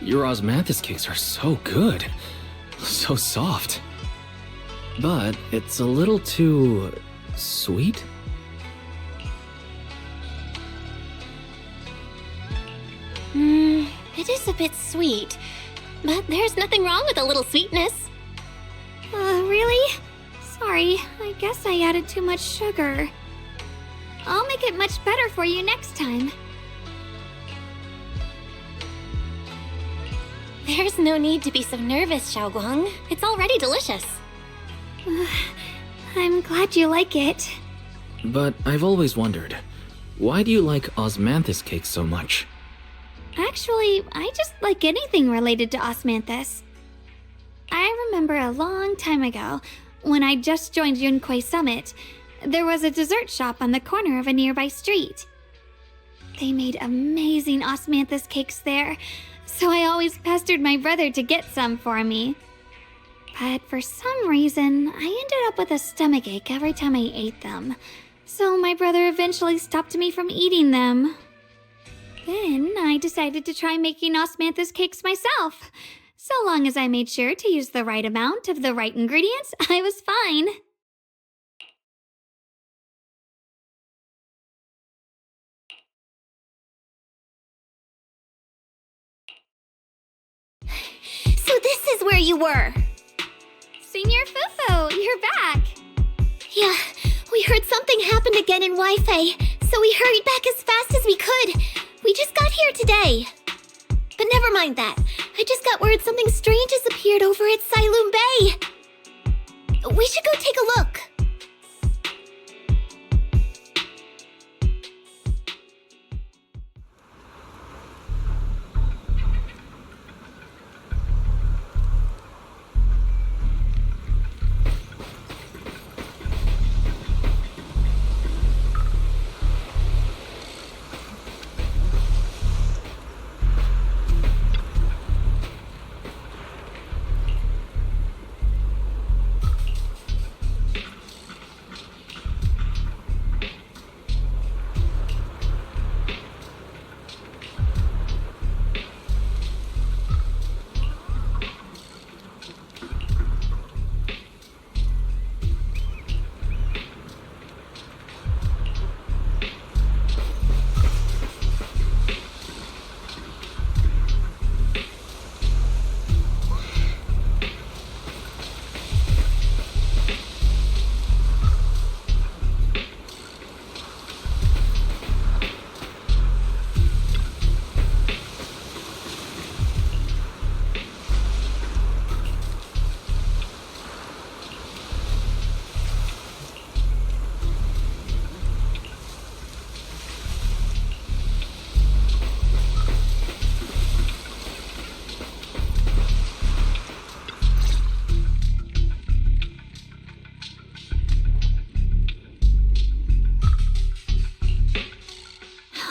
Your osmanthus cakes are so good. So soft. But it's a little too... sweet? It is a bit sweet, but there's nothing wrong with a little sweetness. Really? Sorry, I guess I added too much sugar. I'll make it much better for you next time. There's no need to be so nervous, Xiaoguang. It's already delicious. I'm glad you like it. But I've always wondered, why do you like osmanthus cakes so much? Actually, I just like anything related to osmanthus. I remember a long time ago, when I just joined Yunquei Summit, there was a dessert shop on the corner of a nearby street. They made amazing osmanthus cakes there, so I always pestered my brother to get some for me. But for some reason, I ended up with a stomachache every time I ate them, so my brother eventually stopped me from eating them. Then I decided to try making osmanthus cakes myself. So long as I made sure to use the right amount of the right ingredients, I was fine. So this is where you were! Senior Fufu, you're back! Yeah, we heard something happened again in Wi-Fi, so we hurried back as fast as we could. We just got here today. But never mind that. I just got word something strange has appeared over at Sailoon Bay. We should go take a look.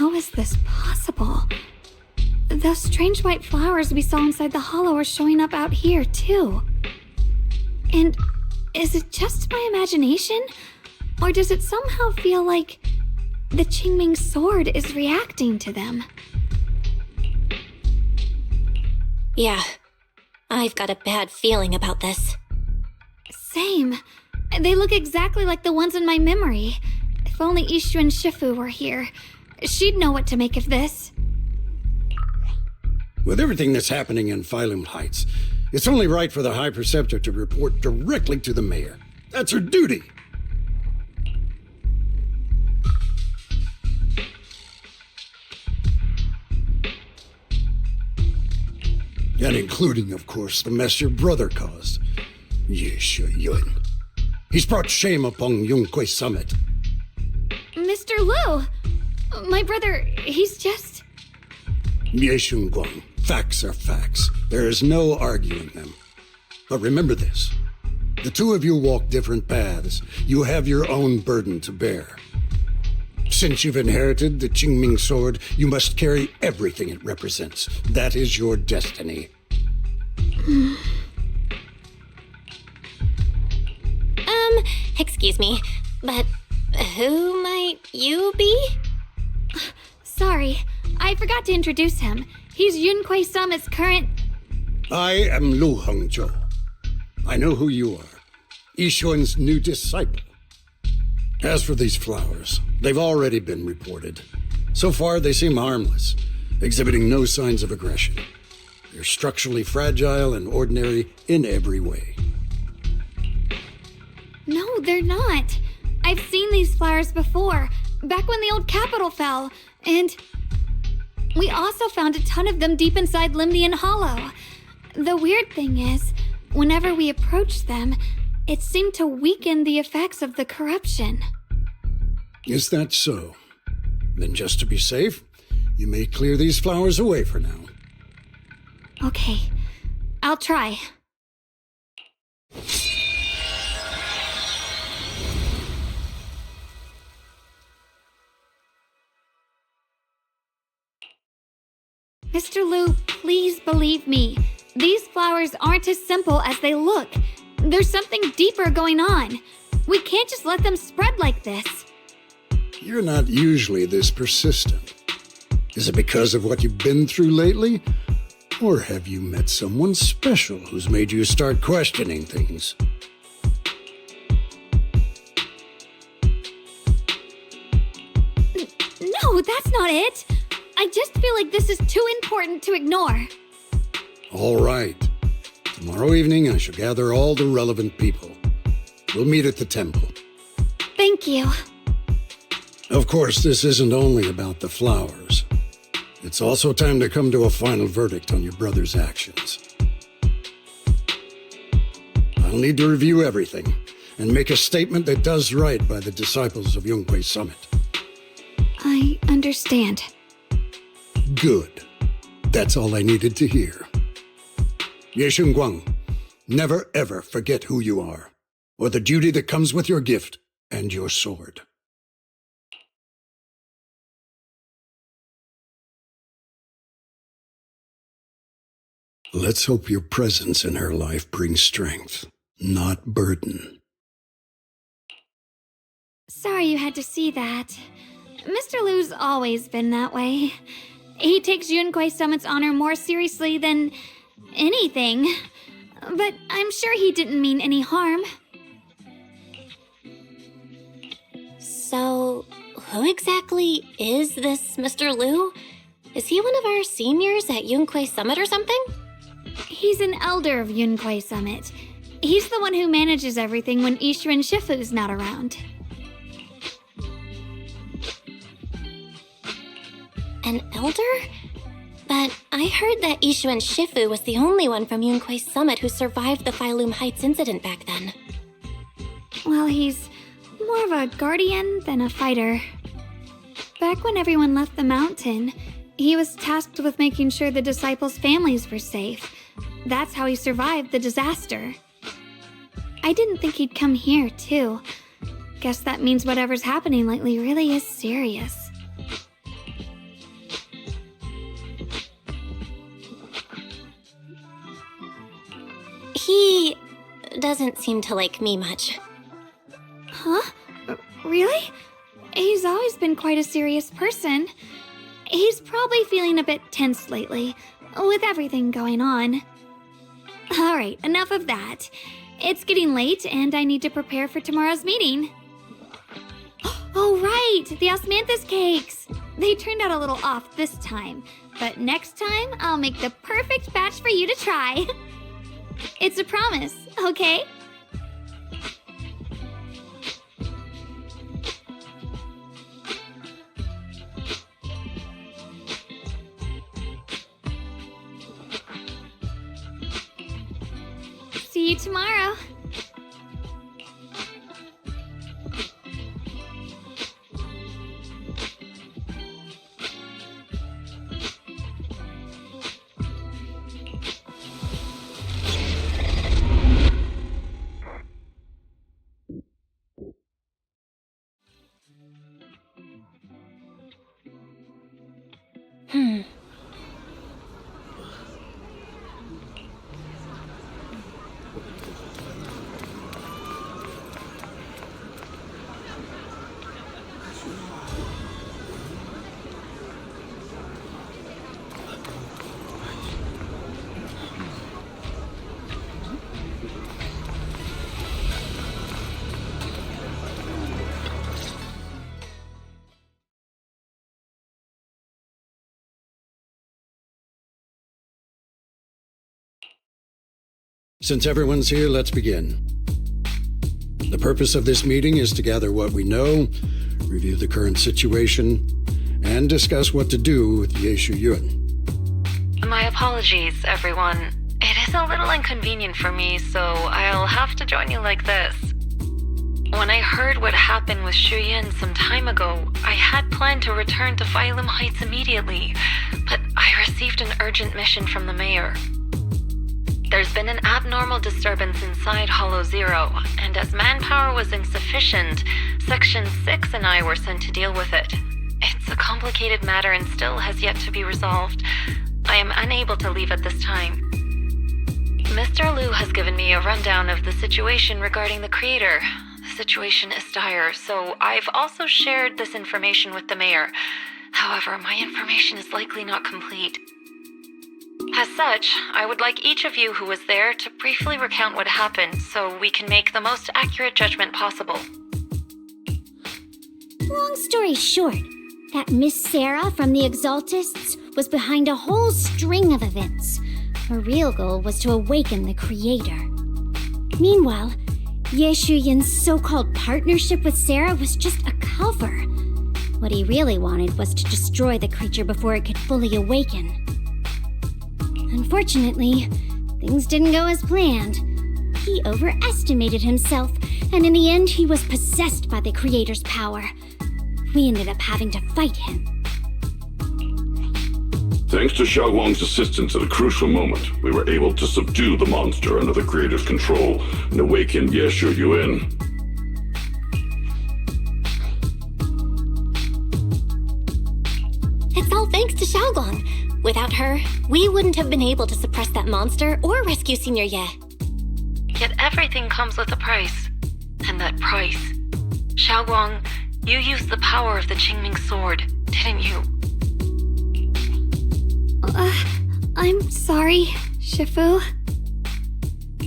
How is this possible? Those strange white flowers we saw inside the hollow are showing up out here, too. And is it just my imagination? Or does it somehow feel like the Qingming sword is reacting to them? Yeah, I've got a bad feeling about this. Same. They look exactly like the ones in my memory. If only Ishu and Shifu were here, she'd know what to make of this. With everything that's happening in Phylum Heights, it's only right for the High Preceptor to report directly to the mayor. That's her duty. And including, of course, the mess your brother caused. Yeshu Yun. He's brought shame upon Yunquei Summit. Mr. Lu! My brother, he's just... Yeshun Guang. Facts are facts. There is no arguing them. But remember this. The two of you walk different paths. You have your own burden to bear. Since you've inherited the Qingming sword, you must carry everything it represents. That is your destiny. Excuse me, but who might you be? Sorry, I forgot to introduce him. He's Yunquei Summit's current... I am Lu Hengzhou. I know who you are. Yixuan's new disciple. As for these flowers, they've already been reported. So far, they seem harmless, exhibiting no signs of aggression. They're structurally fragile and ordinary in every way. No, they're not. I've seen these flowers before, back when the old capital fell, and... we also found a ton of them deep inside Limdian Hollow. The weird thing is, whenever we approached them, it seemed to weaken the effects of the corruption. Is that so? Then just to be safe, you may clear these flowers away for now. Okay, I'll try. Mr. Liu, please believe me. These flowers aren't as simple as they look. There's something deeper going on. We can't just let them spread like this. You're not usually this persistent. Is it because of what you've been through lately? Or have you met someone special who's made you start questioning things? No, that's not it. I just feel like this is too important to ignore. All right. Tomorrow evening, I shall gather all the relevant people. We'll meet at the temple. Thank you. Of course, this isn't only about the flowers. It's also time to come to a final verdict on your brother's actions. I'll need to review everything and make a statement that does right by the disciples of Yunquei Summit. I understand. Good. That's all I needed to hear. Ye Guang, never ever forget who you are, or the duty that comes with your gift and your sword. Let's hope your presence in her life brings strength, not burden. Sorry you had to see that. Mr. Liu's always been that way. He takes Yunquei Summit's honor more seriously than anything. But I'm sure he didn't mean any harm. So, who exactly is this Mr. Liu? Is he one of our seniors at Yunquei Summit or something? He's an elder of Yunquei Summit. He's the one who manages everything when Ishu and Shifu's not around. An elder? But I heard that Ishu and Shifu was the only one from Yunquei Summit who survived the Phylum Heights incident back then. Well, he's more of a guardian than a fighter. Back when everyone left the mountain, he was tasked with making sure the disciples' families were safe. That's how he survived the disaster. I didn't think he'd come here, too. Guess that means whatever's happening lately really is serious. He doesn't seem to like me much. Huh? Really? He's always been quite a serious person. He's probably feeling a bit tense lately, with everything going on. Alright, enough of that. It's getting late, and I need to prepare for tomorrow's meeting. Oh right, the osmanthus cakes! They turned out a little off this time, but next time I'll make the perfect batch for you to try. It's a promise, okay? See you tomorrow. Since everyone's here, let's begin. The purpose of this meeting is to gather what we know, review the current situation, and discuss what to do with Yeshu Yun. My apologies, everyone. It is a little inconvenient for me, so I'll have to join you like this. When I heard what happened with Shuyan some time ago, I had planned to return to Phylum Heights immediately, but I received an urgent mission from the mayor. There's been an abnormal disturbance inside Hollow Zero, and as manpower was insufficient, Section 6 and I were sent to deal with it. It's a complicated matter and still has yet to be resolved. I am unable to leave at this time. Mr. Liu has given me a rundown of the situation regarding the creator. The situation is dire, so I've also shared this information with the mayor. However, my information is likely not complete. As such, I would like each of you who was there to briefly recount what happened so we can make the most accurate judgment possible. Long story short, that Miss Sarah from the Exaltists was behind a whole string of events. Her real goal was to awaken the creator. Meanwhile, Yeshu Yun's so-called partnership with Sarah was just a cover. What he really wanted was to destroy the creature before it could fully awaken. Unfortunately, things didn't go as planned. He overestimated himself, and in the end he was possessed by the creator's power. We ended up having to fight him. Thanks to Xiaoguang's assistance at a crucial moment, we were able to subdue the monster under the creator's control and awaken Yeshu Yun. It's all thanks to Xiaoguang. Without her, we wouldn't have been able to suppress that monster or rescue Senior Ye. Yet everything comes with a price. And that price... Xiaoguang, you used the power of the Qingming sword, didn't you? I'm sorry, Shifu.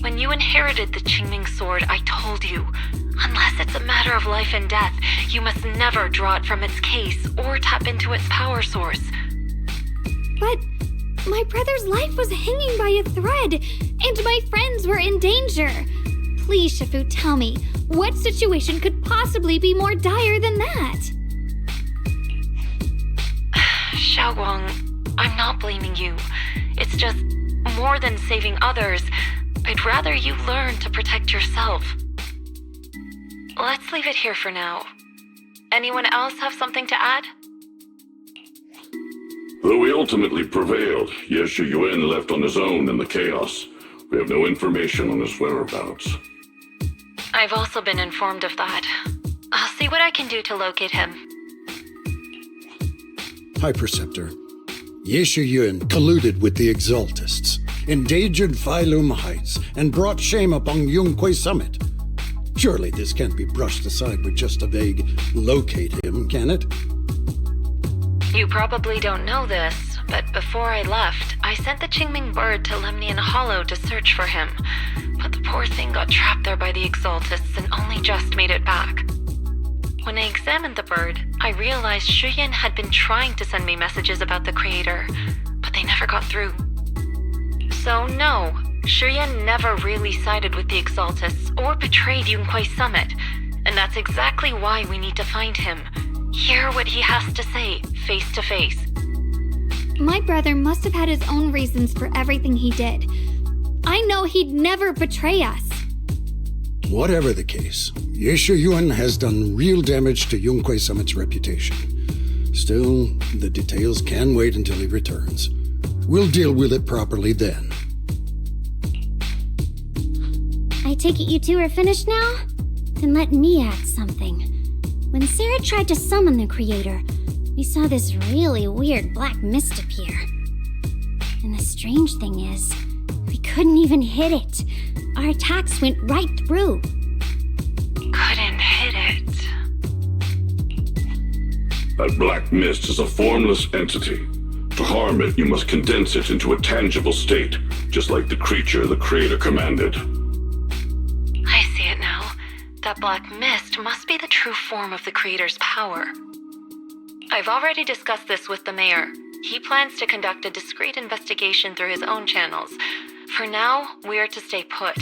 When you inherited the Qingming sword, I told you, unless it's a matter of life and death, you must never draw it from its case or tap into its power source. But my brother's life was hanging by a thread, and my friends were in danger. Please, Shifu, tell me, what situation could possibly be more dire than that? Xiaoguang, I'm not blaming you. It's just, more than saving others, I'd rather you learn to protect yourself. Let's leave it here for now. Anyone else have something to add? Though we ultimately prevailed, Yeshu Yun left on his own in the chaos. We have no information on his whereabouts. I've also been informed of that. I'll see what I can do to locate him. High Preceptor, Yeshu Yun colluded with the Exaltists, endangered Phylum Heights, and brought shame upon Yunquay Summit. Surely this can't be brushed aside with just a vague locate him, can it? You probably don't know this, but before I left, I sent the Qingming bird to Lemnian Hollow to search for him. But the poor thing got trapped there by the Exaltists and only just made it back. When I examined the bird, I realized Shuyan had been trying to send me messages about the creator, but they never got through. So no, Shuyan never really sided with the Exaltists or betrayed Yunquay Summit, and that's exactly why we need to find him. Hear what he has to say, face to face. My brother must have had his own reasons for everything he did. I know he'd never betray us. Whatever the case, Yeshu Yun has done real damage to Yunquay Summit's reputation. Still, the details can wait until he returns. We'll deal with it properly then. I take it you two are finished now? Then let me add something. When Sarah tried to summon the creator, we saw this really weird black mist appear. And the strange thing is, we couldn't even hit it. Our attacks went right through. Couldn't hit it. That black mist is a formless entity. To harm it, you must condense it into a tangible state, just like the creature the creator commanded. I see it now. That black mist must be the true form of the creator's power. I've already discussed this with the mayor. He plans to conduct a discreet investigation through his own channels. For now, we are to stay put.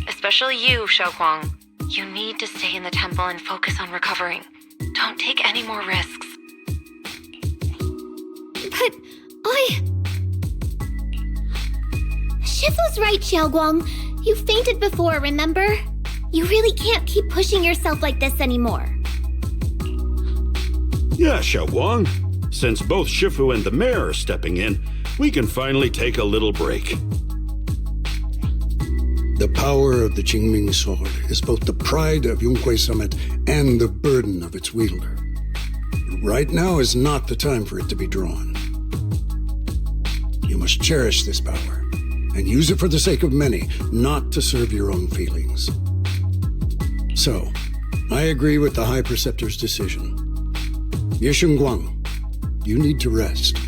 Especially you, Xiaoguang. You need to stay in the temple and focus on recovering. Don't take any more risks. But Shifu's right, Xiaoguang. You fainted before, remember? You really can't keep pushing yourself like this anymore. Yeah, Xiaoguang. Since both Shifu and the mayor are stepping in, we can finally take a little break. The power of the Qingming sword is both the pride of Yunhui Summit and the burden of its wielder. Right now is not the time for it to be drawn. You must cherish this power and use it for the sake of many, not to serve your own feelings. So, I agree with the High Preceptor's decision. Yeshun Guang, you need to rest.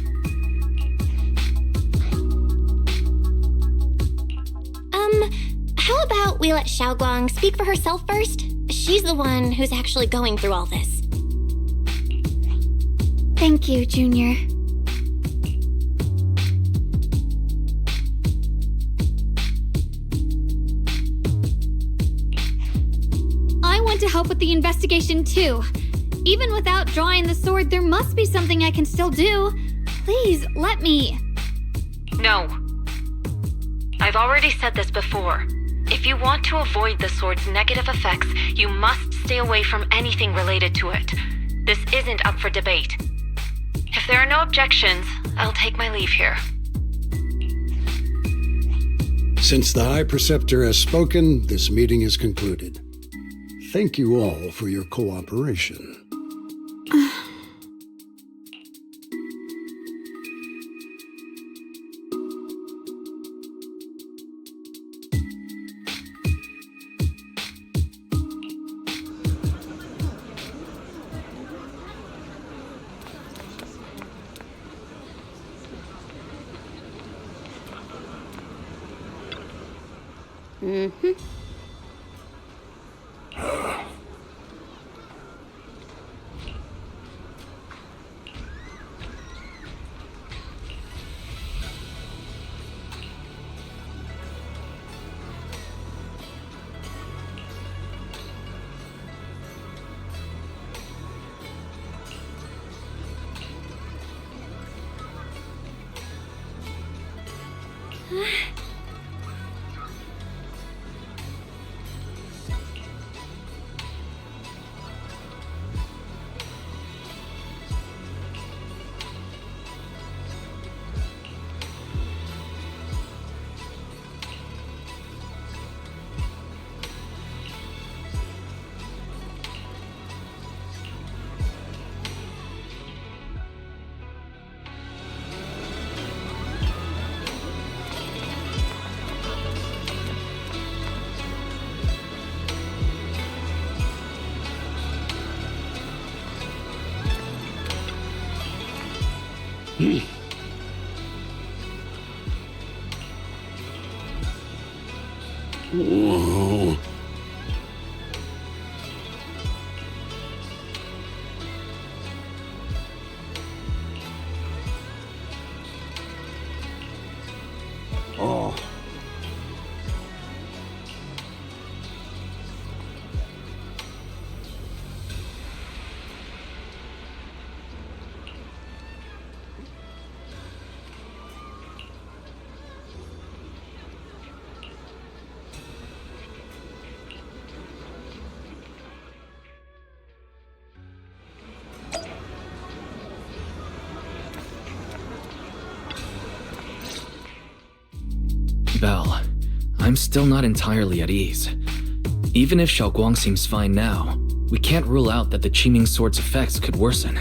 How about we let Xiaoguang speak for herself first? She's the one who's actually going through all this. thank you, Junior. I want to help with the investigation too. Even without drawing the sword, there must be something I can still do. Please, let me. No. I've already said this before. If you want to avoid the sword's negative effects, you must stay away from anything related to it. This isn't up for debate. If there are no objections, I'll take my leave here. Since the High Preceptor has spoken, this meeting is concluded. Thank you all for your cooperation. Whoa. Oh. Belle, I'm still not entirely at ease. Even if Xiaoguang seems fine now, we can't rule out that the Qingming sword's effects could worsen.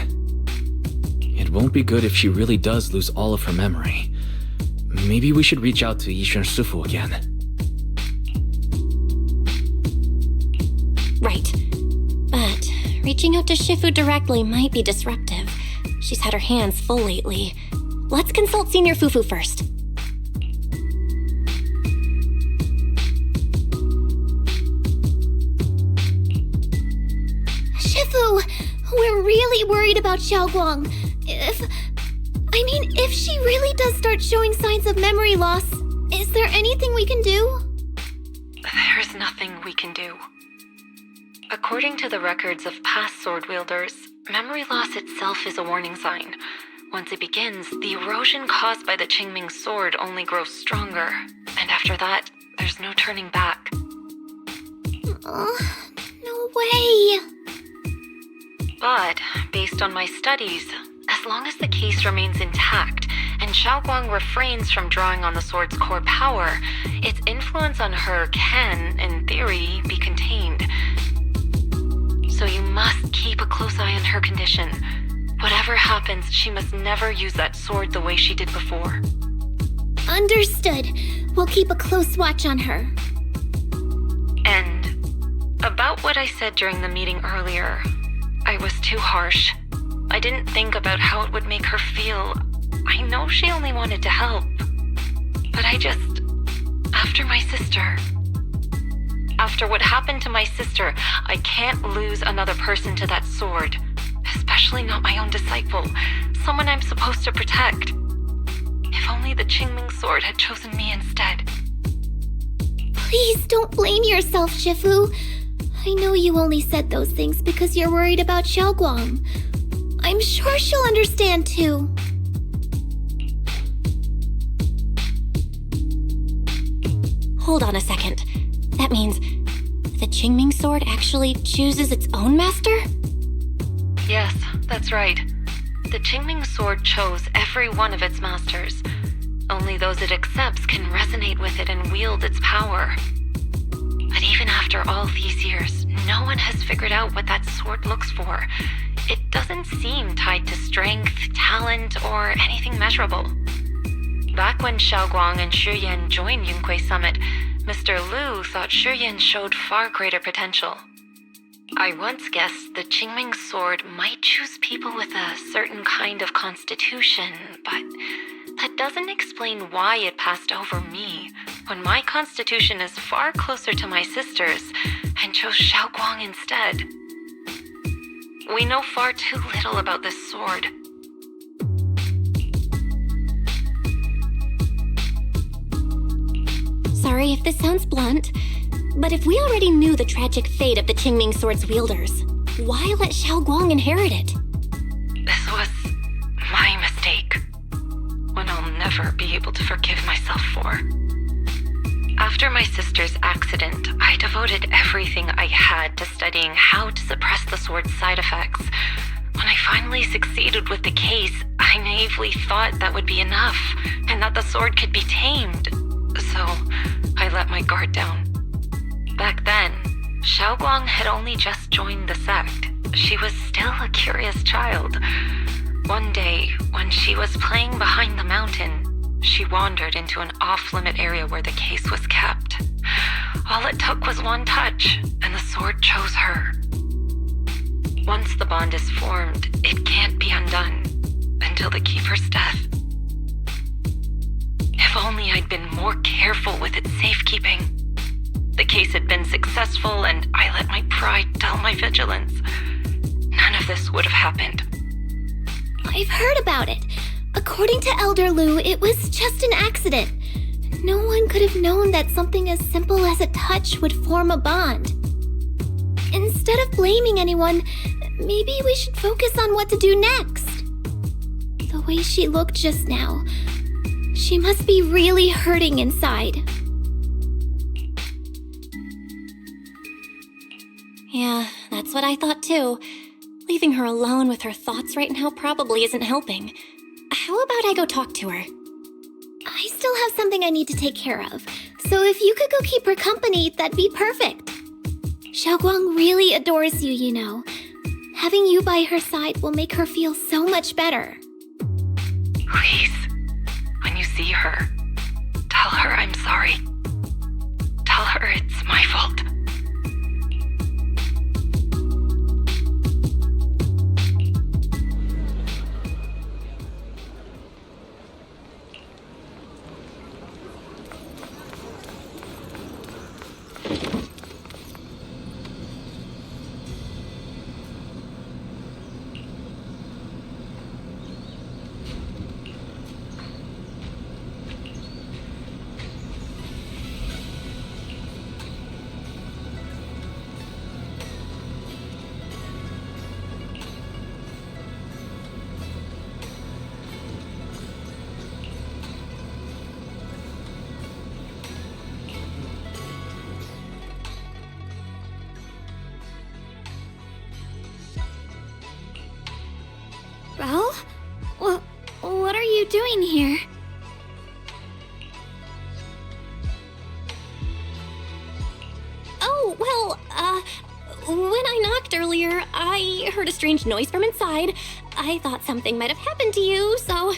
It won't be good if she really does lose all of her memory. Maybe we should reach out to Yishan Shifu again. Right. But reaching out to Shifu directly might be disruptive. She's had her hands full lately. Let's consult Senior Fufu first. Shifu, we're really worried about Xiaoguang. If she really does start showing signs of memory loss, Is there anything we can do? There's nothing we can do. According to the records of past sword wielders, memory loss itself is a warning sign. Once it begins, the erosion caused by the Qingming sword only grows stronger, and after that, there's no turning back. No way! But, based on my studies, as long as the case remains intact, and Xiaoguang refrains from drawing on the sword's core power, its influence on her can, in theory, be contained. So you must keep a close eye on her condition. Whatever happens, she must never use that sword the way she did before. Understood. We'll keep a close watch on her. And about what I said during the meeting earlier, I was too harsh. I didn't think about how it would make her feel. I know she only wanted to help. But after my sister. After what happened to my sister, I can't lose another person to that sword. Especially not my own disciple, someone I'm supposed to protect. If only the Qingming sword had chosen me instead. Please don't blame yourself, Shifu. I know you only said those things because you're worried about Xiaoguang. I'm sure she'll understand too. Hold on a second. That means the Qingming sword actually chooses its own master? Yes, that's right. The Qingming sword chose every one of its masters. Only those it accepts can resonate with it and wield its power. But even after all these years, no one has figured out what that sword looks for. It doesn't seem tied to strength, talent, or anything measurable. Back when Xiaoguang and Shiyan joined Yunquei Summit, Mr. Liu thought Shiyan showed far greater potential. I once guessed the Qingming sword might choose people with a certain kind of constitution, but that doesn't explain why it passed over me, when my constitution is far closer to my sister's, and chose Xiaoguang instead. We know far too little about this sword. Sorry if this sounds blunt, but if we already knew the tragic fate of the Qingming sword's wielders, why let Xiaoguang inherit it? This was my mistake. One I'll never be able to forgive myself for. After my sister's accident, I devoted everything I had to studying how to suppress the sword's side effects. When I finally succeeded with the case, I naively thought that would be enough, and that the sword could be tamed. So, I let my guard down. Back then, Xiaoguang had only just joined the sect. She was still a curious child. One day, when she was playing behind the mountain, she wandered into an off-limit area where the case was kept. All it took was one touch, and the sword chose her. Once the bond is formed, it can't be undone until the keeper's death. If only I'd been more careful with its safekeeping. The case had been successful, and I let my pride dull my vigilance. None of this would have happened. I've heard about it. According to Elder Liu, it was just an accident. No one could have known that something as simple as a touch would form a bond. Instead of blaming anyone, maybe we should focus on what to do next. The way she looked just now, she must be really hurting inside. Yeah, that's what I thought too. Leaving her alone with her thoughts right now probably isn't helping. How about I go talk to her? I still have something I need to take care of, so if you could go keep her company, that'd be perfect. Xiaoguang really adores you, you know. Having you by her side will make her feel so much better. Please, when you see her, tell her I'm sorry. Tell her it's my fault. doing here? Oh, well, when I knocked earlier, I heard a strange noise from inside. I thought something might have happened to you, so...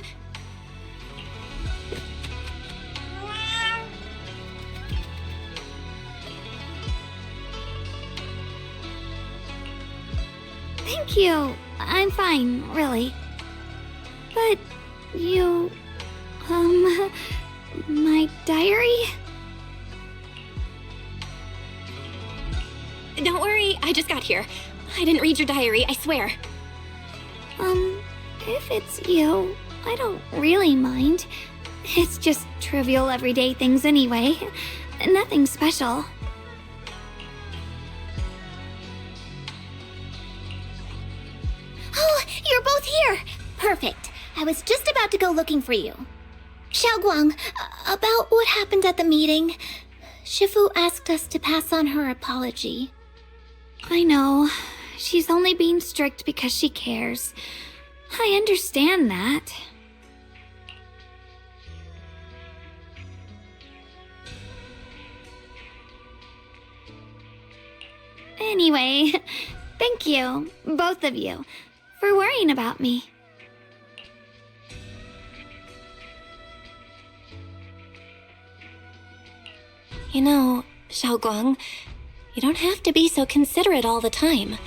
Thank you. I'm fine, really. But you... my diary? Don't worry, I just got here. I didn't read your diary, I swear. If it's you, I don't really mind. It's just trivial everyday things anyway. Nothing special. Oh, you're both here! Perfect. I was just about to go looking for you. Xiaoguang, about what happened at the meeting. Shifu asked us to pass on her apology. I know. She's only being strict because she cares. I understand that. Anyway, thank you, both of you, for worrying about me. You know, Xiaoguang, you don't have to be so considerate all the time.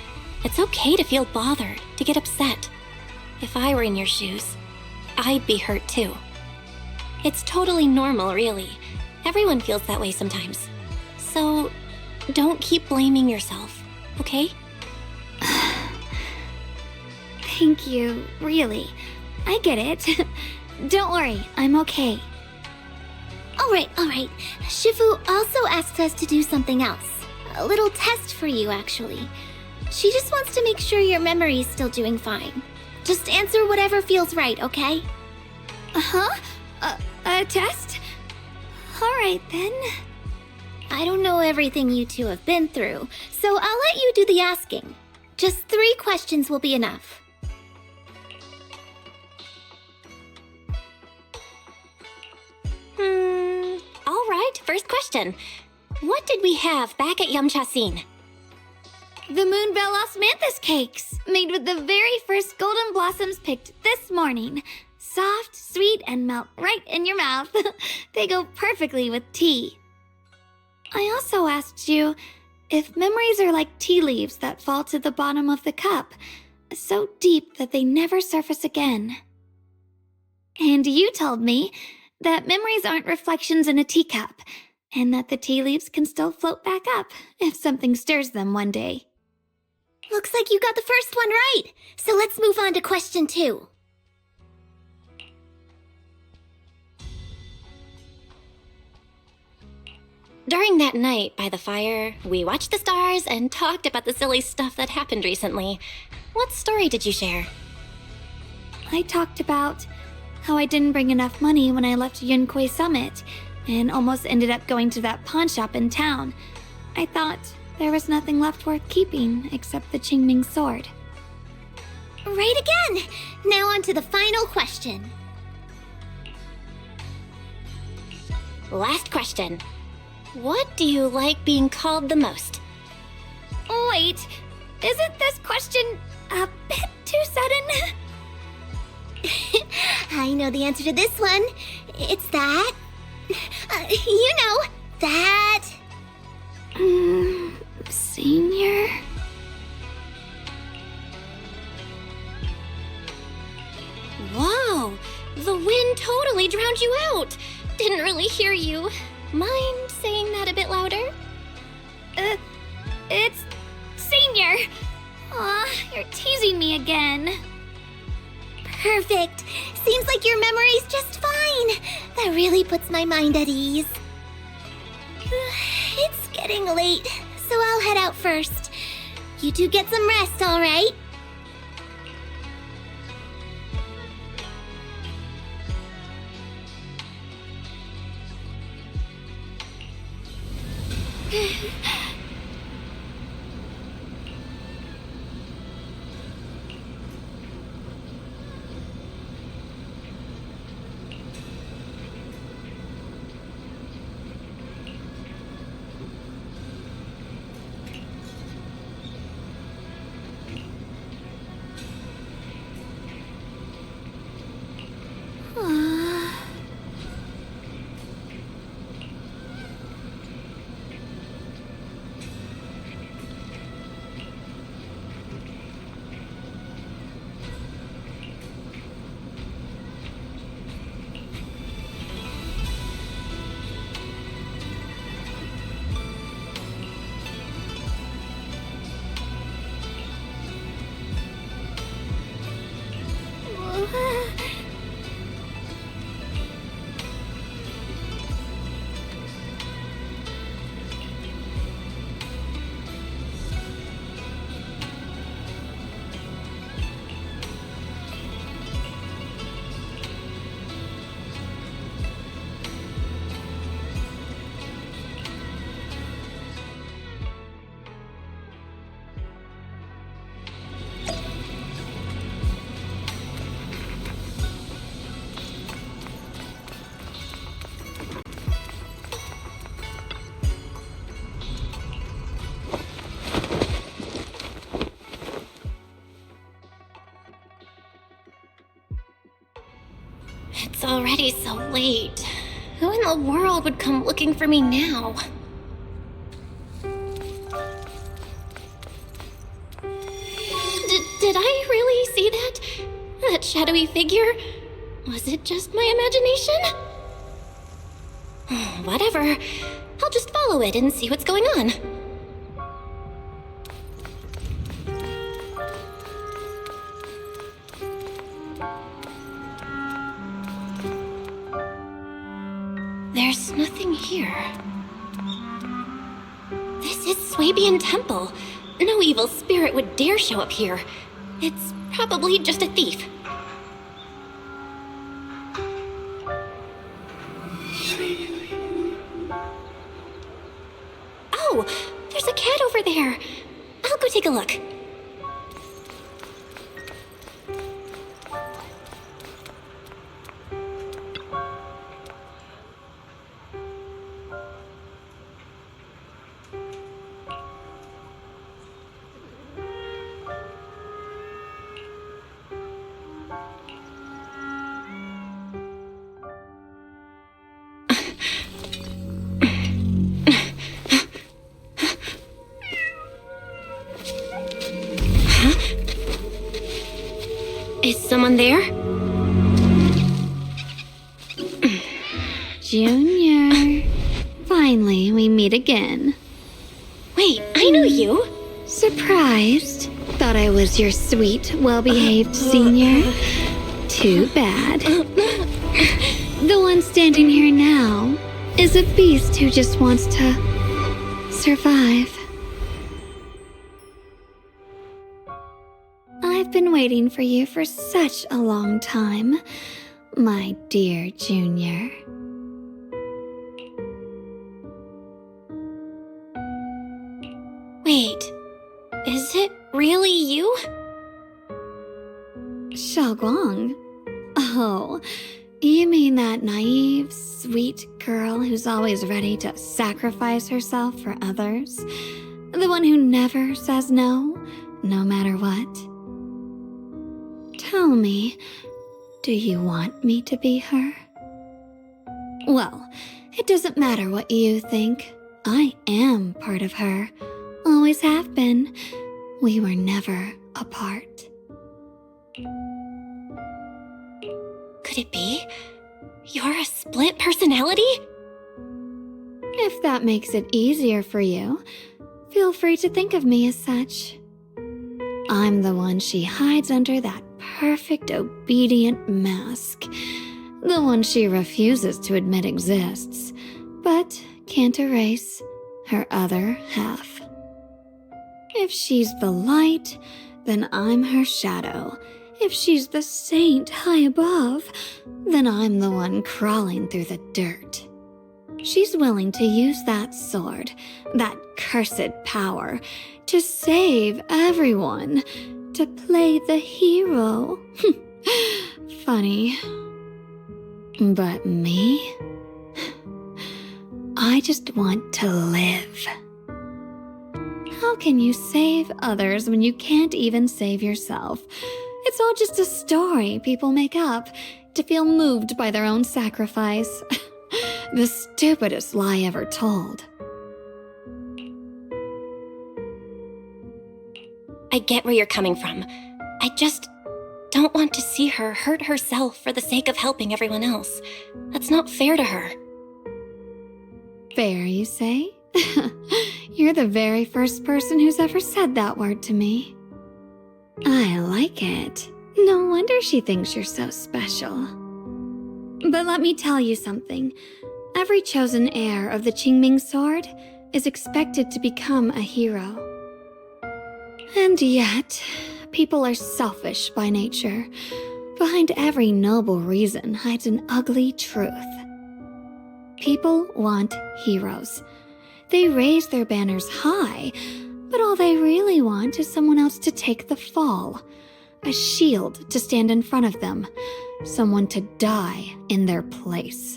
It's okay to feel bothered, to get upset. If I were in your shoes, I'd be hurt too. It's totally normal, really. Everyone feels that way sometimes. So, don't keep blaming yourself, okay? Thank you, really. I get it. Don't worry, I'm okay. Alright. Shifu also asked us to do something else. A little test for you, actually. She just wants to make sure your memory's still doing fine. Just answer whatever feels right, okay? Uh-huh? A test? Alright then. I don't know everything you two have been through, so I'll let you do the asking. Just 3 questions will be enough. Alright, first question. What did we have back at Yamchasin? The Moonbell Osmanthus cakes, made with the very first golden blossoms picked this morning. Soft, sweet, and melt right in your mouth. They go perfectly with tea. I also asked you if memories are like tea leaves that fall to the bottom of the cup, so deep that they never surface again. And you told me that memories aren't reflections in a teacup, and that the tea leaves can still float back up if something stirs them one day. Looks like you got the first one right, so let's move on to question 2. During that night by the fire, we watched the stars and talked about the silly stuff that happened recently. What story did you share? I talked about how I didn't bring enough money when I left Yunquay Summit, and almost ended up going to that pawn shop in town. I thought there was nothing left worth keeping except the Qingming sword. Right again! Now on to the final question. Last question. What do you like being called the most? Wait, isn't this question a bit too sudden? I know the answer to this one. It's that. You know, that. Senior? Whoa! The wind totally drowned you out! Didn't really hear you. Mind saying that a bit louder? It's Senior! Aw, you're teasing me again. Perfect. Seems like your memory's just fine. That really puts my mind at ease. It's getting late, so I'll head out first. You two get some rest, all right? already so late. Who in the world would come looking for me now? Did I really see that? That shadowy figure? Was it just my imagination? Whatever. I'll just follow it and see what's going on. There's nothing here. This is Swabian Temple. No evil spirit would dare show up here. It's probably just a thief. Oh, there's a cat over there. I'll go take a look. Is someone there? Junior. Finally, we meet again. Wait, I know you. Surprised? Thought I was your sweet, well-behaved senior? Too bad. The one standing here now is a beast who just wants to survive. I've been waiting for you for such a long time, my dear Junior. Wait, is it really you? Xiaoguang? Oh, you mean that naive, sweet girl who's always ready to sacrifice herself for others? The one who never says no, no matter what? Tell me, do you want me to be her? Well, it doesn't matter what you think. I am part of her. Always have been. We were never apart. Could it be? You're a split personality? If that makes it easier for you, feel free to think of me as such. I'm the one she hides under that perfect obedient mask. The one she refuses to admit exists, but can't erase her other half. If she's the light, then I'm her shadow. If she's the saint high above, then I'm the one crawling through the dirt. She's willing to use that sword, that cursed power, to save everyone, to play the hero. Funny. But me? I just want to live. How can you save others when you can't even save yourself? It's all just a story people make up to feel moved by their own sacrifice. The stupidest lie ever told. I get where you're coming from. I just don't want to see her hurt herself for the sake of helping everyone else. That's not fair to her. Fair, you say? You're the very first person who's ever said that word to me. I like it. No wonder she thinks you're so special. But let me tell you something. Every chosen heir of the Qingming sword is expected to become a hero. And yet, people are selfish by nature. Behind every noble reason hides an ugly truth. People want heroes. They raise their banners high, but all they really want is someone else to take the fall. A shield to stand in front of them. Someone to die in their place.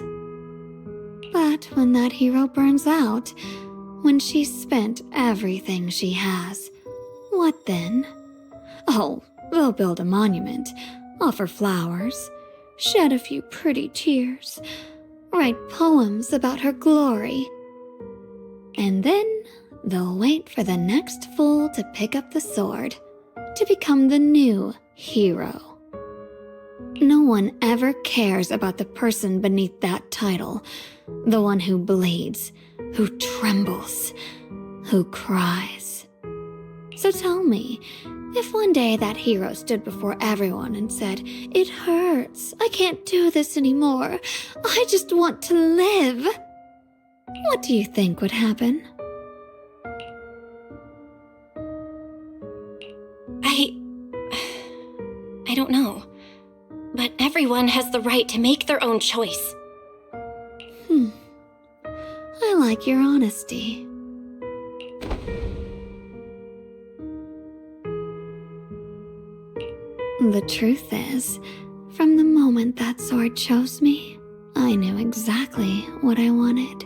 But when that hero burns out, when she's spent everything she has, what then? Oh, they'll build a monument, offer flowers, shed a few pretty tears, write poems about her glory. And then they'll wait for the next fool to pick up the sword, to become the new hero. No one ever cares about the person beneath that title, the one who bleeds, who trembles, who cries. So tell me, if one day that hero stood before everyone and said, "It hurts, I can't do this anymore, I just want to live," what do you think would happen? I don't know. But everyone has the right to make their own choice. I like your honesty. The truth is, from the moment that sword chose me, I knew exactly what I wanted.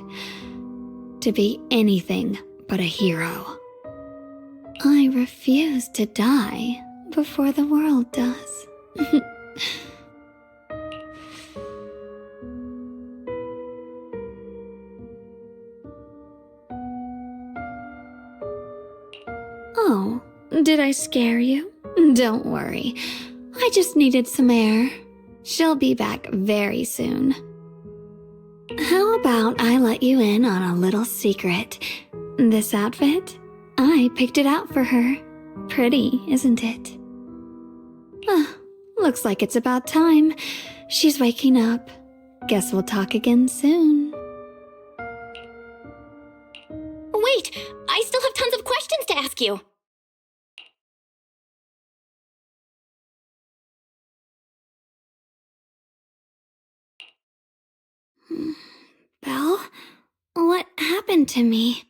To be anything but a hero. I refuse to die before the world does. Oh, did I scare you? Don't worry. I just needed some air. She'll be back very soon. How about I let you in on a little secret? This outfit? I picked it out for her. Pretty, isn't it? Looks like it's about time. She's waking up. Guess we'll talk again soon. Wait! I still have tons of questions to ask you! Belle? What happened to me?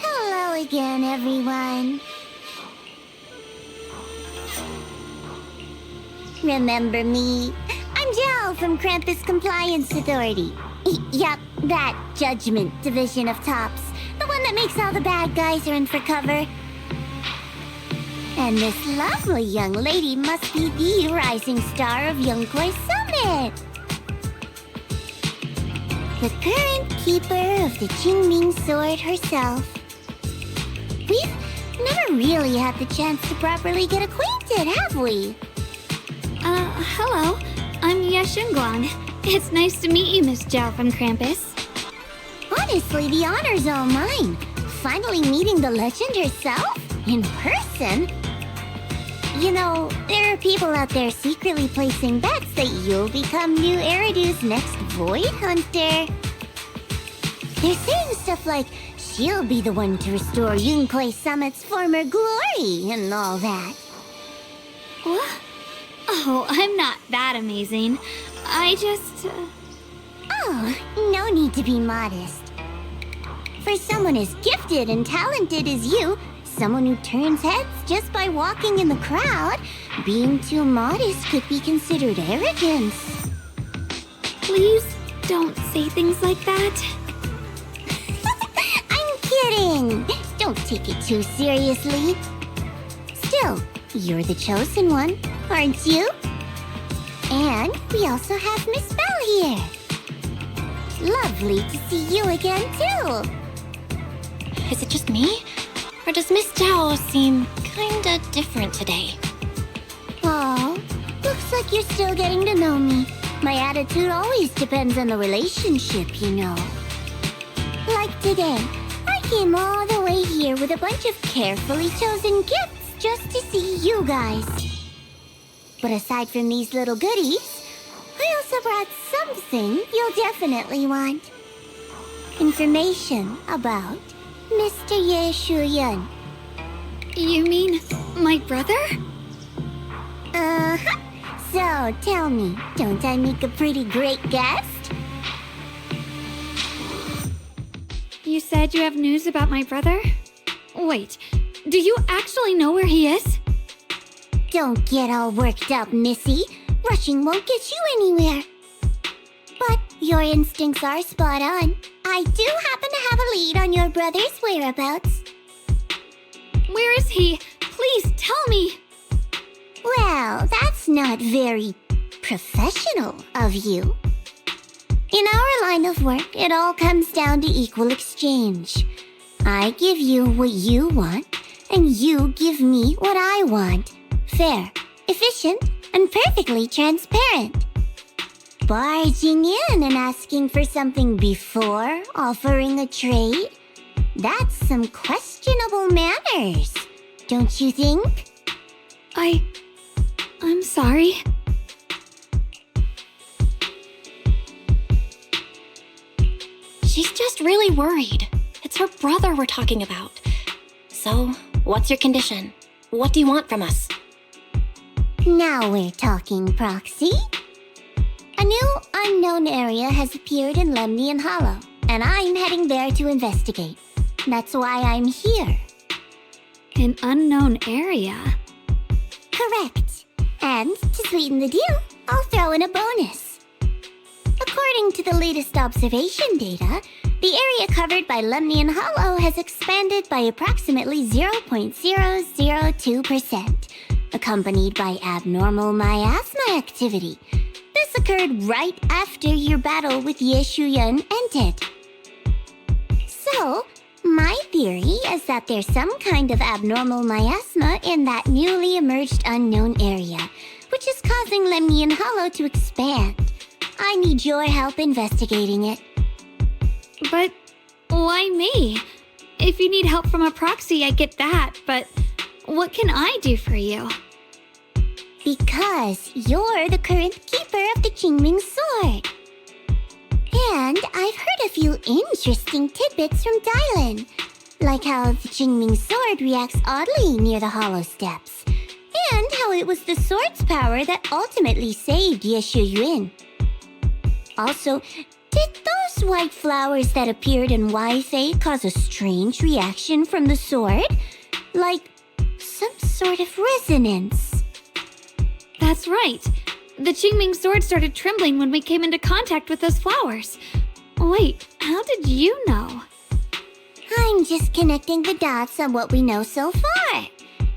Hello again, everyone. Remember me? I'm Belle from Krampus Compliance Authority. Yep, that Judgment Division of Tops. The one that makes all the bad guys run for cover. And this lovely young lady must be the rising star of Yunkwei Summit. The current keeper of the Qingming sword herself. We've never really had the chance to properly get acquainted, have we? Hello. I'm Yashunguang. It's nice to meet you, Miss Zhao from Krampus. Honestly, the honor's all mine. Finally meeting the legend herself? In person? You know, there are people out there secretly placing bets that you'll become new Eridu's next Void Hunter. They're saying stuff like, she'll be the one to restore Yunquei Summit's former glory and all that. What? Oh, I'm not that amazing. I just... Oh, no need to be modest. For someone as gifted and talented as you, someone who turns heads just by walking in the crowd, being too modest could be considered arrogance. Please don't say things like that. I'm kidding! Don't take it too seriously. Still, you're the chosen one, aren't you? And we also have Miss Belle here. Lovely to see you again, too. Is it just me? Or does Miss Zhao seem kinda different today? Oh, looks like you're still getting to know me. My attitude always depends on the relationship, you know. Like today, I came all the way here with a bunch of carefully chosen gifts just to see you guys. But aside from these little goodies, I also brought something you'll definitely want. Information about Mr. Ye Shuyan. You mean my brother? Uh-huh. So, tell me, don't I make a pretty great guest? You said you have news about my brother? Wait, do you actually know where he is? Don't get all worked up, Missy. Rushing won't get you anywhere. But your instincts are spot on. I do happen to have a lead on your brother's whereabouts. Where is he? Please tell me. Well, that's not very professional of you. In our line of work, it all comes down to equal exchange. I give you what you want, and you give me what I want. Fair, efficient, and perfectly transparent. Barging in and asking for something before offering a trade? That's some questionable manners, don't you think? I'm sorry. She's just really worried. It's her brother we're talking about. So, what's your condition? What do you want from us? Now we're talking, Proxy. A new unknown area has appeared in Lemnian Hollow, and I'm heading there to investigate. That's why I'm here. An unknown area? Correct. And to sweeten the deal, I'll throw in a bonus. According to the latest observation data, the area covered by Lemnian Hollow has expanded by approximately 0.002%, accompanied by abnormal miasma activity. This occurred right after your battle with Ye Shuyan ended. So, my theory is that there's some kind of abnormal miasma in that newly emerged unknown area, which is causing Lemnian Hollow to expand. I need your help investigating it. But why me? If you need help from a proxy, I get that, but what can I do for you? Because you're the current keeper of the Qingming sword. And I've heard a few interesting tidbits from Dylan, like how the Qingming sword reacts oddly near the hollow steps, and how it was the sword's power that ultimately saved Ye Shuyan. Also, did those white flowers that appeared in Wi-Fi cause a strange reaction from the sword? Like some sort of resonance? That's right. The Qingming sword started trembling when we came into contact with those flowers. Wait, how did you know? I'm just connecting the dots on what we know so far.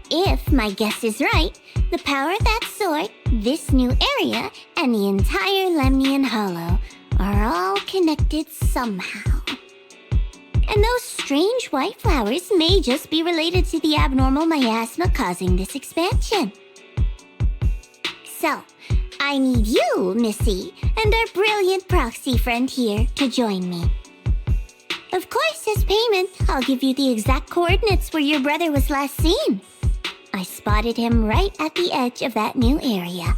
If my guess is right, the power of that sword, this new area, and the entire Lemnian Hollow are all connected somehow. And those strange white flowers may just be related to the abnormal miasma causing this expansion. So, I need you, Missy, and our brilliant proxy friend here to join me. Of course, as payment, I'll give you the exact coordinates where your brother was last seen. I spotted him right at the edge of that new area.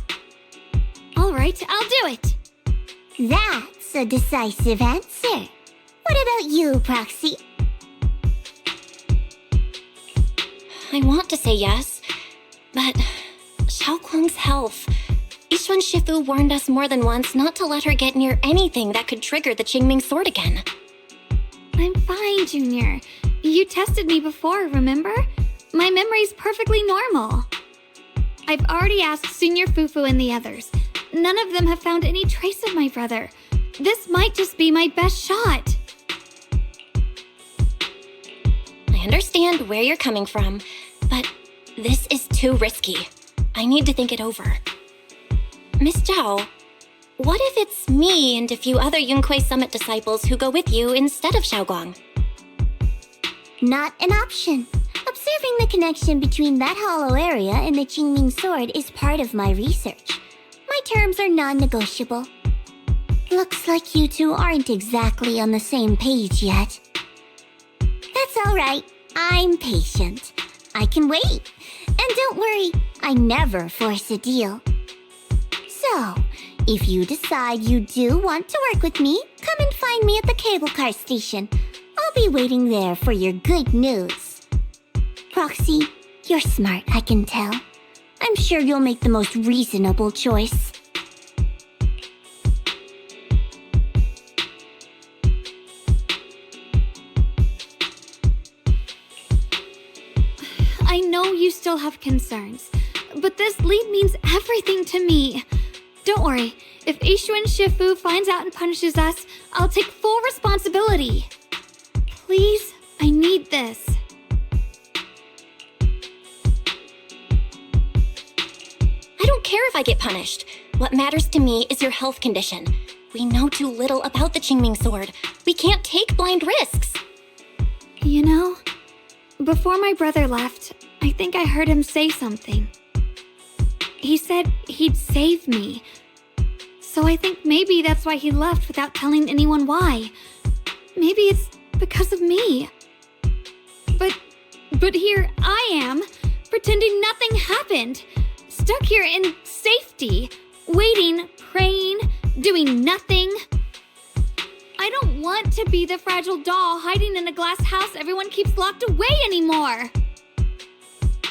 All right, I'll do it. That's a decisive answer. What about you, Proxy? I want to say yes, but Xiaoguang's health. Yishuan Shifu warned us more than once not to let her get near anything that could trigger the Qingming sword again. I'm fine, Junior. You tested me before, remember? My memory's perfectly normal. I've already asked Senior Fufu and the others. None of them have found any trace of my brother. This might just be my best shot. I understand where you're coming from, but this is too risky. I need to think it over. Miss Zhao, what if it's me and a few other Yunquei Summit disciples who go with you instead of Xiaoguang? Not an option. Observing the connection between that hollow area and the Qingming sword is part of my research. My terms are non-negotiable. Looks like you two aren't exactly on the same page yet. That's all right. I'm patient. I can wait. And don't worry, I never force a deal. So, if you decide you do want to work with me, come and find me at the cable car station. I'll be waiting there for your good news. Proxy, you're smart, I can tell. I'm sure you'll make the most reasonable choice. I know you still have concerns, but this lead means everything to me. Don't worry, if Yishuan Shifu finds out and punishes us, I'll take full responsibility. Please, I need this. I don't care if I get punished. What matters to me is your health condition. We know too little about the Qingming sword. We can't take blind risks. You know, before my brother left, I think I heard him say something. He said he'd save me. So I think maybe that's why he left without telling anyone why. Maybe it's because of me. But here I am, pretending nothing happened. Stuck here in safety, waiting, praying, doing nothing. I don't want to be the fragile doll hiding in a glass house everyone keeps locked away anymore.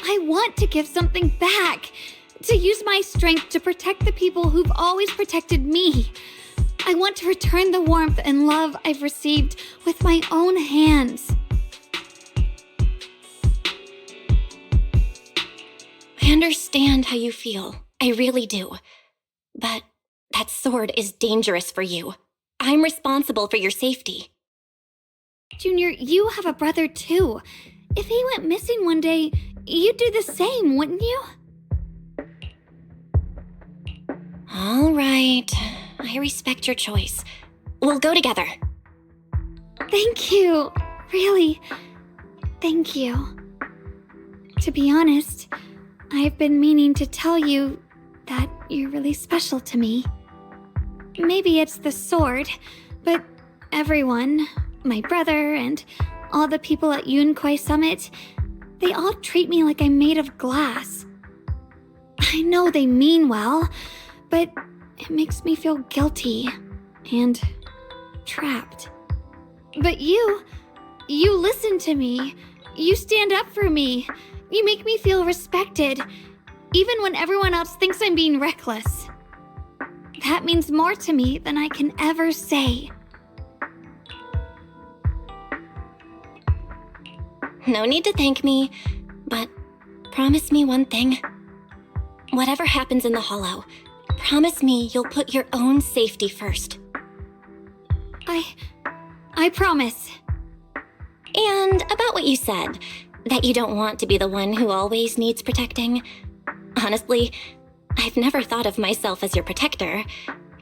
I want to give something back, to use my strength to protect the people who've always protected me. I want to return the warmth and love I've received with my own hands. I understand how you feel. I really do. But that sword is dangerous for you. I'm responsible for your safety. Junior, you have a brother too. If he went missing one day, you'd do the same, wouldn't you? All right. I respect your choice. We'll go together. Thank you. Really, thank you. To be honest, I've been meaning to tell you that you're really special to me. Maybe it's the sword, but everyone, my brother and all the people at Yunquei Summit, they all treat me like I'm made of glass. I know they mean well, but it makes me feel guilty and trapped. But you listen to me. You stand up for me. You make me feel respected, even when everyone else thinks I'm being reckless. That means more to me than I can ever say. No need to thank me, but promise me one thing. Whatever happens in the Hollow, promise me you'll put your own safety first. I promise. And about what you said, that you don't want to be the one who always needs protecting. Honestly, I've never thought of myself as your protector.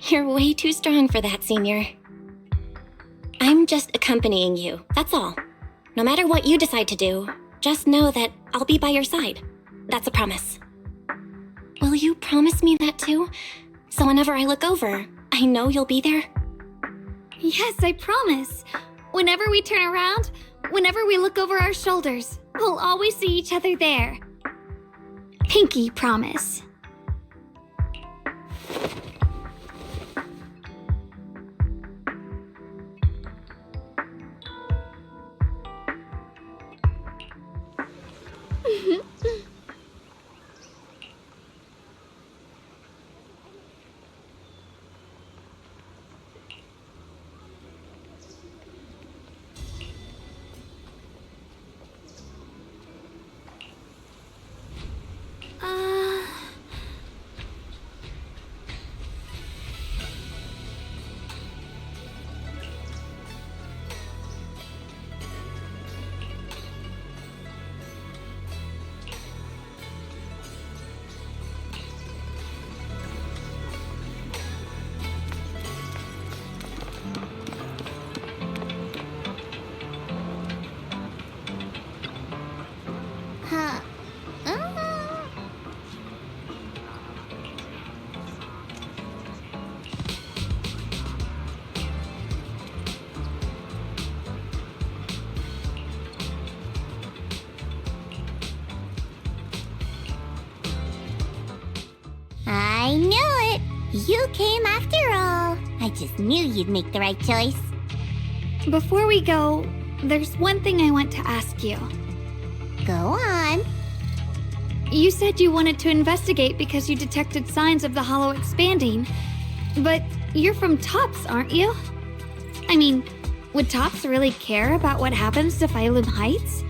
You're way too strong for that, Senior. I'm just accompanying you, that's all. No matter what you decide to do, just know that I'll be by your side. That's a promise. Will you promise me that too? So whenever I look over, I know you'll be there? Yes, I promise. Whenever we turn around, whenever we look over our shoulders, we'll always see each other there. pinky promise. Huh. I knew it! You came after all. I just knew you'd make the right choice. Before we go, there's one thing I want to ask you. Go on. You said you wanted to investigate because you detected signs of the hollow expanding. But you're from Tops, aren't you? I mean, would Tops really care about what happens to Phylum Heights?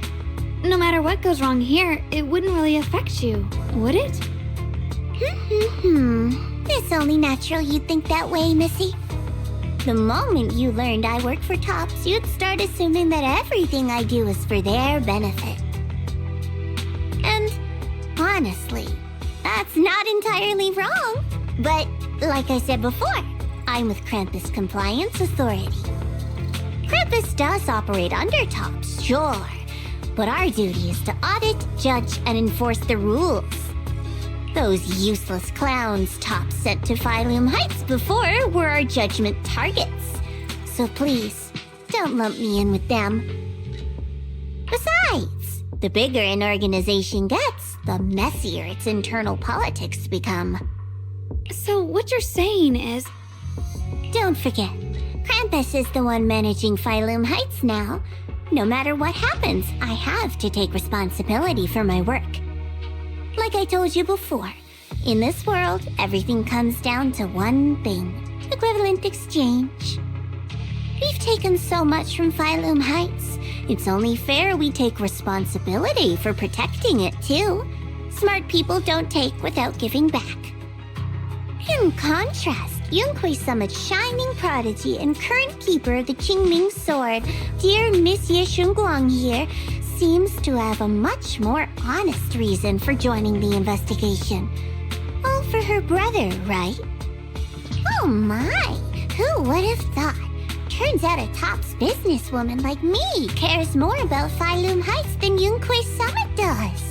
No matter what goes wrong here, it wouldn't really affect you, would it? It's only natural you'd think that way, Missy. The moment you learned I work for Tops, you'd start assuming that everything I do is for their benefit. And honestly, that's not entirely wrong. But like I said before, I'm with Krampus Compliance Authority. Krampus does operate under Tops, sure. But our duty is to audit, judge, and enforce the rules. Those useless clowns Tops sent to Phylum Heights before were our judgment targets. So please, don't lump me in with them. Besides, the bigger an organization gets, the messier its internal politics become. So what you're saying is... Don't forget, Krampus is the one managing Phylum Heights now. No matter what happens, I have to take responsibility for my work. Like I told you before, in this world, everything comes down to one thing: equivalent exchange. We've taken so much from Phylum Heights. It's only fair we take responsibility for protecting it, too. Smart people don't take without giving back. In contrast, Yunquay Summit's shining prodigy and current keeper of the Qingming sword, dear Miss Ye Shunguang here, seems to have a much more honest reason for joining the investigation. All for her brother, right? Oh my! Who would have thought? Turns out a Tops businesswoman like me cares more about Phylum Heights than Yunquay Summit does.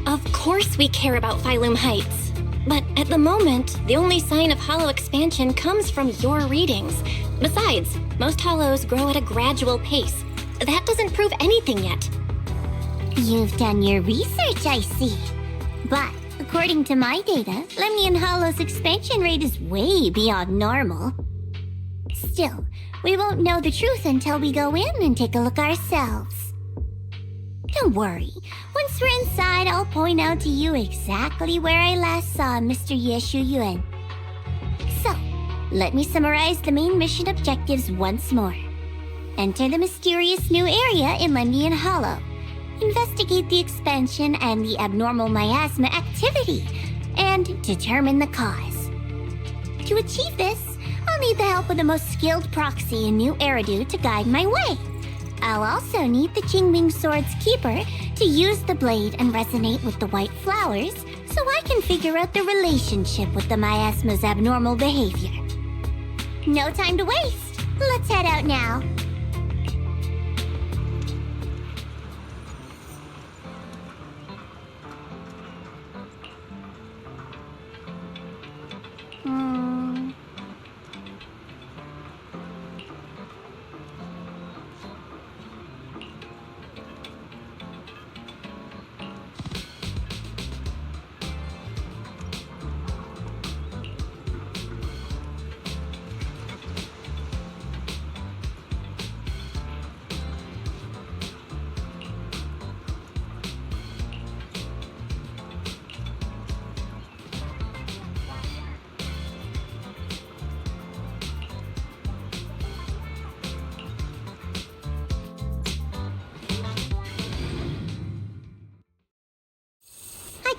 Of course we care about Phylum Heights. But at the moment, the only sign of hollow expansion comes from your readings. Besides, most hollows grow at a gradual pace. That doesn't prove anything yet. You've done your research, I see. But according to my data, Lemnian Hollow's expansion rate is way beyond normal. Still, we won't know the truth until we go in and take a look ourselves. Don't worry. Once we're inside, I'll point out to you exactly where I last saw Mr. Ye Shuyuan. So, let me summarize the main mission objectives once more. Enter the mysterious new area in Lemnian Hollow. Investigate the expansion and the abnormal miasma activity, and determine the cause. To achieve this, I'll need the help of the most skilled proxy in New Eridu to guide my way. I'll also need the Qingming Sword's keeper to use the blade and resonate with the white flowers so I can figure out the relationship with the miasma's abnormal behavior. No time to waste. Let's head out now.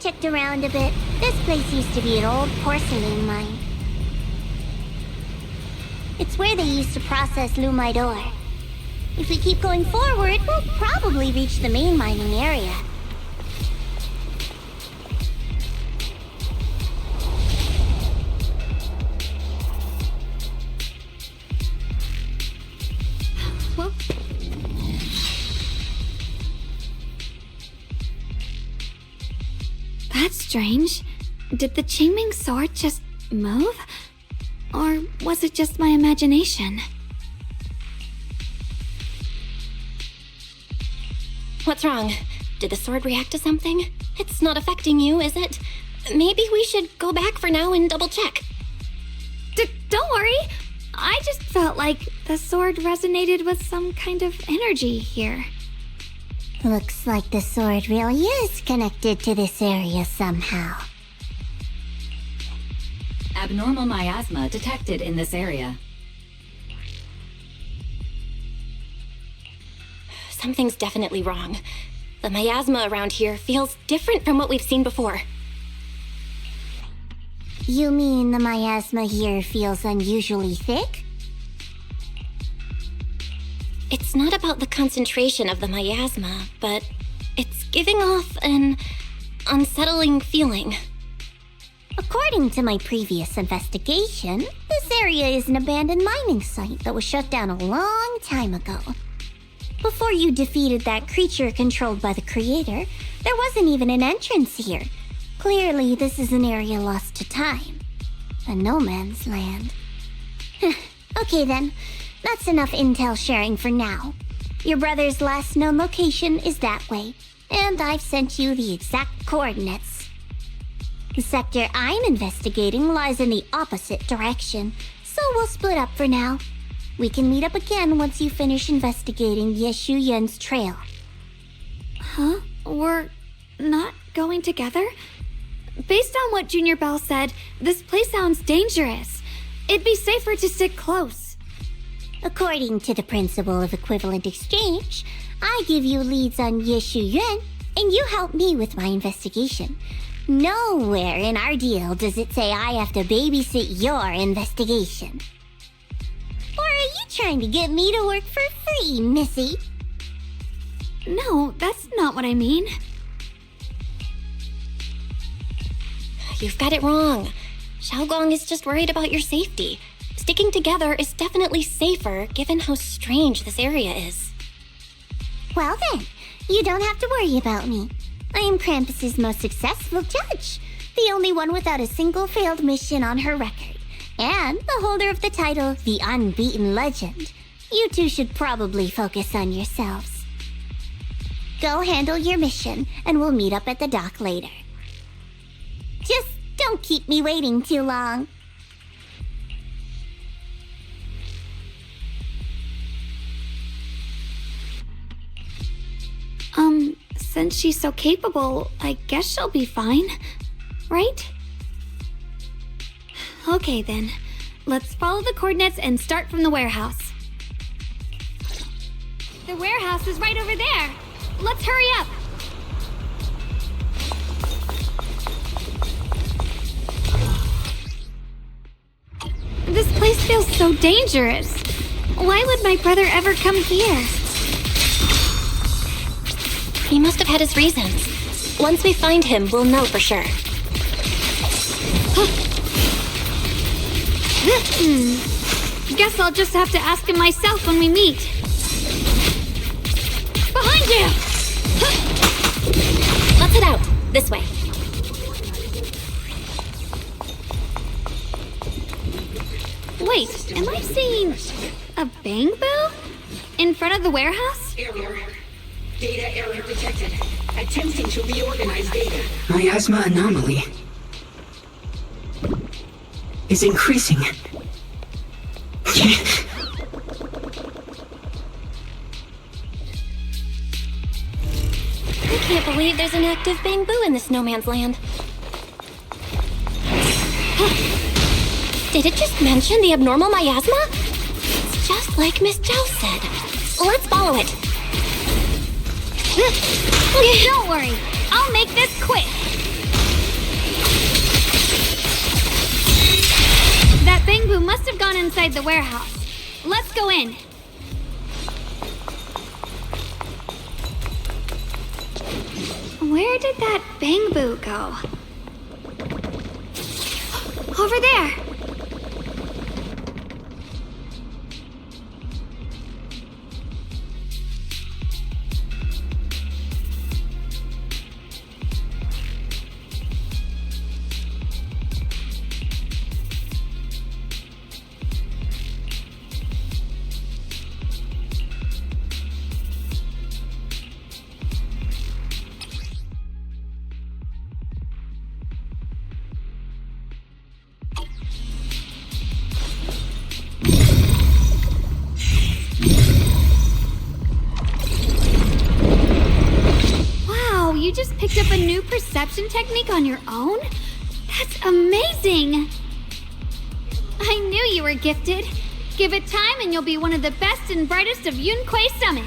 checked around a bit. This place used to be an old porcelain mine. It's where they used to process lumite ore. If we keep going forward, we'll probably reach the main mining area. Well, that's strange. Did the Qingming sword just move? Or was it just my imagination? What's wrong? Did the sword react to something? It's not affecting you, is it? Maybe we should go back for now and double check. Don't worry. I just felt like the sword resonated with some kind of energy here. Looks like the sword really is connected to this area somehow. Abnormal miasma detected in this area. Something's definitely wrong. The miasma around here feels different from what we've seen before. You mean the miasma here feels unusually thick? It's not about the concentration of the miasma, but it's giving off an unsettling feeling. According to my previous investigation, this area is an abandoned mining site that was shut down a long time ago. Before you defeated that creature controlled by the creator, there wasn't even an entrance here. Clearly, this is an area lost to time. A no man's land. Okay then, that's enough intel sharing for now. Your brother's last known location is that way, and I've sent you the exact coordinates. The sector I'm investigating lies in the opposite direction, so we'll split up for now. We can meet up again once you finish investigating Yeshu Yen's trail. Huh? We're not going together? Based on what Junior Belle said, this place sounds dangerous. It'd be safer to stick close. According to the principle of equivalent exchange, I give you leads on Yeshu Yuan, and you help me with my investigation. Nowhere in our deal does it say I have to babysit your investigation. Or are you trying to get me to work for free, Missy? No, that's not what I mean. You've got it wrong. Xiaoguang is just worried about your safety. Sticking together is definitely safer given how strange this area is. Well then, you don't have to worry about me. I am Krampus's most successful judge, the only one without a single failed mission on her record, and the holder of the title, the Unbeaten Legend. You two should probably focus on yourselves. Go handle your mission, and we'll meet up at the dock later. Just don't keep me waiting too long. Since she's so capable, I guess she'll be fine, right? Okay then, let's follow the coordinates and start from the warehouse. The warehouse is right over there. Let's hurry up. This place feels so dangerous. Why would my brother ever come here? He must have had his reasons. Once we find him, we'll know for sure. Guess I'll just have to ask him myself when we meet. Behind you! Let's head out. This way. Wait, am I seeing a bang-boo? In front of the warehouse? Error. Data error detected. Attempting to reorganize data. Miasma anomaly is increasing. I can't believe there's an active bang-boo in this no man's land. Did it just mention the abnormal miasma? It's just like Miss Zhao said. Let's follow it. Don't worry, I'll make this quick. inside the warehouse. Let's go in. Where did that Bangbu go? Over there! You just picked up a new perception technique on your own? That's amazing! I knew you were gifted. Give it time and you'll be one of the best and brightest of Yunquay Summit.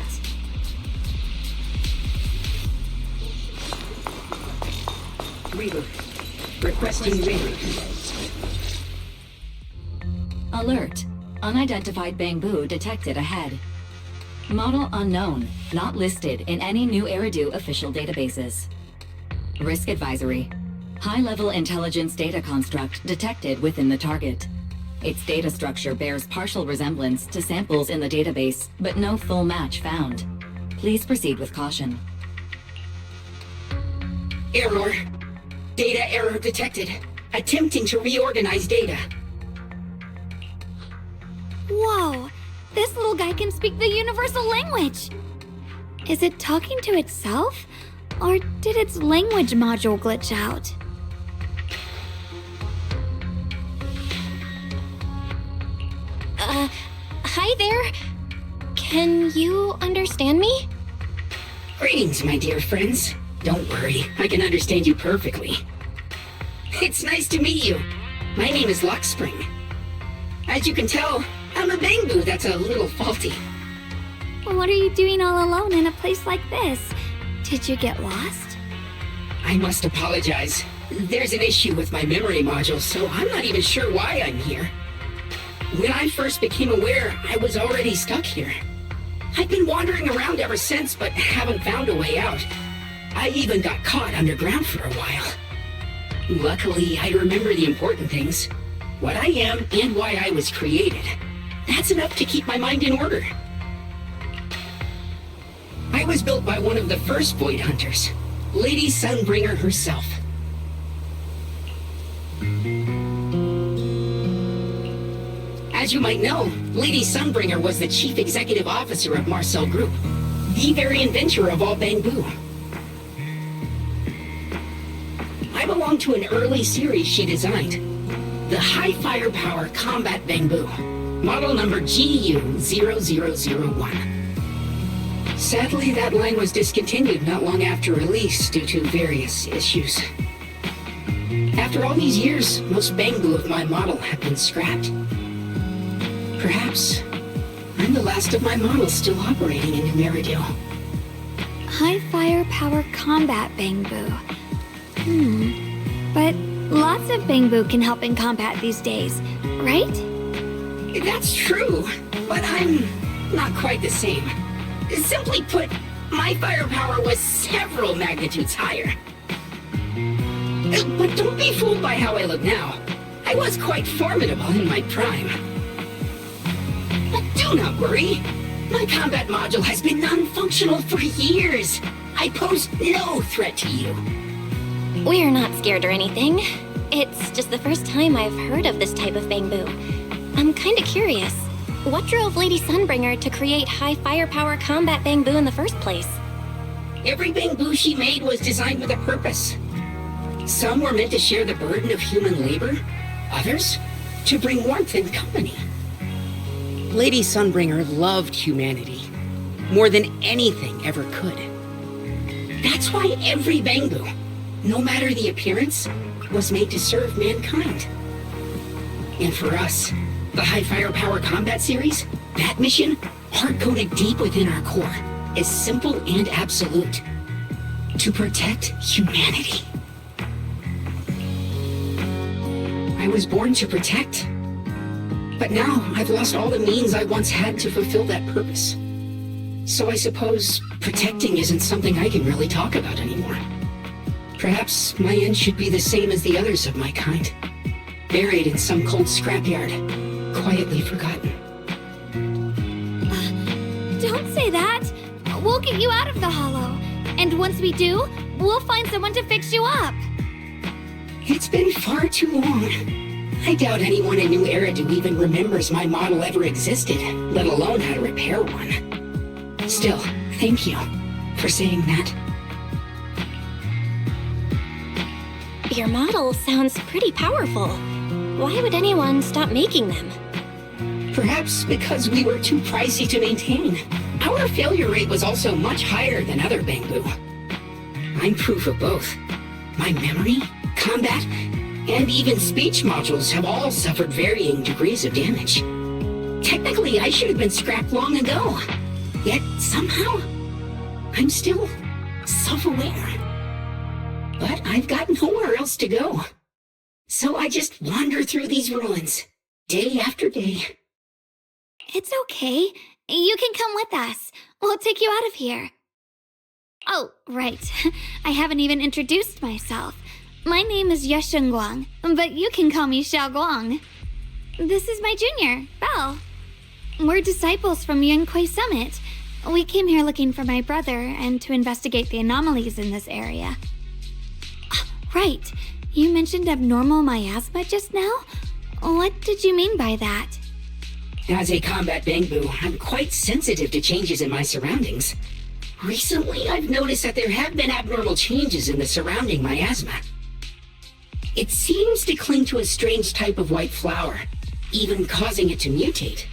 Reboot. Requesting reboot. Alert. Unidentified Bangbu detected ahead. Model unknown, not listed in any new Eridu official databases. Risk advisory. High-level intelligence data construct detected within the target. Its data structure bears partial resemblance to samples in the database, but no full match found. Please proceed with caution. Error. Data error detected. Attempting to reorganize data. Whoa! This little guy can speak the universal language! Is it talking to itself? Or did its language module glitch out? Hi there. Can you understand me? Greetings, my dear friends. Don't worry, I can understand you perfectly. It's nice to meet you. My name is Lockspring. As you can tell, I'm a Bangbu that's a little faulty. What are you doing all alone in a place like this? Did you get lost? I must apologize. There's an issue with my memory module, so I'm not even sure why I'm here. When I first became aware, I was already stuck here. I've been wandering around ever since, but haven't found a way out. I even got caught underground for a while. Luckily, I remember the important things. What I am and why I was created. That's enough to keep my mind in order. I was built by one of the first Void Hunters, Lady Sunbringer herself. As you might know, Lady Sunbringer was the chief executive officer of Marcel Group, the very inventor of all Bangbu. I belong to an early series she designed, the High Firepower Combat Bangbu, model number GU0001. Sadly, that line was discontinued not long after release due to various issues. After all these years, most Bangbu of my model have been scrapped. Perhaps I'm the last of my models still operating in New Eridu. High firepower combat Bangbu. But lots of Bangbu can help in combat these days, right? That's true, but I'm not quite the same. Simply put, my firepower was several magnitudes higher. But don't be fooled by how I look now. I was quite formidable in my prime. But do not worry. My combat module has been non-functional for years. I pose no threat to you. We're not scared or anything. It's just the first time I've heard of this type of Bangbu. I'm kinda curious. What drove Lady Sunbringer to create high firepower combat Bangbu in the first place? Every Bangbu she made was designed with a purpose. Some were meant to share the burden of human labor, others to bring warmth and company. Lady Sunbringer loved humanity more than anything ever could. That's why every Bangbu, no matter the appearance, was made to serve mankind. And for us, the High Firepower Combat Series, that mission, hard-coded deep within our core, is simple and absolute. To protect humanity. I was born to protect But now I've lost all the means I once had to fulfill that purpose. So I suppose protecting isn't something I can really talk about anymore. Perhaps my end should be the same as the others of my kind. Buried in some cold scrapyard, quietly forgotten. Don't say that. We'll get you out of the hollow. And once we do, we'll find someone to fix you up. It's been far too long. I doubt anyone in New Eridu even remembers my model ever existed, let alone how to repair one. Still, thank you for saying that. Your model sounds pretty powerful. Why would anyone stop making them? Perhaps because we were too pricey to maintain. Our failure rate was also much higher than other Bangbu. I'm proof of both. My memory, combat, and even speech modules have all suffered varying degrees of damage. Technically, I should have been scrapped long ago. Yet, somehow, I'm still self-aware. But I've got nowhere else to go. So I just wander through these ruins, day after day. It's okay. You can come with us. We'll take you out of here. Oh, right. I haven't even introduced myself. My name is Yesheng Guang, but you can call me Xiao Guang. This is my junior, Belle. We're disciples from Yunquay Summit. We came here looking for my brother and to investigate the anomalies in this area. Right. You mentioned abnormal miasma just now? What did you mean by that? As a combat Bangbu, I'm quite sensitive to changes in my surroundings. Recently, I've noticed that there have been abnormal changes in the surrounding miasma. It seems to cling to a strange type of white flower, even causing it to mutate.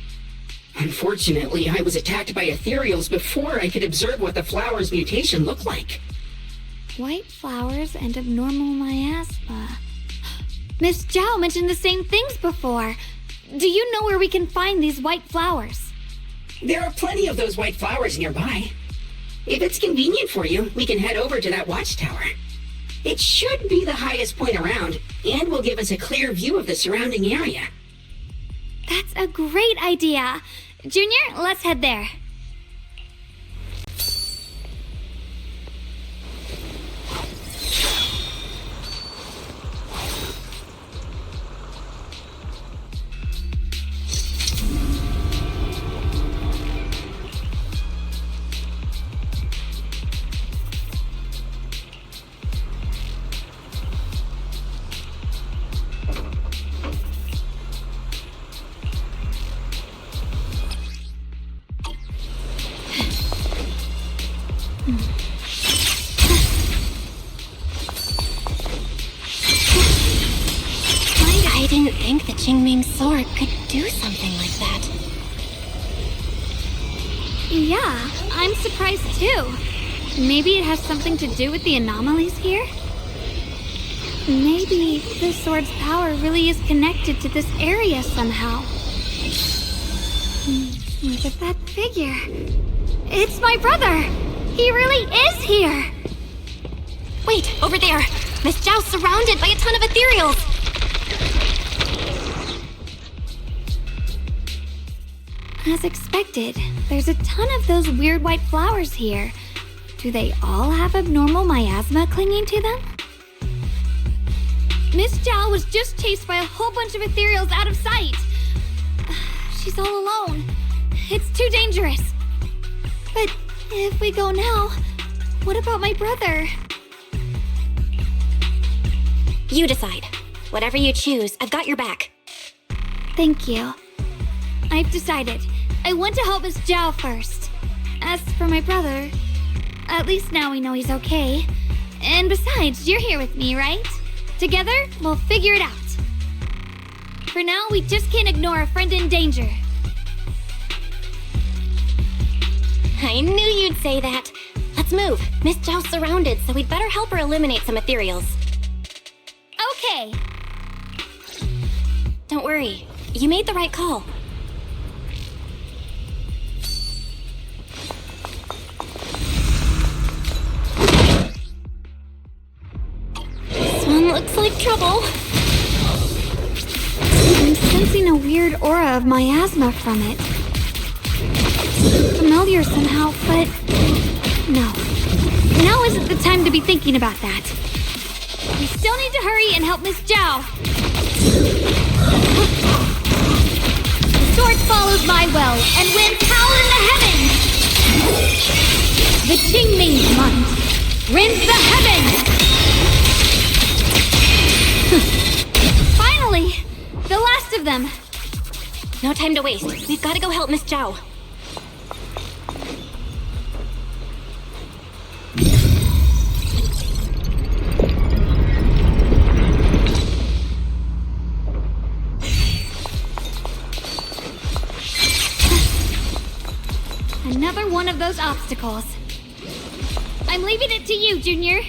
Unfortunately, I was attacked by ethereals before I could observe what the flower's mutation looked like. White flowers and abnormal miasma. Miss Zhao mentioned the same things before. Do you know where we can find these white flowers? There are plenty of those white flowers nearby. If it's convenient for you, we can head over to that watchtower. It should be the highest point around, and will give us a clear view of the surrounding area. That's a great idea. Junior, let's head there. I didn't think the Qingming sword could do something like that. Yeah, I'm surprised too. Maybe it has something to do with the anomalies here? Maybe the sword's power really is connected to this area somehow. Look at that figure. It's my brother! He really is here! Wait, over there! Miss Zhao's surrounded by a ton of ethereals! As expected, there's a ton of those weird white flowers here. Do they all have abnormal miasma clinging to them? Miss Zhao was just chased by a whole bunch of ethereals out of sight. She's all alone. It's too dangerous. But if we go now, what about my brother? You decide. Whatever you choose, I've got your back. Thank you. I've decided. I want to help Miss Zhao first. As for my brother, at least now we know he's okay. And besides, you're here with me, right? Together, we'll figure it out. For now, we just can't ignore a friend in danger. I knew you'd say that. Let's move. Miss Zhao's surrounded, so we'd better help her eliminate some ethereals. Okay. Don't worry. You made the right call. This one looks like trouble. I'm sensing a weird aura of miasma from it. Familiar somehow, but no. Now isn't the time to be thinking about that. We still need to hurry and help Miss Zhao. The sword follows my will and wins power in the heavens. The Qingming month rends the heavens. Finally, the last of them. No time to waste. We've got to go help Miss Zhao. Another one of those obstacles. I'm leaving it to you, Junior.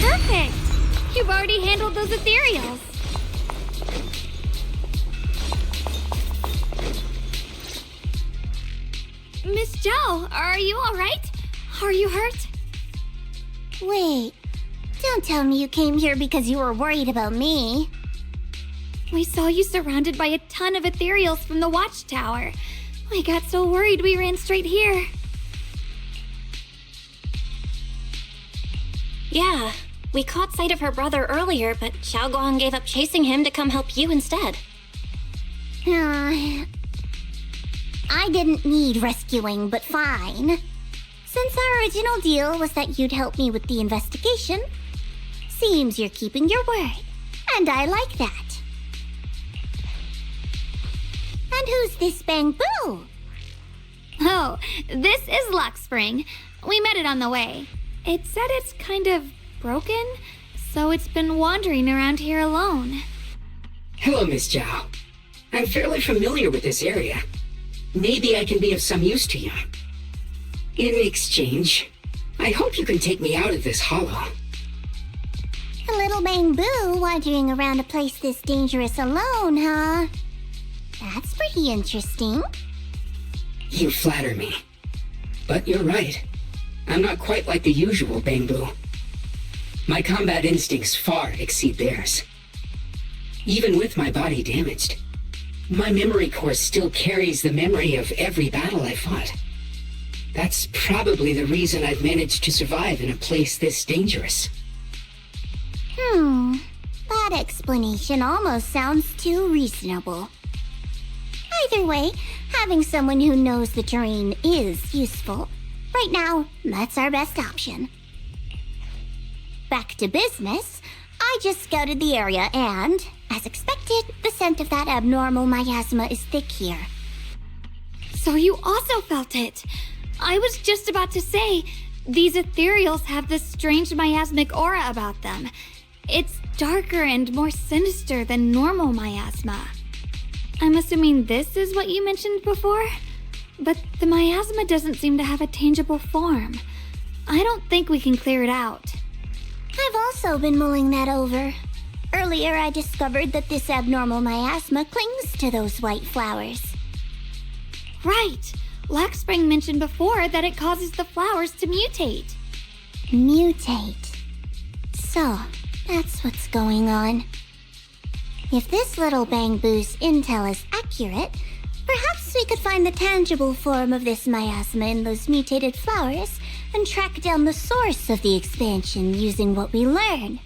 Perfect! You've already handled those ethereals. Miss Zhao, are you alright? Are you hurt? Wait, don't tell me you came here because you were worried about me. We saw you surrounded by a ton of ethereals from the watchtower. We got so worried we ran straight here. Yeah, we caught sight of her brother earlier, but Xiaoguang gave up chasing him to come help you instead. I didn't need rescuing, but fine. Since our original deal was that you'd help me with the investigation, seems you're keeping your word, and I like that. And who's this Bangbu? Oh, this is Luxspring. We met it on the way. It said it's kind of broken, so it's been wandering around here alone. Hello, Miss Zhao. I'm fairly familiar with this area. Maybe I can be of some use to you. In exchange, I hope you can take me out of this hollow. A little Bangbu wandering around a place this dangerous alone, huh? That's pretty interesting. You flatter me. But you're right. I'm not quite like the usual Bangbu. My combat instincts far exceed theirs. Even with my body damaged, my memory core still carries the memory of every battle I fought. That's probably the reason I've managed to survive in a place this dangerous. That explanation almost sounds too reasonable. Either way, having someone who knows the terrain is useful. Right now, that's our best option. Back to business, I just scouted the area and, as expected, the scent of that abnormal miasma is thick here. So you also felt it. I was just about to say, these ethereals have this strange miasmic aura about them. It's darker and more sinister than normal miasma. I'm assuming this is what you mentioned before? But the miasma doesn't seem to have a tangible form. I don't think we can clear it out. I've also been mulling that over. Earlier, I discovered that this abnormal miasma clings to those white flowers. Right! Luxspring mentioned before that it causes the flowers to mutate. Mutate. So, that's what's going on. If this little Bangbu's intel is accurate, perhaps we could find the tangible form of this miasma in those mutated flowers and track down the source of the expansion using what we learn.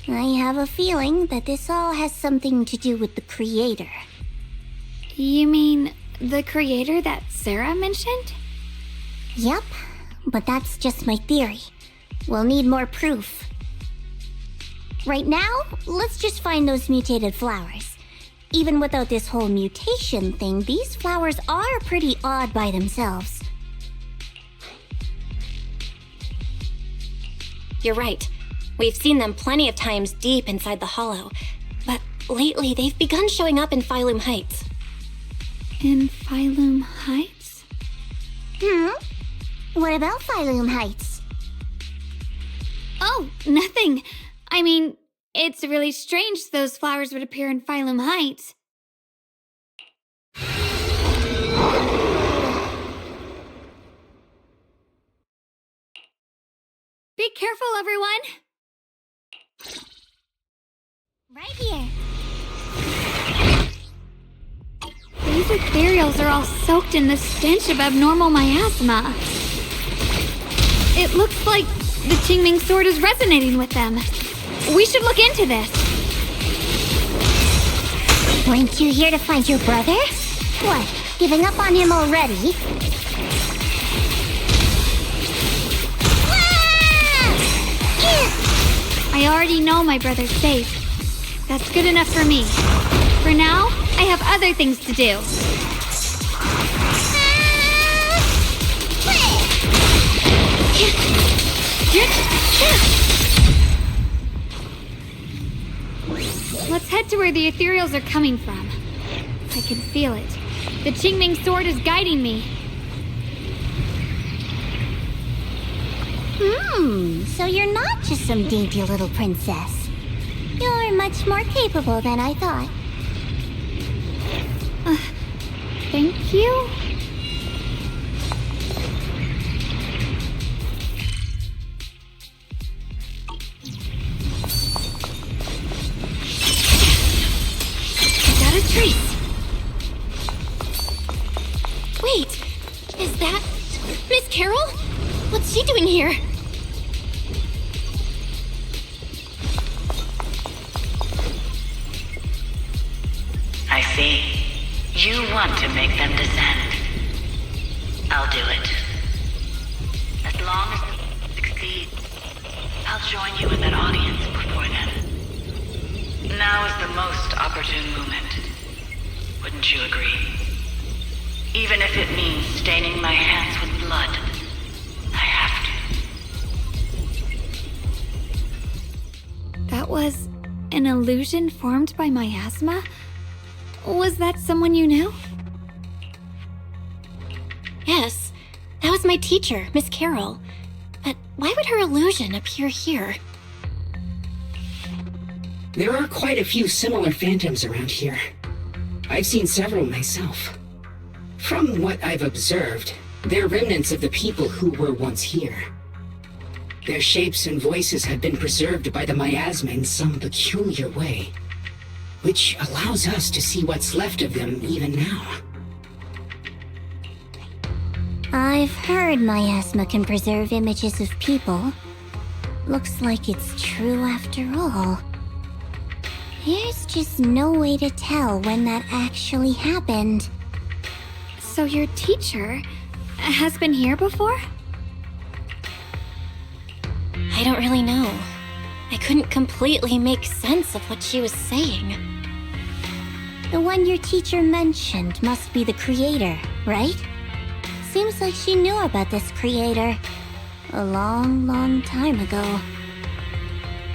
I have a feeling that this all has something to do with the creator. You mean the creator that Sarah mentioned? Yep, but that's just my theory. We'll need more proof. Right now, let's just find those mutated flowers. Even without this whole mutation thing, these flowers are pretty odd by themselves. You're right. We've seen them plenty of times deep inside the hollow. But lately, they've begun showing up in Phylum Heights. In Phylum Heights? What about Phylum Heights? Oh, nothing. I mean, It's really strange those flowers would appear in Phylum Heights. Be careful, everyone! Right here. These ethereals are all soaked in the stench of abnormal miasma. It looks like the Qingming sword is resonating with them. We should look into this. Weren't you here to find your brother? What, giving up on him already? I already know my brother's safe. That's good enough for me. For now, I have other things to do. Let's head to where the ethereals are coming from. I can feel it. The Qingming sword is guiding me. So you're not just some dainty little princess. You're much more capable than I thought. Thank you? I got a trace. Wait, is that Miss Carol? What's she doing here? I see. You want to make them descend. I'll do it. As long as it succeeds, I'll join you in that audience before then. Now is the most opportune moment. Wouldn't you agree? Even if it means staining my hands with blood, I have to. That was an illusion formed by miasma? Was that someone you knew? Yes, that was my teacher, Miss Carol. But why would her illusion appear here? There are quite a few similar phantoms around here. I've seen several myself. From what I've observed, they're remnants of the people who were once here. Their shapes and voices have been preserved by the miasma in some peculiar way, which allows us to see what's left of them even now. I've heard miasma can preserve images of people. Looks like it's true after all. There's just no way to tell when that actually happened. So your teacher has been here before? I don't really know. I couldn't completely make sense of what she was saying. The one your teacher mentioned must be the creator, right? Seems like she knew about this creator a long, long time ago.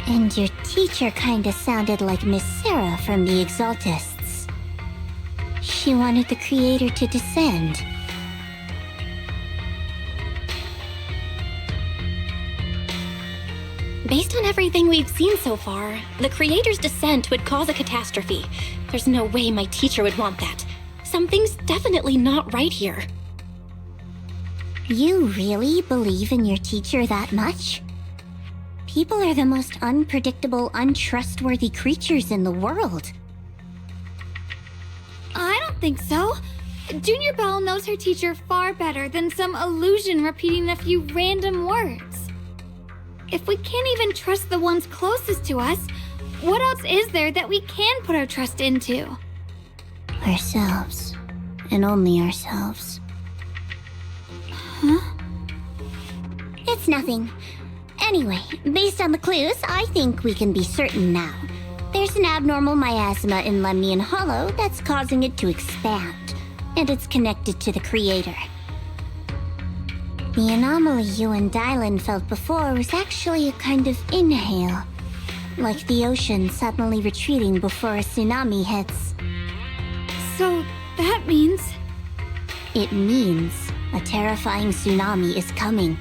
And your teacher kinda sounded like Miss Sarah from the Exaltists. She wanted the creator to descend. Based on everything we've seen so far, the creator's descent would cause a catastrophe. There's no way my teacher would want that. Something's definitely not right here. You really believe in your teacher that much? People are the most unpredictable, untrustworthy creatures in the world. I don't think so. Junior Belle knows her teacher far better than some illusion repeating a few random words. If we can't even trust the ones closest to us, what else is there that we can put our trust into? Ourselves. And only ourselves. Huh? It's nothing. Anyway, based on the clues, I think we can be certain now. There's an abnormal miasma in Lemnian Hollow that's causing it to expand, and it's connected to the creator. The anomaly you and Dylan felt before was actually a kind of inhale, like the ocean suddenly retreating before a tsunami hits. So that means... It means a terrifying tsunami is coming.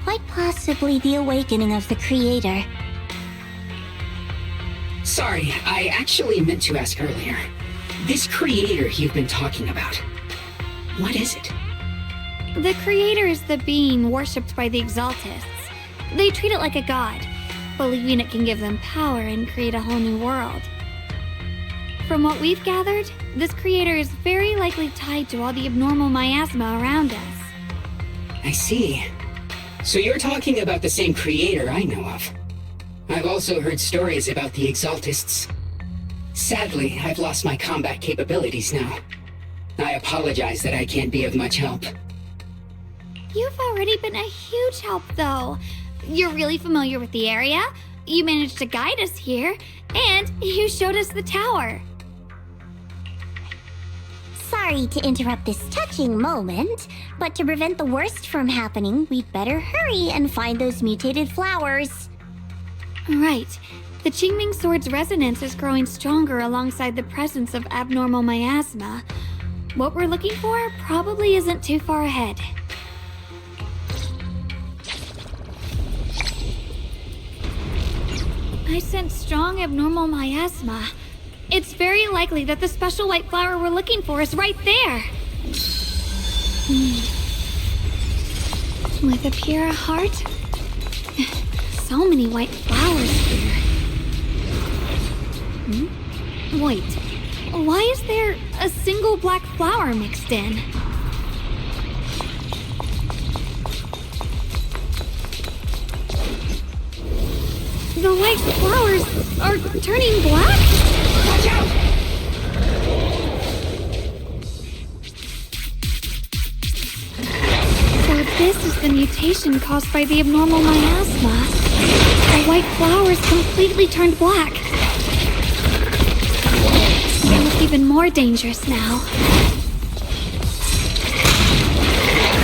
Quite possibly the awakening of the creator. Sorry, I actually meant to ask earlier. This creator you've been talking about, what is it? The creator is the being worshipped by the Exaltists. They treat it like a god, believing it can give them power and create a whole new world. From what we've gathered, this creator is very likely tied to all the abnormal miasma around us. I see. So you're talking about the same creator I know of. I've also heard stories about the Exaltists. Sadly, I've lost my combat capabilities now. I apologize that I can't be of much help. You've already been a huge help, though. You're really familiar with the area, you managed to guide us here, and you showed us the tower. Sorry to interrupt this touching moment, but to prevent the worst from happening, we'd better hurry and find those mutated flowers. Right. The Qingming sword's resonance is growing stronger alongside the presence of abnormal miasma. What we're looking for probably isn't too far ahead. I sense strong abnormal miasma. It's very likely that the special white flower we're looking for is right there. With a pure heart? So many white flowers here. Wait, why is there a single black flower mixed in? The white flowers are turning black? Watch out! So this is the mutation caused by the abnormal miasma. The white flowers completely turned black. They look even more dangerous now.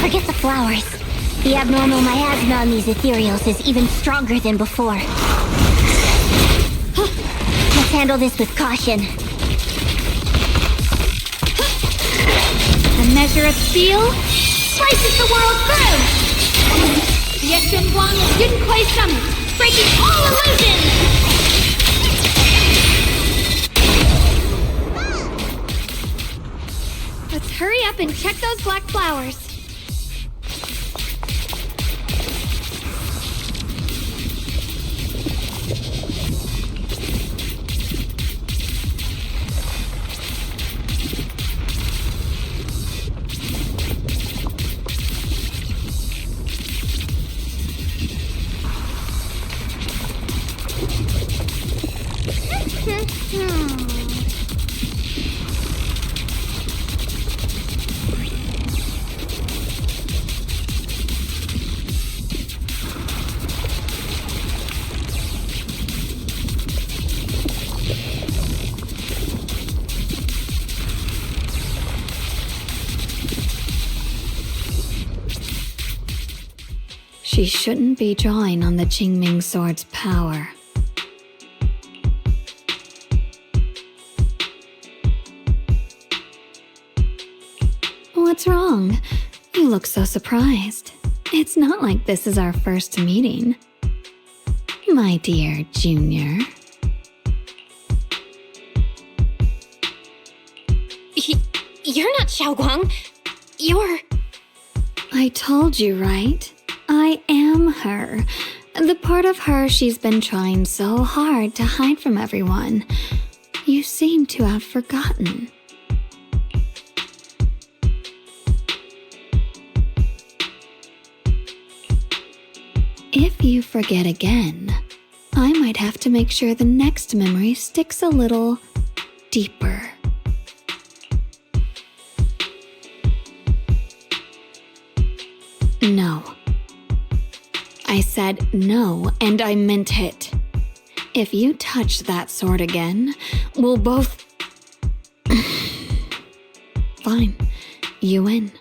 Forget the flowers. The abnormal miasma on these ethereals is even stronger than before. Let's handle this with caution. A measure of steel slices the world through! The Qingming of Yunquai Summit, breaking all illusions! Let's hurry up and check those black flowers. She shouldn't be drawing on the Qingming sword's power. What's wrong? You look so surprised. It's not like this is our first meeting. My dear Junior. You're not Xiaoguang. You're... I told you, right? I am her. The part of her she's been trying so hard to hide from everyone. You seem to have forgotten. If you forget again, I might have to make sure the next memory sticks a little deeper. No. I said no, and I meant it. If you touch that sword again, we'll both... Fine, you win.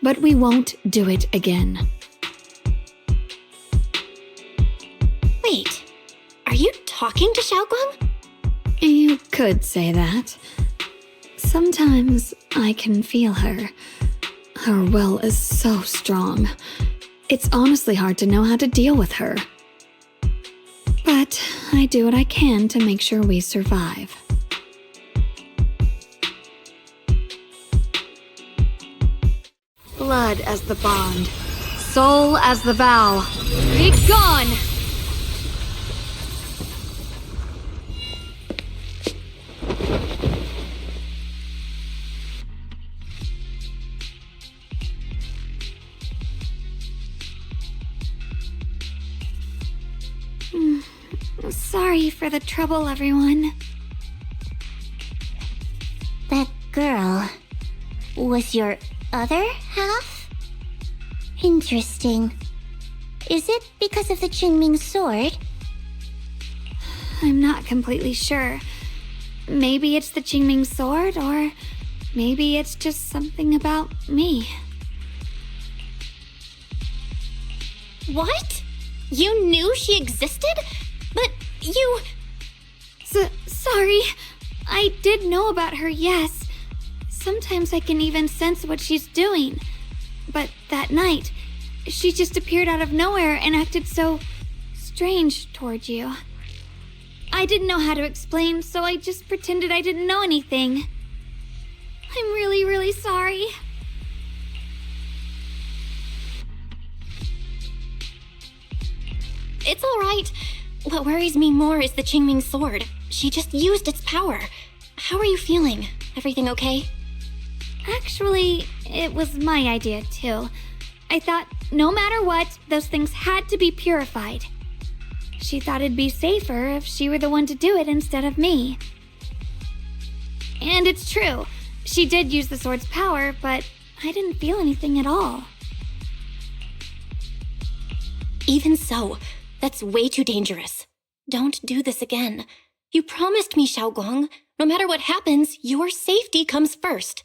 But we won't do it again. Wait, are you talking to Xiaoguang? You could say that. Sometimes I can feel her. Her will is so strong. It's honestly hard to know how to deal with her. But I do what I can to make sure we survive. Blood as the bond, soul as the vow. Be gone! Sorry for the trouble, everyone. That girl was your other half? Interesting. Is it because of the Qingming sword? I'm not completely sure. Maybe it's the Qingming sword, or maybe it's just something about me. What? You knew she existed? But you... Sorry. I did know about her, yes. Sometimes I can even sense what she's doing. But that night, she just appeared out of nowhere and acted so strange toward you. I didn't know how to explain, so I just pretended I didn't know anything. I'm really, really sorry. It's all right. What worries me more is the Qingming sword. She just used its power. How are you feeling? Everything okay? Actually, it was my idea too. I thought no matter what, those things had to be purified. She thought it'd be safer if she were the one to do it instead of me. And it's true. She did use the sword's power, but I didn't feel anything at all. Even so, that's way too dangerous. Don't do this again. You promised me, Xiaoguang. No matter what happens, your safety comes first.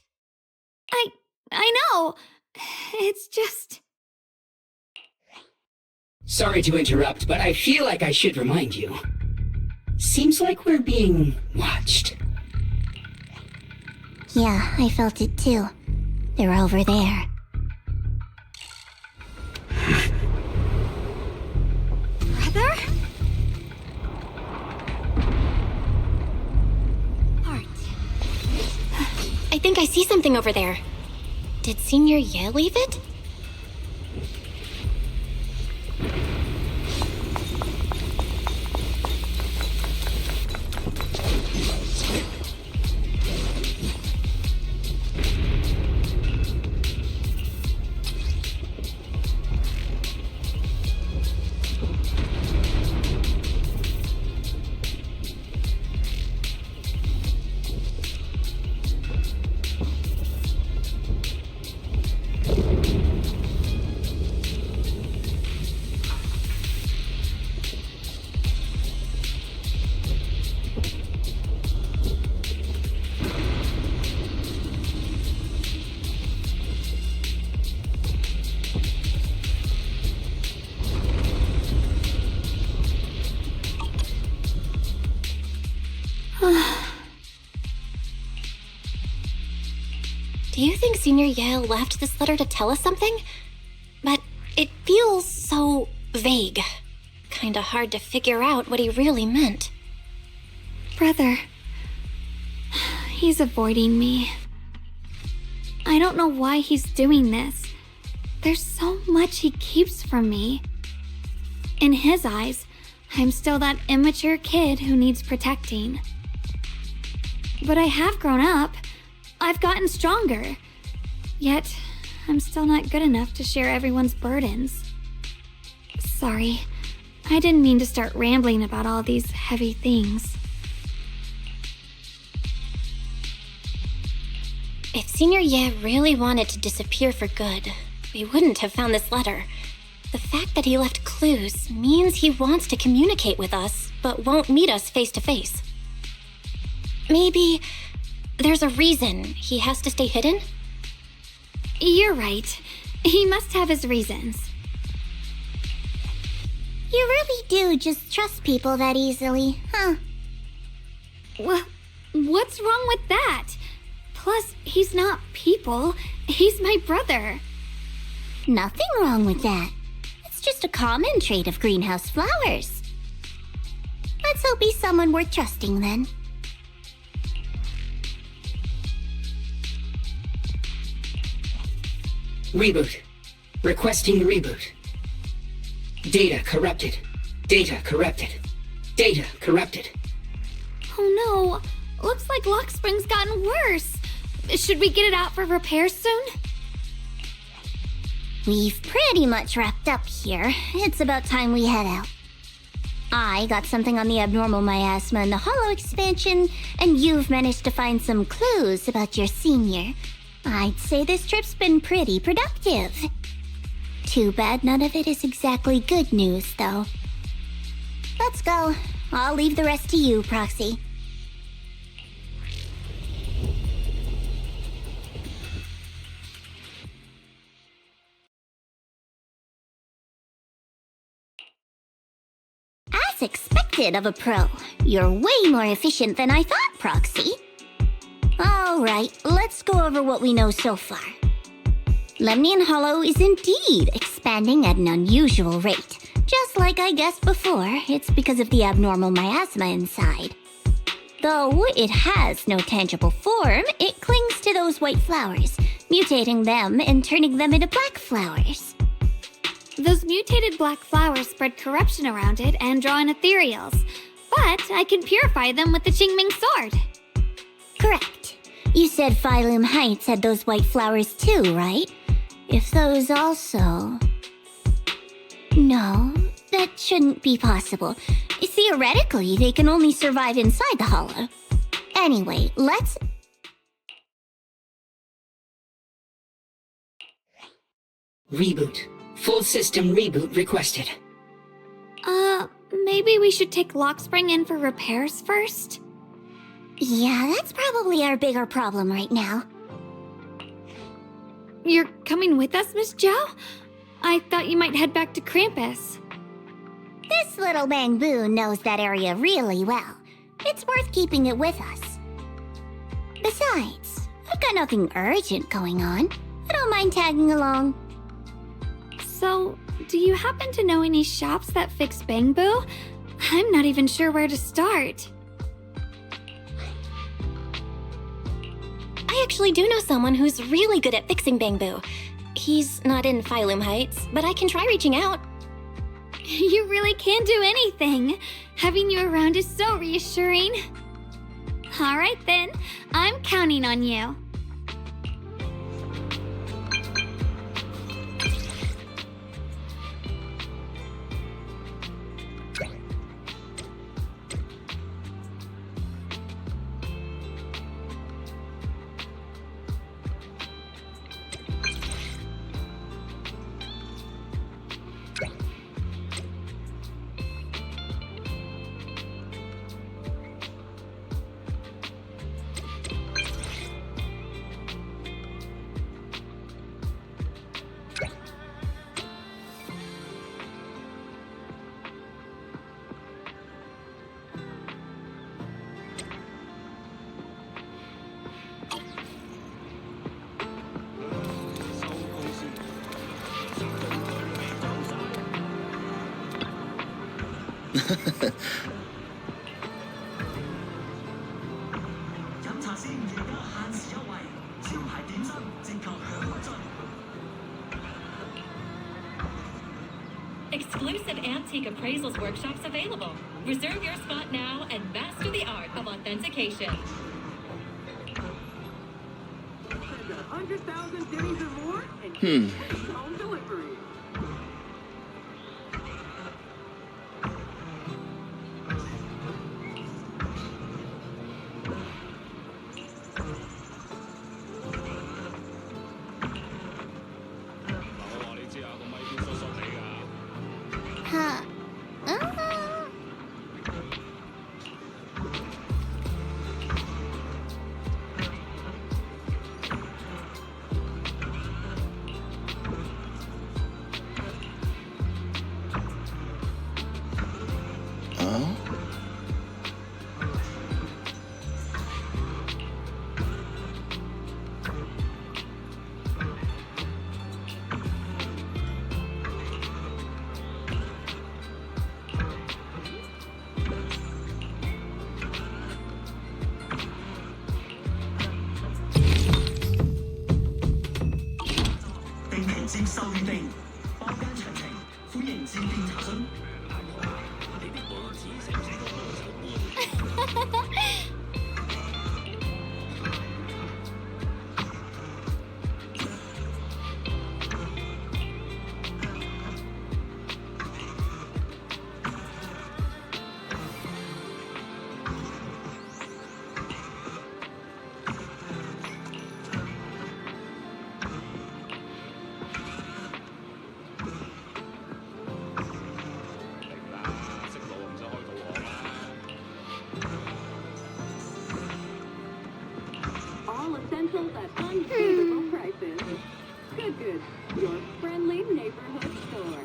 I know. It's just... Sorry to interrupt, but I feel like I should remind you. Seems like we're being watched. Yeah, I felt it too. They're over there. Brother? Art. I think I see something over there. Did Senior Ye leave it? Do you think Senior Ye left this letter to tell us something? But it feels so vague. Kinda hard to figure out what he really meant. Brother. He's avoiding me. I don't know why he's doing this. There's so much he keeps from me. In his eyes, I'm still that immature kid who needs protecting. But I have grown up. I've gotten stronger. Yet, I'm still not good enough to share everyone's burdens. Sorry, I didn't mean to start rambling about all these heavy things. If Senior Ye really wanted to disappear for good, we wouldn't have found this letter. The fact that he left clues means he wants to communicate with us, but won't meet us face to face. Maybe there's a reason he has to stay hidden? You're right. He must have his reasons. You really do just trust people that easily, huh? What's wrong with that? Plus, he's not people. He's my brother. Nothing wrong with that. It's just a common trait of greenhouse flowers. Let's hope he's someone worth trusting then. Reboot. Requesting reboot. Data corrupted. Data corrupted. Data corrupted. Oh no, looks like Lock Spring's gotten worse. Should we get it out for repairs soon? We've pretty much wrapped up here. It's about time we head out. I got something on the abnormal miasma and the hollow expansion, and you've managed to find some clues about your senior. I'd say this trip's been pretty productive. Too bad none of it is exactly good news, though. Let's go. I'll leave the rest to you, Proxy. As expected of a pro, you're way more efficient than I thought, Proxy. Alright, let's go over what we know so far. Lemnian Hollow is indeed expanding at an unusual rate. Just like I guessed before, it's because of the abnormal miasma inside. Though it has no tangible form, it clings to those white flowers, mutating them and turning them into black flowers. Those mutated black flowers spread corruption around it and draw in ethereals, but I can purify them with the Qingming sword. Correct. You said Phylum Heights had those white flowers too, right? If those also... No, that shouldn't be possible. Theoretically, they can only survive inside the hollow. Anyway, let's... Reboot. Full system reboot requested. Maybe we should take Lock Spring in for repairs first? Yeah, that's probably our bigger problem right now. You're coming with us, Miss Jo? I thought you might head back to Krampus. This little bamboo knows that area really well. It's worth keeping it with us. Besides, I've got nothing urgent going on. I don't mind tagging along. So, do you happen to know any shops that fix bamboo? I'm not even sure where to start. I actually do know someone who's really good at fixing bamboo. He's not in Phylum Heights, but I can try reaching out. You really can do anything. Having you around is so reassuring. All right then, I'm counting on you. Exclusive antique appraisals workshops available. Reserve your spot now and master the art of authentication. 100,000 ditties or more and home delivery. All essentials at unfavorable prices. Good. Your friendly neighborhood store.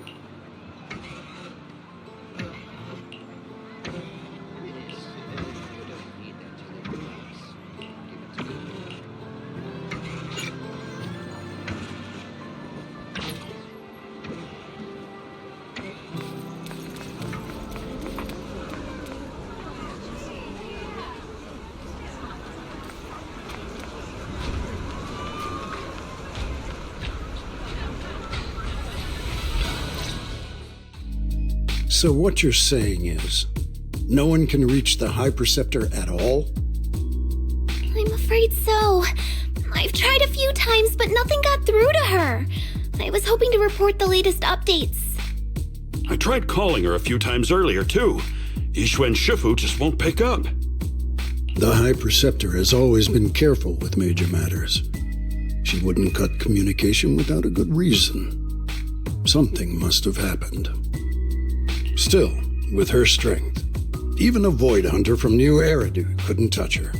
So what you're saying is, no one can reach the High Preceptor at all? I'm afraid so. I've tried a few times, but nothing got through to her. I was hoping to report the latest updates. I tried calling her a few times earlier, too. Yixuan Shifu just won't pick up. The High Preceptor has always been careful with major matters. She wouldn't cut communication without a good reason. Something must have happened. Still, with her strength, even a Void Hunter from New Eridu couldn't touch her.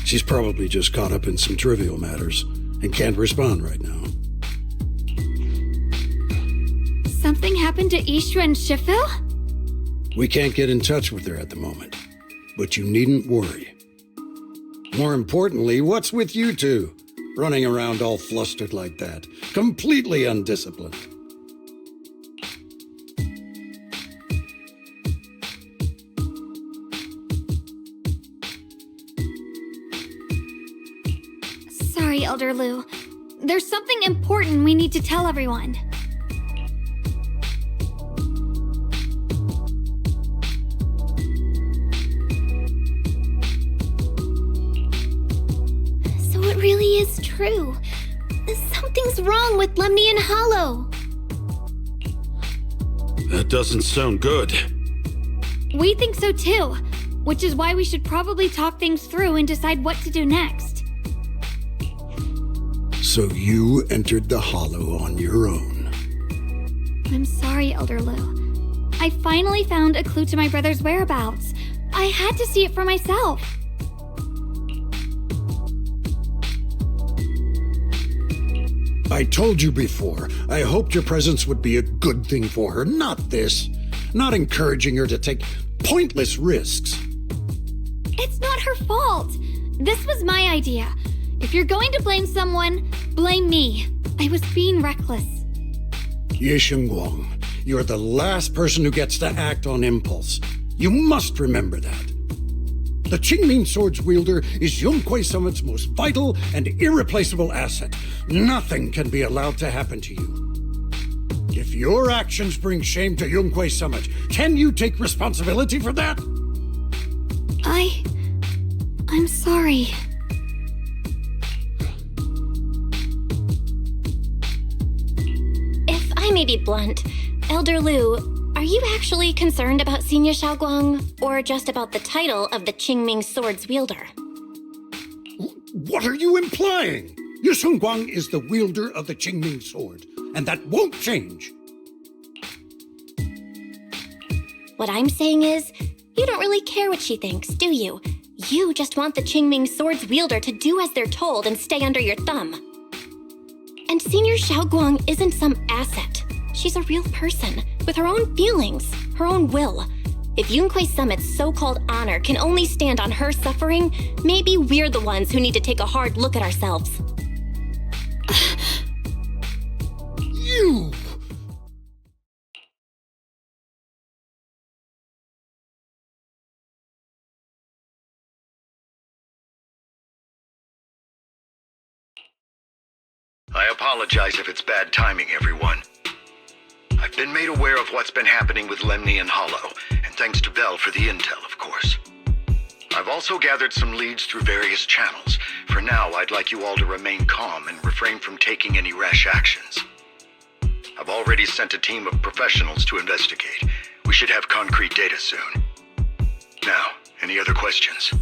She's probably just caught up in some trivial matters and can't respond right now. Something happened to Yixuan Shifu? We can't get in touch with her at the moment, but you needn't worry. More importantly, what's with you two? Running around all flustered like that, completely undisciplined. Sorry, Elder Lu. There's something important we need to tell everyone. So it really is true. Something's wrong with Lemnian Hollow. That doesn't sound good. We think so too, which is why we should probably talk things through and decide what to do next. So you entered the Hollow on your own. I'm sorry, Elder Lu. I finally found a clue to my brother's whereabouts. I had to see it for myself. I told you before, I hoped your presence would be a good thing for her, not this. Not encouraging her to take pointless risks. It's not her fault. This was my idea. If you're going to blame someone, blame me. I was being reckless. Yixuan Guang, you're the last person who gets to act on impulse. You must remember that. The Qingming Sword's wielder is Yunquei Summit's most vital and irreplaceable asset. Nothing can be allowed to happen to you. If your actions bring shame to Yunquei Summit, can you take responsibility for that? I'm sorry. If I may be blunt, Elder Lu, are you actually concerned about Senior Xiaoguang, or just about the title of the Qingming Sword's wielder? What are you implying? Yixuan Guang is the wielder of the Qingming Sword, and that won't change. What I'm saying is, you don't really care what she thinks, do you? You just want the Qingming Sword's wielder to do as they're told and stay under your thumb. And Senior Xiaoguang isn't some asset. She's a real person, with her own feelings, her own will. If Yunquei Summit's so-called honor can only stand on her suffering, maybe we're the ones who need to take a hard look at ourselves. You! I apologize if it's bad timing, everyone. I've been made aware of what's been happening with Lemni and Hollow, and thanks to Belle for the intel, of course. I've also gathered some leads through various channels. For now, I'd like you all to remain calm and refrain from taking any rash actions. I've already sent a team of professionals to investigate. We should have concrete data soon. Now, any other questions?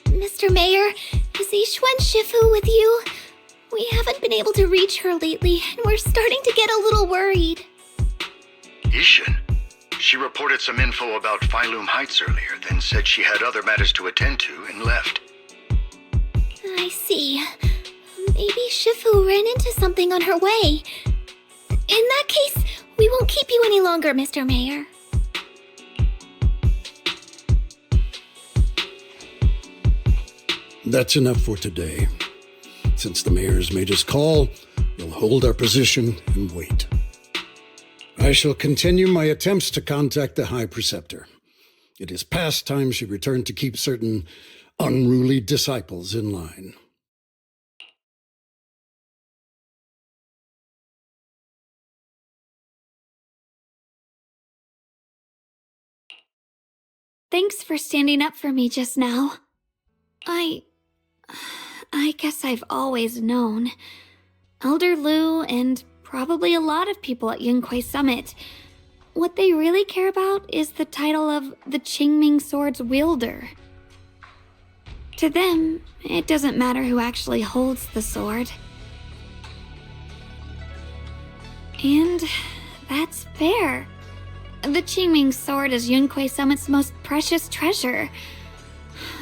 Mr. Mayor, is Yixuan Shifu with you? We haven't been able to reach her lately, and we're starting to get a little worried. Yixuan? She reported some info about Phylum Heights earlier, then said she had other matters to attend to and left. I see. Maybe Shifu ran into something on her way. In that case, we won't keep you any longer, Mr. Mayor. That's enough for today. Since the mayor's made his call, we'll hold our position and wait. I shall continue my attempts to contact the High Preceptor. It is past time she returned to keep certain unruly disciples in line. Thanks for standing up for me just now. I guess I've always known. Elder Lu and probably a lot of people at Yunquay Summit, what they really care about is the title of the Qingming Sword's wielder. To them, it doesn't matter who actually holds the sword. And that's fair. The Qingming Sword is Yunquay Summit's most precious treasure.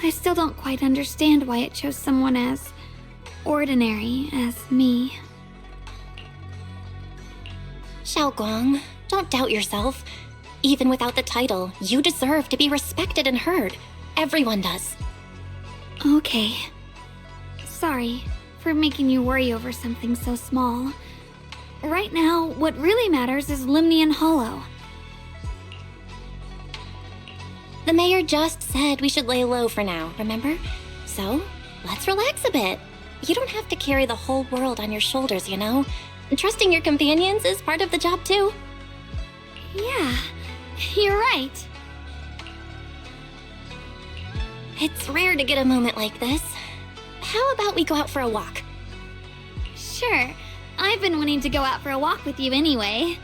I still don't quite understand why it chose someone as ordinary as me. Xiaoguang, don't doubt yourself. Even without the title, you deserve to be respected and heard. Everyone does. Okay. Sorry for making you worry over something so small. Right now, what really matters is Lemni and Hollow. The mayor just said we should lay low for now, remember? So, let's relax a bit. You don't have to carry the whole world on your shoulders, you know? Trusting your companions is part of the job, too. Yeah, you're right. It's rare to get a moment like this. How about we go out for a walk? Sure. I've been wanting to go out for a walk with you anyway.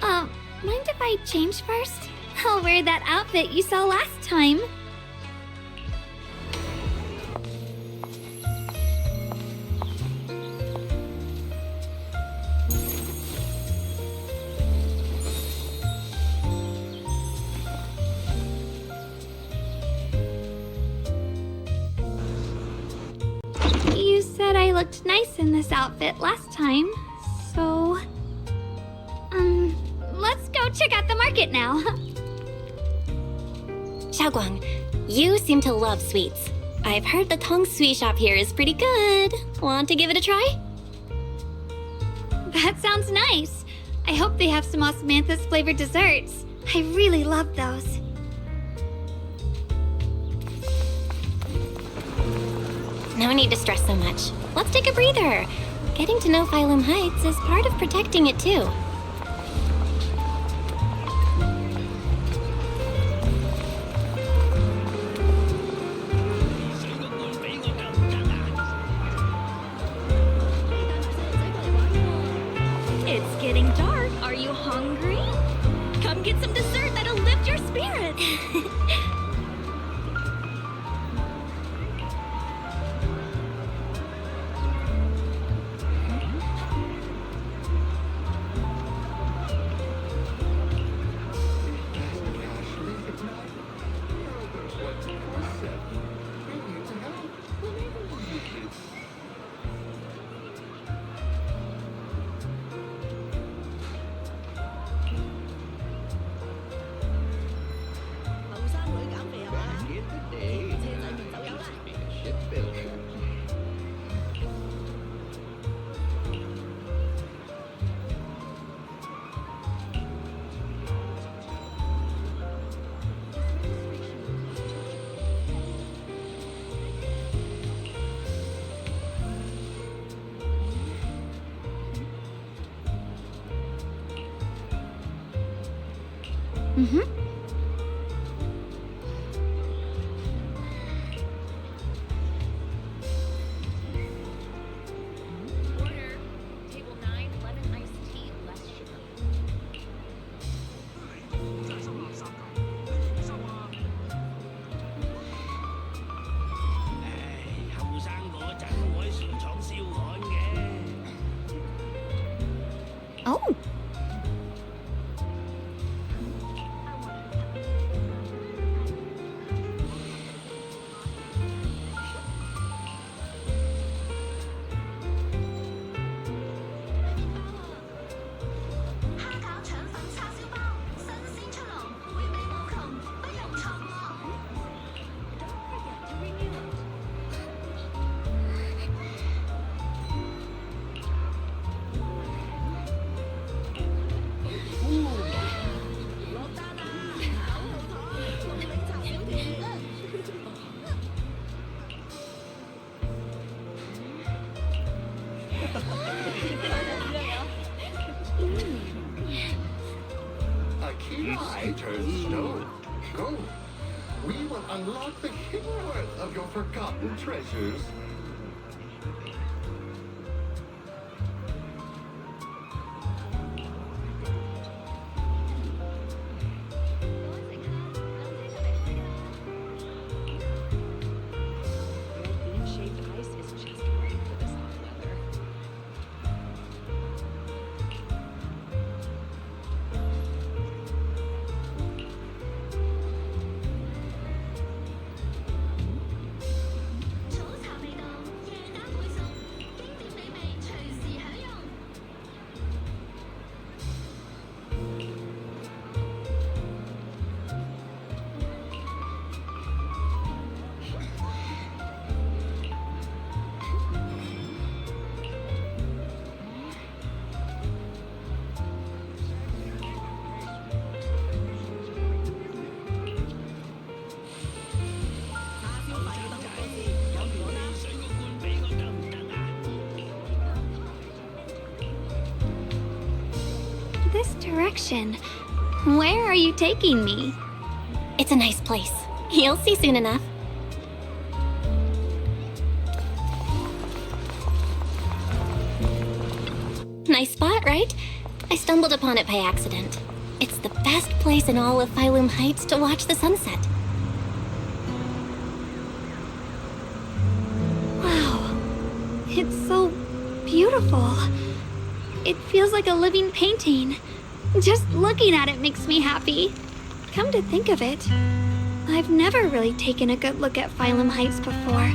Mind if I change first? I'll wear that outfit you saw last time. You said I looked nice in this outfit last time, so... let's go check out the market now. Xiaoguang, you seem to love sweets. I've heard the Tong Sui shop here is pretty good. Want to give it a try? That sounds nice. I hope they have some osmanthus flavored desserts. I really love those. No need to stress so much. Let's take a breather. Getting to know Phylum Heights is part of protecting it too. It's getting dark. Are you hungry? Come get some dessert that'll lift your spirits. Oh. A keen eye turns stone. Go. We will unlock the hidden worth of your forgotten treasures. This direction. Where are you taking me? It's a nice place. You'll see soon enough. Nice spot, right? I stumbled upon it by accident. It's the best place in all of Phylum Heights to watch the sunset. Wow. It's so beautiful. It feels like a living painting. Just looking at it makes me happy. Come to think of it, I've never really taken a good look at Phylum Heights before.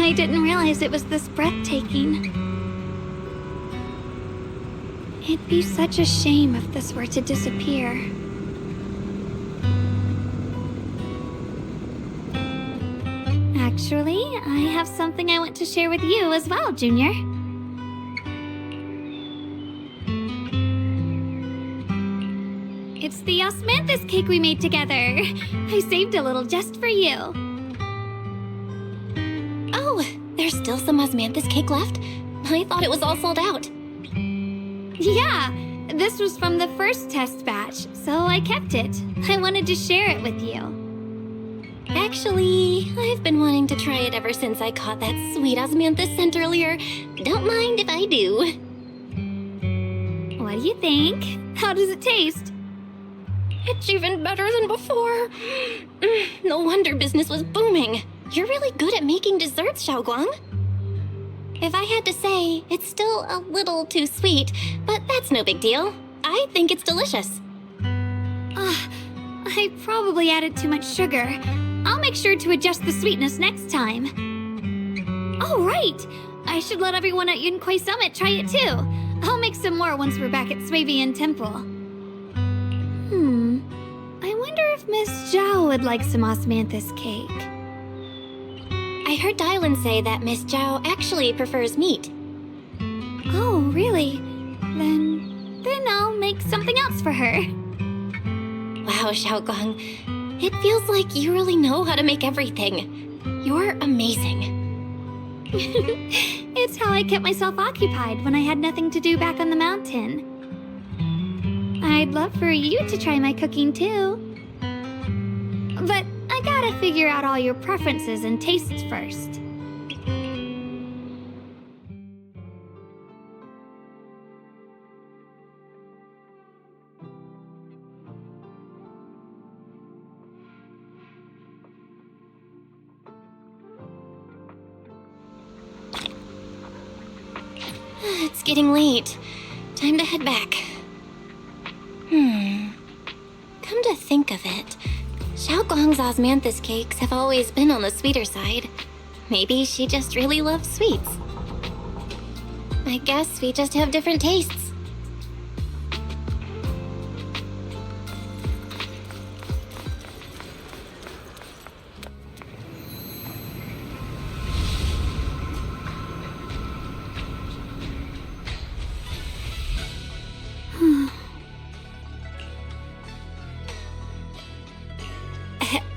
I didn't realize it was this breathtaking. It'd be such a shame if this were to disappear. Actually, I have something I want to share with you as well, Junior. It's the osmanthus cake we made together. I saved a little just for you. Oh, there's still some osmanthus cake left? I thought it was all sold out. Yeah, this was from the first test batch, so I kept it. I wanted to share it with you. Actually, I've been wanting to try it ever since I caught that sweet osmanthus scent earlier. Don't mind if I do. What do you think? How does it taste? It's even better than before. No wonder business was booming. You're really good at making desserts, Xiaoguang. If I had to say, it's still a little too sweet, but that's no big deal. I think it's delicious. I probably added too much sugar. I'll make sure to adjust the sweetness next time. Oh, right! I should let everyone at Yunquay Summit try it too. I'll make some more once we're back at Swavian Temple. I wonder if Miss Zhao would like some osmanthus cake. I heard Dylan say that Miss Zhao actually prefers meat. Oh, really? Then I'll make something else for her. Wow, Xiaoguang. It feels like you really know how to make everything. You're amazing. It's how I kept myself occupied when I had nothing to do back on the mountain. I'd love for you to try my cooking too. But I gotta figure out all your preferences and tastes first. It's getting late. Time to head back. Come to think of it, Xiaoguang's osmanthus cakes have always been on the sweeter side. Maybe she just really loves sweets. I guess we just have different tastes.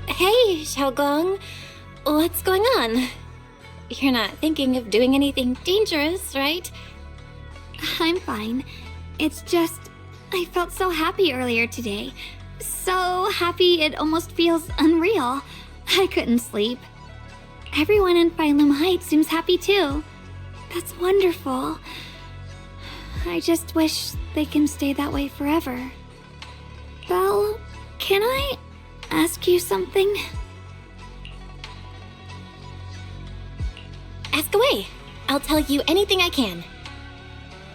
Hey, Xiaoguang. What's going on? You're not thinking of doing anything dangerous, right? I'm fine. It's just, I felt so happy earlier today. So happy it almost feels unreal. I couldn't sleep. Everyone in Phylum Heights seems happy too. That's wonderful. I just wish they can stay that way forever. Belle, can I ask you something? Ask away. I'll tell you anything I can.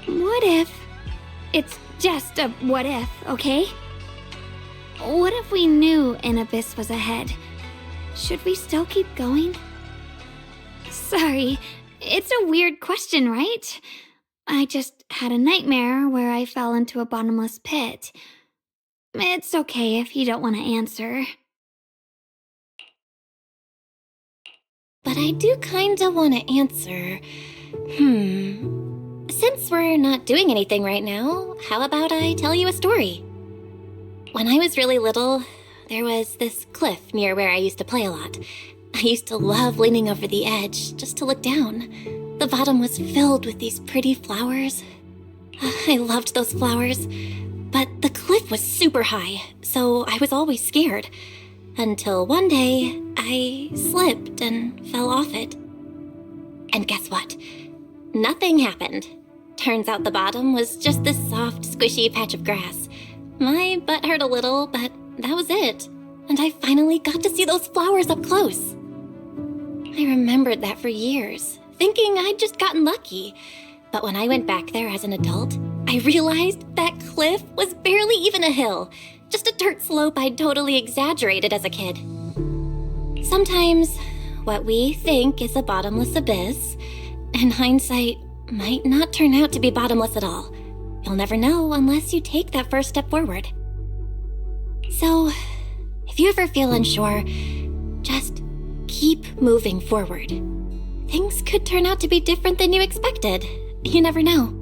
What if... It's just a what if, okay? What if we knew an abyss was ahead? Should we still keep going? Sorry, it's a weird question, right? I just had a nightmare where I fell into a bottomless pit. It's okay if you don't want to answer. But I do kinda want to answer. Since we're not doing anything right now, how about I tell you a story? When I was really little, there was this cliff near where I used to play a lot. I used to love leaning over the edge just to look down. The bottom was filled with these pretty flowers. I loved those flowers. But the cliff was super high, so I was always scared. Until one day, I slipped and fell off it. And guess what? Nothing happened. Turns out the bottom was just this soft, squishy patch of grass. My butt hurt a little, but that was it. And I finally got to see those flowers up close. I remembered that for years, thinking I'd just gotten lucky. But when I went back there as an adult, I realized that cliff was barely even a hill, just a dirt slope I'd totally exaggerated as a kid. Sometimes, what we think is a bottomless abyss, in hindsight, might not turn out to be bottomless at all. You'll never know unless you take that first step forward. So, if you ever feel unsure, just keep moving forward. Things could turn out to be different than you expected. You never know.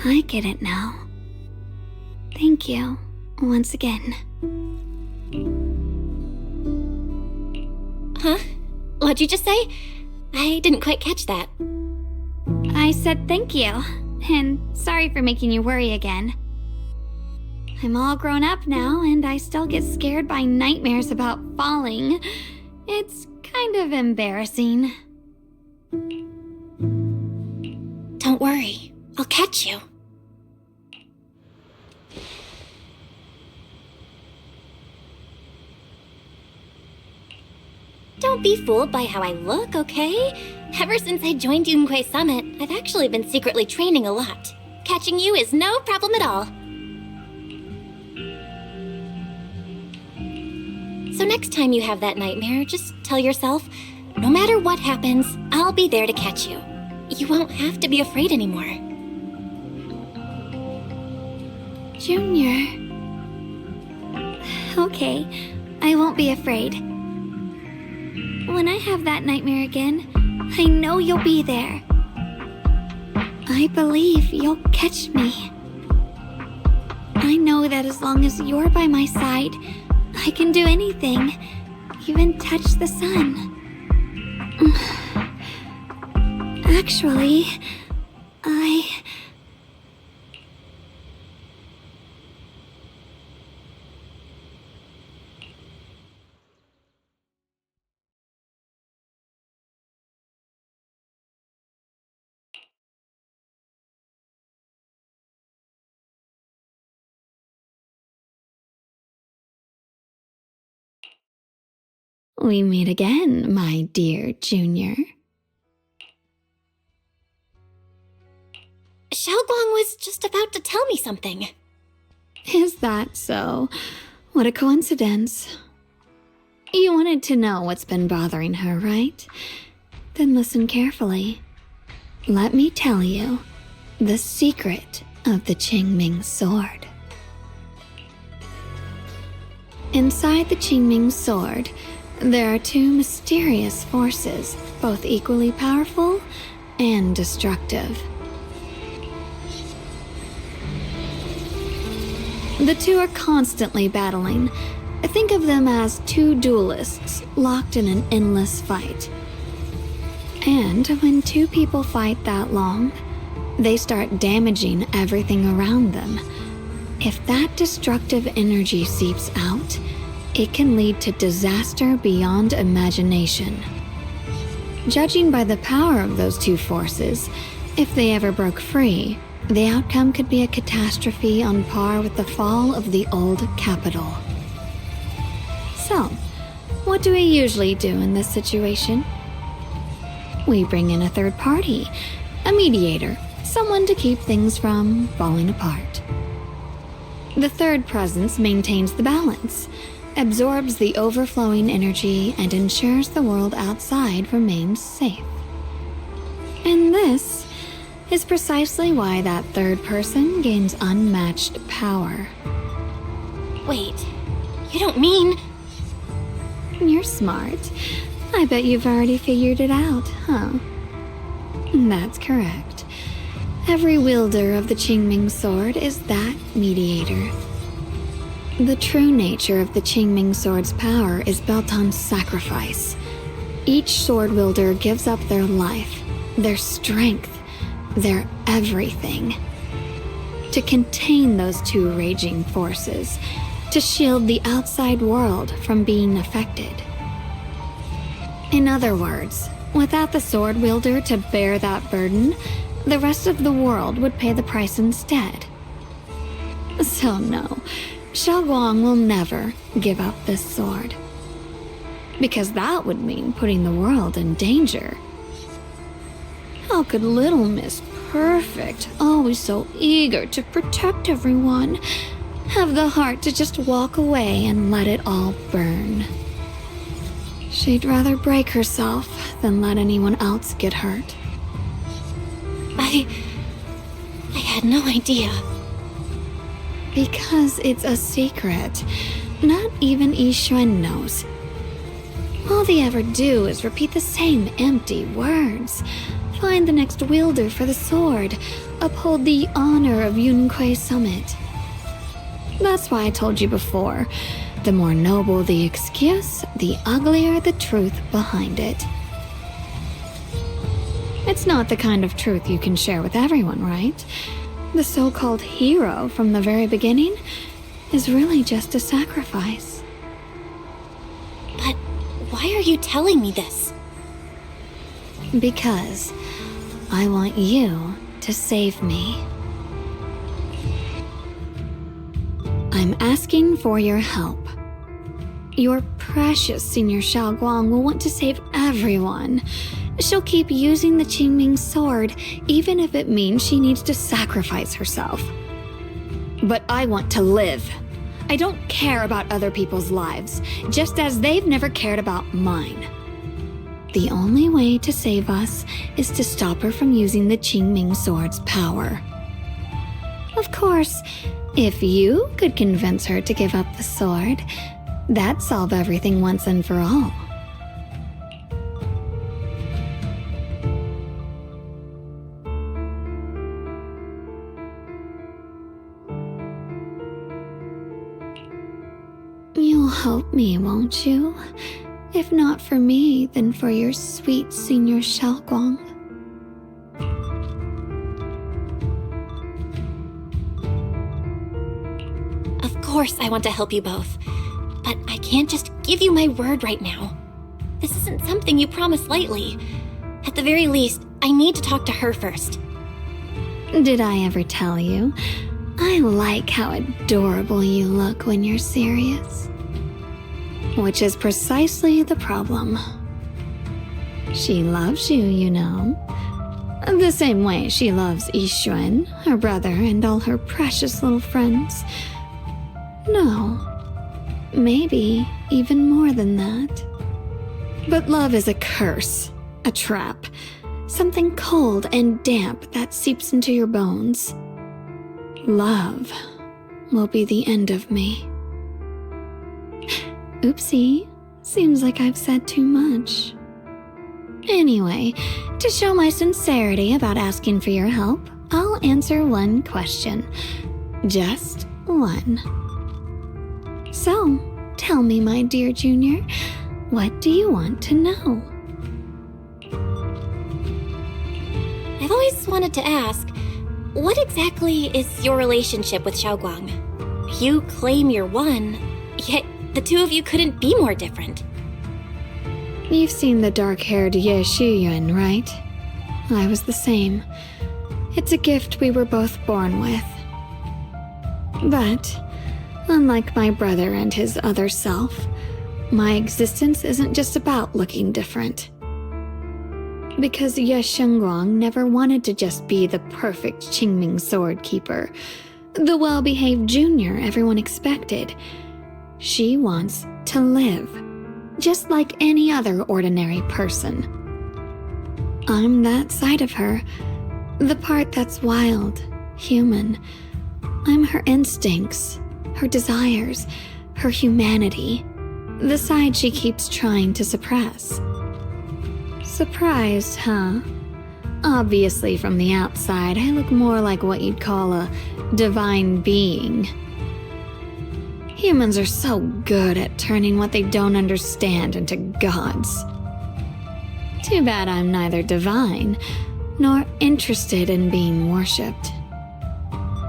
I get it now. Thank you, once again. Huh? What'd you just say? I didn't quite catch that. I said thank you, and sorry for making you worry again. I'm all grown up now, and I still get scared by nightmares about falling. It's kind of embarrassing. Don't worry, I'll catch you. Don't be fooled by how I look, okay? Ever since I joined Yunquei Summit, I've actually been secretly training a lot. Catching you is no problem at all. So next time you have that nightmare, just tell yourself, no matter what happens, I'll be there to catch you. You won't have to be afraid anymore. Junior. Okay, I won't be afraid. When I have that nightmare again, I know you'll be there. I believe you'll catch me. I know that as long as you're by my side, I can do anything, even touch the sun. Actually, We meet again, my dear Junior. Xiaoguang was just about to tell me something. Is that so? What a coincidence. You wanted to know what's been bothering her, right? Then listen carefully. Let me tell you the secret of the Qingming sword. Inside the Qingming sword, there are two mysterious forces, both equally powerful and destructive. The two are constantly battling. Think of them as two duelists locked in an endless fight. And when two people fight that long, they start damaging everything around them. If that destructive energy seeps out, it can lead to disaster beyond imagination. Judging by the power of those two forces, if they ever broke free, the outcome could be a catastrophe on par with the fall of the old capital. So, what do we usually do in this situation? We bring in a third party, a mediator, someone to keep things from falling apart. The third presence maintains the balance, absorbs the overflowing energy, and ensures the world outside remains safe. And this is precisely why that third person gains unmatched power. Wait, you don't mean... You're smart. I bet you've already figured it out, huh? That's correct. Every wielder of the Qingming sword is that mediator. The true nature of the Qingming sword's power is built on sacrifice. Each sword wielder gives up their life, their strength, their everything, to contain those two raging forces, to shield the outside world from being affected. In other words, without the sword wielder to bear that burden, the rest of the world would pay the price instead. So no, Xiaoguang will never give up this sword. Because that would mean putting the world in danger. How could Little Miss Perfect, always so eager to protect everyone, have the heart to just walk away and let it all burn? She'd rather break herself than let anyone else get hurt. I had no idea. Because it's a secret. Not even Yixuan knows. All they ever do is repeat the same empty words. Find the next wielder for the sword. Uphold the honor of Yunquei Summit. That's why I told you before. The more noble the excuse, the uglier the truth behind it. It's not the kind of truth you can share with everyone, right? The so-called hero from the very beginning is really just a sacrifice. But why are you telling me this? Because I want you to save me. I'm asking for your help. Your precious Senior Xiaoguang will want to save everyone. She'll keep using the Qingming sword, even if it means she needs to sacrifice herself. But I want to live. I don't care about other people's lives, just as they've never cared about mine. The only way to save us is to stop her from using the Qingming sword's power. Of course, if you could convince her to give up the sword, that'd solve everything once and for all. You'll help me, won't you? If not for me, then for your sweet Senior Xiaoguang. Of course I want to help you both, but I can't just give you my word right now. This isn't something you promise lightly. At the very least, I need to talk to her first. Did I ever tell you? I like how adorable you look when you're serious. which is precisely the problem. She loves you, you know. The same way she loves Yixuan, her brother, and all her precious little friends. No, maybe even more than that. But love is a curse, a trap, something cold and damp that seeps into your bones. Love will be the end of me. Oopsie, seems like I've said too much. Anyway, to show my sincerity about asking for your help, I'll answer one question. Just one. So, tell me, my dear Junior, what do you want to know? I've always wanted to ask, what exactly is your relationship with Xiaoguang? You claim you're one, yet the two of you couldn't be more different. You've seen the dark-haired Ye Shiyuan, right? I was the same. It's a gift we were both born with. But, unlike my brother and his other self, my existence isn't just about looking different. Because Ye Shengguang never wanted to just be the perfect Qingming sword keeper, the well-behaved junior everyone expected. She wants to live, just like any other ordinary person. I'm that side of her, the part that's wild, human. I'm her instincts, her desires, her humanity, the side she keeps trying to suppress. Surprised, huh? Obviously, from the outside, I look more like what you'd call a divine being. Humans are so good at turning what they don't understand into gods. Too bad I'm neither divine nor interested in being worshipped.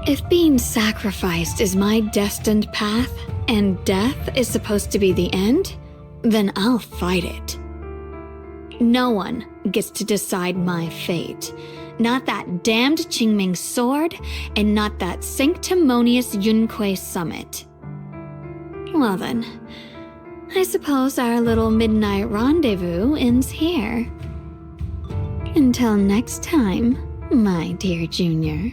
If being sacrificed is my destined path and death is supposed to be the end, then I'll fight it. No one gets to decide my fate. Not that damned Qingming sword, and not that sanctimonious Yunque summit. Well then, I suppose our little midnight rendezvous ends here. Until next time, my dear Junior.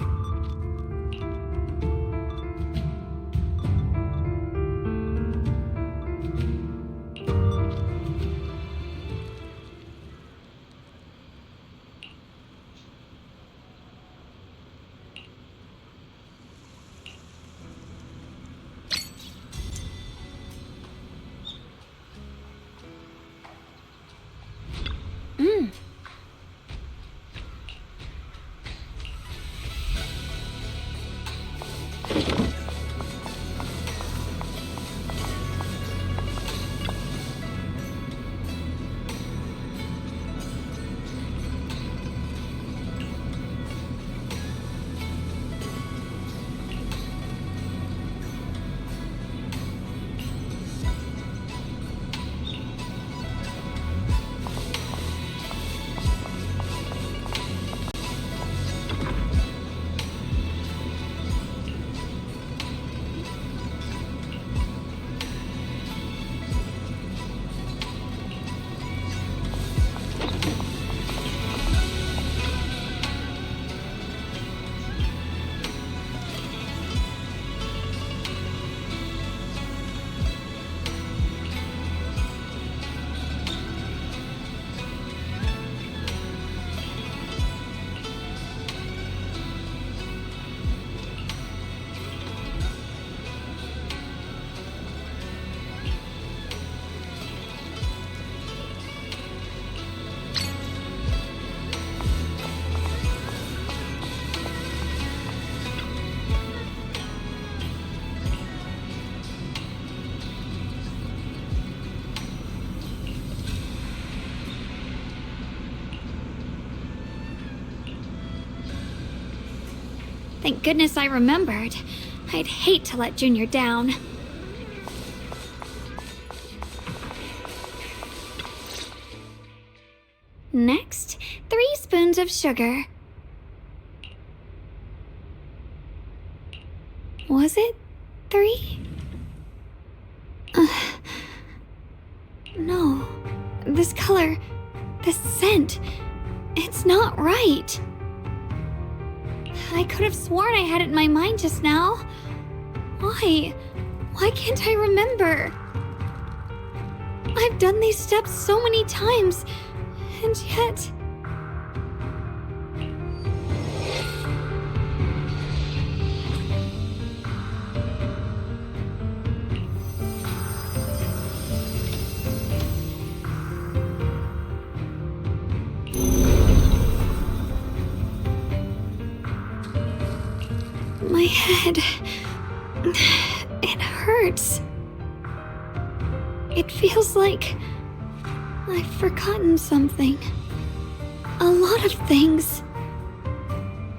Thank goodness I remembered. I'd hate to let Junior down. Next, 3 spoons of sugar. Was it 3? No. This color, this scent, it's not right. I could have sworn I had it in my mind just now. Why? Why can't I remember? I've done these steps so many times, and yet... My head... it hurts. It feels like I've forgotten something. A lot of things.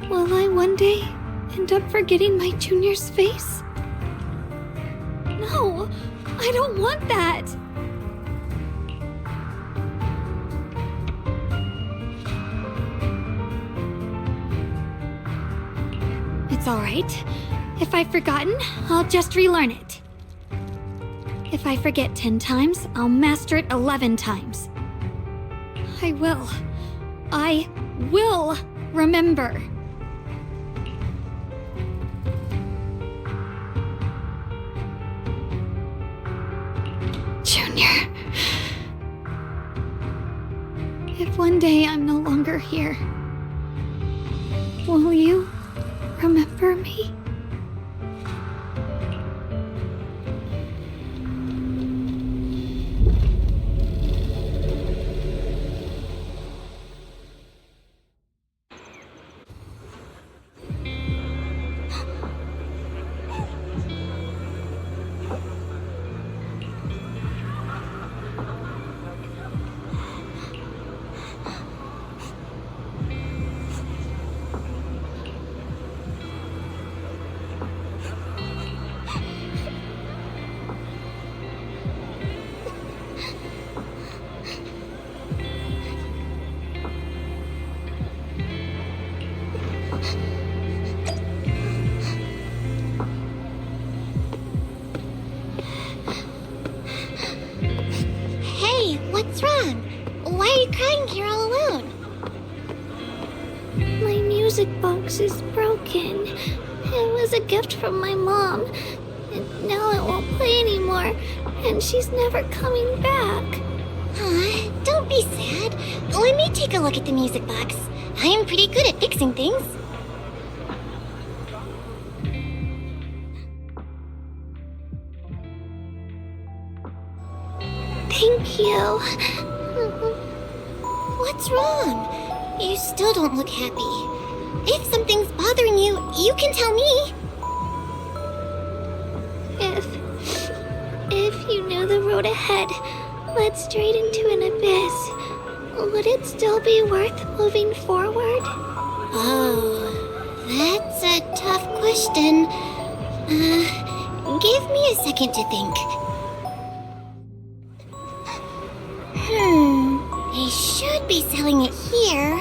Will I one day end up forgetting my junior's face? No, I don't want that. It's all right. If I've forgotten, I'll just relearn it. If I forget 10 times, I'll master it 11 times. I will remember. Junior. If one day I'm no longer here, will you remember me? What's wrong? Why are you crying here all alone? My music box is broken. It was a gift from my mom. And now it won't play anymore. And she's never coming back. Don't be sad. Let me take a look at the music box. I am pretty good at fixing things. Thank you. What's wrong? You still don't look happy. If something's bothering you, you can tell me. If you knew the road ahead led straight into an abyss, would it still be worth moving forward? Oh, that's a tough question. Give me a second to think. They should be selling it here.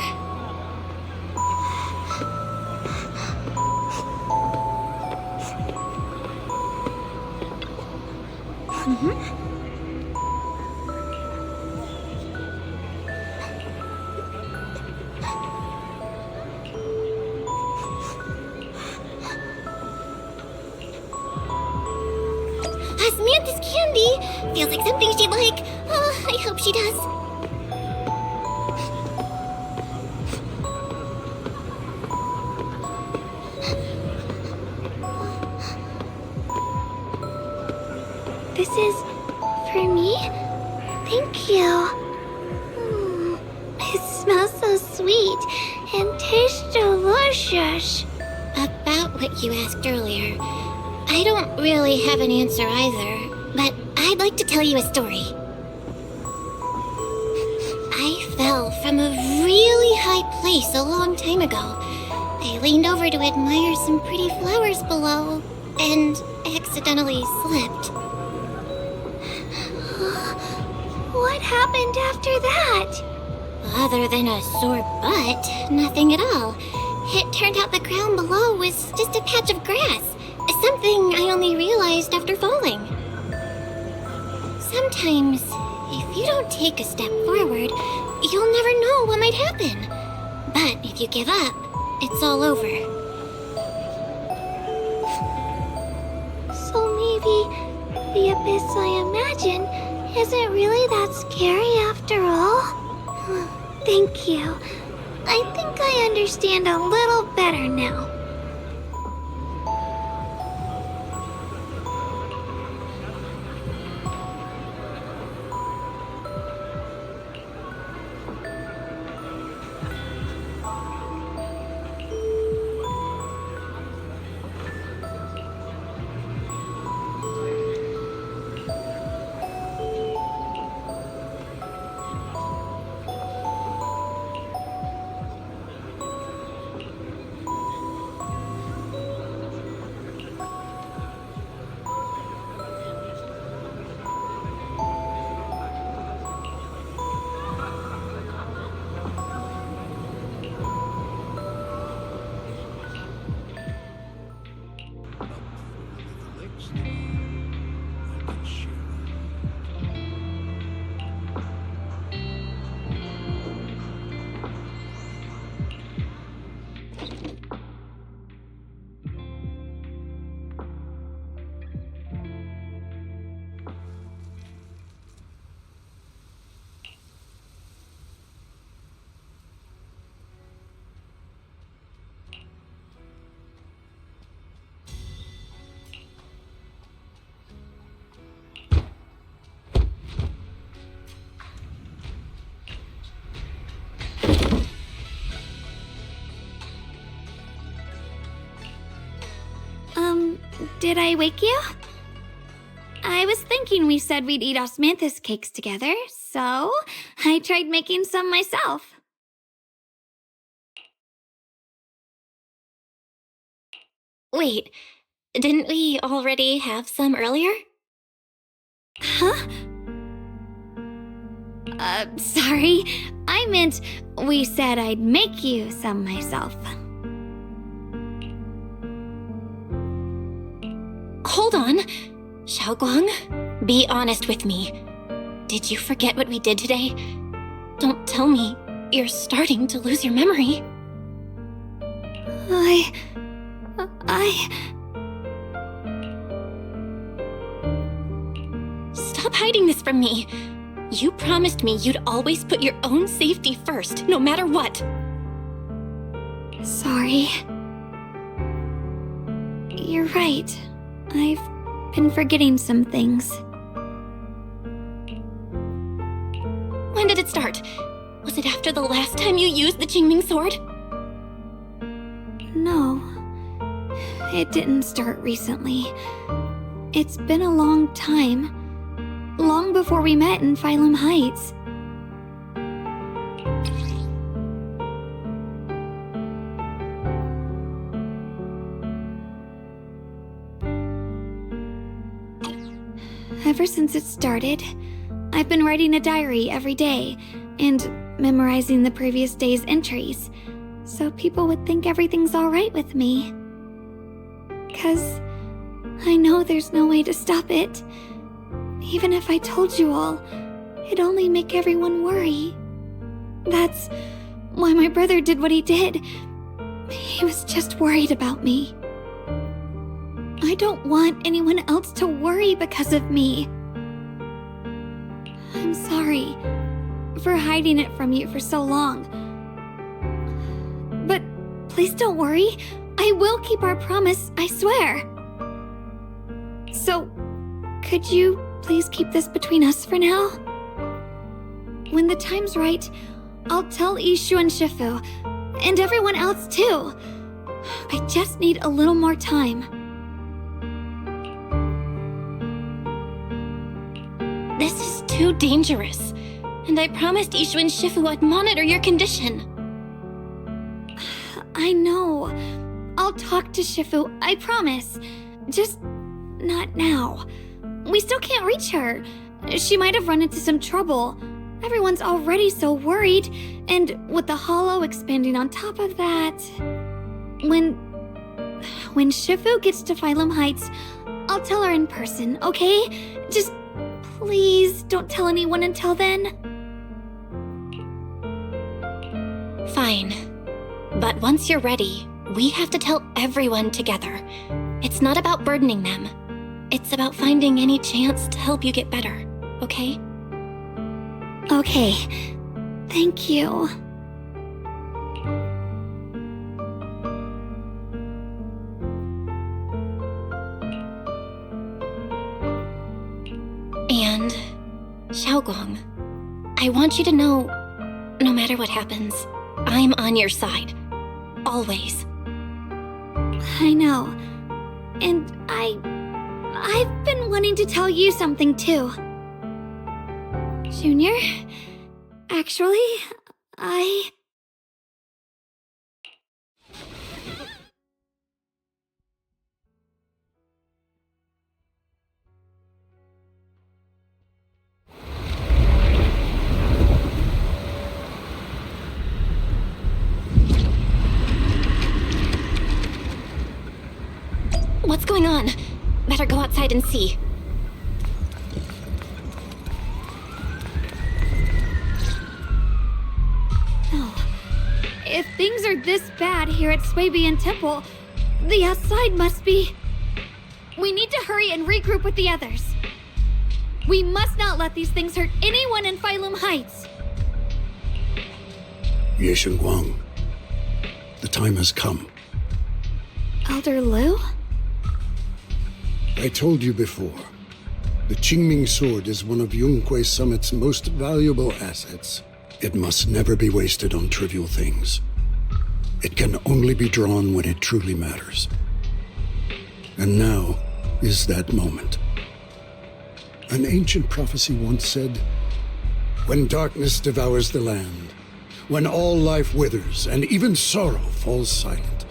Samantha's candy! Feels like something she'd like. Oh, I hope she does. This is for me? Thank you. It smells so sweet and tastes delicious. About what you asked earlier, I don't really have an answer either, but I'd like to tell you a story. I fell from a really high place a long time ago. I leaned over to admire some pretty flowers below, and accidentally slipped. What happened after that? Other than a sore butt, nothing at all. It turned out the ground below was just a patch of grass. Something I only realized after falling. Sometimes If you don't take a step forward, you'll never know what might happen. But if you give up, it's all over. So maybe the abyss I imagine isn't really that scary after all? Thank you. I think I understand a little better now. Did I wake you? I was thinking we said we'd eat osmanthus cakes together, so I tried making some myself. Wait, didn't we already have some earlier? Huh? Sorry. I meant we said I'd make you some myself. Hold on. Xiaoguang, be honest with me. Did you forget what we did today? Don't tell me you're starting to lose your memory. Stop hiding this from me. You promised me you'd always put your own safety first, no matter what. Sorry. You're right. I've been forgetting some things. When did it start? Was it after the last time you used the Qingming sword? No. It didn't start recently. It's been a long time. Long before we met in Phylum Heights. Ever since it started, I've been writing a diary every day and memorizing the previous day's entries, so people would think everything's alright with me. 'Cause I know there's no way to stop it. Even if I told you all, it'd only make everyone worry. That's why my brother did what he did. He was just worried about me. I don't want anyone else to worry because of me. I'm sorry for hiding it from you for so long. But please don't worry. I will keep our promise, I swear. So, could you please keep this between us for now? When the time's right, I'll tell Ishu and Shifu, and everyone else too. I just need a little more time. This is too dangerous, and I promised Ishu and Shifu I'd monitor your condition. I know. I'll talk to Shifu, I promise. Just not now. We still can't reach her. She might have run into some trouble. Everyone's already so worried, and with the hollow expanding on top of that... When Shifu gets to Phylum Heights, I'll tell her in person, okay? Just Please don't tell anyone until then. Fine. But once you're ready, we have to tell everyone together. It's not about burdening them. It's about finding any chance to help you get better, okay? Okay. Thank you. And, Xiaoguang, I want you to know, no matter what happens, I'm on your side. Always. I know. And I've been wanting to tell you something too. Junior, actually, What's going on? Better go outside and see. No. If things are this bad here at Swabian Temple, the outside must be... We need to hurry and regroup with the others. We must not let these things hurt anyone in Phylum Heights. Ye Guang, the time has come. Elder Liu? I told you before, the Qingming sword is one of Yunque Summit's most valuable assets. It must never be wasted on trivial things. It can only be drawn when it truly matters. And now is that moment. An ancient prophecy once said, "When darkness devours the land, when all life withers and even sorrow falls silent,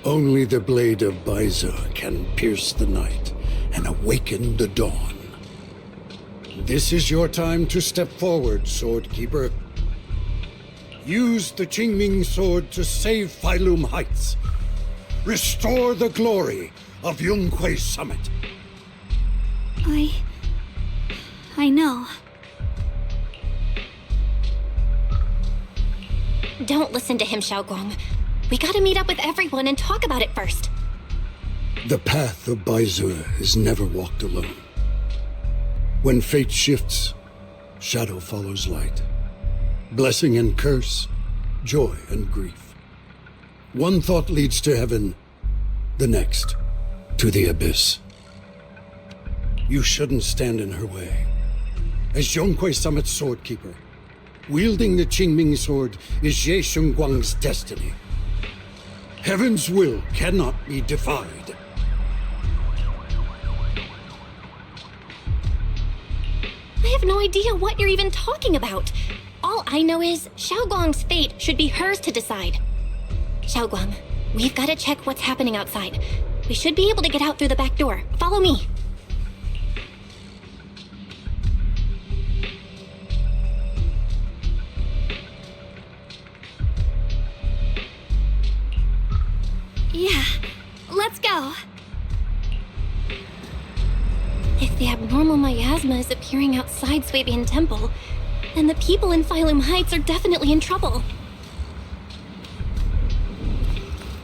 only the blade of Bisa can pierce the night and awaken the dawn." This is your time to step forward, Sword Keeper. Use the Qingming sword to save Phylum Heights. Restore the glory of Yunque Summit. I know. Don't listen to him, Xiaoguang. We gotta meet up with everyone and talk about it first. The path of Baizue is never walked alone. When fate shifts, shadow follows light. Blessing and curse, joy and grief. One thought leads to heaven, the next to the abyss. You shouldn't stand in her way. As Yunque Summit's sword keeper, wielding the Qingming sword is Ye Guang's destiny. Heaven's will cannot be defied. I have no idea what you're even talking about. All I know is Xiaoguang's fate should be hers to decide. Xiaoguang, we've got to check what's happening outside. We should be able to get out through the back door. Follow me. Yeah, let's go. If the abnormal miasma is appearing outside Swabian Temple, then the people in Phylum Heights are definitely in trouble.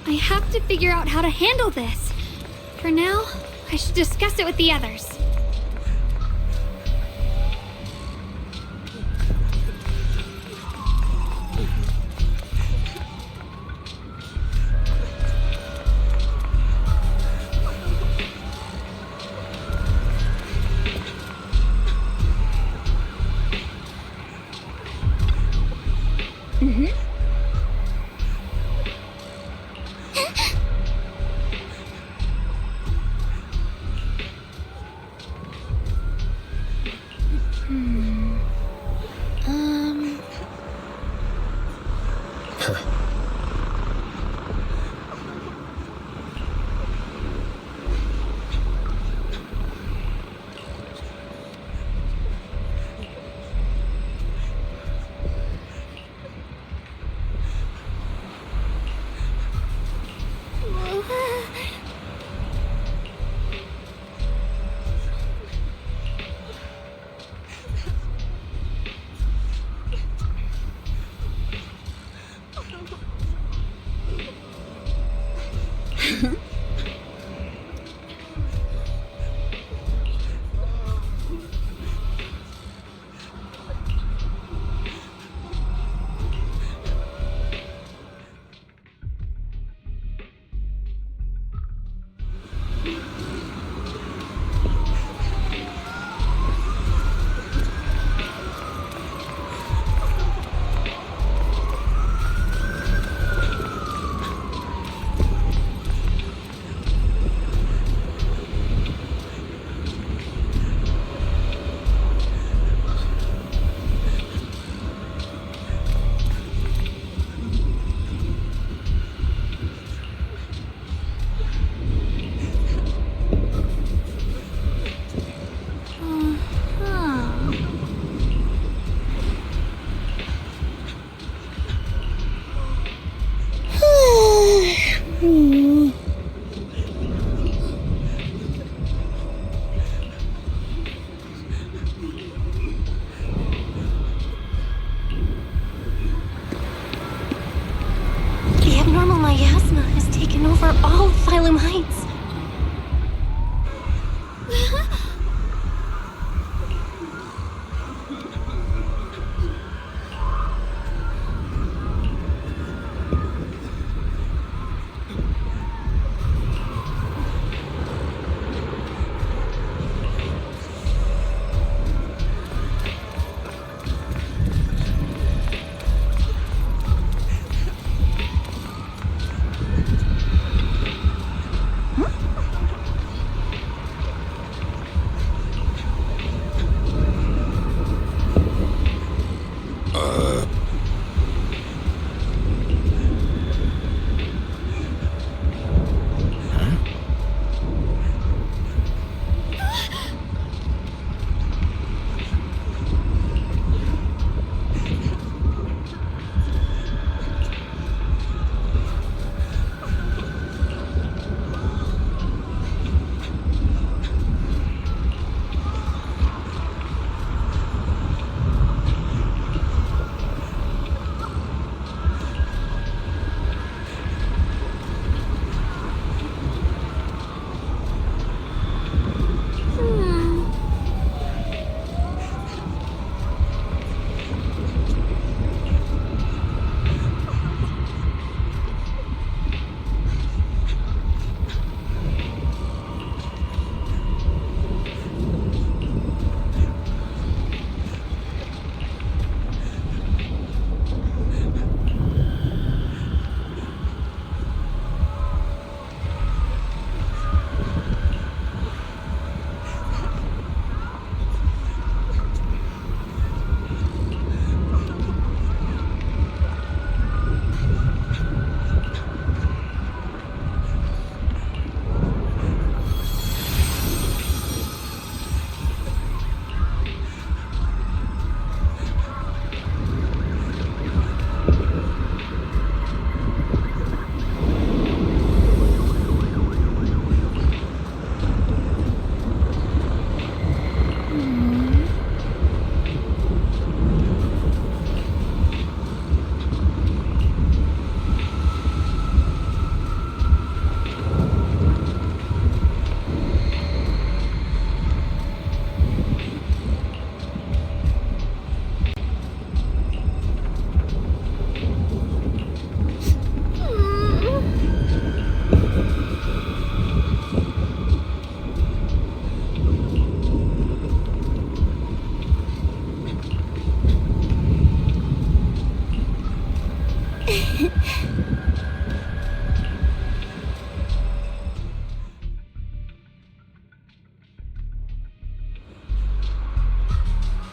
I have to figure out how to handle this. For now, I should discuss it with the others. The abnormal miasma has taken over all of Phylum Heights.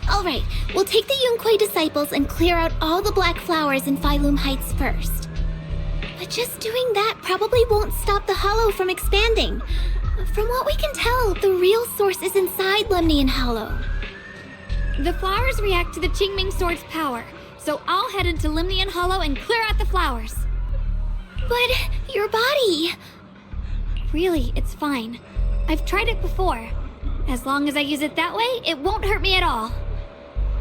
Alright, we'll take the Yunquei disciples and clear out all the black flowers in Phylum Heights first. But just doing that probably won't stop the hollow from expanding. From what we can tell, the real source is inside Lemnian Hollow. The flowers react to the Qingming sword's power, so I'll head into Lemnian Hollow and clear out the flowers. But your body... Really, it's fine. I've tried it before. As long as I use it that way, it won't hurt me at all.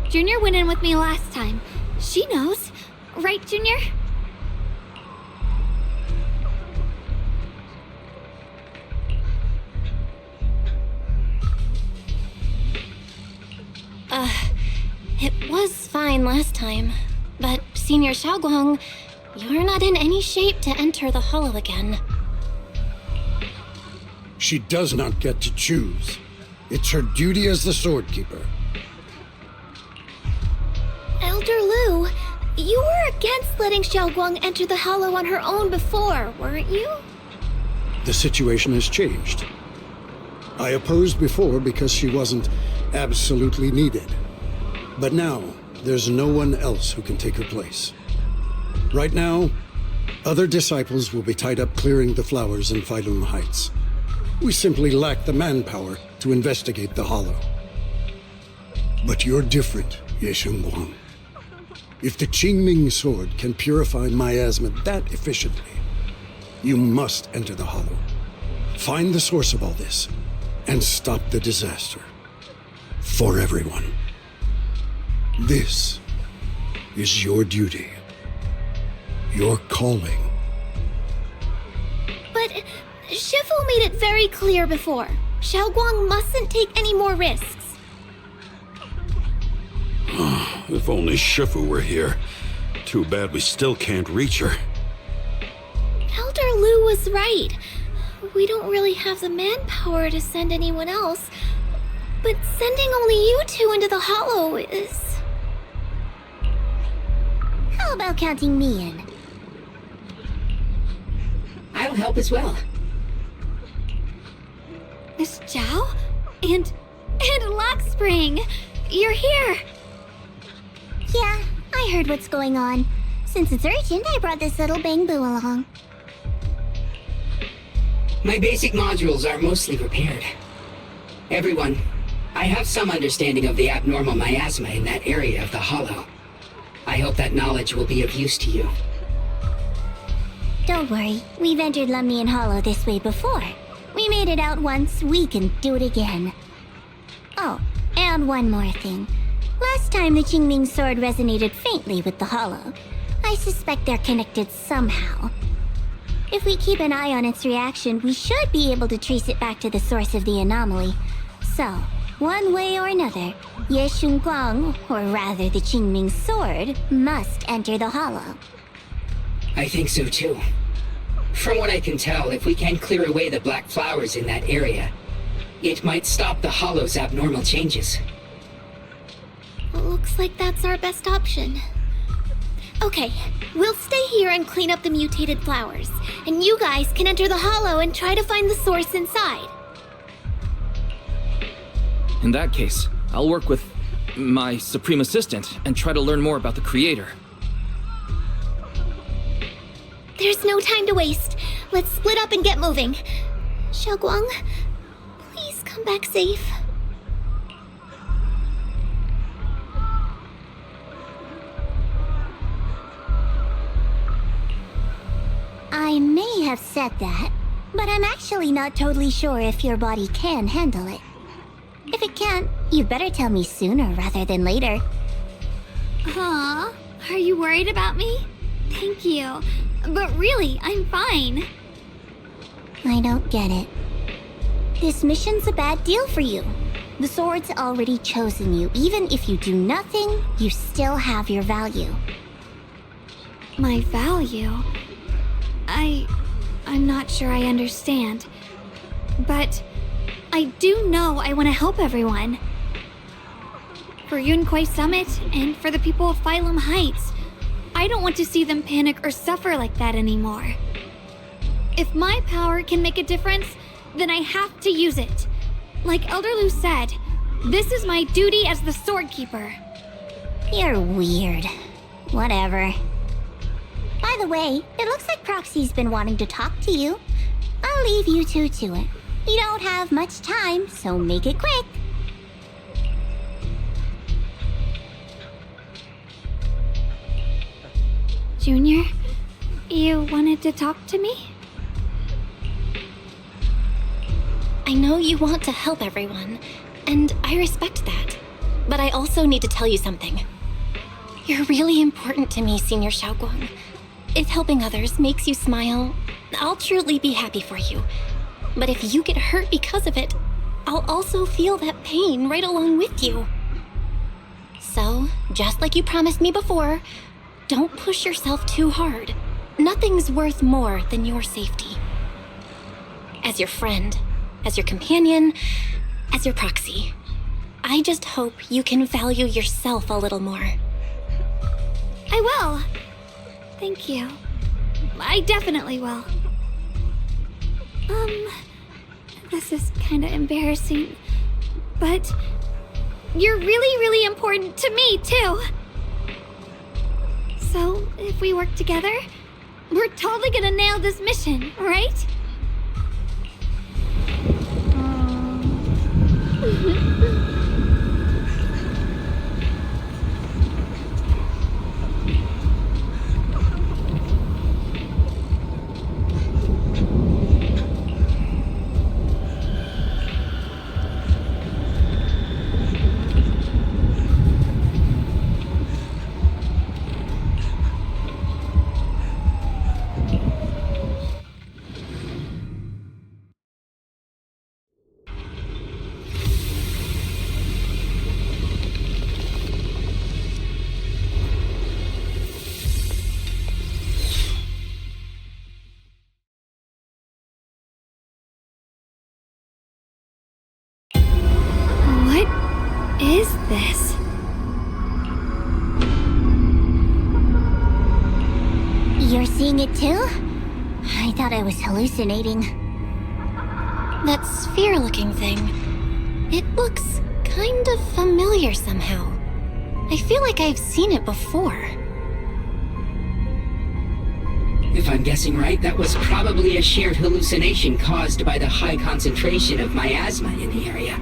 Junior went in with me last time. She knows. Right, Junior? It was fine last time. But, Senior Xiaoguang, you're not in any shape to enter the hollow again. She does not get to choose. It's her duty as the Sword Keeper. Elder Lu, you were against letting Xiaoguang enter the hollow on her own before, weren't you? The situation has changed. I opposed before because she wasn't absolutely needed. But now, there's no one else who can take her place. Right now, other disciples will be tied up clearing the flowers in Phylum Heights. We simply lack the manpower to investigate the hollow. But you're different, Ye Shengguang. If the Qingming sword can purify miasma that efficiently, You must enter the Hollow. Find the source of all this, and stop the disaster. For everyone. This is your duty. Your calling. But Shifu made it very clear before. Xiaoguang mustn't take any more risks. If only Shifu were here. Too bad we still can't reach her. Elder Lu was right. We don't really have the manpower to send anyone else. But sending only you two into the Hollow is... How about counting me in? I'll help as well. Miss Zhao? And Lockspring! You're here! Yeah, I heard what's going on. Since it's urgent, I brought this little Bangbu along. My basic modules are mostly repaired. Everyone, I have some understanding of the abnormal miasma in that area of the Hollow. I hope that knowledge will be of use to you. Don't worry, we've entered Lemnian Hollow this way before. We made it out once, we can do it again. Oh, and one more thing. Last time the Qingming sword resonated faintly with the Hollow. I suspect they're connected somehow. If we keep an eye on its reaction, we should be able to trace it back to the source of the anomaly. So, one way or another, Ye Shunguang, or rather the Qingming sword, must enter the Hollow. I think so too. From what I can tell, if we can clear away the black flowers in that area, it might stop the Hollow's abnormal changes. Looks like that's our best option. Okay, we'll stay here and clean up the mutated flowers, and you guys can enter the Hollow and try to find the source inside. In that case, I'll work with my Supreme Assistant and try to learn more about the Creator. There's no time to waste. Let's split up and get moving. Xiaoguang, please come back safe. I may have said that, but I'm actually not totally sure if your body can handle it. If it can't, you better tell me sooner rather than later. Aw, are you worried about me? Thank you. But really, I'm fine. I don't get it. This mission's a bad deal for you. The sword's already chosen you. Even if you do nothing, you still have your value. My value? I'm not sure I understand. But I do know I want to help everyone. For Yunquay Summit and for the people of Phylum Heights. I don't want to see them panic or suffer like that anymore. If my power can make a difference, then I have to use it. Like Elder Lu said, this is my duty as the Sword Keeper. You're weird. Whatever. By the way, it looks like Proxy's been wanting to talk to you. I'll leave you two to it. You don't have much time, so make it quick. Junior, you wanted to talk to me? I know you want to help everyone, and I respect that. But I also need to tell you something. You're really important to me, Senior Xiaoguang. If helping others makes you smile, I'll truly be happy for you. But if you get hurt because of it, I'll also feel that pain right along with you. So, just like you promised me before, don't push yourself too hard. Nothing's worth more than your safety. As your friend, as your companion, as your proxy, I just hope you can value yourself a little more. I will. Thank you. I definitely will. This is kinda embarrassing, but you're really, really important to me, too. So, if we work together, we're totally gonna nail this mission, right? You're seeing it too? I thought I was hallucinating. That sphere-looking thing. It looks kind of familiar somehow. I feel like I've seen it before. If I'm guessing right, that was probably a shared hallucination caused by the high concentration of miasma in the area.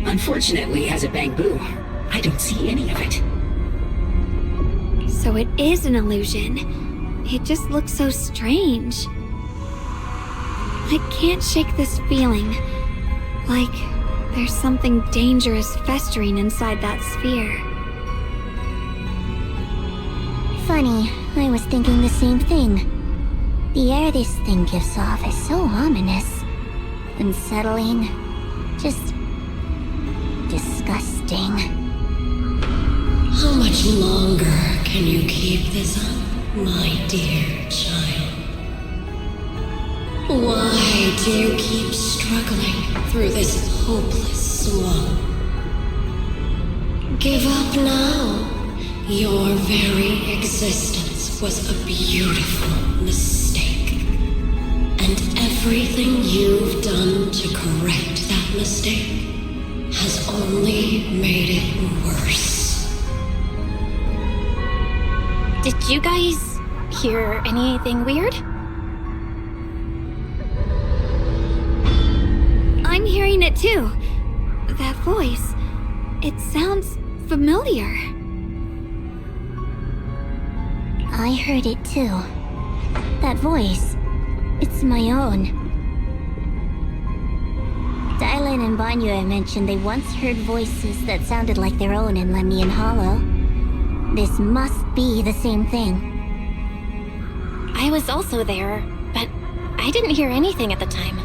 Unfortunately, as a Bangbu, I don't see any of it. So it is an illusion. It just looks so strange. I can't shake this feeling. Like there's something dangerous festering inside that sphere. Funny, I was thinking the same thing. The air this thing gives off is so ominous. Unsettling. Just... disgusting. How much longer can you keep this up, my dear child? Why do you keep struggling through this hopeless swamp? Give up now. Your very existence was a beautiful mistake. And everything you've done to correct that mistake has only made it worse. Did you guys hear anything weird? I'm hearing it too. That voice. It sounds familiar. I heard it too. That voice. It's my own. Dylan and Banya mentioned they once heard voices that sounded like their own in Lemnian Hollow. This must be the same thing. I was also there, but I didn't hear anything at the time.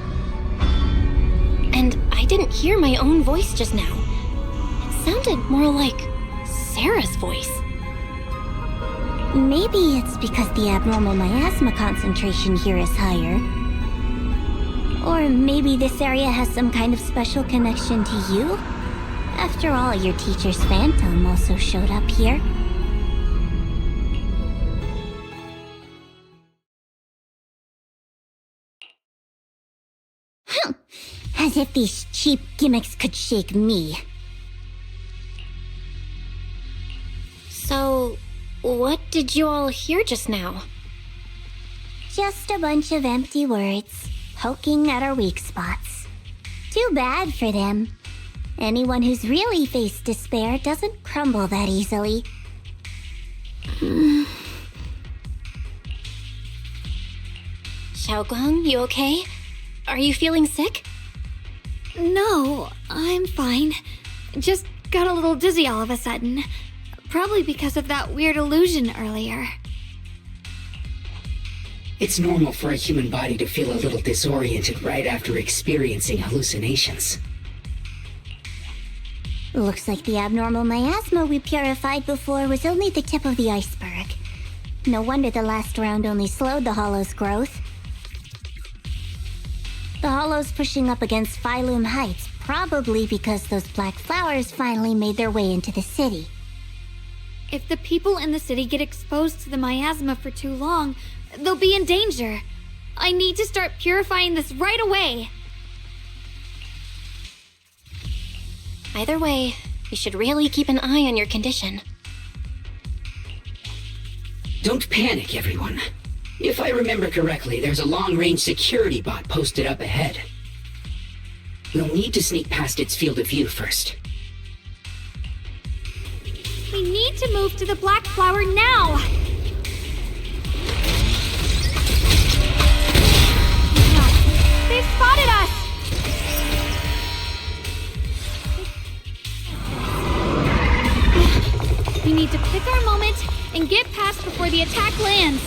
And I didn't hear my own voice just now. It sounded more like Sarah's voice. Maybe it's because the abnormal miasma concentration here is higher. Or maybe this area has some kind of special connection to you? After all, your teacher's phantom also showed up here. As if these cheap gimmicks could shake me. So, what did you all hear just now? Just a bunch of empty words, poking at our weak spots. Too bad for them. Anyone who's really faced despair doesn't crumble that easily. Xiaoguang, you okay? Are you feeling sick? No, I'm fine. Just got a little dizzy all of a sudden. Probably because of that weird illusion earlier. It's normal for a human body to feel a little disoriented right after experiencing hallucinations. Looks like the abnormal miasma we purified before was only the tip of the iceberg. No wonder the last round only slowed the Hollow's growth. The Hollow's pushing up against Phylum Heights, probably because those black flowers finally made their way into the city. If the people in the city get exposed to the miasma for too long, they'll be in danger. I need to start purifying this right away. Either way, you should really keep an eye on your condition. Don't panic, everyone. If I remember correctly, there's a long-range security bot posted up ahead. We'll need to sneak past its field of view first. We need to move to the black flower now! They've spotted us! We need to pick our moment and get past before the attack lands.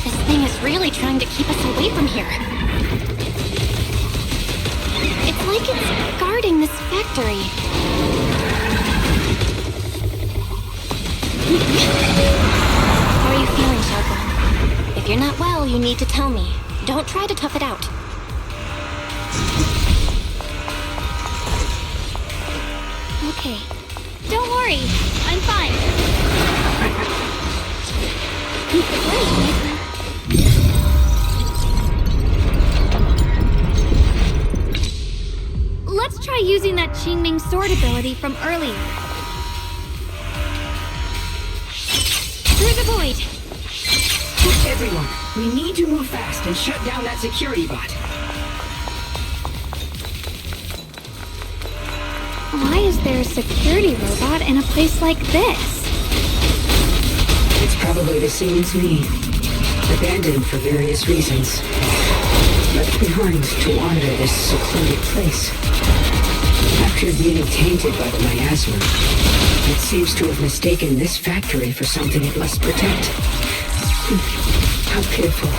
This thing is really trying to keep us away from here. It's like it's guarding this factory. How are you feeling, Xiaoguang? If you're not well, you need to tell me. Don't try to tough it out. Okay, don't worry. I'm fine. Let's try using that Qingming sword ability from earlier. Through the void! Everyone, we need to move fast and shut down that security bot. Why is there a security robot in a place like this? It's probably the same as me. Abandoned for various reasons. Left behind to wander this secluded place. After being tainted by the miasma, it seems to have mistaken this factory for something it must protect. How pitiful.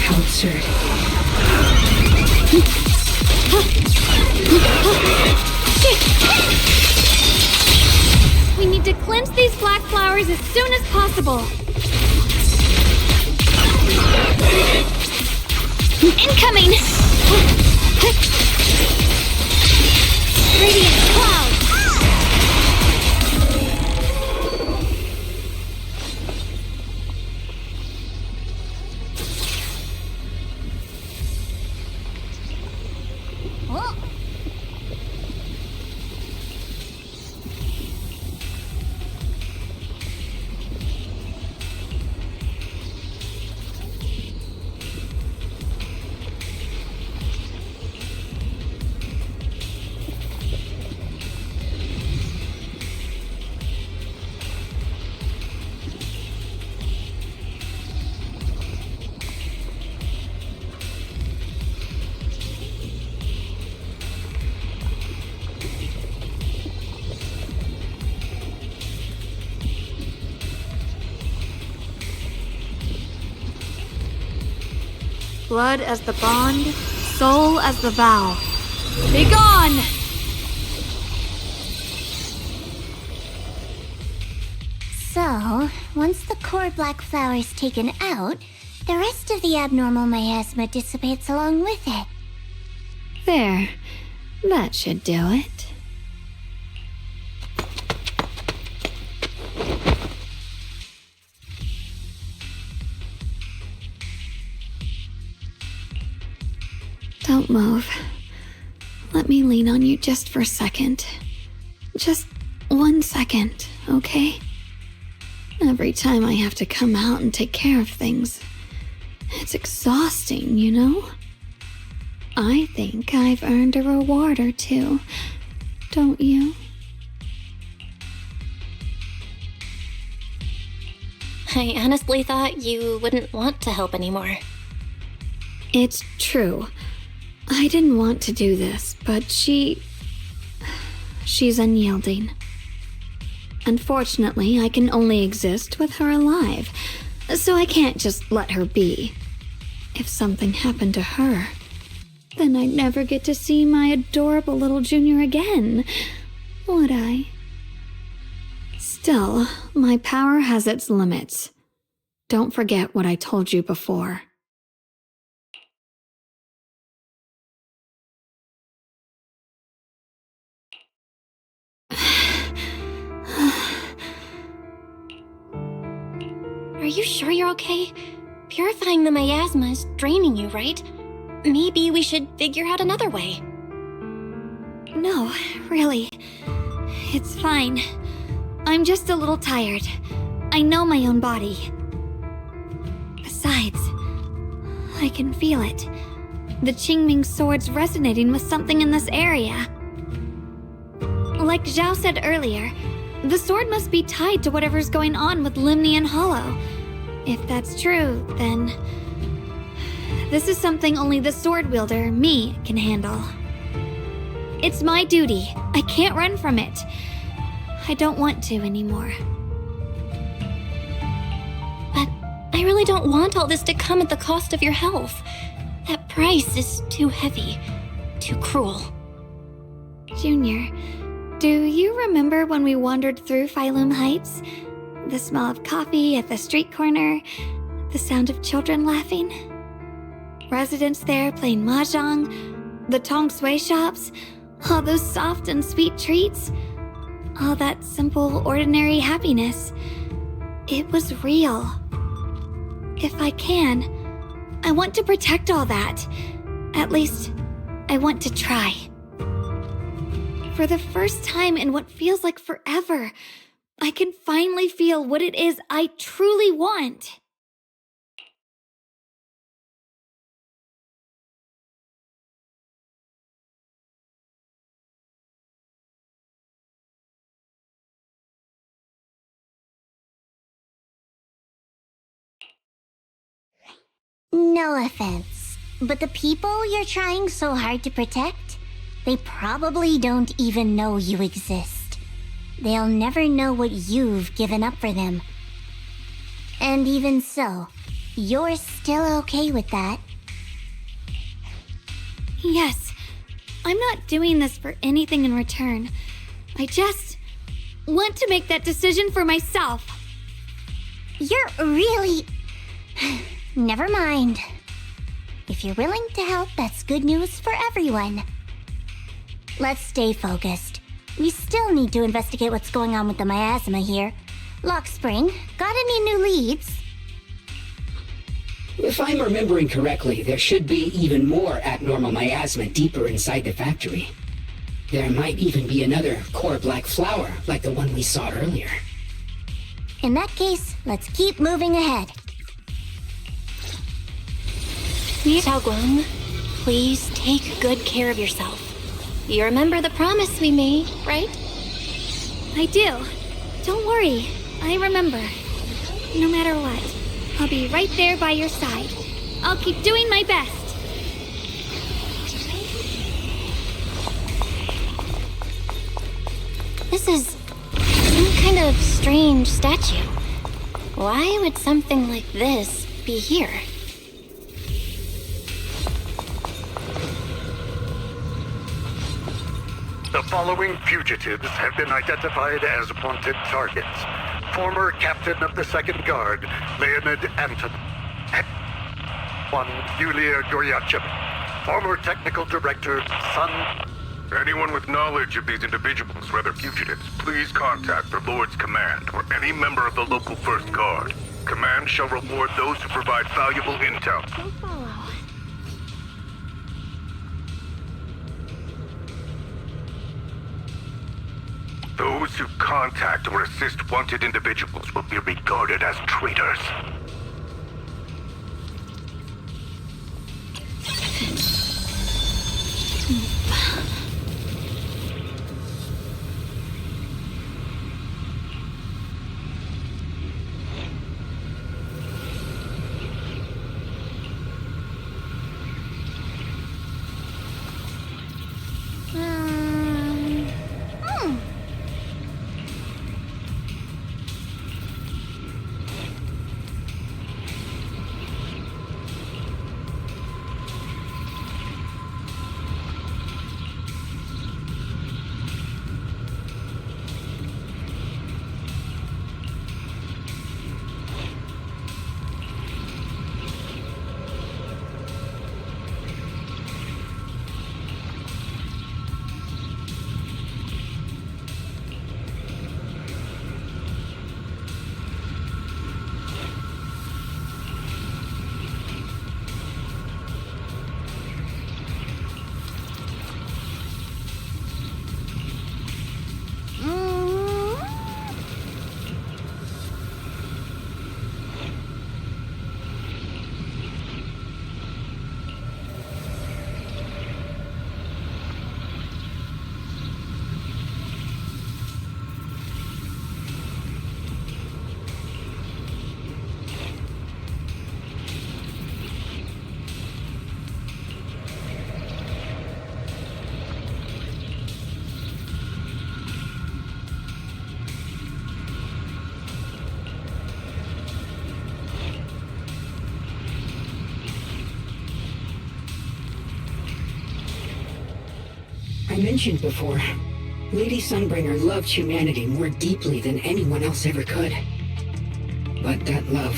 How absurd. We need to cleanse these black flowers as soon as possible. Incoming! Radiant cloud! Blood as the bond, soul as the vow. Be gone! So, once the core black flower is taken out, the rest of the abnormal miasma dissipates along with it. There. That should do it. Don't move. Let me lean on you just for a second. Just 1 second, okay? Every time I have to come out and take care of things, it's exhausting, you know? I think I've earned a reward or two, don't you? I honestly thought you wouldn't want to help anymore. It's true. I didn't want to do this, but she's unyielding. Unfortunately, I can only exist with her alive, so I can't just let her be. If something happened to her, then I'd never get to see my adorable little junior again, would I? Still, my power has its limits. Don't forget what I told you before. Are you sure you're okay? Purifying the miasma is draining you, right? Maybe we should figure out another way. No, really. It's fine. I'm just a little tired. I know my own body. Besides, I can feel it. The Qingming sword's resonating with something in this area. Like Zhao said earlier, the sword must be tied to whatever's going on with Limnian Hollow. If that's true, then this is something only the sword wielder, me, can handle. It's my duty. I can't run from it. I don't want to anymore. But I really don't want all this to come at the cost of your health. That price is too heavy, too cruel. Junior, do you remember when we wandered through Phylum Heights? The smell of coffee at the street corner, the sound of children laughing? Residents there playing mahjong, the tong sui shops, all those soft and sweet treats. all that simple, ordinary happiness. It was real. If I can, I want to protect all that. At least, I want to try. For the first time in what feels like forever, I can finally feel what it is I truly want. No offense, but the people you're trying so hard to protect, they probably don't even know you exist. They'll never know what you've given up for them. And even so, you're still okay with that? Yes, I'm not doing this for anything in return. I just want to make that decision for myself. You're really... Never mind. If you're willing to help, that's good news for everyone. Let's stay focused. We still need to investigate what's going on with the miasma here. Lockspring, got any new leads? If I'm remembering correctly, there should be even more abnormal miasma deeper inside the factory. There might even be another core black flower, like the one we saw earlier. In that case, let's keep moving ahead. Xiaoguang, please take good care of yourself. You remember the promise we made, right? I do. Don't worry, I remember. No matter what, I'll be right there by your side. I'll keep doing my best. This is some kind of strange statue. Why would something like this be here? The following fugitives have been identified as wanted targets. Former captain of the Second Guard, Leonid Anton. One, Yulia Goryachev. Former technical director, Sun. Anyone with knowledge of these individuals, whether fugitives, please contact the Lord's Command or any member of the local First Guard. Command shall reward those who provide valuable intel. Those who contact or assist wanted individuals will be regarded as traitors. I mentioned before, Lady Sunbringer loved humanity more deeply than anyone else ever could. But that love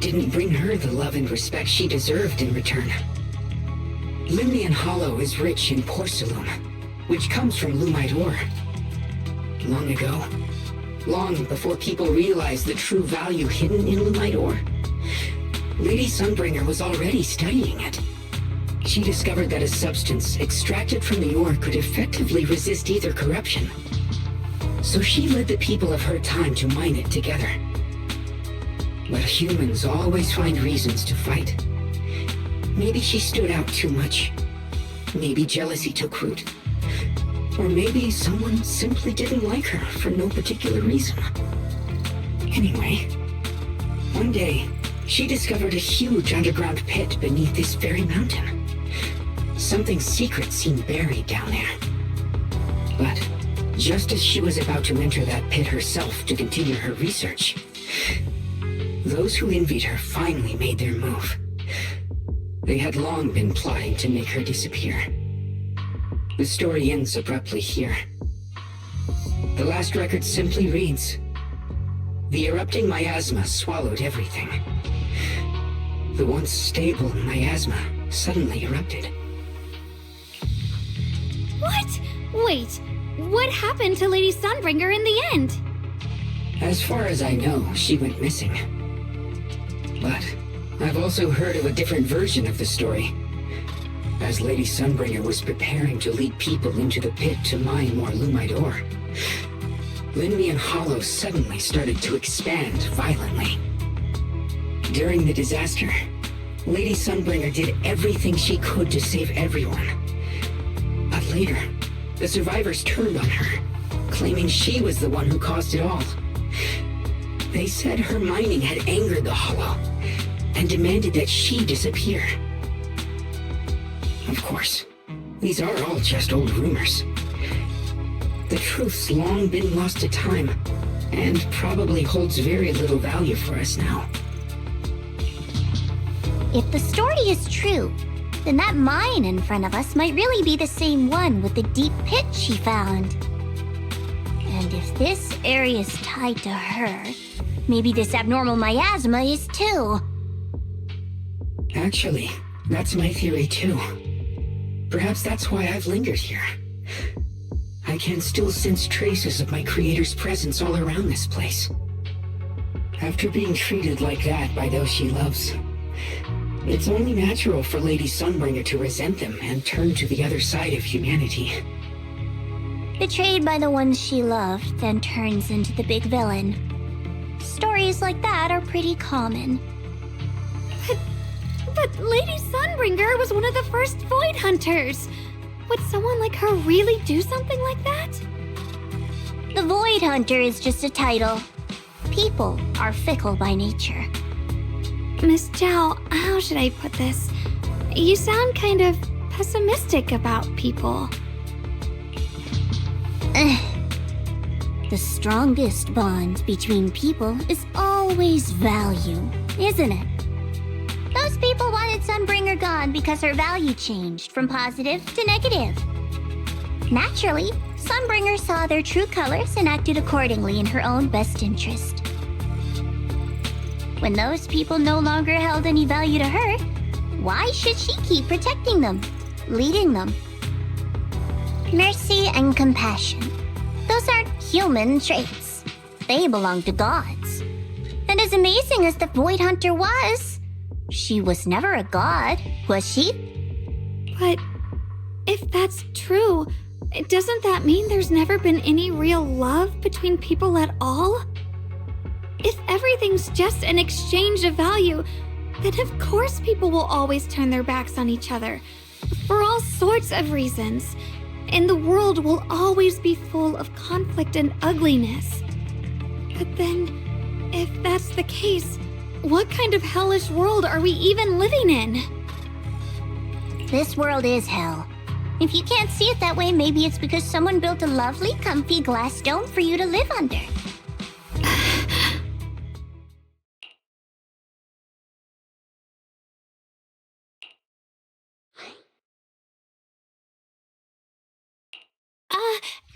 didn't bring her the love and respect she deserved in return. Limnian Hollow is rich in porcelain, which comes from Lumite ore. long ago. Long before people realized the true value hidden in Lumite ore. Lady Sunbringer was already studying it. She discovered that a substance extracted from the ore could effectively resist ether corruption. So she led the people of her time to mine it together. But humans always find reasons to fight. Maybe she stood out too much. Maybe jealousy took root. Or maybe someone simply didn't like her for no particular reason. Anyway, one day, she discovered a huge underground pit beneath this very mountain. Something secret seemed buried down there. But just as she was about to enter that pit herself to continue her research, those who envied her finally made their move. They had long been plotting to make her disappear. The story ends abruptly here. The last record simply reads, "The erupting miasma swallowed everything." The once stable miasma suddenly erupted. What? Wait, what happened to Lady Sunbringer in the end? As far as I know, she went missing. But I've also heard of a different version of the story. As Lady Sunbringer was preparing to lead people into the pit to mine more Lumite ore, Linmian Hollow suddenly started to expand violently. During the disaster, Lady Sunbringer did everything she could to save everyone. But later, the survivors turned on her, claiming she was the one who caused it all. They said her mining had angered the Hollow and demanded that she disappear. Of course, these are all just old rumors. The truth's long been lost to time, and probably holds very little value for us now. If the story is true, then that mine in front of us might really be the same one with the deep pit she found. And if this area is tied to her, maybe this abnormal miasma is too. Actually, that's my theory too. Perhaps that's why I've lingered here. I can still sense traces of my creator's presence all around this place. After being treated like that by those she loves, it's only natural for Lady Sunbringer to resent them and turn to the other side of humanity. Betrayed by the ones she loved, then turns into the big villain. Stories like that are pretty common. But Lady Sunbringer was one of the first Void Hunters. Would someone like her really do something like that? The Void Hunter is just a title. People are fickle by nature. Miss Zhao, how should I put this? You sound kind of pessimistic about people. The strongest bond between people is always value, isn't it? Those people wanted Sunbringer gone because her value changed from positive to negative. Naturally, Sunbringer saw their true colors and acted accordingly in her own best interest. When those people no longer held any value to her, why should she keep protecting them, leading them? Mercy and compassion. Those aren't human traits. They belong to gods. And as amazing as the Void Hunter was, she was never a god, was she? But if that's true, doesn't that mean there's never been any real love between people at all? If everything's just an exchange of value, then of course people will always turn their backs on each other, for all sorts of reasons. And the world will always be full of conflict and ugliness. But then, if that's the case, what kind of hellish world are we even living in? This world is hell. If you can't see it that way, maybe it's because someone built a lovely, comfy glass dome for you to live under.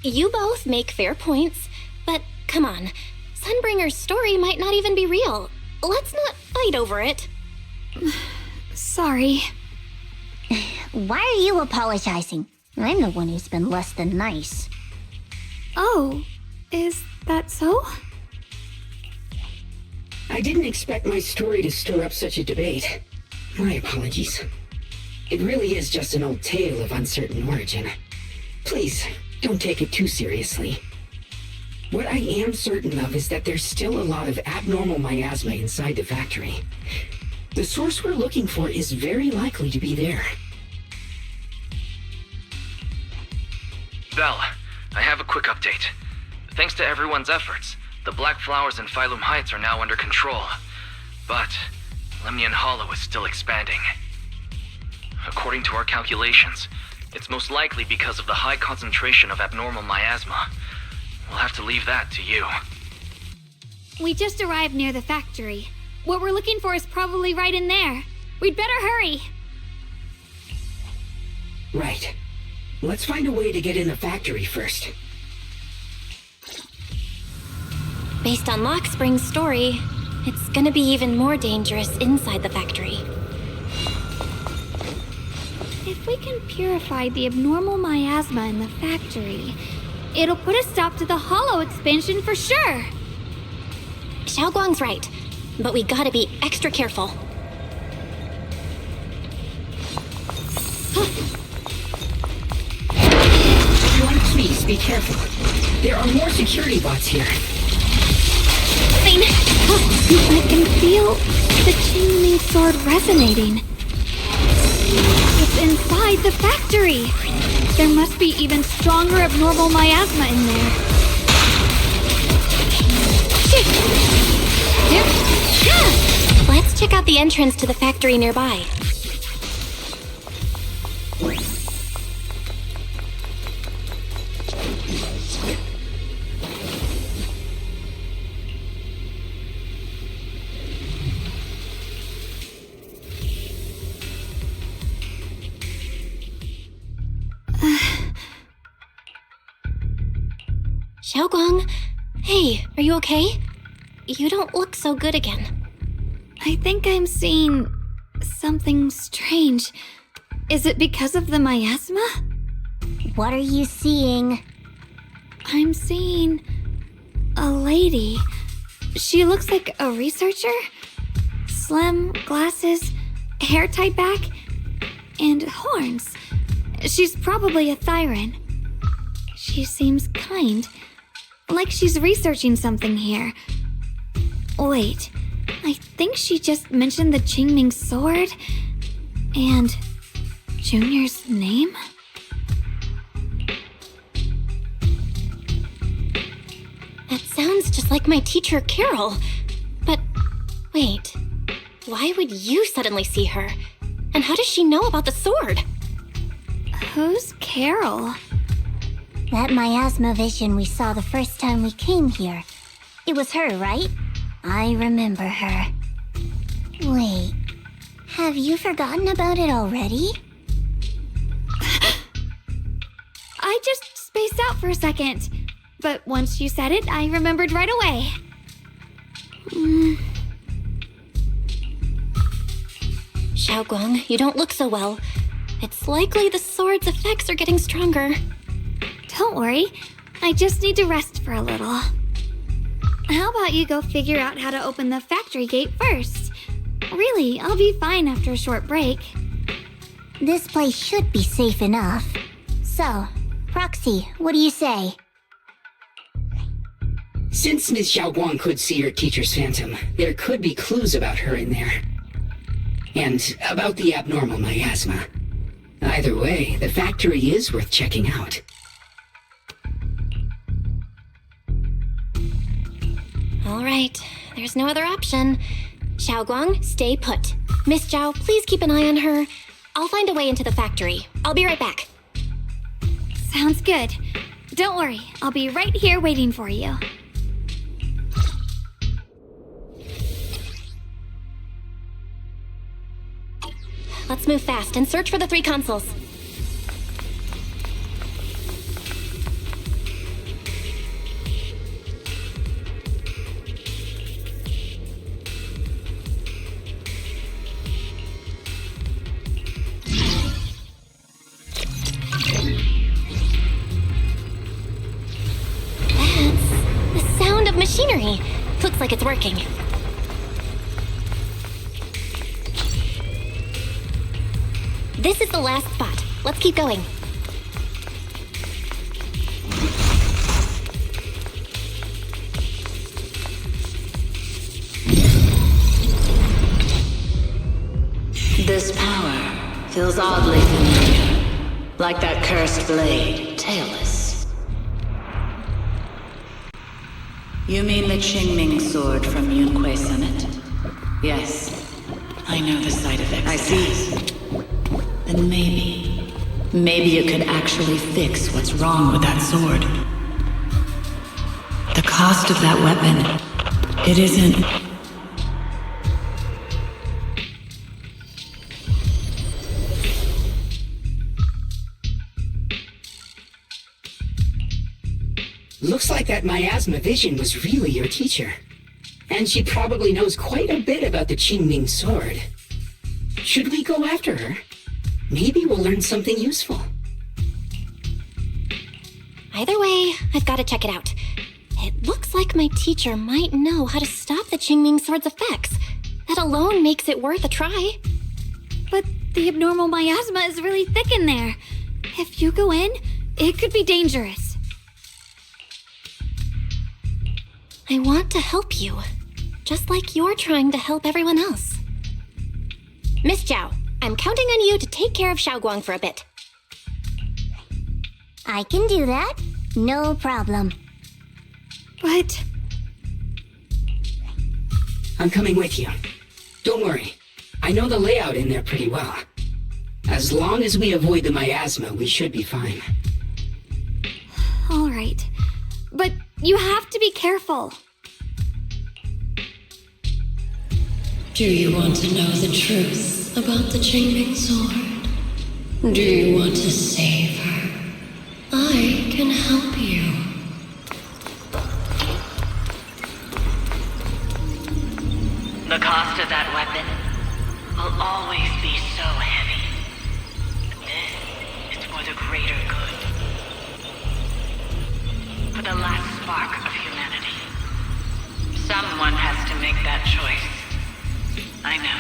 You both make fair points, but come on. Sunbringer's story might not even be real. Let's not fight over it. Sorry. Why are you apologizing? I'm the one who's been less than nice. Oh, Is that so? I didn't expect my story to stir up such a debate. My apologies. It really is just an old tale of uncertain origin. Please, don't take it too seriously. What I am certain of is that there's still a lot of abnormal miasma inside the factory. The source we're looking for is very likely to be there. Belle, I have a quick update. Thanks to everyone's efforts, the Black Flowers in Phylum Heights are now under control. But Lemnian Hollow is still expanding. According to our calculations, it's most likely because of the high concentration of abnormal miasma. We'll have to leave that to you. We just arrived near the factory. What we're looking for is probably right in there. We'd better hurry. Right. Let's find a way to get in the factory first. Based on Lockspring's story, it's gonna be even more dangerous inside the factory. If we can purify the abnormal miasma in the factory, it'll put a stop to the Hollow expansion for sure. Xiaoguang's right, but we gotta be extra careful. Everyone, please be careful. There are more security bots here. Fine. I can feel the Qingming sword resonating. It's inside the factory. There must be even stronger abnormal miasma in there. Let's check out the entrance to the factory nearby. Xiaoguang, hey, are you okay? You don't look so good again. I think I'm seeing something strange. Is it because of the miasma? What are you seeing? I'm seeing a lady. She looks like a researcher. Slim, glasses, hair tied back, and horns. She's probably a Thyran. She seems kind, like she's researching something here. Wait, I think she just mentioned the Qingming sword and Junior's name? That sounds just like my teacher, Carol. But wait, why would you suddenly see her? And how does she know about the sword? Who's Carol? That miasma vision we saw the first time we came here. It was her, right? I remember her. Wait, have you forgotten about it already? I just spaced out for a second. But once you said it, I remembered right away. Xiaoguang, you don't look so well. It's likely the sword's effects are getting stronger. Don't worry, I just need to rest for a little. How about you go figure out how to open the factory gate first? Really, I'll be fine after a short break. This place should be safe enough. So, Proxy, what do you say? Since Ms. Xiaoguang could see her teacher's phantom, there could be clues about her in there. And about the abnormal miasma. Either way, the factory is worth checking out. All right, there's no other option. Xiaoguang, stay put. Miss Zhao, please keep an eye on her. I'll find a way into the factory. I'll be right back. Sounds good. Don't worry, I'll be right here waiting for you. Let's move fast and search for the 3 consoles. machinery. Looks like it's working. This is the last spot. Let's keep going. This power feels oddly familiar, like that cursed blade, tailless. You mean the Qingming sword from Yunque Summit? Yes, I know the side effects. I see. Then maybe you could actually fix what's wrong with that sword. The cost of that weapon, it isn't... Looks like that miasma vision was really your teacher. And she probably knows quite a bit about the Qingming sword. Should we go after her? Maybe we'll learn something useful. Either way, I've got to check it out. It looks like my teacher might know how to stop the Qingming sword's effects. That alone makes it worth a try. But the abnormal miasma is really thick in there. If you go in, it could be dangerous. I want to help you, just like you're trying to help everyone else. Miss Zhao, I'm counting on you to take care of Xiaoguang for a bit. I can do that. No problem. But... I'm coming with you. Don't worry. I know the layout in there pretty well. As long as we avoid the miasma, we should be fine. All right. But you have to be careful. Do you want to know the truth about the Qingming sword? Do you want to save her? I can help you. The cost of that weapon will always be so heavy. This is for the greater good. For the last spark of humanity. Someone has to make that choice. I know.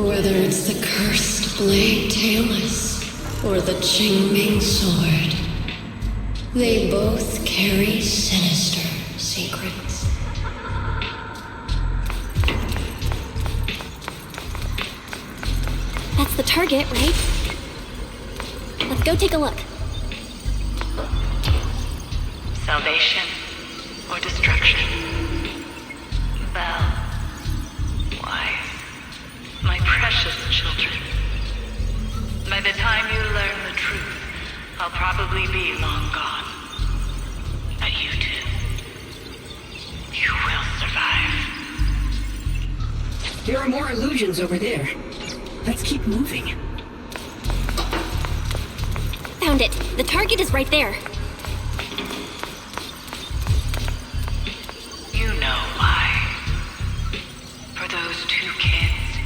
Whether it's the cursed blade tailless or the Qingming sword, they both carry sinister secrets. That's the target, right? Let's go take a look. Salvation or destruction? Belle, wise, my precious children. By the time you learn the truth, I'll probably be long gone. But you two, you will survive. There are more illusions over there. Let's keep moving. Found it. The target is right there. You know why. For those two kids,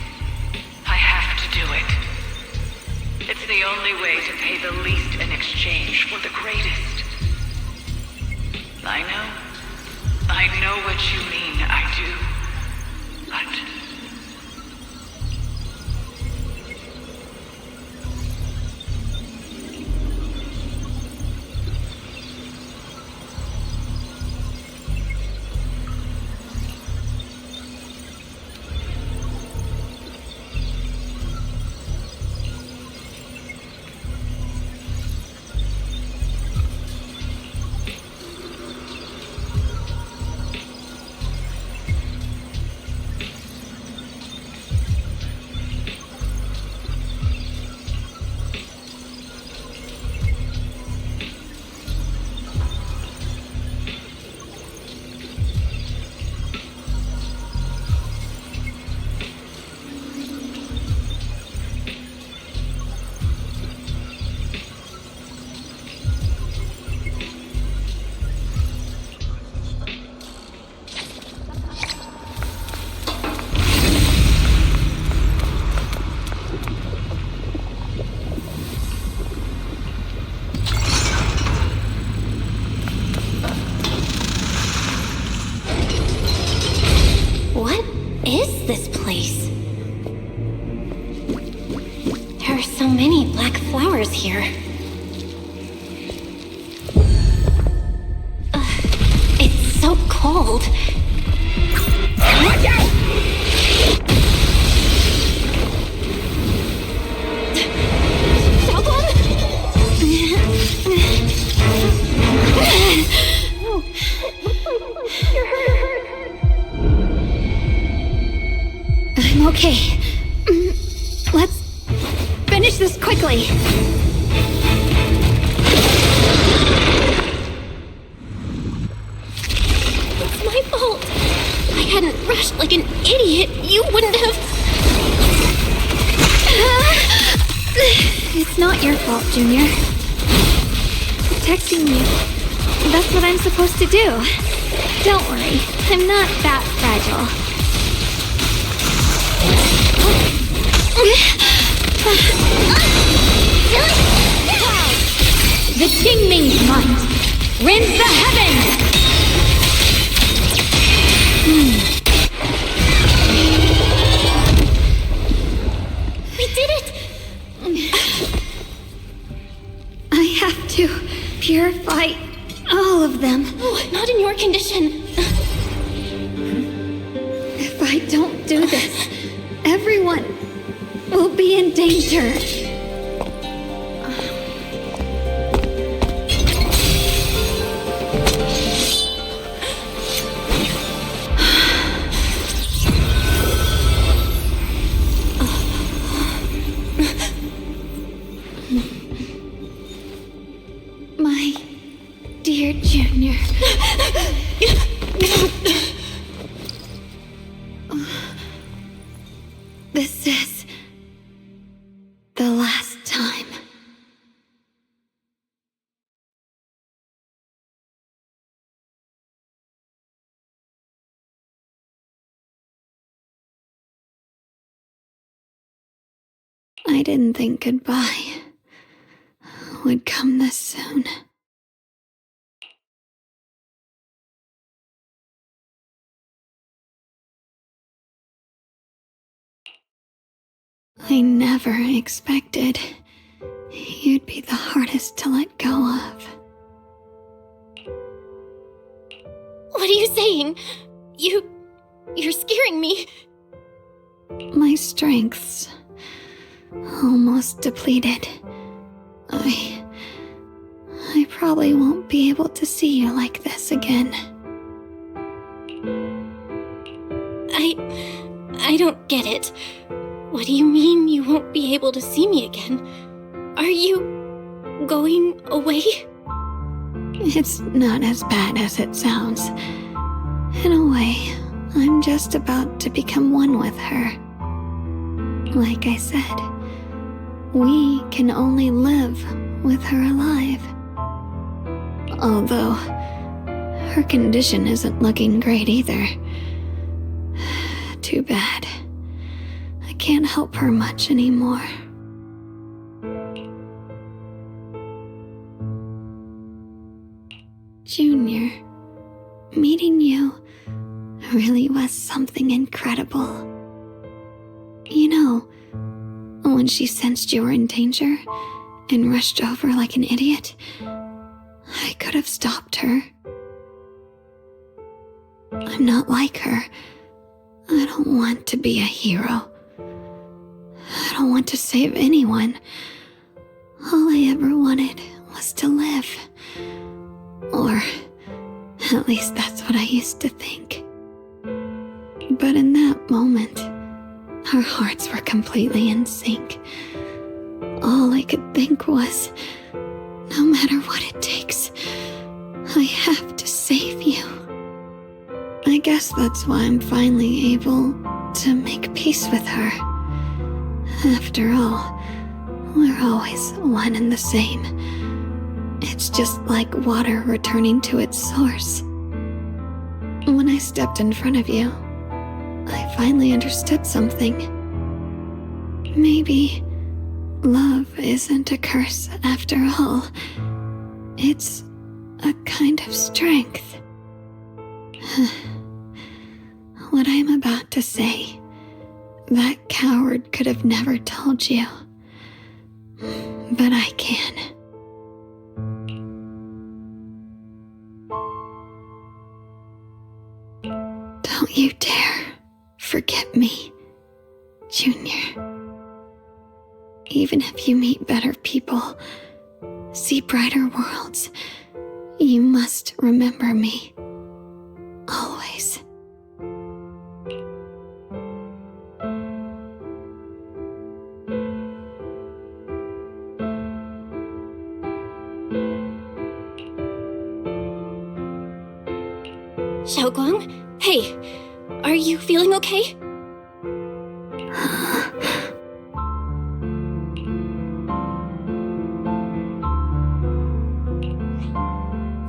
I have to do it. It's the only way to pay the least in exchange for the greatest. I know what you mean, I do. But... is this place? There are so many black flowers here. It's so cold. Watch out! I'm okay. Let's finish this quickly. It's my fault. If I hadn't rushed like an idiot, you wouldn't have... It's not your fault, Junior. Protecting you. That's what I'm supposed to do. Don't worry, I'm not that fragile. The Qingming's might rends the heavens! We did it! I have to purify all of them. Oh, not in your condition. If I don't do this, everyone will be in danger. My dear Junior. This is the last time. I didn't think goodbye would come this soon. I never expected you'd be the hardest to let go of. What are you saying? You're scaring me. My strength's almost depleted. I probably won't be able to see you like this again. I don't get it. What do you mean you won't be able to see me again? Are you going away? It's not as bad as it sounds. In a way, I'm just about to become one with her. Like I said, we can only live with her alive. Although, her condition isn't looking great either. Too bad. I can't help her much anymore. Junior, meeting you really was something incredible. You know, when she sensed you were in danger and rushed over like an idiot, I could have stopped her. I'm not like her. I don't want to be a hero. I don't want to save anyone. All I ever wanted was to live. Or, at least that's what I used to think. But in that moment, our hearts were completely in sync. All I could think was, no matter what it takes, I have to save you. I guess that's why I'm finally able to make peace with her. After all, we're always one and the same. It's just like water returning to its source. When I stepped in front of you, I finally understood something. Maybe love isn't a curse after all. It's a kind of strength. what I'm about to say, that coward could have never told you. But I can. Don't you dare forget me, Junior. Even if you meet better people, see brighter worlds, you must remember me. Always. Xiaoguang? Hey, are you feeling okay?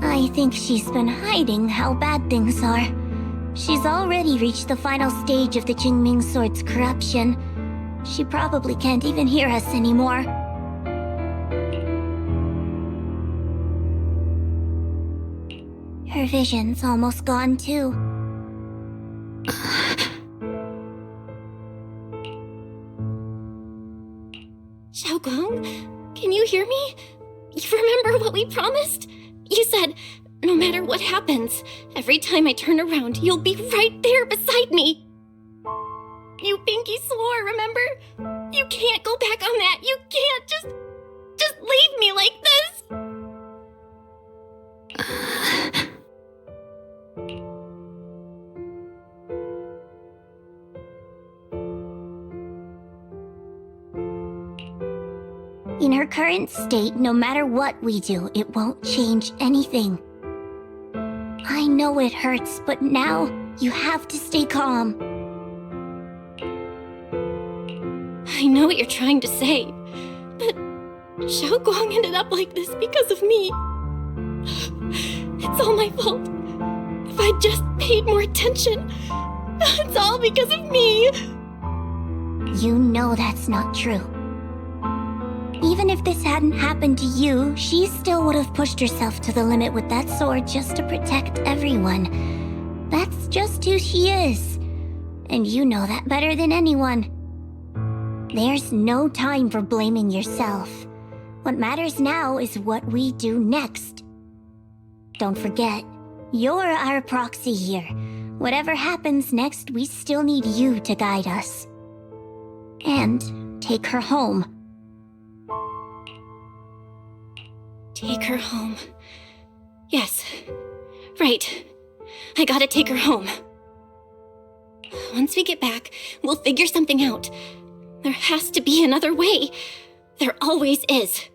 I think she's been hiding how bad things are. She's already reached the final stage of the Qingming sword's corruption. She probably can't even hear us anymore. Her vision's almost gone too. Xiaoguang, can you hear me? You remember what we promised? You said, no matter what happens, every time I turn around, you'll be right there beside me. You pinky swore, remember? You can't go back on that. You can't just leave me like this. In her current state, no matter what we do, it won't change anything. I know it hurts, but now you have to stay calm. I know what you're trying to say, but Xiaoguang ended up like this because of me. It's all my fault. If I just paid more attention, it's all because of me. You know that's not true. Even if this hadn't happened to you, she still would have pushed herself to the limit with that sword just to protect everyone. That's just who she is. And you know that better than anyone. There's no time for blaming yourself. What matters now is what we do next. Don't forget, you're our proxy here. Whatever happens next, we still need you to guide us. And take her home. Take her home. Yes. Right. I gotta take her home. Once we get back, we'll figure something out. There has to be another way. There always is.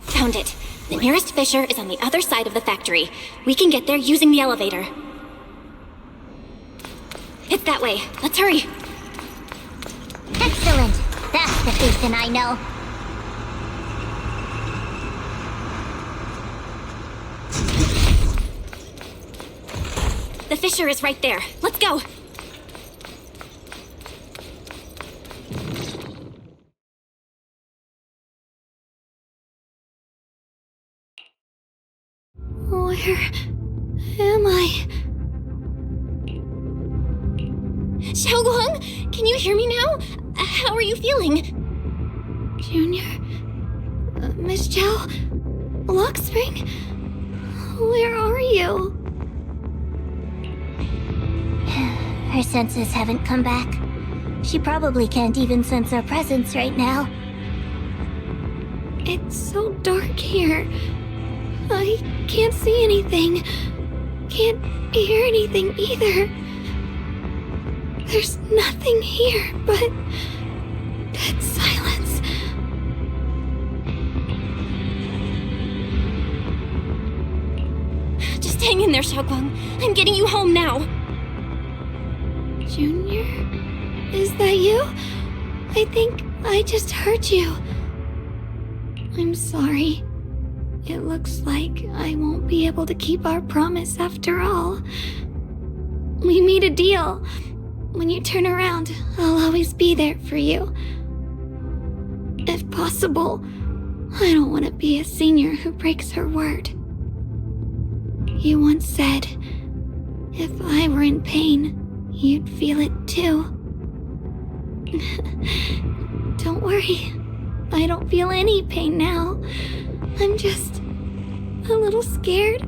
Found it. The nearest fissure is on the other side of the factory. We can get there using the elevator. It's that way. Let's hurry. Excellent. That's the Phaethon I know. The fissure is right there. Let's go. Where am I? Xiaoguang, can you hear me now? How are you feeling? Junior? Miss Zhao? Luxspring? Where are you? Her senses haven't come back. She probably can't even sense our presence right now. It's so dark here. I can't see anything. Can't hear anything either. There's nothing here but dead silence. Just hang in there, Xiaoguang. I'm getting you home now. Junior? Is that you? I think I just heard you. I'm sorry. It looks like I won't be able to keep our promise after all. We made a deal. When you turn around, I'll always be there for you. If possible, I don't want to be a senior who breaks her word. You once said, if I were in pain, you'd feel it too. Don't worry. I don't feel any pain now. I'm just a little scared.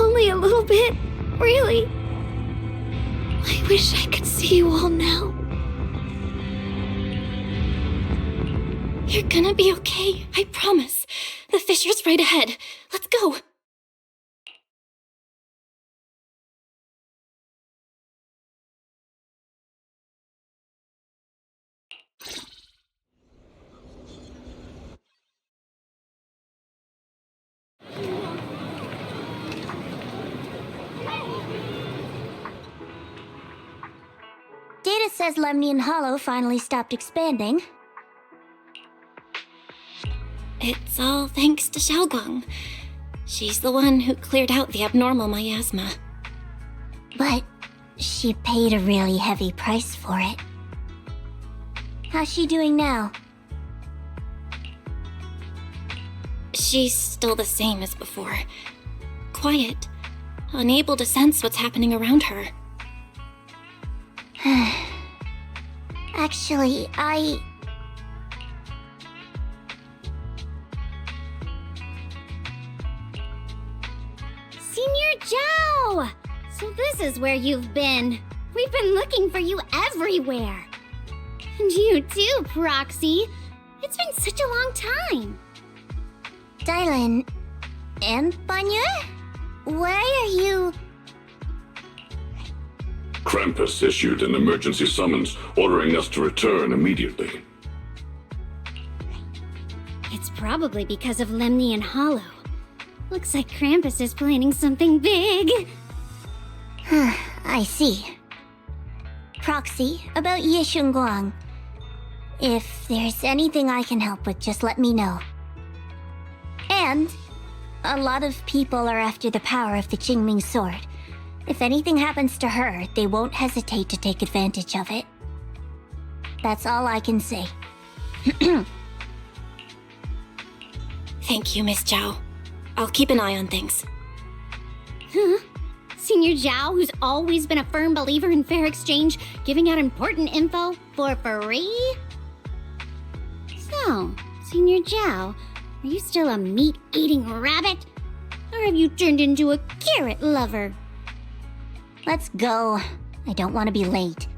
Only a little bit, really. I wish I could see you all now. You're gonna be okay, I promise. The fissure's right ahead. Let's go. Data says Lemnian Hollow finally stopped expanding. It's all thanks to Xiaoguang. She's the one who cleared out the abnormal miasma. But she paid a really heavy price for it. How's she doing now? She's still the same as before. Quiet, unable to sense what's happening around her. Actually, Senior Zhao! So this is where you've been. We've been looking for you everywhere. And you too, Proxy. It's been such a long time. Dylan and Banya? Why are you... Krampus issued an emergency summons ordering us to return immediately. It's probably because of Lemnian Hollow. Looks like Krampus is planning something big. I see. Proxy, about Yishunguang. If there's anything I can help with, just let me know. And a lot of people are after the power of the Qingming sword. If anything happens to her, they won't hesitate to take advantage of it. That's all I can say. Thank you, Miss Zhao. I'll keep an eye on things. Huh? Senior Zhao, who's always been a firm believer in fair exchange, giving out important info for free? So, Senior Zhao, are you still a meat-eating rabbit? Or have you turned into a carrot lover? Let's go. I don't want to be late.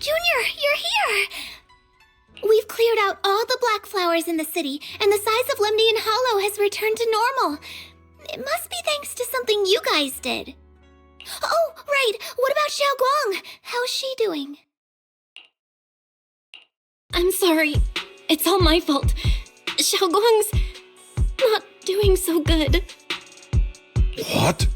Junior, you're here! We've cleared out all the black flowers in the city, and the size of Lemnian Hollow has returned to normal. It must be thanks to something you guys did. Oh, right! What about Xiaoguang? How's she doing? I'm sorry. It's all my fault. Xiaoguang's not doing so good. What?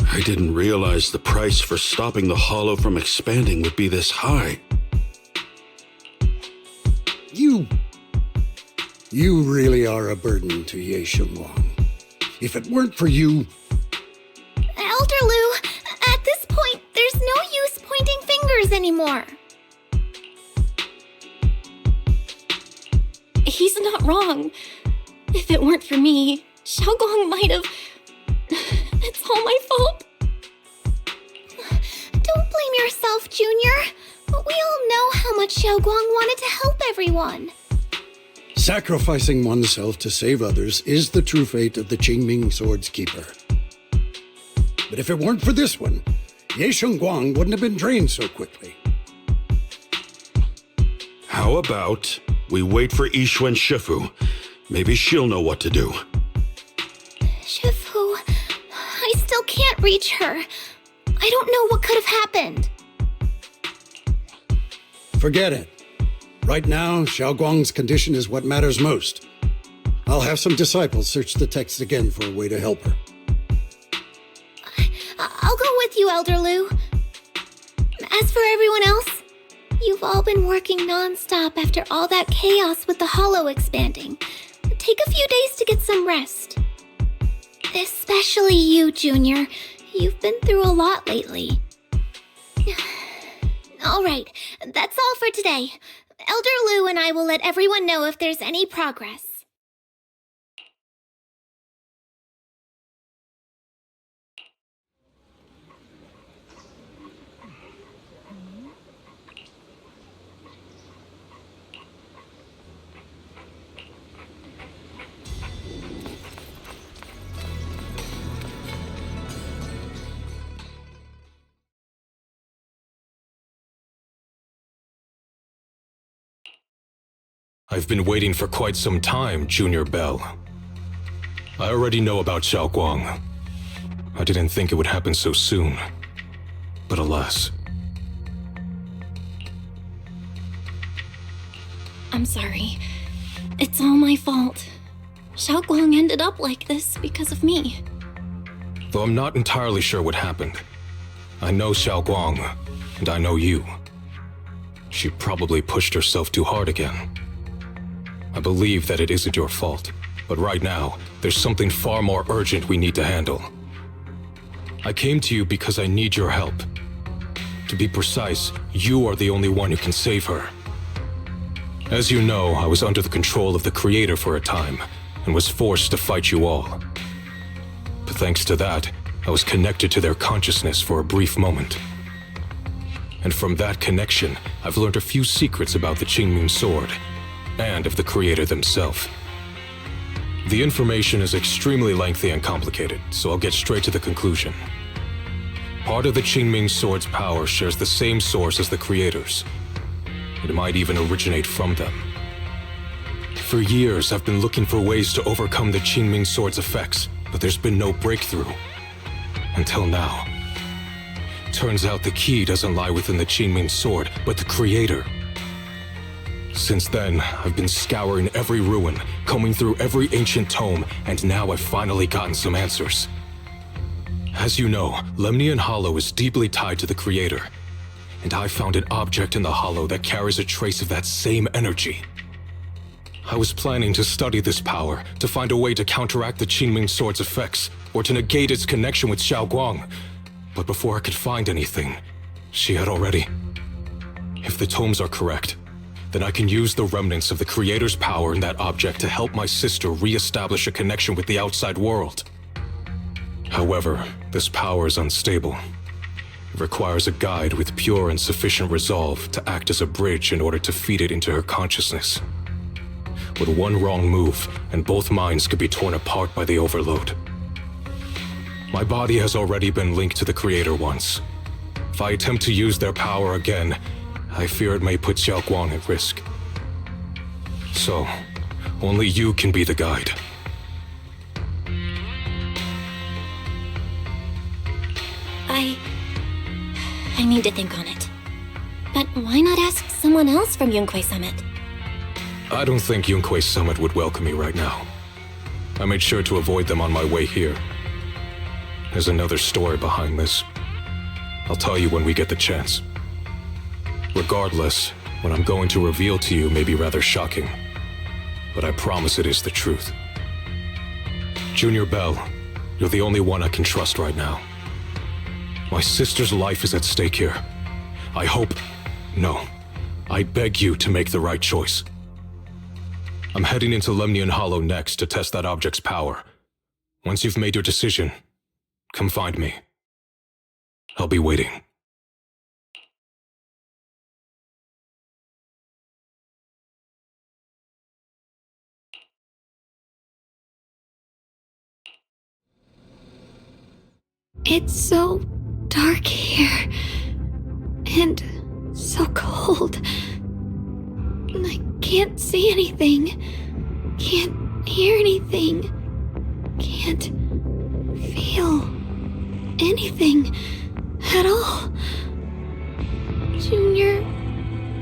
I didn't realize the price for stopping the hollow from expanding would be this high. You really are a burden to Ye Xiongguang. If it weren't for you... Elder Lu, at this point, there's no use pointing fingers anymore. He's not wrong. If it weren't for me, Xiaoguang might have... It's all my fault. Don't blame yourself, Junior. We all know how much Xiaoguang wanted to help everyone. Sacrificing oneself to save others is the true fate of the Qingming Sword's Keeper. But if it weren't for this one, Ye Xiongguang wouldn't have been drained so quickly. How about we wait for Yixuan Shifu? Maybe she'll know what to do. Shifu, I still can't reach her. I don't know what could have happened. Forget it. Right now, Xiaoguang's condition is what matters most. I'll have some disciples search the text again for a way to help her. I'll go with you, Elder Lu. As for everyone else, you've all been working non-stop after all that chaos with the hollow expanding. Take a few days to get some rest. Especially you, Junior. You've been through a lot lately. Alright, that's all for today. Elder Lu and I will let everyone know if there's any progress. I've been waiting for quite some time, Junior Belle. I already know about Xiaoguang. I didn't think it would happen so soon. But alas. I'm sorry. It's all my fault. Xiaoguang ended up like this because of me. Though I'm not entirely sure what happened. I know Xiaoguang, and I know you. She probably pushed herself too hard again. I believe that it isn't your fault, but right now, there's something far more urgent we need to handle. I came to you because I need your help. To be precise, you are the only one who can save her. As you know, I was under the control of the Creator for a time, and was forced to fight you all. But thanks to that, I was connected to their consciousness for a brief moment. And from that connection, I've learned a few secrets about the Qingming Sword, and of the Creator themselves. The information is extremely lengthy and complicated, so I'll get straight to the conclusion. Part of the Qingming Sword's power shares the same source as the Creator's. It might even originate from them. For years, I've been looking for ways to overcome the Qingming Sword's effects, but there's been no breakthrough. Until now. Turns out the key doesn't lie within the Qingming Sword, but the Creator. Since then, I've been scouring every ruin, combing through every ancient tome, and now I've finally gotten some answers. As you know, Lemnian Hollow is deeply tied to the Creator, and I found an object in the Hollow that carries a trace of that same energy. I was planning to study this power, to find a way to counteract the Qingming Sword's effects, or to negate its connection with Xiaoguang. But before I could find anything, she had already... If the tomes are correct, then I can use the remnants of the Creator's power in that object to help my sister re-establish a connection with the outside world. However, this power is unstable. It requires a guide with pure and sufficient resolve to act as a bridge in order to feed it into her consciousness. With one wrong move, and both minds could be torn apart by the overload. My body has already been linked to the Creator once. If I attempt to use their power again, I fear it may put Xiaoguang at risk. So, only you can be the guide. I need to think on it. But why not ask someone else from Yunquei Summit? I don't think Yunquei Summit would welcome me right now. I made sure to avoid them on my way here. There's another story behind this. I'll tell you when we get the chance. Regardless, what I'm going to reveal to you may be rather shocking, but I promise it is the truth. Junior Belle, you're the only one I can trust right now. My sister's life is at stake here. I hope... No. I beg you to make the right choice. I'm heading into Lemnian Hollow next to test that object's power. Once you've made your decision, come find me. I'll be waiting. It's so dark here. And so cold. I can't see anything. Can't hear anything. Can't feel anything at all. Junior,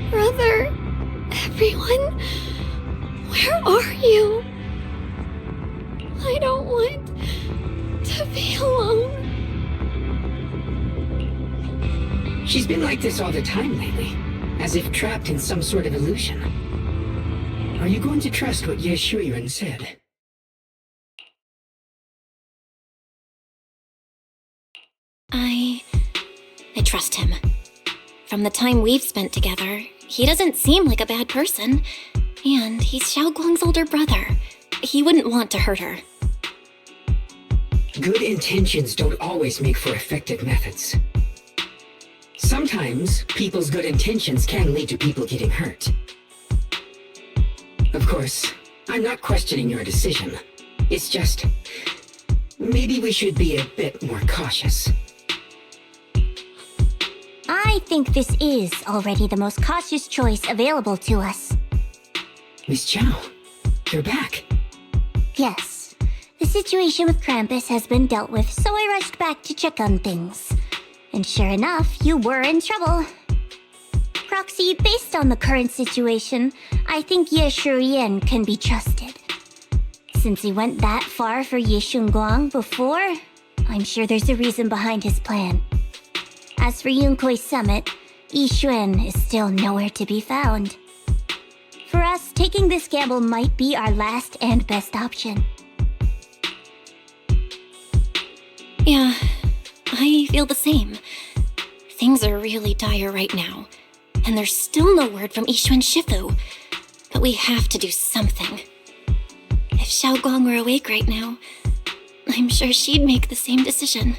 brother, everyone, where are you? I don't want to be alone. She's been like this all the time lately, as if trapped in some sort of illusion. Are you going to trust what Ye Shuyan said? I trust him. From the time we've spent together, he doesn't seem like a bad person. And he's Xiaoguang's older brother. He wouldn't want to hurt her. Good intentions don't always make for effective methods. Sometimes, people's good intentions can lead to people getting hurt. Of course, I'm not questioning your decision. It's just... maybe we should be a bit more cautious. I think this is already the most cautious choice available to us. Miss Chow, you're back. Yes. The situation with Krampus has been dealt with, so I rushed back to check on things. And sure enough, you were in trouble. Proxy, based on the current situation, I think Ye Shuyan can be trusted. Since he went that far for Ye Shunguang before, I'm sure there's a reason behind his plan. As for Yunquei Summit, Yi Xuan is still nowhere to be found. For us, taking this gamble might be our last and best option. Yeah, I feel the same. Things are really dire right now, and there's still no word from Yixuan Shifu. But we have to do something. If Xiaoguang were awake right now, I'm sure she'd make the same decision.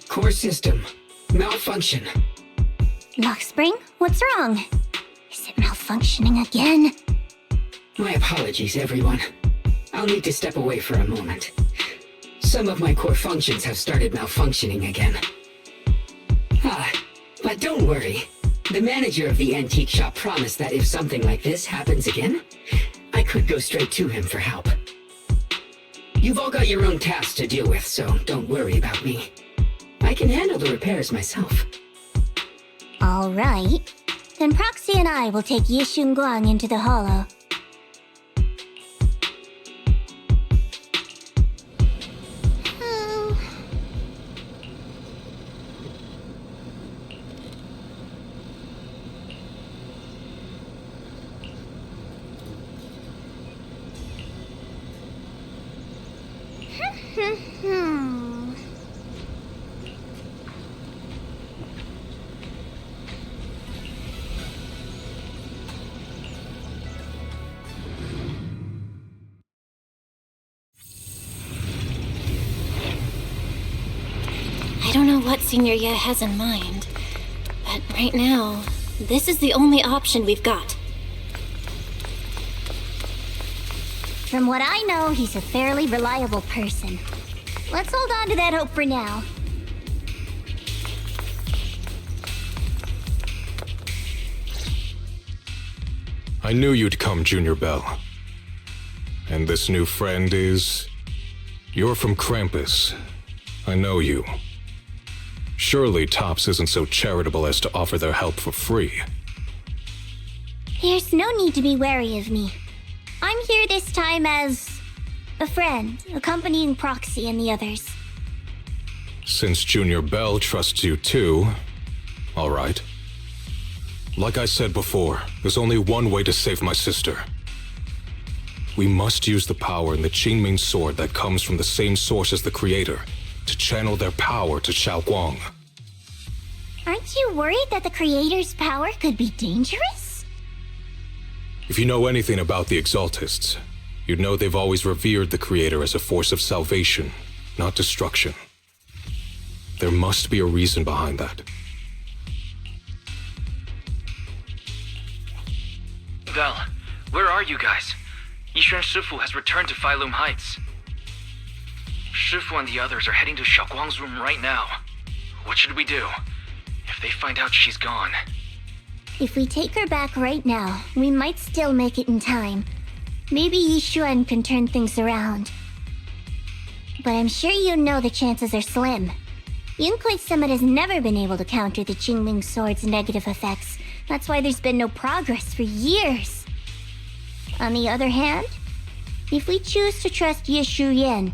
Core system. Malfunction. Lockspring, what's wrong? Is it malfunctioning again? My apologies, everyone. I'll need to step away for a moment. Some of my core functions have started malfunctioning again. But don't worry. The manager of the antique shop promised that if something like this happens again, I could go straight to him for help. You've all got your own tasks to deal with, so don't worry about me. I can handle the repairs myself. All right. Then Proxy and I will take Yi Shunguang into the hollow. I don't know what Senior Ye has in mind, but But right now, this is the only option we've got. From what I know, he's a fairly reliable person. Let's hold on to that hope for now. I knew you'd come, Junior Belle. And this new friend is... You're from Krampus. I know you. Surely Tops isn't so charitable as to offer their help for free. There's no need to be wary of me. I'm here this time as a friend, accompanying Proxy and the others. Since Junior Belle trusts you too, all right. Like I said before, there's only one way to save my sister. We must use the power in the Qingming sword that comes from the same source as the Creator to channel their power to Xiaoguang. Aren't you worried that the Creator's power could be dangerous? If you know anything about the Exaltists, you'd know they've always revered the Creator as a force of salvation, not destruction. There must be a reason behind that. Belle, where are you guys? Yixuan Shifu has returned to Failum Heights. Shifu and the others are heading to Xiaoguang's room right now. What should we do? If they find out she's gone... If we take her back right now, we might still make it in time. Maybe Yixuan can turn things around. But I'm sure you know the chances are slim. Yunkuei Summit has never been able to counter the Qingming sword's negative effects. That's why there's been no progress for years. On the other hand, if we choose to trust Yishu Yan,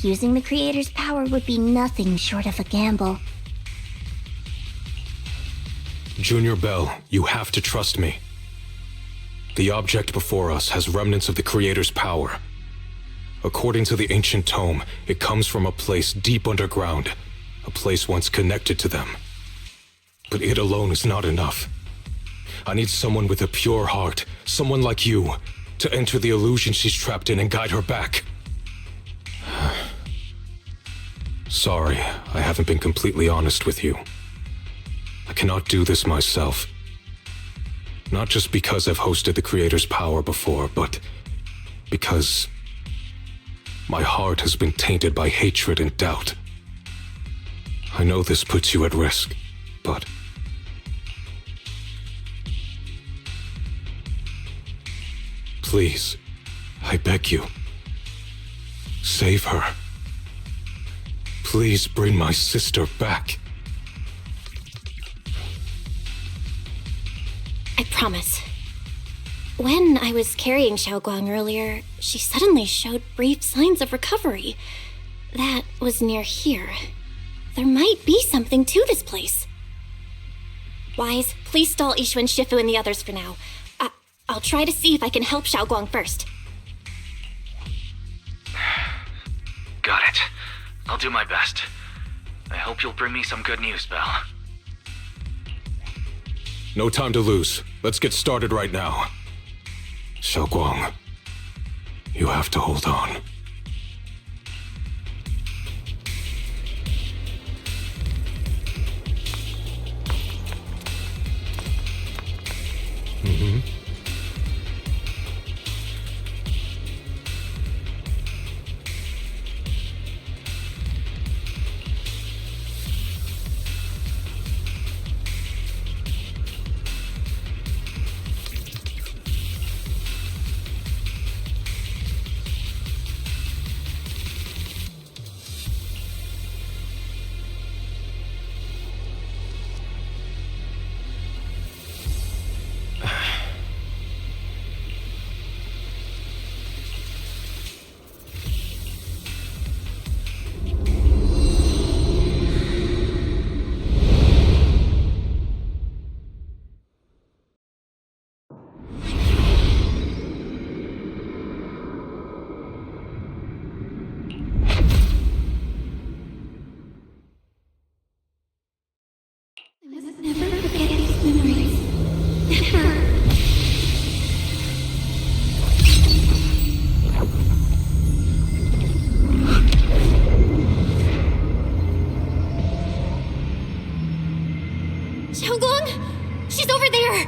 using the Creator's power would be nothing short of a gamble. Junior Belle, you have to trust me. The object before us has remnants of the Creator's power. According to the ancient tome, it comes from a place deep underground, a place once connected to them. But it alone is not enough. I need someone with a pure heart, someone like you, to enter the illusion she's trapped in and guide her back. Sorry, I haven't been completely honest with you. I cannot do this myself. Not just because I've hosted the Creator's power before, but because my heart has been tainted by hatred and doubt. I know this puts you at risk, but... Please, I beg you, save her. Please bring my sister back. I promise. When I was carrying Xiaoguang earlier, she suddenly showed brief signs of recovery. That was near here. There might be something to this place. Wise, please stall Yixuan Shifu and the others for now. I'll try to see if I can help Xiaoguang first. Got it. I'll do my best. I hope you'll bring me some good news, Belle. No time to lose. Let's get started right now. Xiaoguang, you have to hold on. She's over there!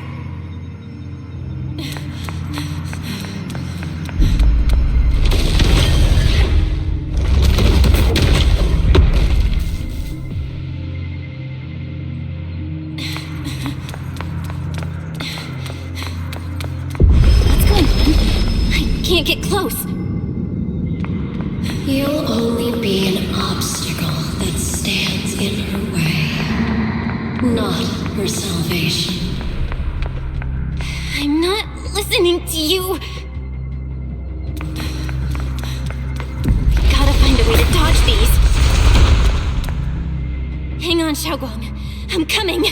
What's going on? I can't get close. You'll only be an obstacle that stands in her way, not her salvation. I'm not listening to you. Gotta find a way to dodge these. Hang on, Xiaoguang. I'm coming.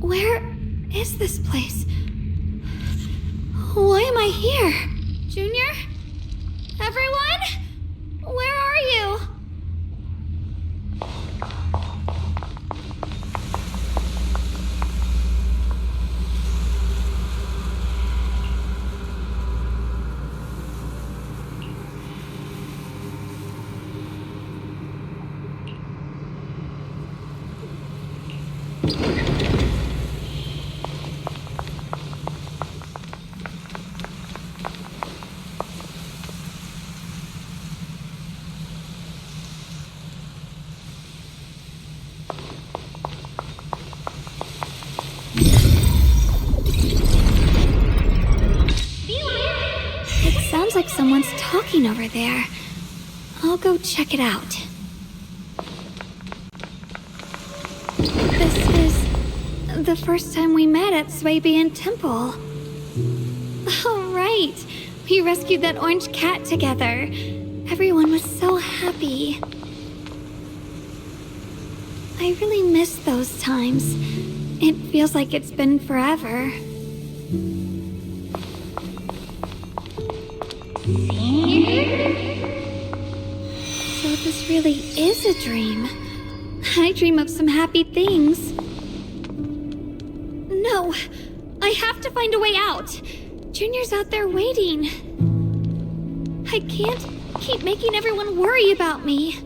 Where is this place? Why am I here? Junior? Everyone? Where are you? Sounds like someone's talking over there. I'll go check it out. This is the first time we met at Swabian Temple. Oh, right. We rescued that orange cat together. Everyone was so happy. I really miss those times. It feels like it's been forever. So this really is a dream. I dream of some happy things. No, I have to find a way out. Junior's out there waiting. I can't keep making everyone worry about me.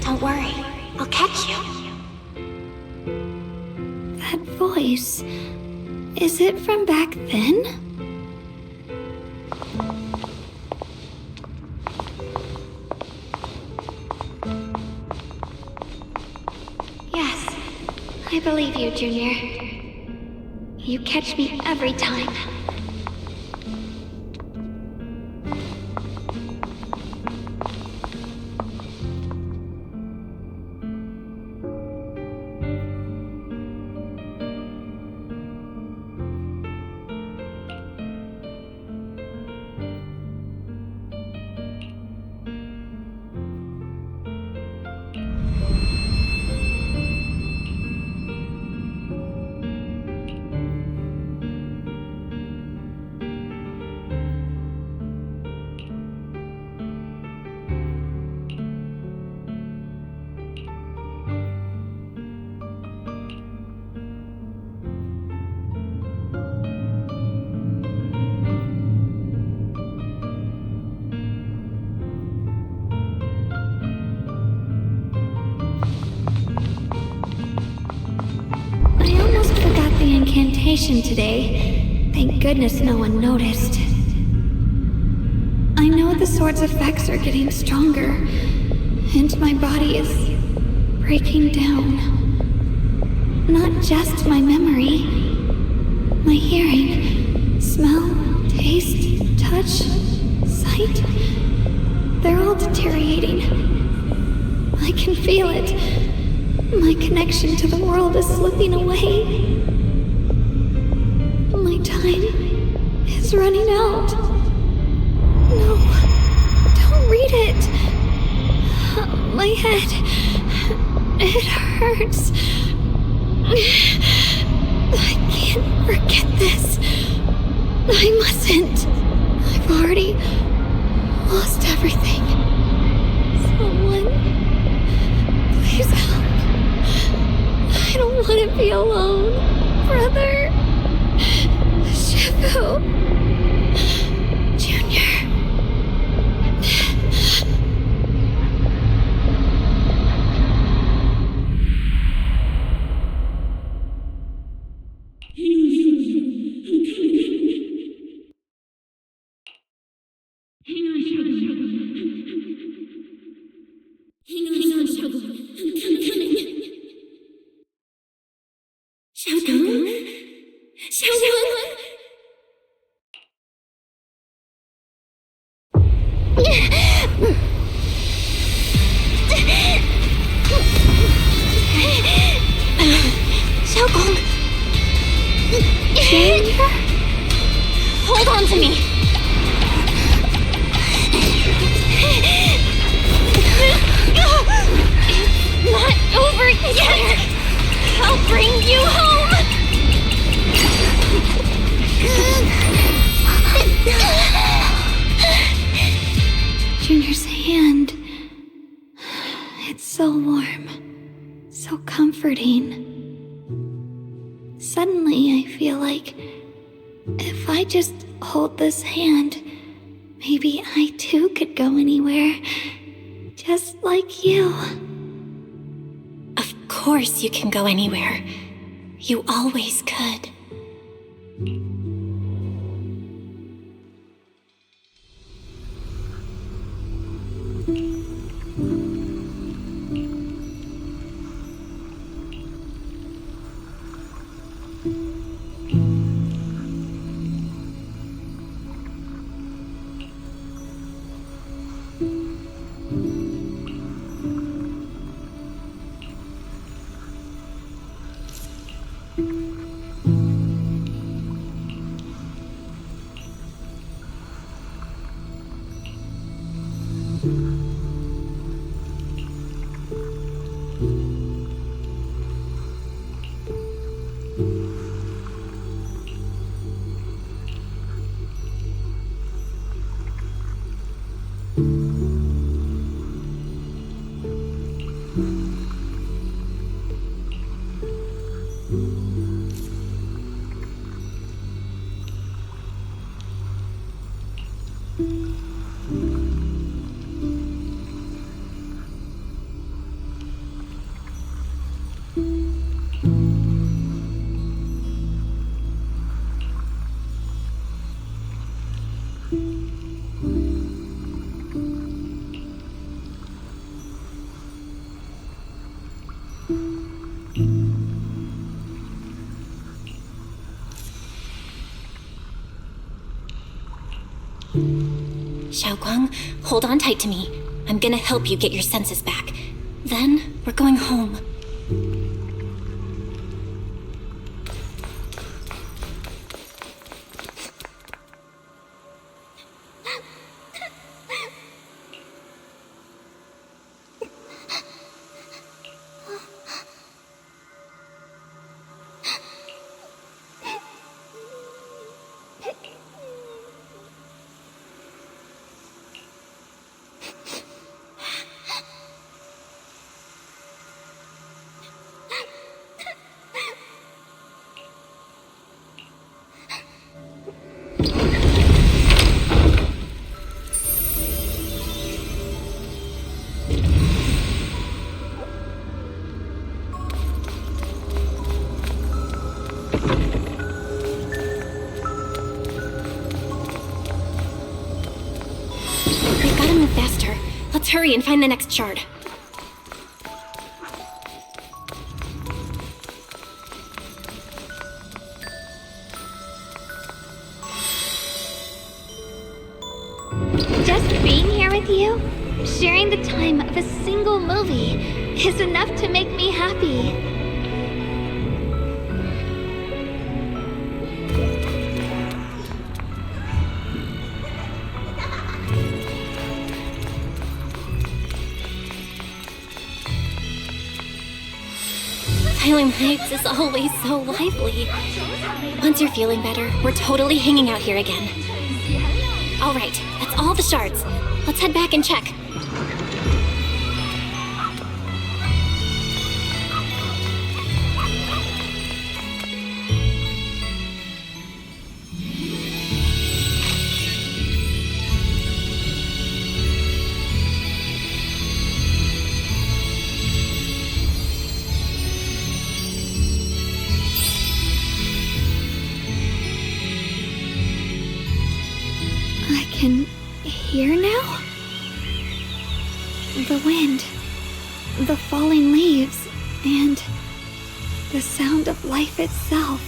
Don't worry, I'll catch you. That voice, is it from back then? Yes, I believe you, Junior. You catch me every time. Incantation today. Thank goodness no one noticed. I know the sword's effects are getting stronger, and my body is breaking down. Not just my memory, my hearing, smell, taste, touch, sight. They're all deteriorating. I can feel it. My connection to the world is slipping away. My time is running out. No, don't read it. My head, it hurts. I can't forget this. I mustn't. I've already lost everything. Someone, please help. I don't want to be alone, brother. Shifu. Junior. Hold on to me. It's not over yet. I'll bring you home. Junior's hand. It's so warm, so comforting. Suddenly I feel like if I just hold this hand, maybe I too could go anywhere, just like you. Of course you can go anywhere. You always could. Xiaoguang, hold on tight to me. I'm gonna help you get your senses back. Then, we're going home. Let's hurry and find the next shard. Just being here with you, sharing the time of a single movie, is enough to make me happy. Highland Heights is always so lively. Once you're feeling better, we're totally hanging out here again. Alright, that's all the shards. Let's head back and check. I can hear now? The wind, the falling leaves, and the sound of life itself.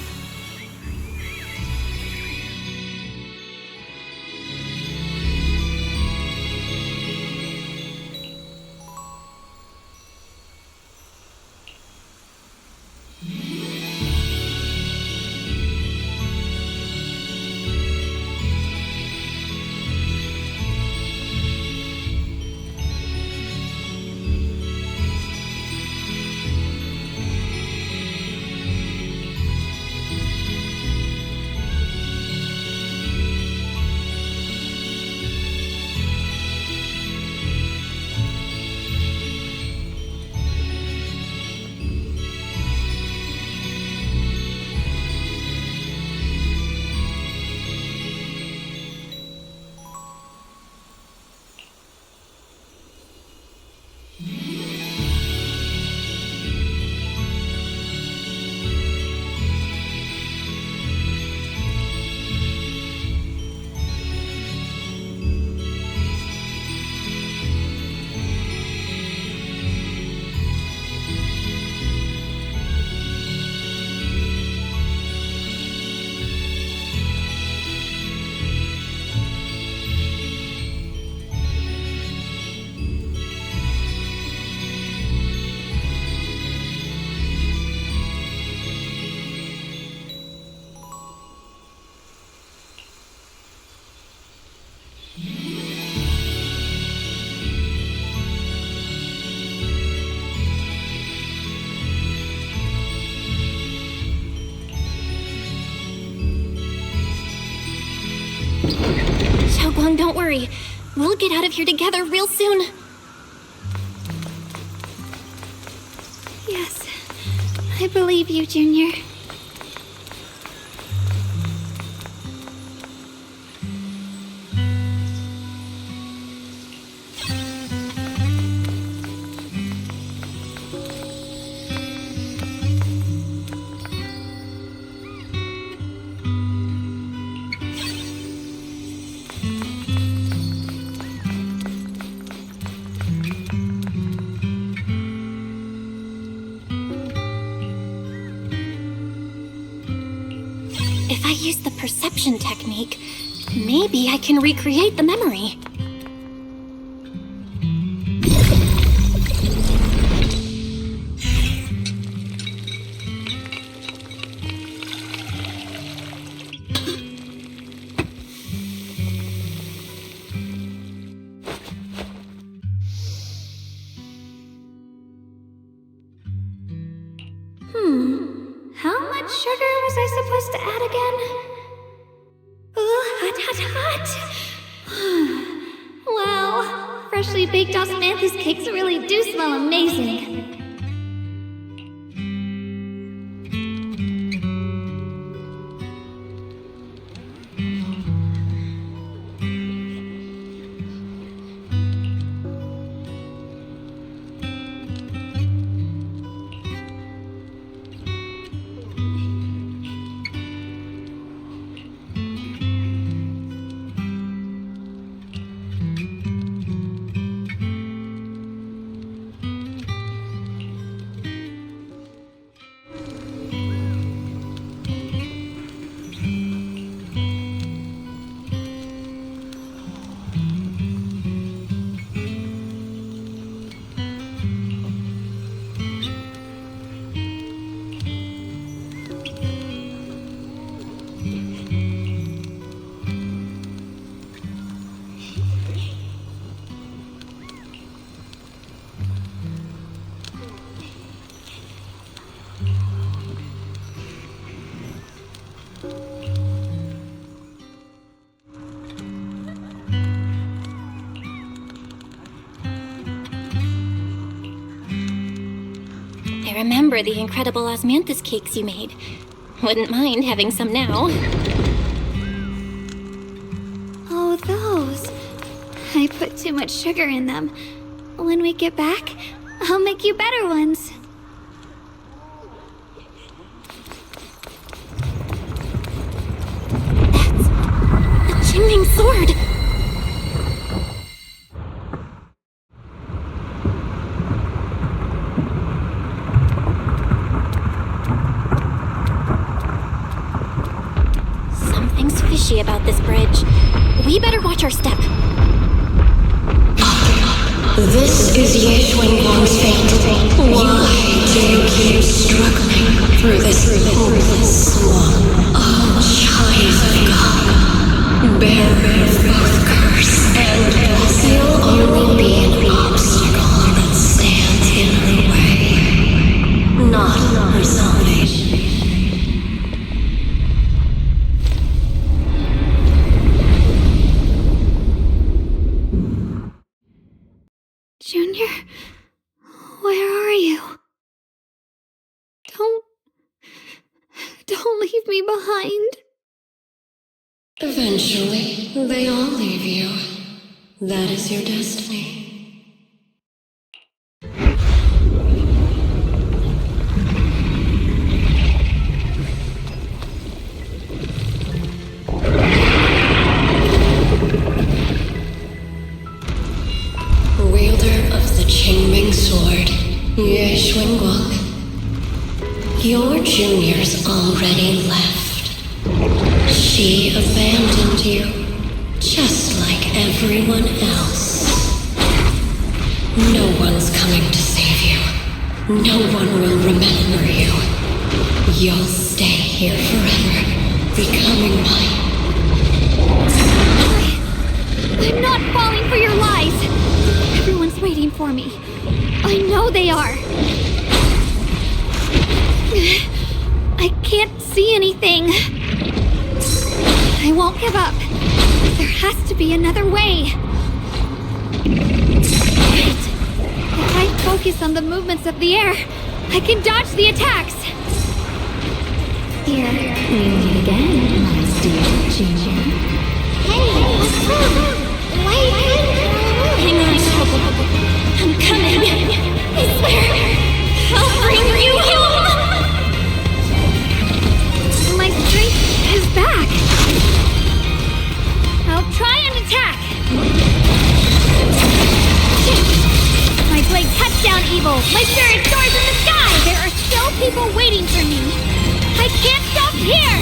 Xiaoguang, don't worry. We'll get out of here together real soon. Yes, I believe you, Junior. If I use the perception technique, maybe I can recreate the memory. How much sugar was I supposed to add again? Ooh, hot. Wow, freshly baked osmanthus cakes really do smell amazing. I remember the incredible osmanthus cakes you made. Wouldn't mind having some now. Oh, those. I put too much sugar in them. When we get back, I'll make you better ones. That's a Qingming sword! Fishy about this bridge. We better watch our step. This is Yeshuan's fate. Why do you keep struggling through this hopeless swamp? Oh, child of God, bearer of both curse and blessing, you'll only be an obstacle that stands in her way, not her salvation. Junior, where are you? Don't leave me behind. Eventually, they all leave you. That is your destiny. Wielder of the Qingming sword, Yeshuan. Your junior's already left. She abandoned you, just like everyone else. No one's coming to save you. No one will remember you. You'll stay here forever, becoming mine. I'm not falling for your lies. Everyone's waiting for me. I know they are. I can't see anything. I won't give up. There has to be another way. Wait. If I focus on the movements of the air, I can dodge the attacks. Here, we meet again, my dear Junior. Hey, wait. Hang on. I'm coming. I swear, I'll bring you home. My strength is back. I'll try and attack. My blade cuts down evil. My spirit soars in the sky. There are still people waiting for me. I can't stop here.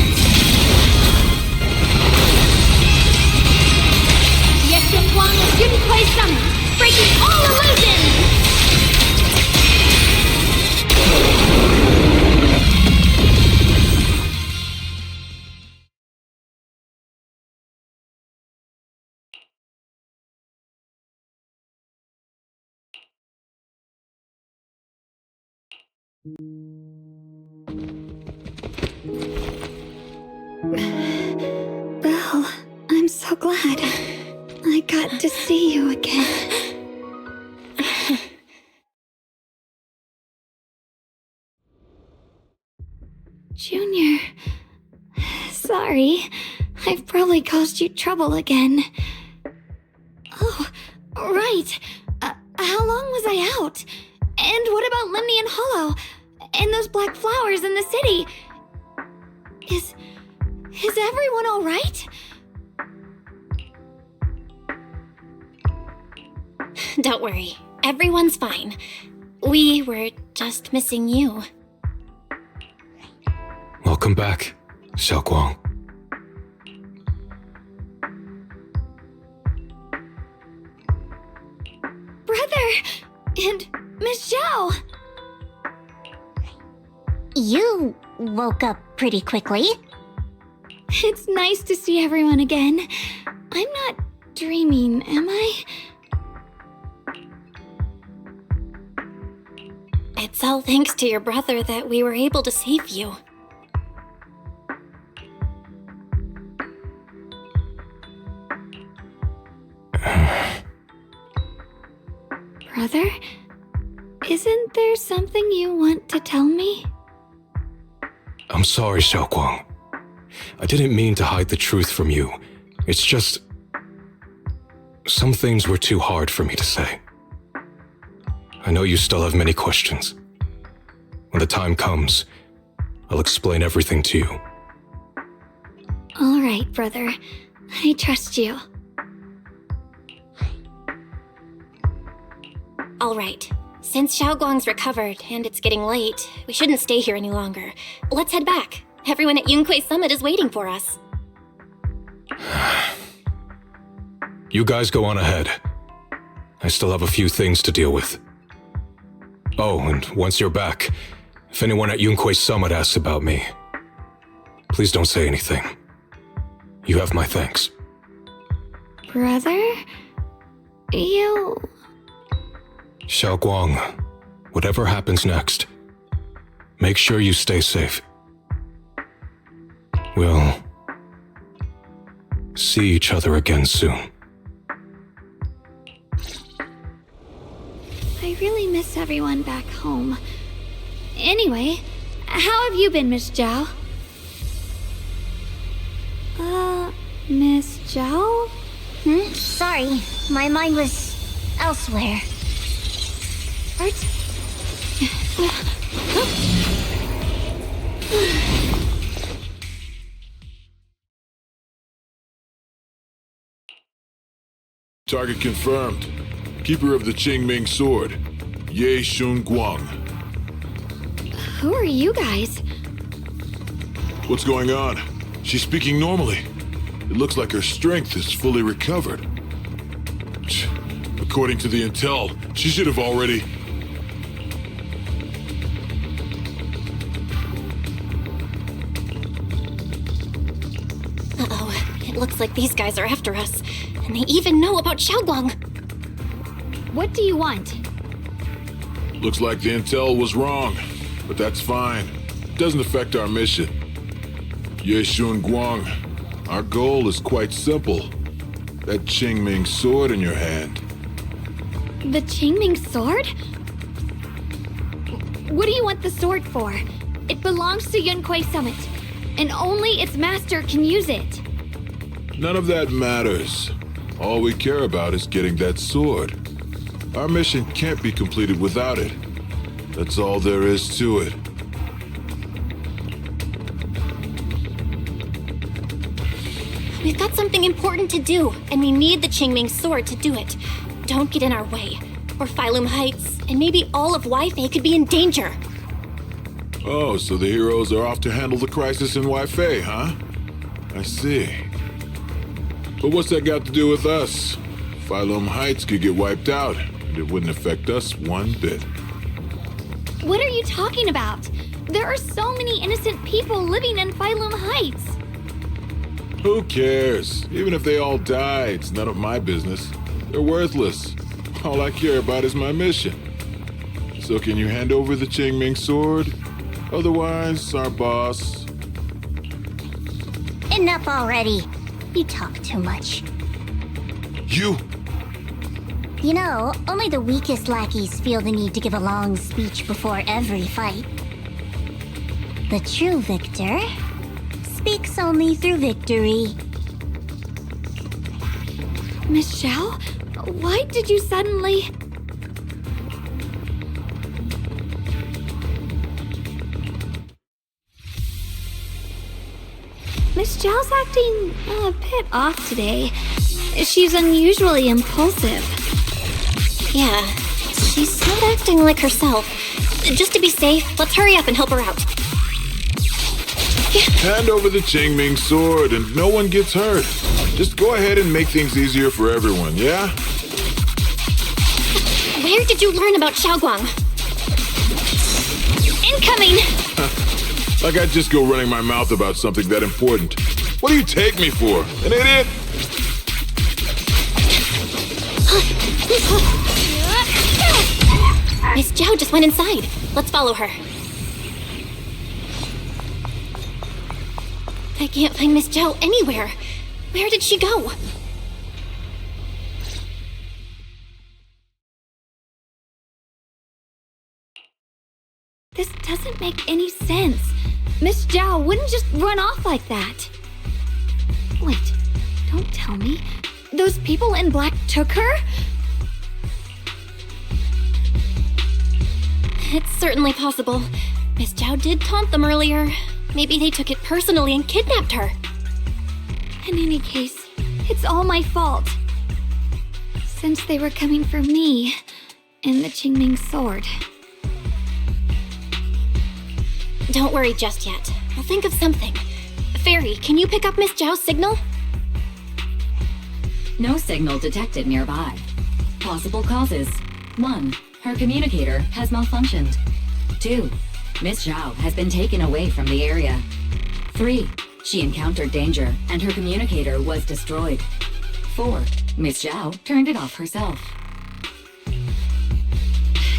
Belle, I'm so glad I got to see you again. Junior, sorry. I've probably caused you trouble again. Oh, right. How long was I out? And what about Lemny and Hollow? And those black flowers in the city? Is everyone all right? Don't worry. Everyone's fine. We were just missing you. Welcome back, Xiaoguang. Brother! And Miss Zhao! You woke up pretty quickly. It's nice to see everyone again. I'm not dreaming, am I? It's all thanks to your brother that we were able to save you. Brother? Isn't there something you want to tell me? I'm sorry, Xiaoguang. I didn't mean to hide the truth from you. It's just... some things were too hard for me to say. I know you still have many questions. When the time comes, I'll explain everything to you. All right, brother. I trust you. All right. Since Xiaoguang's recovered and it's getting late, we shouldn't stay here any longer. Let's head back. Everyone at Yunquei Summit is waiting for us. You guys go on ahead. I still have a few things to deal with. Oh, and once you're back, if anyone at Yunquei Summit asks about me, please don't say anything. You have my thanks. Brother? You... Xiaoguang, whatever happens next, make sure you stay safe. We'll see each other again soon. I really miss everyone back home. Anyway, how have you been, Miss Zhao? Miss Zhao? Sorry, my mind was elsewhere. Art? Target confirmed. Keeper of the Qingming sword, Ye Shunguang. Who are you guys? What's going on? She's speaking normally. It looks like her strength is fully recovered. According to the intel, she should have already... Uh-oh. It looks like these guys are after us. And they even know about Xiaoguang. What do you want? Looks like the intel was wrong, but that's fine. Doesn't affect our mission. Ye Shunguang, our goal is quite simple. That Qingming sword in your hand. The Qingming sword? What do you want the sword for? It belongs to Yunquei Summit, and only its master can use it. None of that matters. All we care about is getting that sword. Our mission can't be completed without it. That's all there is to it. We've got something important to do, and we need the Qingming sword to do it. Don't get in our way, or Phylum Heights, and maybe all of Waifei could be in danger. Oh, so the heroes are off to handle the crisis in Waifei, huh? I see. But what's that got to do with us? Phylum Heights could get wiped out, and it wouldn't affect us one bit. What are you talking about? There are so many innocent people living in Phylum Heights. Who cares? Even if they all die, it's none of my business. They're worthless. All I care about is my mission. So can you hand over the Qingming sword? Otherwise, our boss... Enough already. You talk too much. You! You know, only the weakest lackeys feel the need to give a long speech before every fight. The true victor speaks only through victory. Miss Zhao? Why did you suddenly... Miss Zhao's acting a bit off today. She's unusually impulsive. Yeah, she's not acting like herself. Just to be safe, let's hurry up and help her out. Hand over the Qingming sword and no one gets hurt. Just go ahead and make things easier for everyone, yeah? Where did you learn about Xiaoguang? Incoming! Like I'd just go running my mouth about something that important. What do you take me for? An idiot? Miss Zhao just went inside. Let's follow her. I can't find Miss Zhao anywhere. Where did she go? This doesn't make any sense. Miss Zhao wouldn't just run off like that. Wait, don't tell me. Those people in black took her? It's certainly possible. Miss Zhao did taunt them earlier. Maybe they took it personally and kidnapped her. In any case, it's all my fault. Since they were coming for me and the Qingming sword. Don't worry just yet. I'll think of something. Fairy, can you pick up Miss Zhao's signal? No signal detected nearby. Possible causes. 1. Her communicator has malfunctioned. 2. Miss Zhao has been taken away from the area. 3. She encountered danger and her communicator was destroyed. 4. Miss Zhao turned it off herself.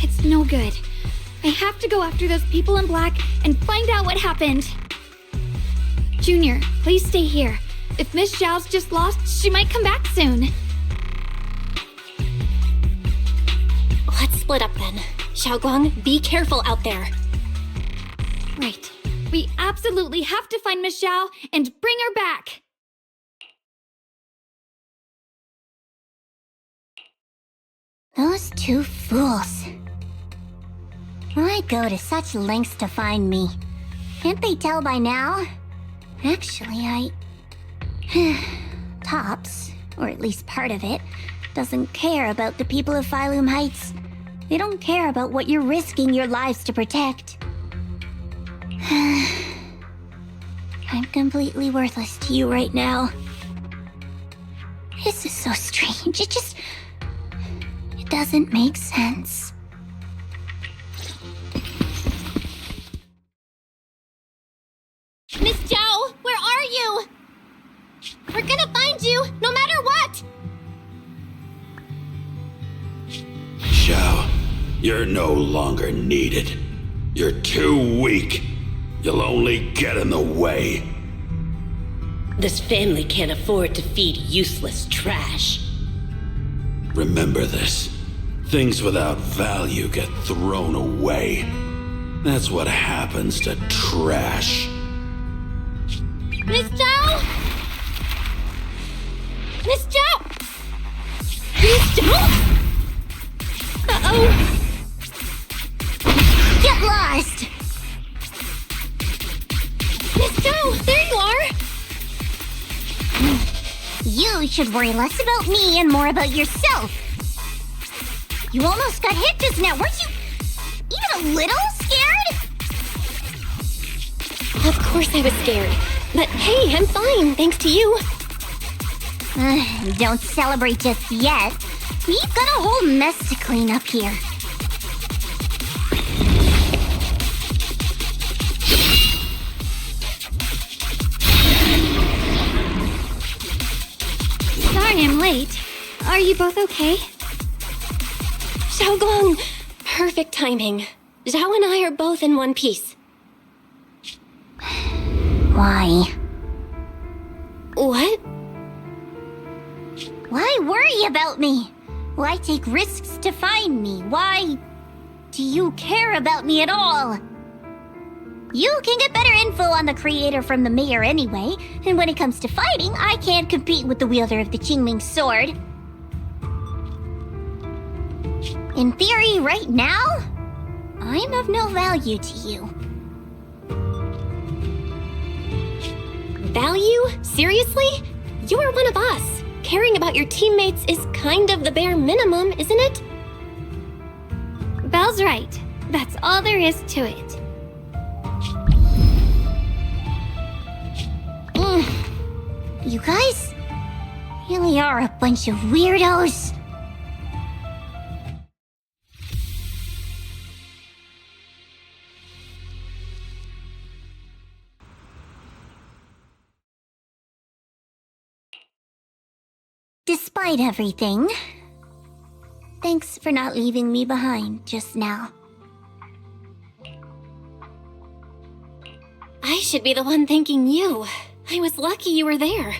It's no good. I have to go after those people in black and find out what happened. Junior, please stay here. If Miss Zhao's just lost, she might come back soon. Let's split up then. Xiaoguang, be careful out there. Right. We absolutely have to find Miss Zhao and bring her back. Those two fools. Why go to such lengths to find me? Can't they tell by now? Actually, Tops, or at least part of it, doesn't care about the people of Phylum Heights. They don't care about what you're risking your lives to protect. I'm completely worthless to you right now. This is so strange. It doesn't make sense. Miss Zhao, where are you? We're gonna find you, no matter what! Zhao, you're no longer needed. You're too weak. You'll only get in the way. This family can't afford to feed useless trash. Remember this. Things without value get thrown away. That's what happens to trash. Miss Zhao! Miss Zhao! Miss Zhao? Uh-oh! Get lost! Miss Zhao, there you are! You should worry less about me and more about yourself. You almost got hit just now, weren't you even a little scared? Of course I was scared. But hey, I'm fine, thanks to you. Don't celebrate just yet. We've got a whole mess to clean up here. Sorry I'm late. Are you both okay? Xiaoguang, Perfect timing. Zhao and I are both in one piece. Why? What? Why worry about me? Why take risks to find me? Why do you care about me at all? You can get better info on the creator from the mayor anyway, and when it comes to fighting, I can't compete with the wielder of the Qingming sword. In theory, right now, I'm of no value to you. Value? Seriously? You're one of us. Caring about your teammates is kind of the bare minimum, isn't it? Belle's right. That's all there is to it. You guys really are a bunch of weirdos. Despite everything, thanks for not leaving me behind just now. I should be the one thanking you. I was lucky you were there.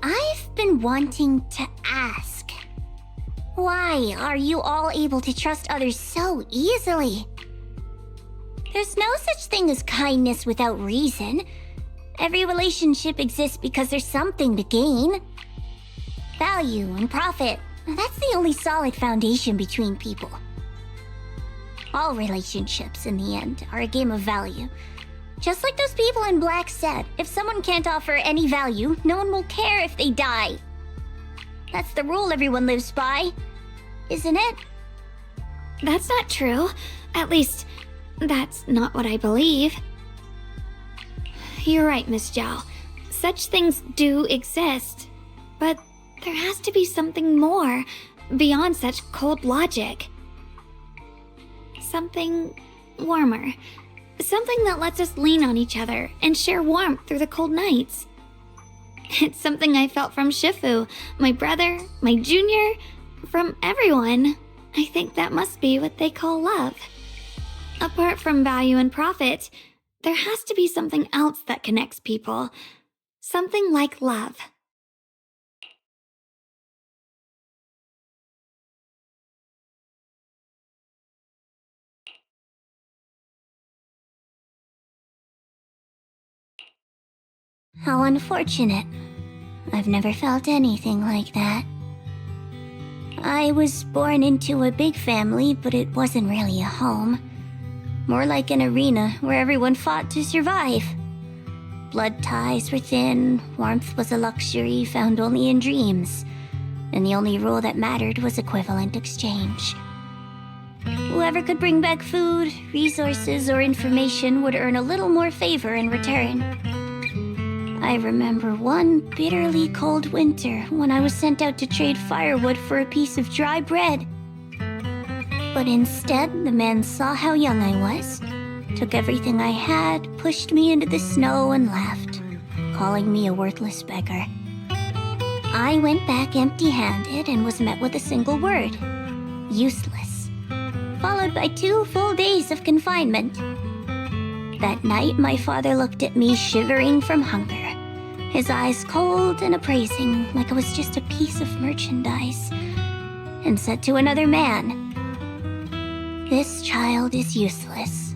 I've been wanting to ask. Why are you all able to trust others so easily? There's no such thing as kindness without reason. Every relationship exists because there's something to gain. Value and profit. That's the only solid foundation between people. All relationships, in the end, are a game of value. Just like those people in Black said, if someone can't offer any value, no one will care if they die. That's the rule everyone lives by, isn't it? That's not true. At least, that's not what I believe. You're right, Miss Zhao. Such things do exist. But there has to be something more beyond such cold logic. Something warmer. Something that lets us lean on each other and share warmth through the cold nights. It's something I felt from Shifu, my brother, my junior, from everyone. I think that must be what they call love. Apart from value and profit, there has to be something else that connects people. Something like love. How unfortunate. I've never felt anything like that. I was born into a big family, but it wasn't really a home. More like an arena where everyone fought to survive. Blood ties were thin, warmth was a luxury found only in dreams, and the only rule that mattered was equivalent exchange. Whoever could bring back food, resources, or information would earn a little more favor in return. I remember one bitterly cold winter when I was sent out to trade firewood for a piece of dry bread. But instead, the man saw how young I was, took everything I had, pushed me into the snow, and left, calling me a worthless beggar. I went back empty-handed and was met with a single word: useless, followed by 2 full days of confinement. That night, my father looked at me shivering from hunger, his eyes cold and appraising like I was just a piece of merchandise, and said to another man, "This child is useless.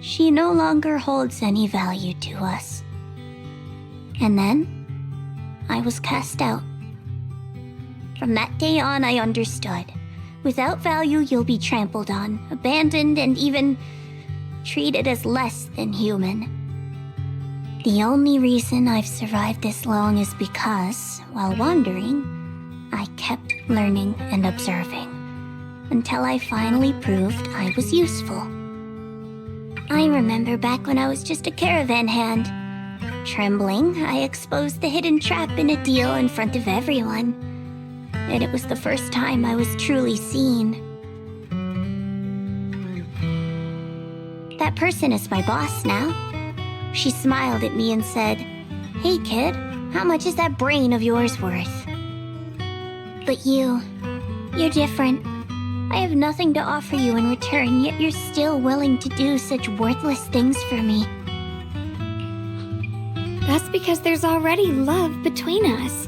She no longer holds any value to us." And then, I was cast out. From that day on, I understood. Without value, you'll be trampled on, abandoned, and even treated as less than human. The only reason I've survived this long is because, while wandering, I kept learning and observing, until I finally proved I was useful. I remember back when I was just a caravan hand. Trembling, I exposed the hidden trap in a deal in front of everyone, and it was the first time I was truly seen. That person is my boss now. She smiled at me and said, "Hey kid, how much is that brain of yours worth?" But you're different. I have nothing to offer you in return, yet you're still willing to do such worthless things for me. That's because there's already love between us.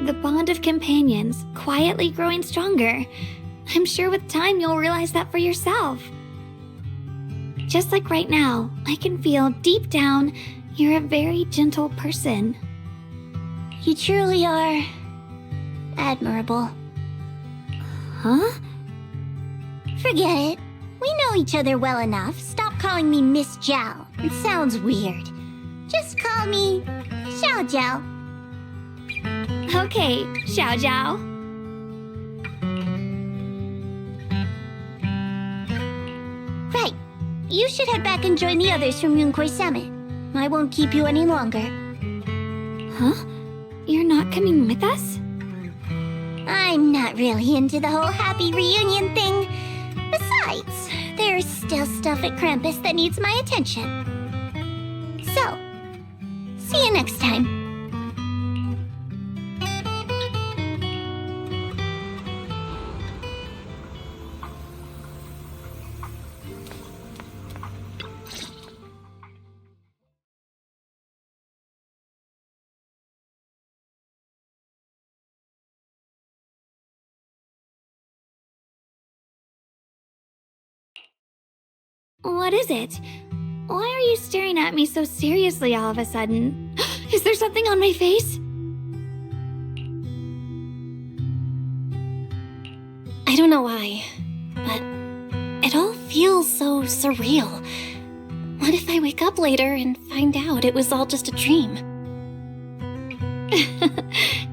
The bond of companions, quietly growing stronger. I'm sure with time you'll realize that for yourself. Just like right now, I can feel deep down you're a very gentle person. You truly are admirable. Huh? Forget it. We know each other well enough. Stop calling me Miss Jiao. It sounds weird. Just call me Xiao Jiao. Okay, Xiao Jiao. Right. You should head back and join the others from Yunquei Summit. I won't keep you any longer. Huh? You're not coming with us? I'm not really into the whole happy reunion thing. Besides, there's still stuff at Krampus that needs my attention. So, see you next time. What is it? Why are you staring at me so seriously all of a sudden? Is there something on my face? I don't know why, but it all feels so surreal. What if I wake up later and find out it was all just a dream?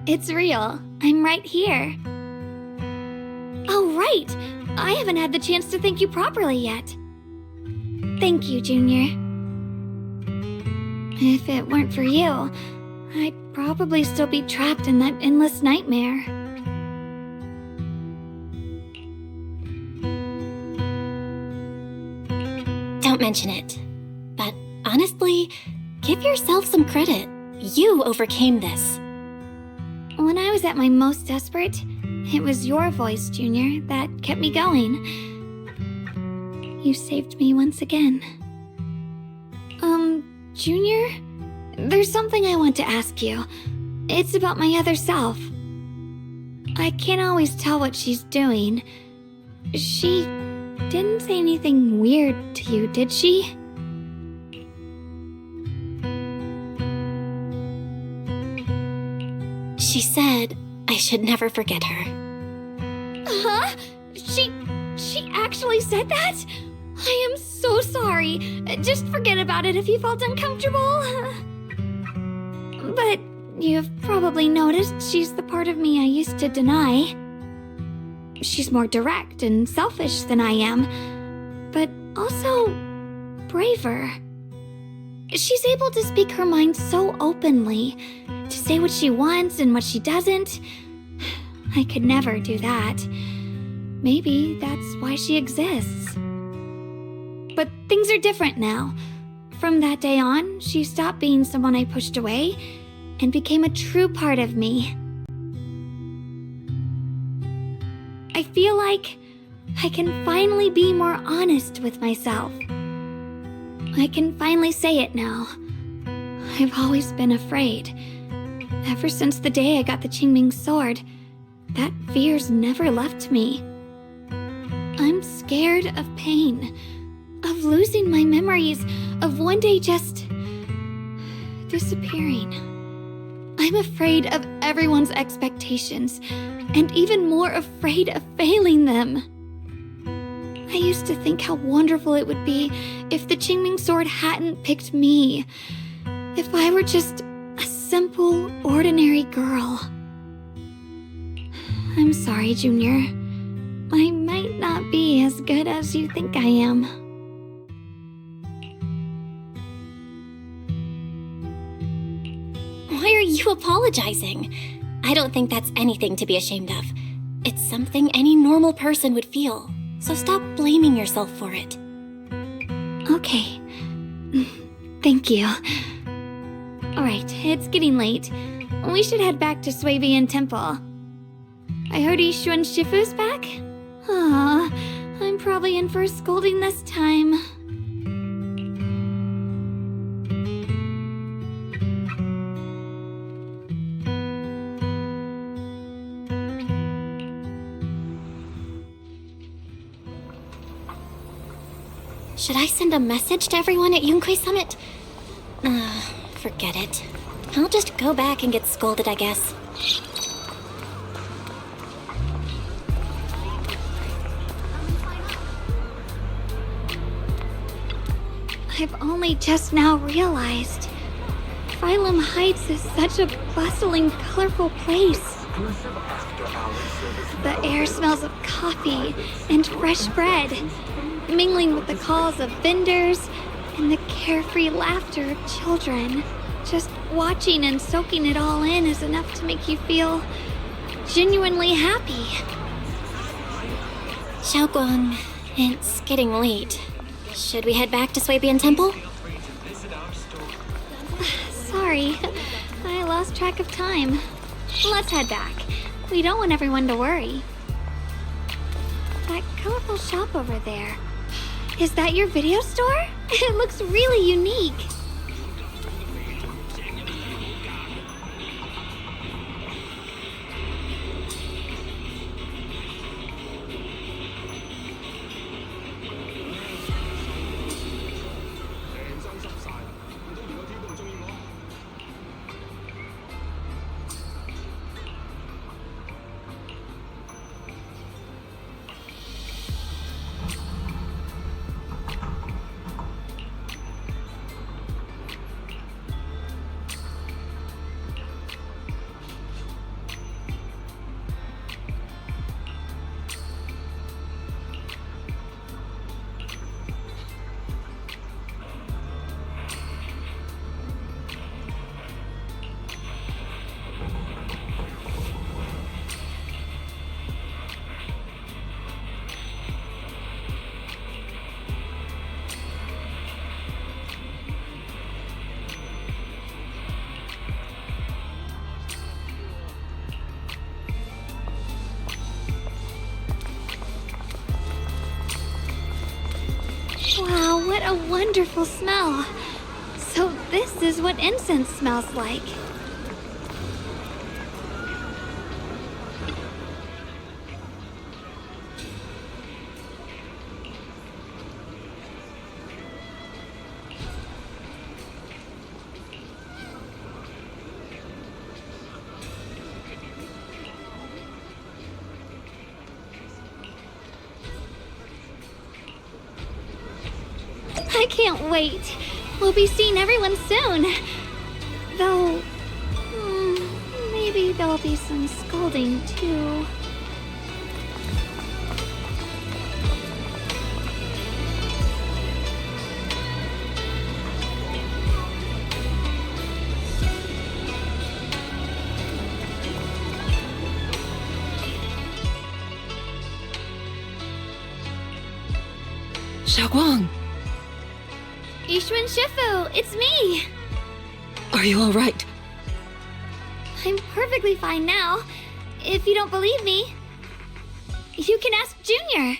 It's real. I'm right here. Oh, right! I haven't had the chance to thank you properly yet. Thank you, Junior. If it weren't for you, I'd probably still be trapped in that endless nightmare. Don't mention it. But honestly, give yourself some credit. You overcame this. When I was at my most desperate, it was your voice, Junior, that kept me going. You saved me once again. Junior? There's something I want to ask you. It's about my other self. I can't always tell what she's doing. She didn't say anything weird to you, did she? She said I should never forget her. Huh? She actually said that? I am so sorry. Just forget about it if you felt uncomfortable. But you've probably noticed she's the part of me I used to deny. She's more direct and selfish than I am, but also braver. She's able to speak her mind so openly, to say what she wants and what she doesn't. I could never do that. Maybe that's why she exists. But things are different now. From that day on, she stopped being someone I pushed away and became a true part of me. I feel like I can finally be more honest with myself. I can finally say it now. I've always been afraid. Ever since the day I got the Qingming sword, that fear's never left me. I'm scared of pain, of losing my memories, of one day just disappearing. I'm afraid of everyone's expectations, and even more afraid of failing them. I used to think how wonderful it would be if the Qingming sword hadn't picked me. If I were just a simple, ordinary girl. I'm sorry, Junior. I might not be as good as you think I am. Why are you apologizing? I don't think that's anything to be ashamed of. It's something any normal person would feel, so stop blaming yourself for it. Okay. Thank you. Alright, it's getting late. We should head back to Swabian Temple. I heard Ishuan Shifu's back? Aw, I'm probably in for a scolding this time. Should I send a message to everyone at Yunquei Summit? Forget it. I'll just go back and get scolded, I guess. I've only just now realized. Phylum Heights is such a bustling, colorful place. The air smells of coffee and fresh bread, mingling with the calls of vendors and the carefree laughter of children. Just watching and soaking it all in is enough to make you feel genuinely happy. Xiaoguang, it's getting late. Should we head back to Swabian Temple? Sorry, I lost track of time. Let's head back. We don't want everyone to worry. That colorful shop over there. Is that your video store? It looks really unique. Wow, what a wonderful smell. So this is what incense smells like. I can't wait. We'll be seeing everyone soon. Though, maybe there'll be some scolding too. Xiaoguang! Ishuan Shifu, it's me! Are you alright? I'm perfectly fine now. If you don't believe me, you can ask Junior.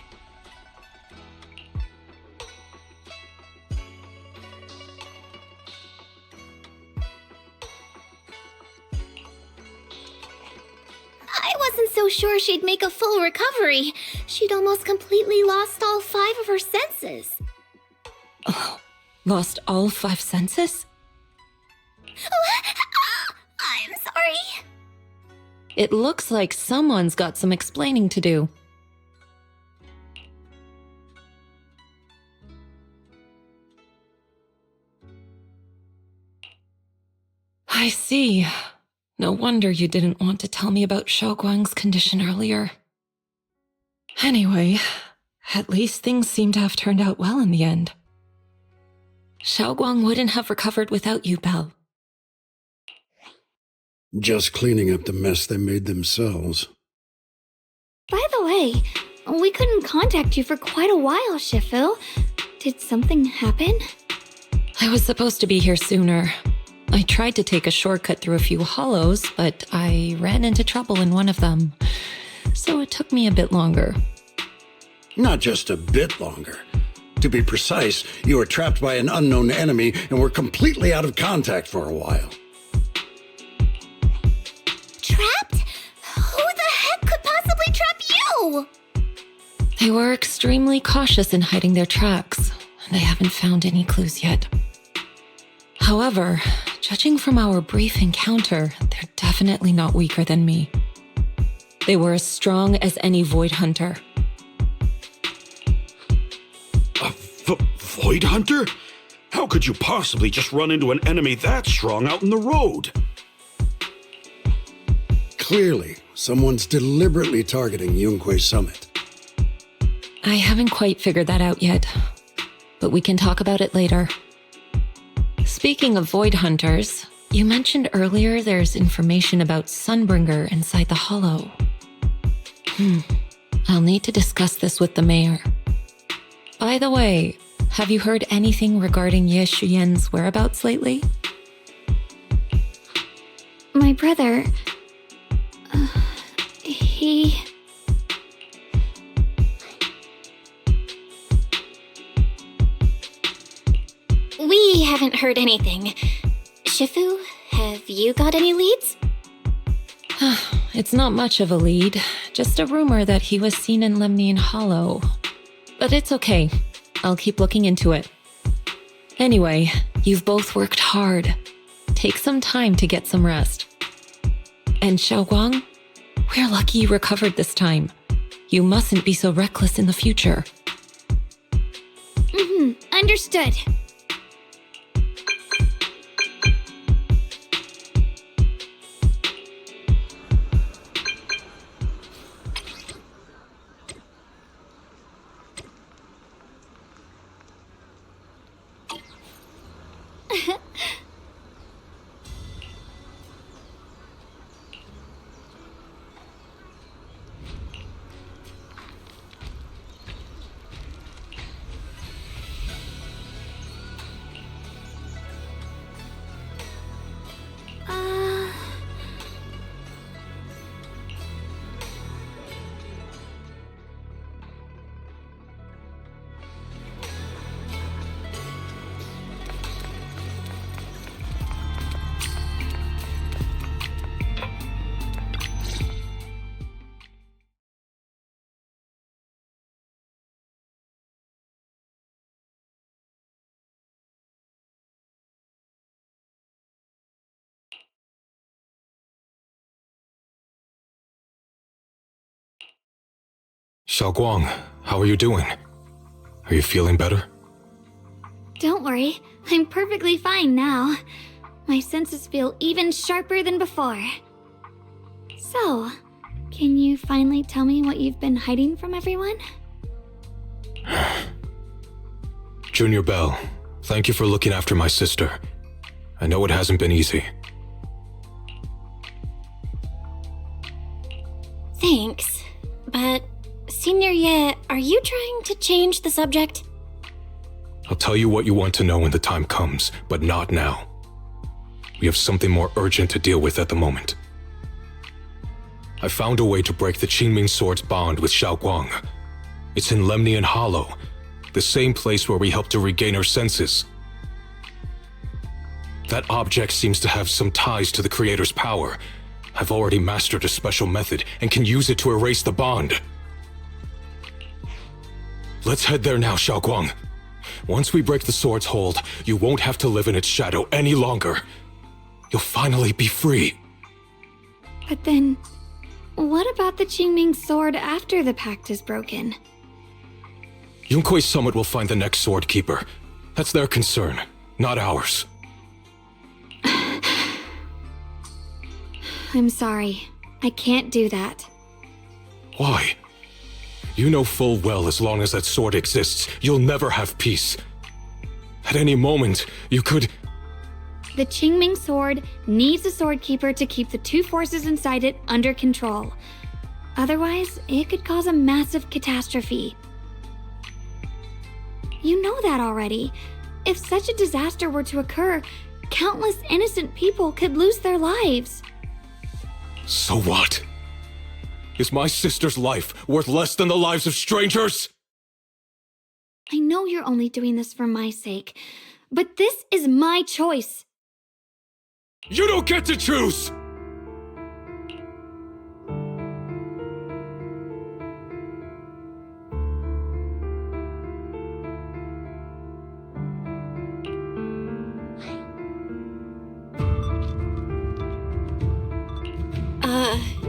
I wasn't so sure she'd make a full recovery. She'd almost completely lost all 5 of her senses. Oh, lost all 5 senses? I'm sorry. It looks like someone's got some explaining to do. I see. No wonder you didn't want to tell me about Xiaoguang's condition earlier. Anyway, at least things seem to have turned out well in the end. Xiaoguang wouldn't have recovered without you, Belle. Just cleaning up the mess they made themselves. By the way, we couldn't contact you for quite a while, Shifu. Did something happen? I was supposed to be here sooner. I tried to take a shortcut through a few hollows, but I ran into trouble in one of them. So it took me a bit longer. Not just a bit longer. To be precise, you were trapped by an unknown enemy and were completely out of contact for a while. Trapped? Who the heck could possibly trap you? They were extremely cautious in hiding their tracks, and I haven't found any clues yet. However, judging from our brief encounter, they're definitely not weaker than me. They were as strong as any Void Hunter. A Void Hunter? How could you possibly just run into an enemy that strong out in the road? Clearly, someone's deliberately targeting Yunquei Summit. I haven't quite figured that out yet, but we can talk about it later. Speaking of Void Hunters, you mentioned earlier there's information about Sunbringer inside the Hollow. I'll need to discuss this with the mayor. By the way, have you heard anything regarding Ye Shuyen's whereabouts lately? My brother... he... We haven't heard anything. Shifu, have you got any leads? It's not much of a lead, just a rumor that he was seen in Lemnian Hollow. But it's okay. I'll keep looking into it. Anyway, you've both worked hard. Take some time to get some rest. And Xiaoguang, we're lucky you recovered this time. You mustn't be so reckless in the future. Understood. Xiaoguang, how are you doing? Are you feeling better? Don't worry, I'm perfectly fine now. My senses feel even sharper than before. So, can you finally tell me what you've been hiding from everyone? Junior Belle, thank you for looking after my sister. I know it hasn't been easy. Thanks, but Senior Ye, are you trying to change the subject? I'll tell you what you want to know when the time comes, but not now. We have something more urgent to deal with at the moment. I found a way to break the Qingming sword's bond with Xiaoguang. It's in Lemnian Hollow, the same place where we helped to regain her senses. That object seems to have some ties to the Creator's power. I've already mastered a special method and can use it to erase the bond. Let's head there now, Xiaoguang. Once we break the sword's hold, you won't have to live in its shadow any longer. You'll finally be free. But then, what about the Qingming sword after the pact is broken? Yunquei Summit will find the next sword keeper. That's their concern, not ours. I'm sorry. I can't do that. Why? You know full well as long as that sword exists, you'll never have peace. At any moment, you could... The Qingming sword needs a sword keeper to keep the two forces inside it under control. Otherwise, it could cause a massive catastrophe. You know that already. If such a disaster were to occur, countless innocent people could lose their lives. So what? Is my sister's life worth less than the lives of strangers? I know you're only doing this for my sake, but this is my choice. You don't get to choose!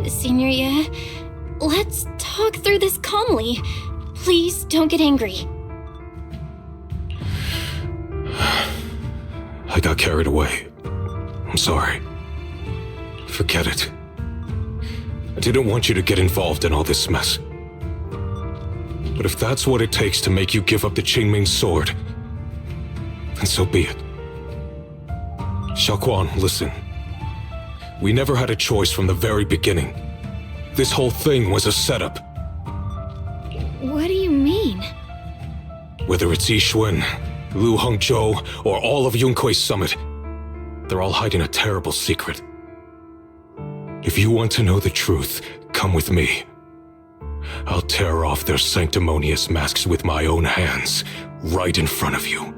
Signoria, let's talk through this calmly. Please don't get angry. I got carried away. I'm sorry. Forget it. I didn't want you to get involved in all this mess. But if that's what it takes to make you give up the Qingming sword, then so be it. Xiaoguang, listen. We never had a choice from the very beginning. This whole thing was a setup. What do you mean? Whether it's Yixuan, Lu Hongzhou, or all of Yunkui's summit, they're all hiding a terrible secret. If you want to know the truth, come with me. I'll tear off their sanctimonious masks with my own hands, right in front of you.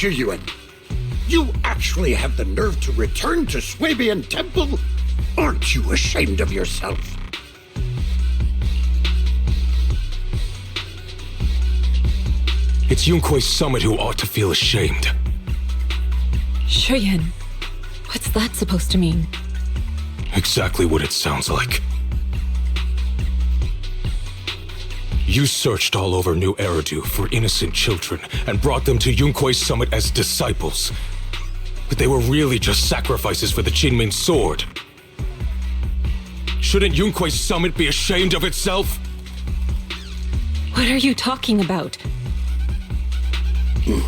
Yixuan, you actually have the nerve to return to Swabian Temple? Aren't you ashamed of yourself? It's Yunkui's summit who ought to feel ashamed. Shuyan, what's that supposed to mean? Exactly what it sounds like. You searched all over New Eridu for innocent children and brought them to Yunkui's summit as disciples. But they were really just sacrifices for the Qingming sword. Shouldn't Yunkui's summit be ashamed of itself? What are you talking about? You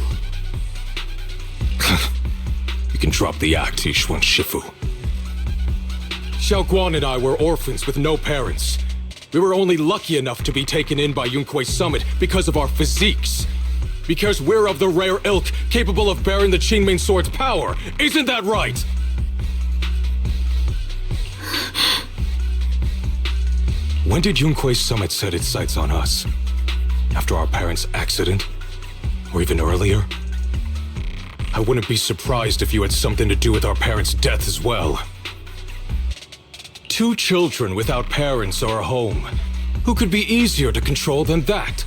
can drop the act, Yixuan Shifu. Xiaoguang and I were orphans with no parents. We were only lucky enough to be taken in by Yunkui's summit because of our physiques. Because we're of the rare ilk capable of bearing the Qingming sword's power. Isn't that right? When did Yunkui's summit set its sights on us? After our parents' accident? Or even earlier? I wouldn't be surprised if you had something to do with our parents' death as well. 2 children without parents or a home. Who could be easier to control than that?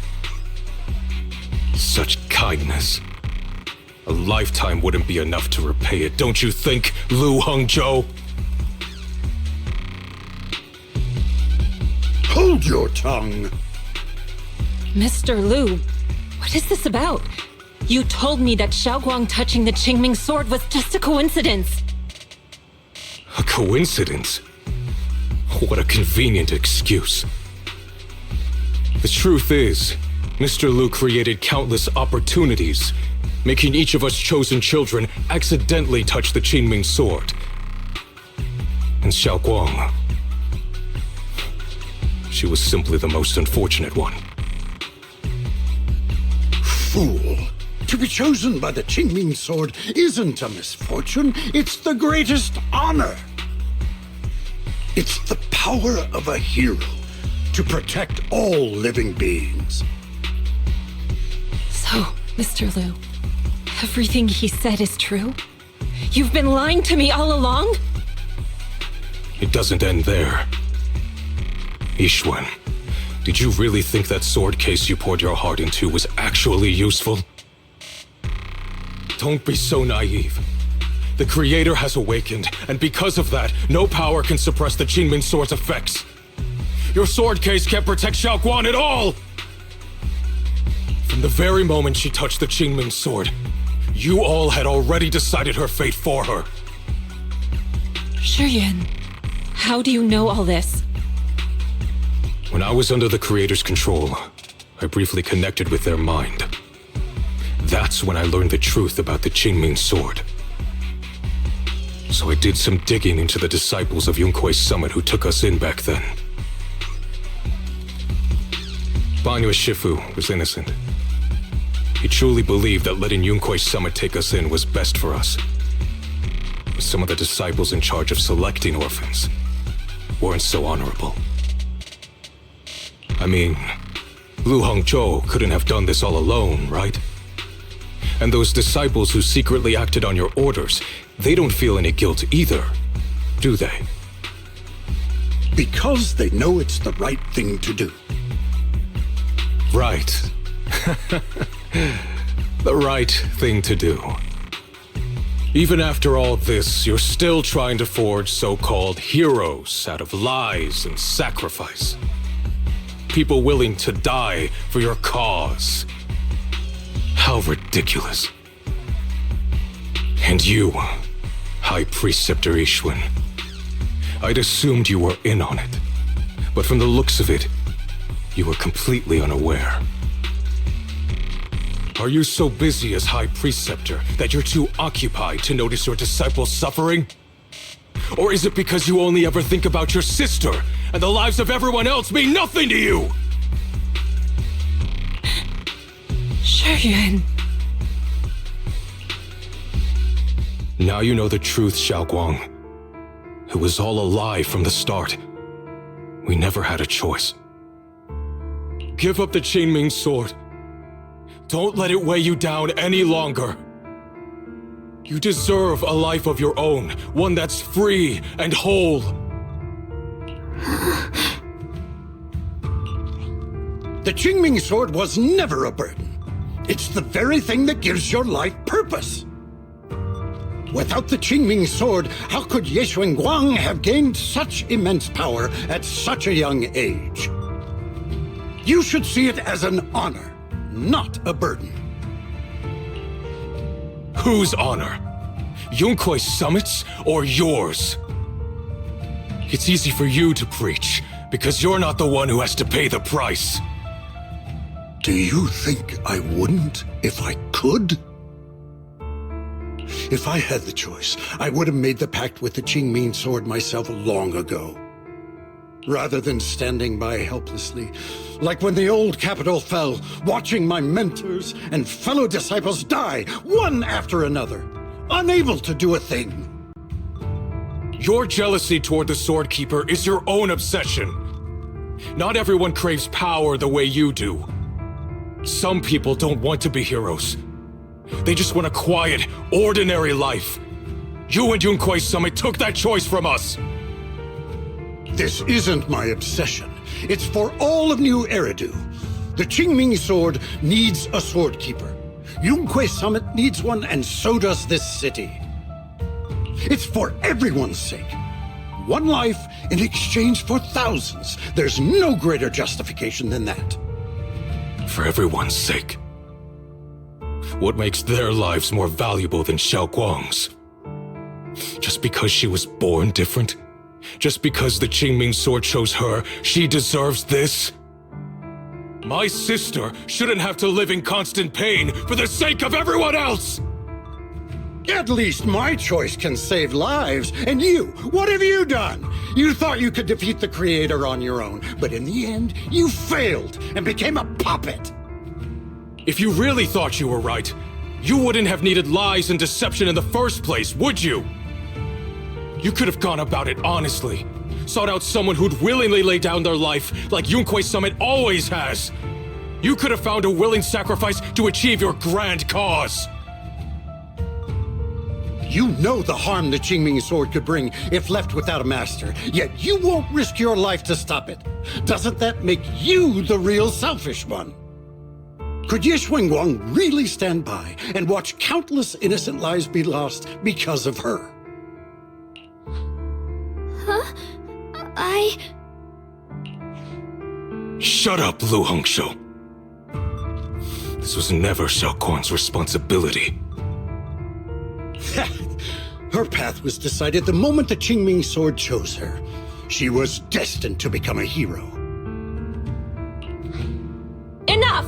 Such kindness. A lifetime wouldn't be enough to repay it, don't you think, Lu Hongzhou? Hold your tongue! Mr. Lu, what is this about? You told me that Xiaoguang touching the Qingming sword was just a coincidence. A coincidence? What a convenient excuse. The truth is, Mr. Lu created countless opportunities, making each of us chosen children accidentally touch the Qingming sword. And Xiaoguang, she was simply the most unfortunate one. Fool! To be chosen by the Qingming sword isn't a misfortune, it's the greatest honor. It's the power of a hero to protect all living beings. So, Mr. Lu, everything he said is true? You've been lying to me all along? It doesn't end there. Yixuan, did you really think that sword case you poured your heart into was actually useful? Don't be so naive. The Creator has awakened, and because of that, no power can suppress the Qingming sword's effects. Your sword case can't protect Xiaoguang at all! From the very moment she touched the Qingming sword, you all had already decided her fate for her. Shuyuan, how do you know all this? When I was under the Creator's control, I briefly connected with their mind. That's when I learned the truth about the Qingming sword. So I did some digging into the disciples of Yunkui's summit who took us in back then. Banyue Shifu was innocent. He truly believed that letting Yunkui's summit take us in was best for us. But some of the disciples in charge of selecting orphans weren't so honorable. I mean, Lu Hongzhou couldn't have done this all alone, right? And those disciples who secretly acted on your orders, they don't feel any guilt either, do they? Because they know it's the right thing to do. Right. The right thing to do. Even after all this, you're still trying to forge so-called heroes out of lies and sacrifice. People willing to die for your cause. How ridiculous. And you, High Preceptor Ishun. I'd assumed you were in on it. But from the looks of it, you were completely unaware. Are you so busy as High Preceptor that you're too occupied to notice your disciples suffering? Or is it because you only ever think about your sister, and the lives of everyone else mean nothing to you? Shuyuan. Now you know the truth, Xiaoguang. It was all a lie from the start. We never had a choice. Give up the Qingming sword. Don't let it weigh you down any longer. You deserve a life of your own, one that's free and whole. The Qingming sword was never a burden. It's the very thing that gives your life purpose. Without the Qingming sword, how could Ye Xuanguang have gained such immense power at such a young age? You should see it as an honor, not a burden. Whose honor? Yunkui's summit's or yours? It's easy for you to preach, because you're not the one who has to pay the price. Do you think I wouldn't if I could? If I had the choice, I would have made the pact with the Qingming sword myself long ago. Rather than standing by helplessly, like when the old capital fell, watching my mentors and fellow disciples die, one after another, unable to do a thing. Your jealousy toward the Sword Keeper is your own obsession. Not everyone craves power the way you do. Some people don't want to be heroes. They just want a quiet, ordinary life. You and Yunkui's summit took that choice from us. This isn't my obsession. It's for all of New Eridu. The Qingming sword needs a sword keeper. Yunkui's summit needs one, and so does this city. It's for everyone's sake. One life in exchange for thousands. There's no greater justification than that. For everyone's sake. What makes their lives more valuable than Xiaoguang's? Just because she was born different? Just because the Qingming sword chose her, she deserves this? My sister shouldn't have to live in constant pain for the sake of everyone else! At least my choice can save lives. And you, what have you done? You thought you could defeat the Creator on your own, but in the end, you failed and became a puppet. If you really thought you were right, you wouldn't have needed lies and deception in the first place, would you? You could have gone about it honestly, sought out someone who'd willingly lay down their life like Yunkui's summit always has. You could have found a willing sacrifice to achieve your grand cause. You know the harm the Qingming sword could bring if left without a master, yet you won't risk your life to stop it. Doesn't that make you the real selfish one? Could Ye Xuanguang really stand by and watch countless innocent lives be lost because of her? Huh? Shut up, Lu Hongzhou. This was never Xiaoguang's responsibility. Her path was decided the moment the Qingming sword chose her. She was destined to become a hero. Enough!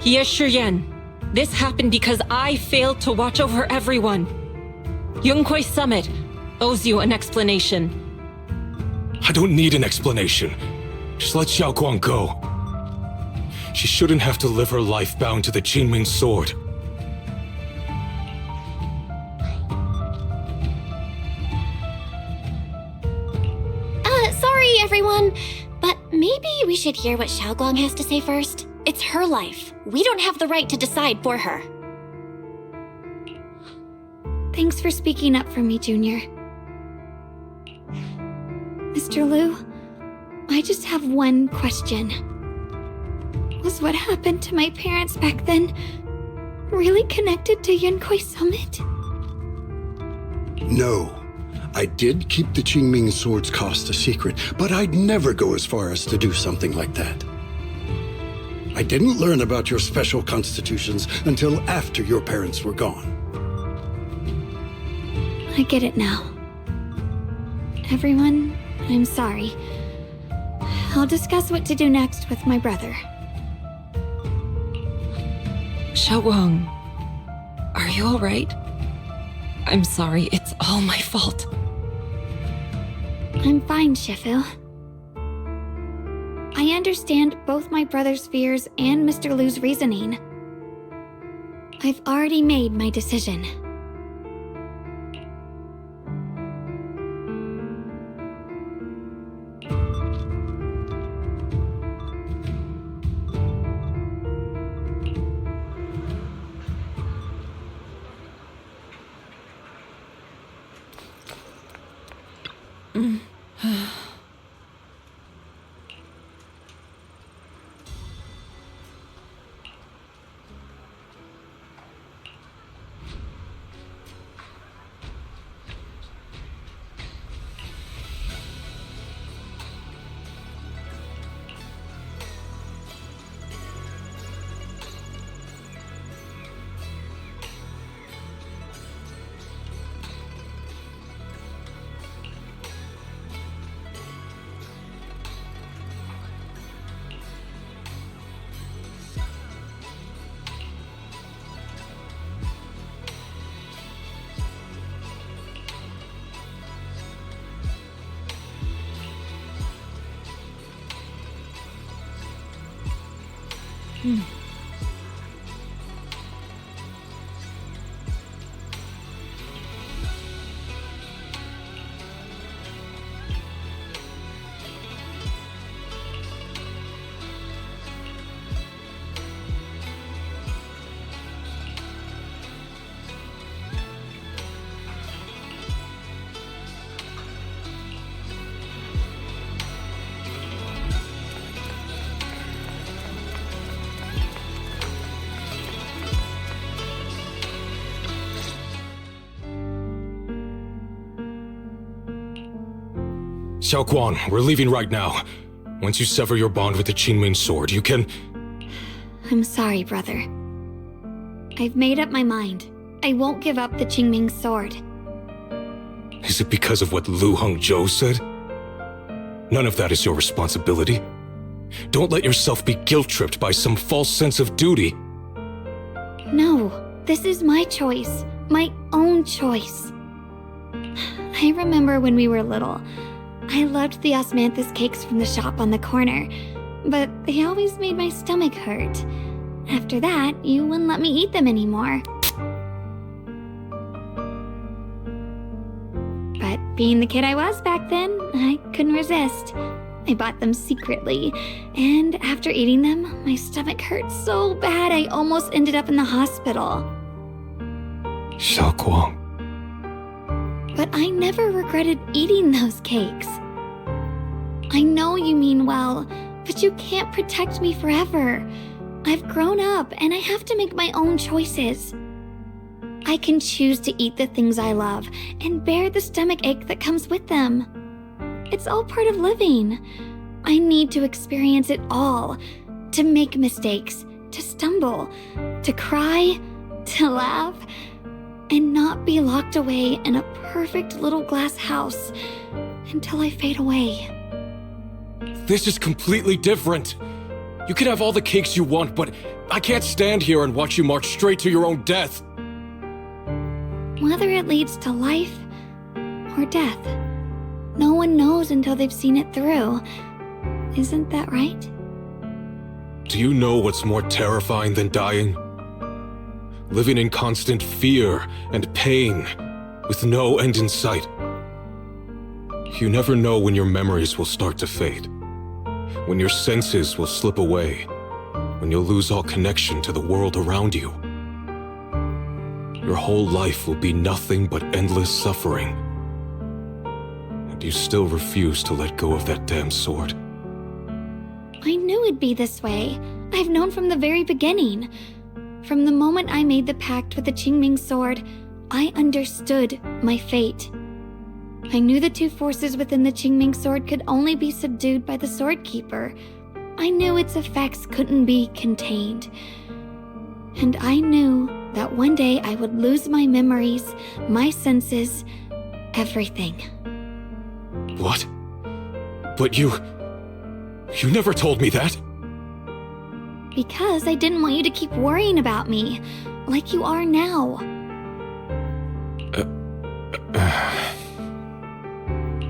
Ye Shiyan, this happened because I failed to watch over everyone. Yunquay Summit owes you an explanation. I don't need an explanation. Just let Xiaoguang go. She shouldn't have to live her life bound to the Qingming sword. Sorry, everyone, but maybe we should hear what Xiaoguang has to say first. It's her life. We don't have the right to decide for her. Thanks for speaking up for me, Junior. Mr. Liu, I just have one question. Was what happened to my parents back then really connected to Yunquay Summit? No. I did keep the Qingming sword's cost a secret, but I'd never go as far as to do something like that. I didn't learn about your special constitutions until after your parents were gone. I get it now. Everyone, I'm sorry. I'll discuss what to do next with my brother. Xiaoguang, are you alright? I'm sorry, it's all my fault. I'm fine, Shifu. I understand both my brother's fears and Mr. Liu's reasoning. I've already made my decision. Xiaoguang, we're leaving right now. Once you sever your bond with the Qingming sword, you can... I'm sorry, brother. I've made up my mind. I won't give up the Qingming sword. Is it because of what Lu Hongzhou said? None of that is your responsibility. Don't let yourself be guilt-tripped by some false sense of duty. No, this is my choice. My own choice. I remember when we were little. I loved the osmanthus cakes from the shop on the corner, but they always made my stomach hurt. After that, you wouldn't let me eat them anymore. But being the kid I was back then, I couldn't resist. I bought them secretly, and after eating them, my stomach hurt so bad I almost ended up in the hospital. Xiaoguang. But I never regretted eating those cakes. I know you mean well, but you can't protect me forever. I've grown up, and I have to make my own choices. I can choose to eat the things I love, and bear the stomach ache that comes with them. It's all part of living. I need to experience it all. To make mistakes, to stumble, to cry, to laugh. and not be locked away in a perfect little glass house until I fade away. This is completely different. You can have all the cakes you want, but I can't stand here and watch you march straight to your own death. Whether it leads to life or death, no one knows until they've seen it through. Isn't that right? Do you know what's more terrifying than dying? Living in constant fear and pain, with no end in sight. You never know when your memories will start to fade, when your senses will slip away, when you'll lose all connection to the world around you. Your whole life will be nothing but endless suffering. And you still refuse to let go of that damn sword. I knew it'd be this way. I've known from the very beginning. From the moment I made the pact with the Qingming sword, I understood my fate. I knew the two forces within the Qingming sword could only be subdued by the sword keeper. I knew its effects couldn't be contained. And I knew that one day I would lose my memories, my senses, everything. What? But you never told me that. Because I didn't want you to keep worrying about me, like you are now.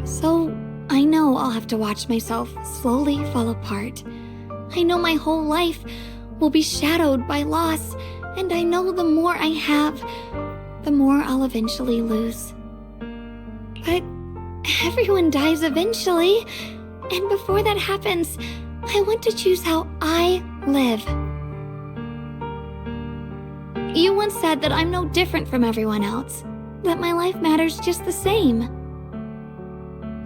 So, I know I'll have to watch myself slowly fall apart. I know my whole life will be shadowed by loss, and I know the more I have, the more I'll eventually lose. But everyone dies eventually, and before that happens, I want to choose how I live. You once said that I'm no different from everyone else, that my life matters just the same.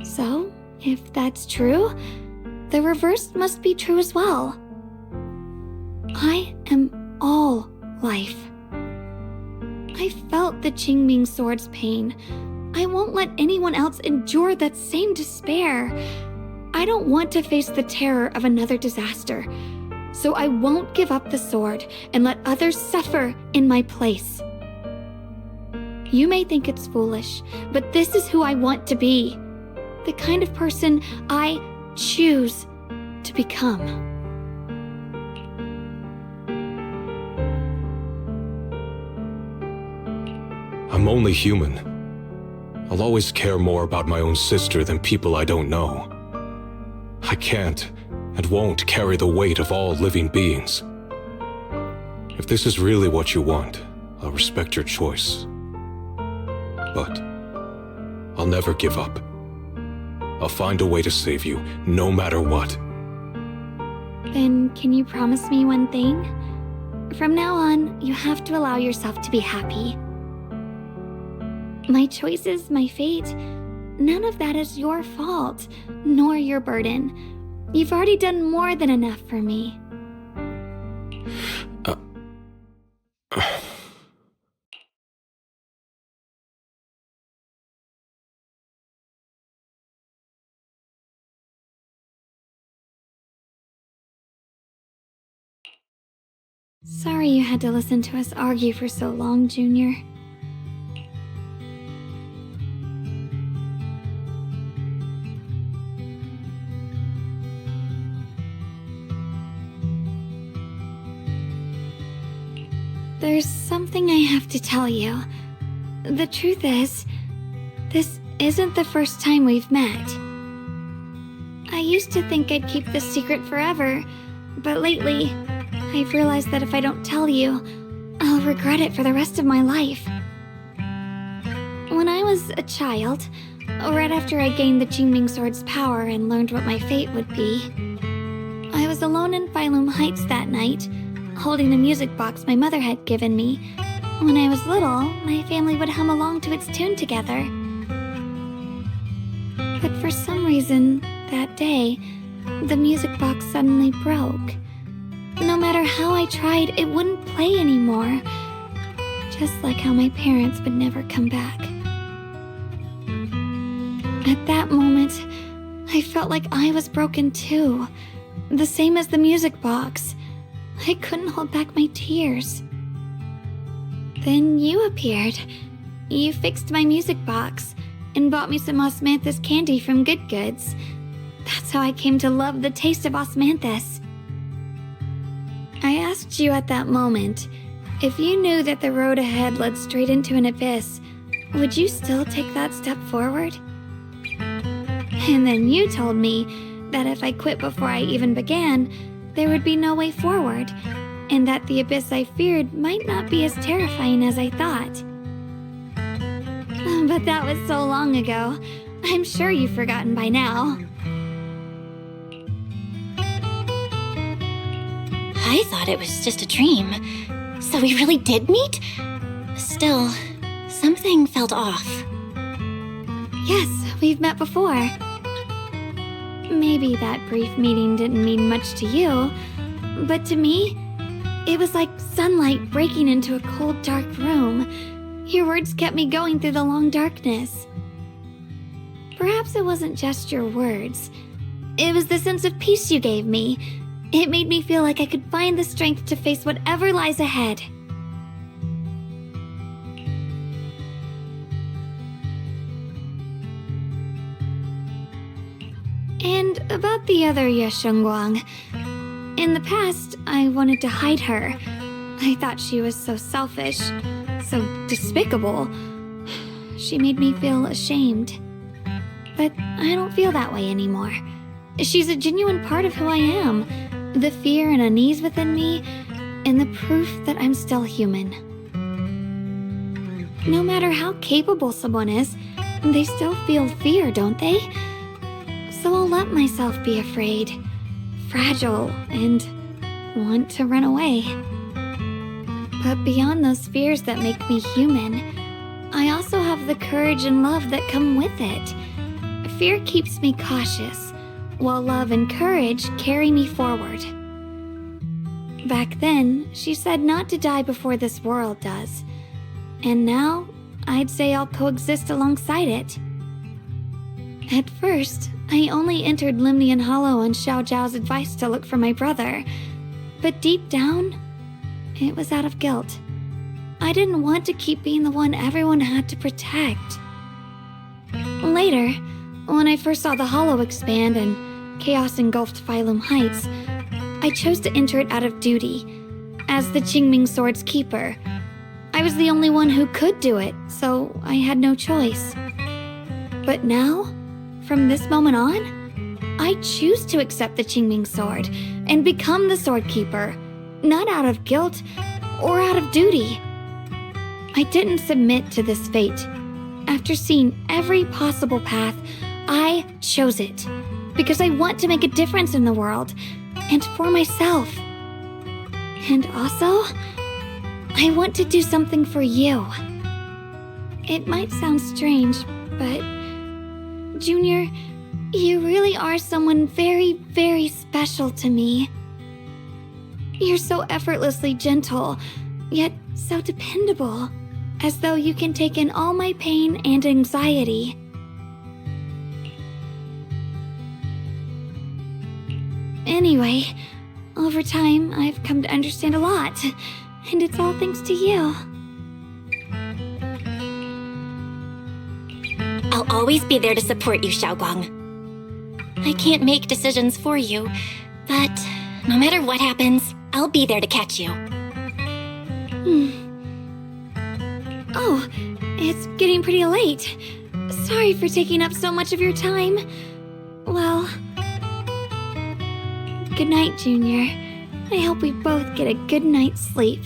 So, if that's true, the reverse must be true as well. I am all life. I felt the Qingming sword's pain. I won't let anyone else endure that same despair. I don't want to face the terror of another disaster, so I won't give up the sword and let others suffer in my place. You may think it's foolish, but this is who I want to be. The kind of person I choose to become. I'm only human. I'll always care more about my own sister than people I don't know. I can't and won't carry the weight of all living beings. If this is really what you want, I'll respect your choice. But I'll never give up. I'll find a way to save you, no matter what. Then can you promise me one thing? From now on, you have to allow yourself to be happy. My choices, my fate, none of that is your fault, nor your burden. You've already done more than enough for me. Sorry you had to listen to us argue for so long, Junior. There's something I have to tell you. The truth is, this isn't the first time we've met. I used to think I'd keep this secret forever, but lately, I've realized that if I don't tell you, I'll regret it for the rest of my life. When I was a child, right after I gained the Qingming sword's power and learned what my fate would be, I was alone in Phylum Heights that night, holding the music box my mother had given me. When I was little, my family would hum along to its tune together. But for some reason, that day, the music box suddenly broke. No matter how I tried, it wouldn't play anymore. Just like how my parents would never come back. At that moment, I felt like I was broken too. The same as the music box. I couldn't hold back my tears. Then you appeared. You fixed my music box and bought me some osmanthus candy from Good Goods. That's how I came to love the taste of osmanthus. I asked you at that moment, if you knew that the road ahead led straight into an abyss, would you still take that step forward? And then you told me that if I quit before I even began, there would be no way forward, and that the abyss I feared might not be as terrifying as I thought. But that was so long ago. I'm sure you've forgotten by now. I thought it was just a dream. So we really did meet? Still, something felt off. Yes, we've met before. Maybe that brief meeting didn't mean much to you, but to me, it was like sunlight breaking into a cold, dark room. Your words kept me going through the long darkness. Perhaps it wasn't just your words. It was the sense of peace you gave me. It made me feel like I could find the strength to face whatever lies ahead. And about the other Yeshengguang. In the past, I wanted to hide her. I thought she was so selfish, so despicable. She made me feel ashamed. But I don't feel that way anymore. She's a genuine part of who I am. The fear and unease within me, and the proof that I'm still human. No matter how capable someone is, they still feel fear, don't they? So I'll let myself be afraid, fragile, and want to run away. But beyond those fears that make me human, I also have the courage and love that come with it. Fear keeps me cautious, while love and courage carry me forward. Back then, she said not to die before this world does. And now, I'd say I'll coexist alongside it. At first, I only entered Limnian Hollow on Xiao Zhao's advice to look for my brother. But deep down, it was out of guilt. I didn't want to keep being the one everyone had to protect. Later, when I first saw the Hollow expand and chaos engulfed Phylum Heights, I chose to enter it out of duty, as the Qingming Sword's keeper. I was the only one who could do it, so I had no choice. But now, from this moment on, I choose to accept the Qingming Sword and become the Sword Keeper, not out of guilt or out of duty. I didn't submit to this fate. After seeing every possible path, I chose it, because I want to make a difference in the world, and for myself. And also, I want to do something for you. It might sound strange, but Junior, you really are someone very, very special to me. You're so effortlessly gentle, yet so dependable, as though you can take in all my pain and anxiety. Anyway, over time, I've come to understand a lot, and it's all thanks to you. I'll always be there to support you, Xiaoguang. I can't make decisions for you, but no matter what happens, I'll be there to catch you. Oh, it's getting pretty late. Sorry for taking up so much of your time. Well, good night, Junior. I hope we both get a good night's sleep.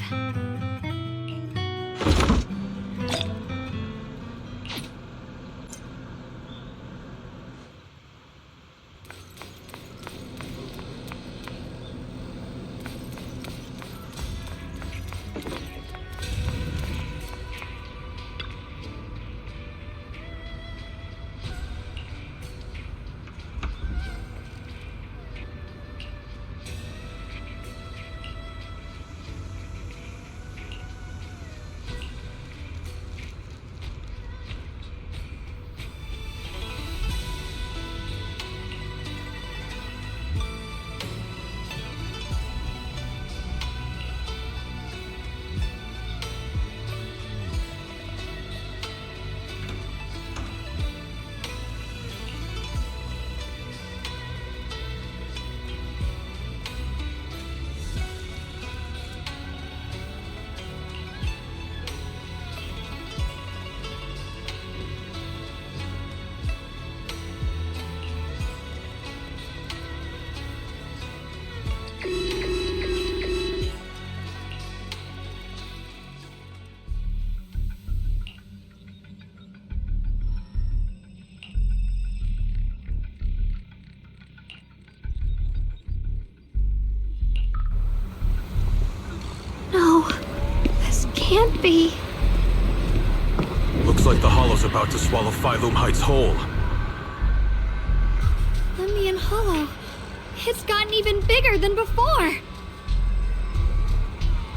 can't be. Looks like the Hollow's about to swallow Phylum Heights whole. Lemnian Hollow. It's gotten even bigger than before.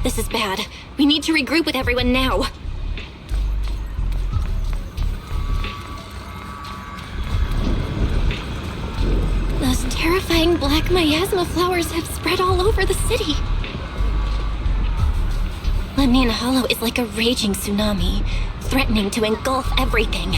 This is bad. We need to regroup with everyone now. Those terrifying black miasma flowers have spread all over the city. Lemnian Hollow is like a raging tsunami, threatening to engulf everything.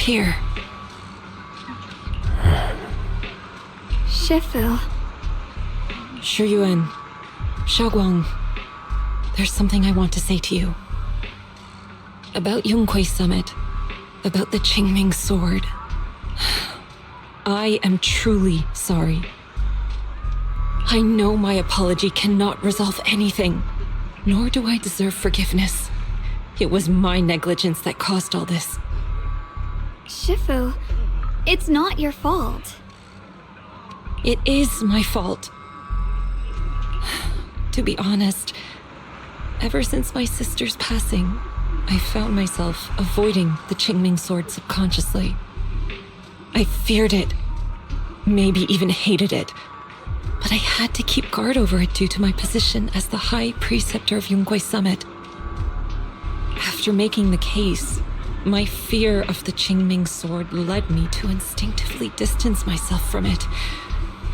Here. Shifu. Shuyuan. Xiaoguang. There's something I want to say to you. About Yunque's summit. About the Qingming sword. I am truly sorry. I know my apology cannot resolve anything, nor do I deserve forgiveness. It was my negligence that caused all this. Shifu, it's not your fault. It is my fault. To be honest, ever since my sister's passing, I found myself avoiding the Qingming sword subconsciously. I feared it, maybe even hated it, but I had to keep guard over it due to my position as the High Preceptor of Yunquay Summit. After making the case, my fear of the Qingming sword led me to instinctively distance myself from it,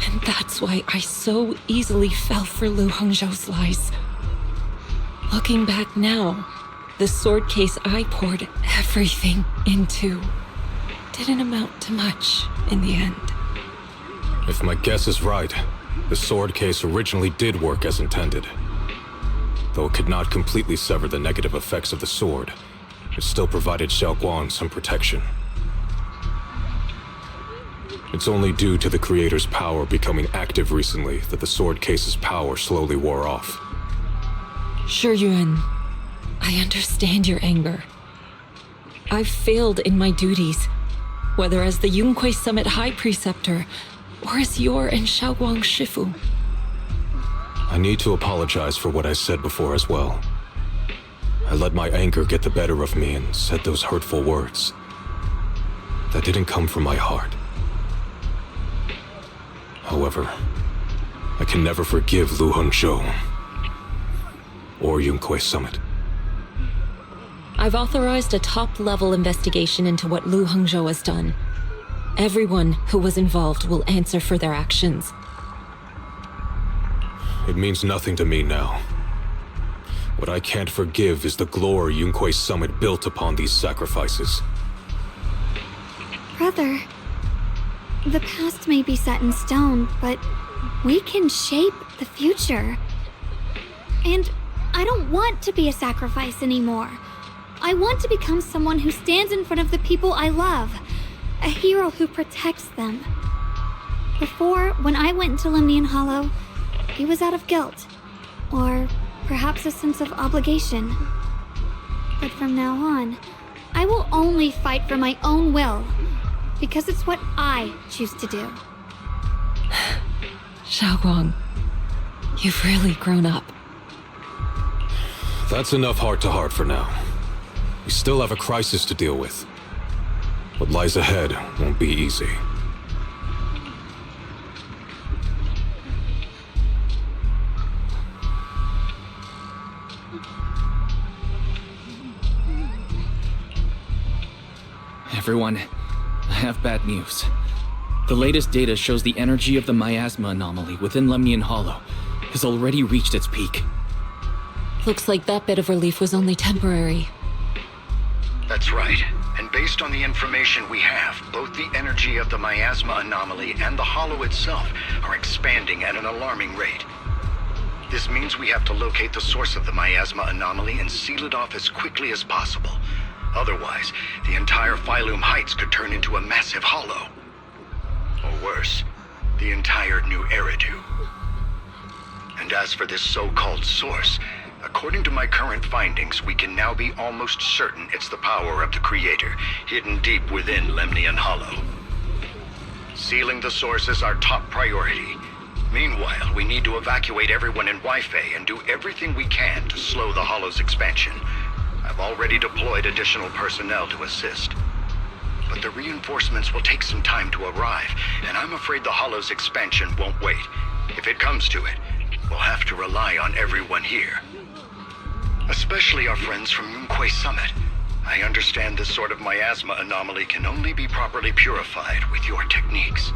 and that's why I so easily fell for Lu Hongzhou's lies. Looking back now, the sword case I poured everything into didn't amount to much in the end. If my guess is right, the sword case originally did work as intended. Though it could not completely sever the negative effects of the sword, it still provided Xiaoguang some protection. It's only due to the creator's power becoming active recently that the sword case's power slowly wore off. Shiyuan, I understand your anger. I've failed in my duties, whether as the Yunquay Summit High Preceptor or as your and Xiaoguang's Shifu. I need to apologize for what I said before as well. I let my anger get the better of me and said those hurtful words. That didn't come from my heart. However, I can never forgive Lu Hongzhou or Yunquay Summit. I've authorized a top-level investigation into what Lu Hongzhou has done. Everyone who was involved will answer for their actions. It means nothing to me now. What I can't forgive is the glory Yunquay Summit built upon these sacrifices. Brother, the past may be set in stone, but we can shape the future. And I don't want to be a sacrifice anymore. I want to become someone who stands in front of the people I love, a hero who protects them. Before, when I went into Lemnian Hollow, it was out of guilt, or perhaps a sense of obligation. But from now on, I will only fight for my own will, because it's what I choose to do. Xiaoguang, you've really grown up. That's enough heart-to-heart for now. We still have a crisis to deal with. What lies ahead won't be easy. Everyone, I have bad news. The latest data shows the energy of the miasma anomaly within Lemnian Hollow has already reached its peak. Looks like that bit of relief was only temporary. That's right. And based on the information we have, both the energy of the miasma anomaly and the hollow itself are expanding at an alarming rate. This means we have to locate the source of the miasma anomaly and seal it off as quickly as possible. Otherwise, the entire Phylum Heights could turn into a massive hollow. Or worse, the entire new Eridu. And as for this so-called source, according to my current findings, we can now be almost certain it's the power of the Creator, hidden deep within Lemnian Hollow. Sealing the source is our top priority. Meanwhile, we need to evacuate everyone in Wi-Fi and do everything we can to slow the Hollow's expansion. I've already deployed additional personnel to assist. But the reinforcements will take some time to arrive, and I'm afraid the Hollow's expansion won't wait. If it comes to it, we'll have to rely on everyone here. Especially our friends from Yunquay Summit. I understand this sort of miasma anomaly can only be properly purified with your techniques.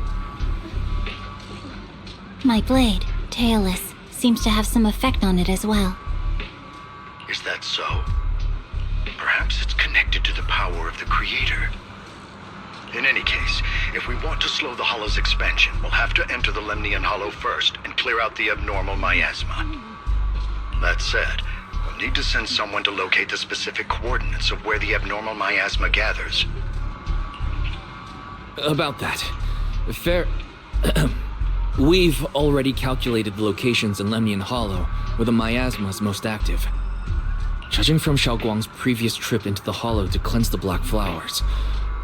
My blade, Tailless, seems to have some effect on it as well. Is that so? Perhaps it's connected to the power of the Creator. In any case, if we want to slow the Hollow's expansion, we'll have to enter the Lemnian Hollow first and clear out the abnormal miasma. That said, we'll need to send someone to locate the specific coordinates of where the abnormal miasma gathers. About that, we've already calculated the locations in Lemnian Hollow where the miasma is most active. Judging from Xiaoguang's previous trip into the Hollow to cleanse the Black Flowers,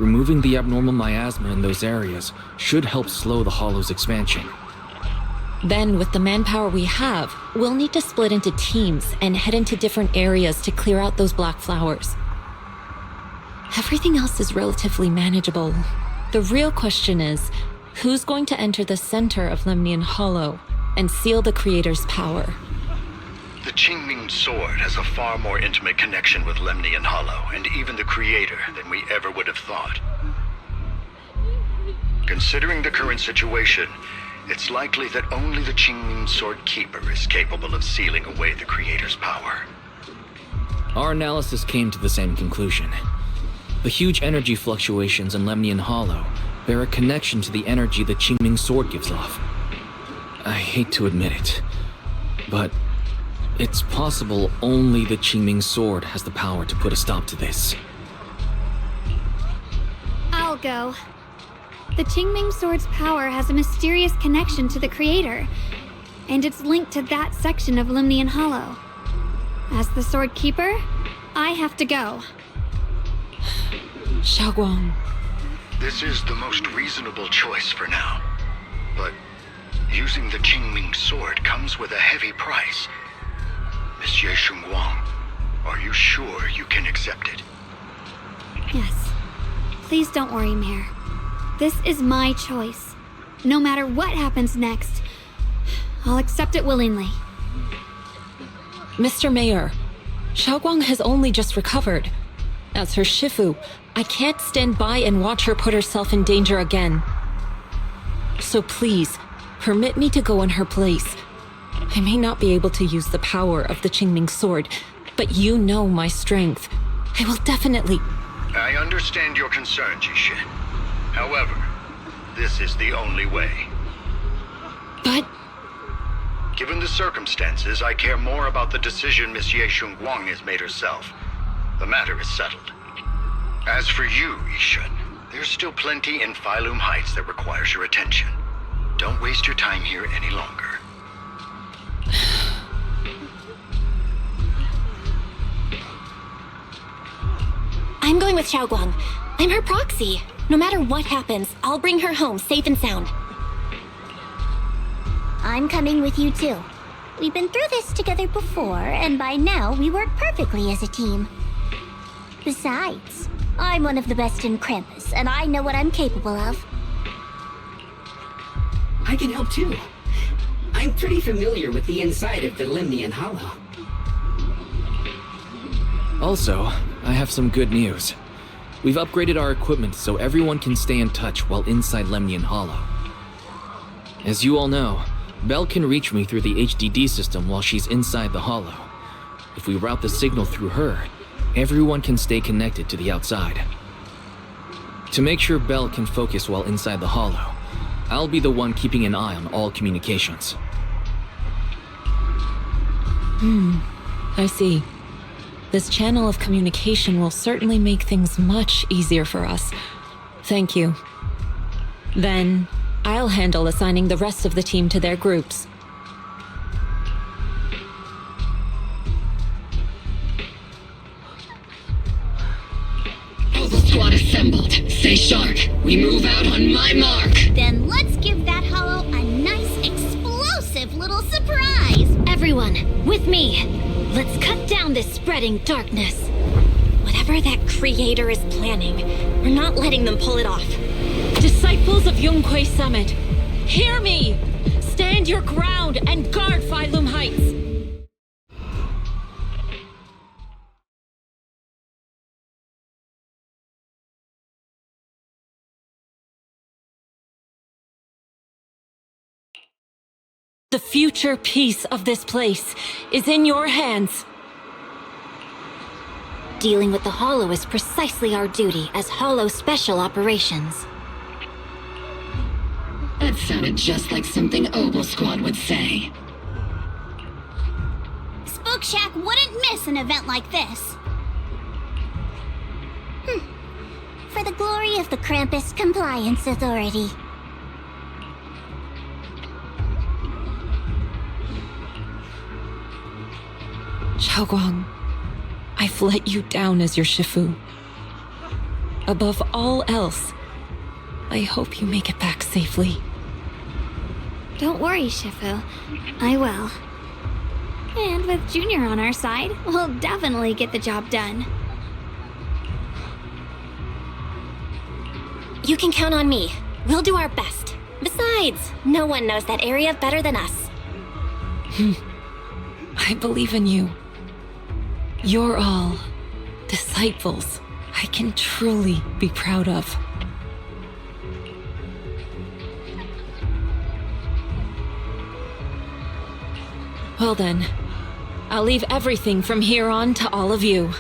Removing the abnormal miasma in those areas should help slow the Hollow's expansion. Then, with the manpower we have, we'll need to split into teams and head into different areas to clear out those black flowers. Everything else is relatively manageable. The real question is, who's going to enter the center of Lemnian Hollow and seal the Creator's power? The Qingming sword has a far more intimate connection with Lemnian Hollow and even the Creator than we ever would have thought. Considering the current situation, it's likely that only the Qingming sword keeper is capable of sealing away the Creator's power. Our analysis came to the same conclusion. The huge energy fluctuations in Lemnian Hollow bear a connection to the energy the Qingming sword gives off. I hate to admit it, but it's possible only the Qingming sword has the power to put a stop to this. I'll go. The Qingming sword's power has a mysterious connection to the Creator, and it's linked to that section of Lemnian Hollow. As the sword keeper, I have to go. Xiaoguang. This is the most reasonable choice for now. But using the Qingming sword comes with a heavy price. Monsieur Xingguang, are you sure you can accept it? Yes. Please don't worry, Mayor. This is my choice. No matter what happens next, I'll accept it willingly. Mr. Mayor, Xiaoguang has only just recovered. As her Shifu, I can't stand by and watch her put herself in danger again. So please, permit me to go in her place. I may not be able to use the power of the Qingming sword, but you know my strength. I will definitely... I understand your concern, Jishin. However, this is the only way. But... Given the circumstances, I care more about the decision Miss Ye Xingguang has made herself. The matter is settled. As for you, Yishun, there's still plenty in Phylum Heights that requires your attention. Don't waste your time here any longer. I'm going with Xiaoguang. I'm her proxy. No matter what happens, I'll bring her home safe and sound. I'm coming with you too. We've been through this together before, and by now we work perfectly as a team. Besides, I'm one of the best in Krampus, and I know what I'm capable of. I can help too. I'm pretty familiar with the inside of the Lemnian Hollow. Also, I have some good news. We've upgraded our equipment so everyone can stay in touch while inside Lemnian Hollow. As you all know, Belle can reach me through the HDD system while she's inside the Hollow. If we route the signal through her, everyone can stay connected to the outside. To make sure Belle can focus while inside the Hollow, I'll be the one keeping an eye on all communications. I see. This channel of communication will certainly make things much easier for us. Thank you. Then, I'll handle assigning the rest of the team to their groups. All the squad assembled. Stay sharp. We move out on my mark. Then let's give that hollow a nice, explosive little surprise! Everyone, with me! Let's cut down this spreading darkness. Whatever that creator is planning, we're not letting them pull it off. Disciples of Yunquay Summit, hear me! Stand your ground and guard Phylum Heights! The future peace of this place is in your hands. Dealing with the Hollow is precisely our duty as Hollow Special Operations. That sounded just like something Obel Squad would say. Spook Shack wouldn't miss an event like this. For the glory of the Krampus Compliance Authority. Xiaoguang, I've let you down as your Shifu. above all else, I hope you make it back safely. Don't worry, Shifu. I will. And with Junior on our side, we'll definitely get the job done. You can count on me. We'll do our best. Besides, no one knows that area better than us. I believe in you. You're all disciples I can truly be proud of. Well then, I'll leave everything from here on to all of you.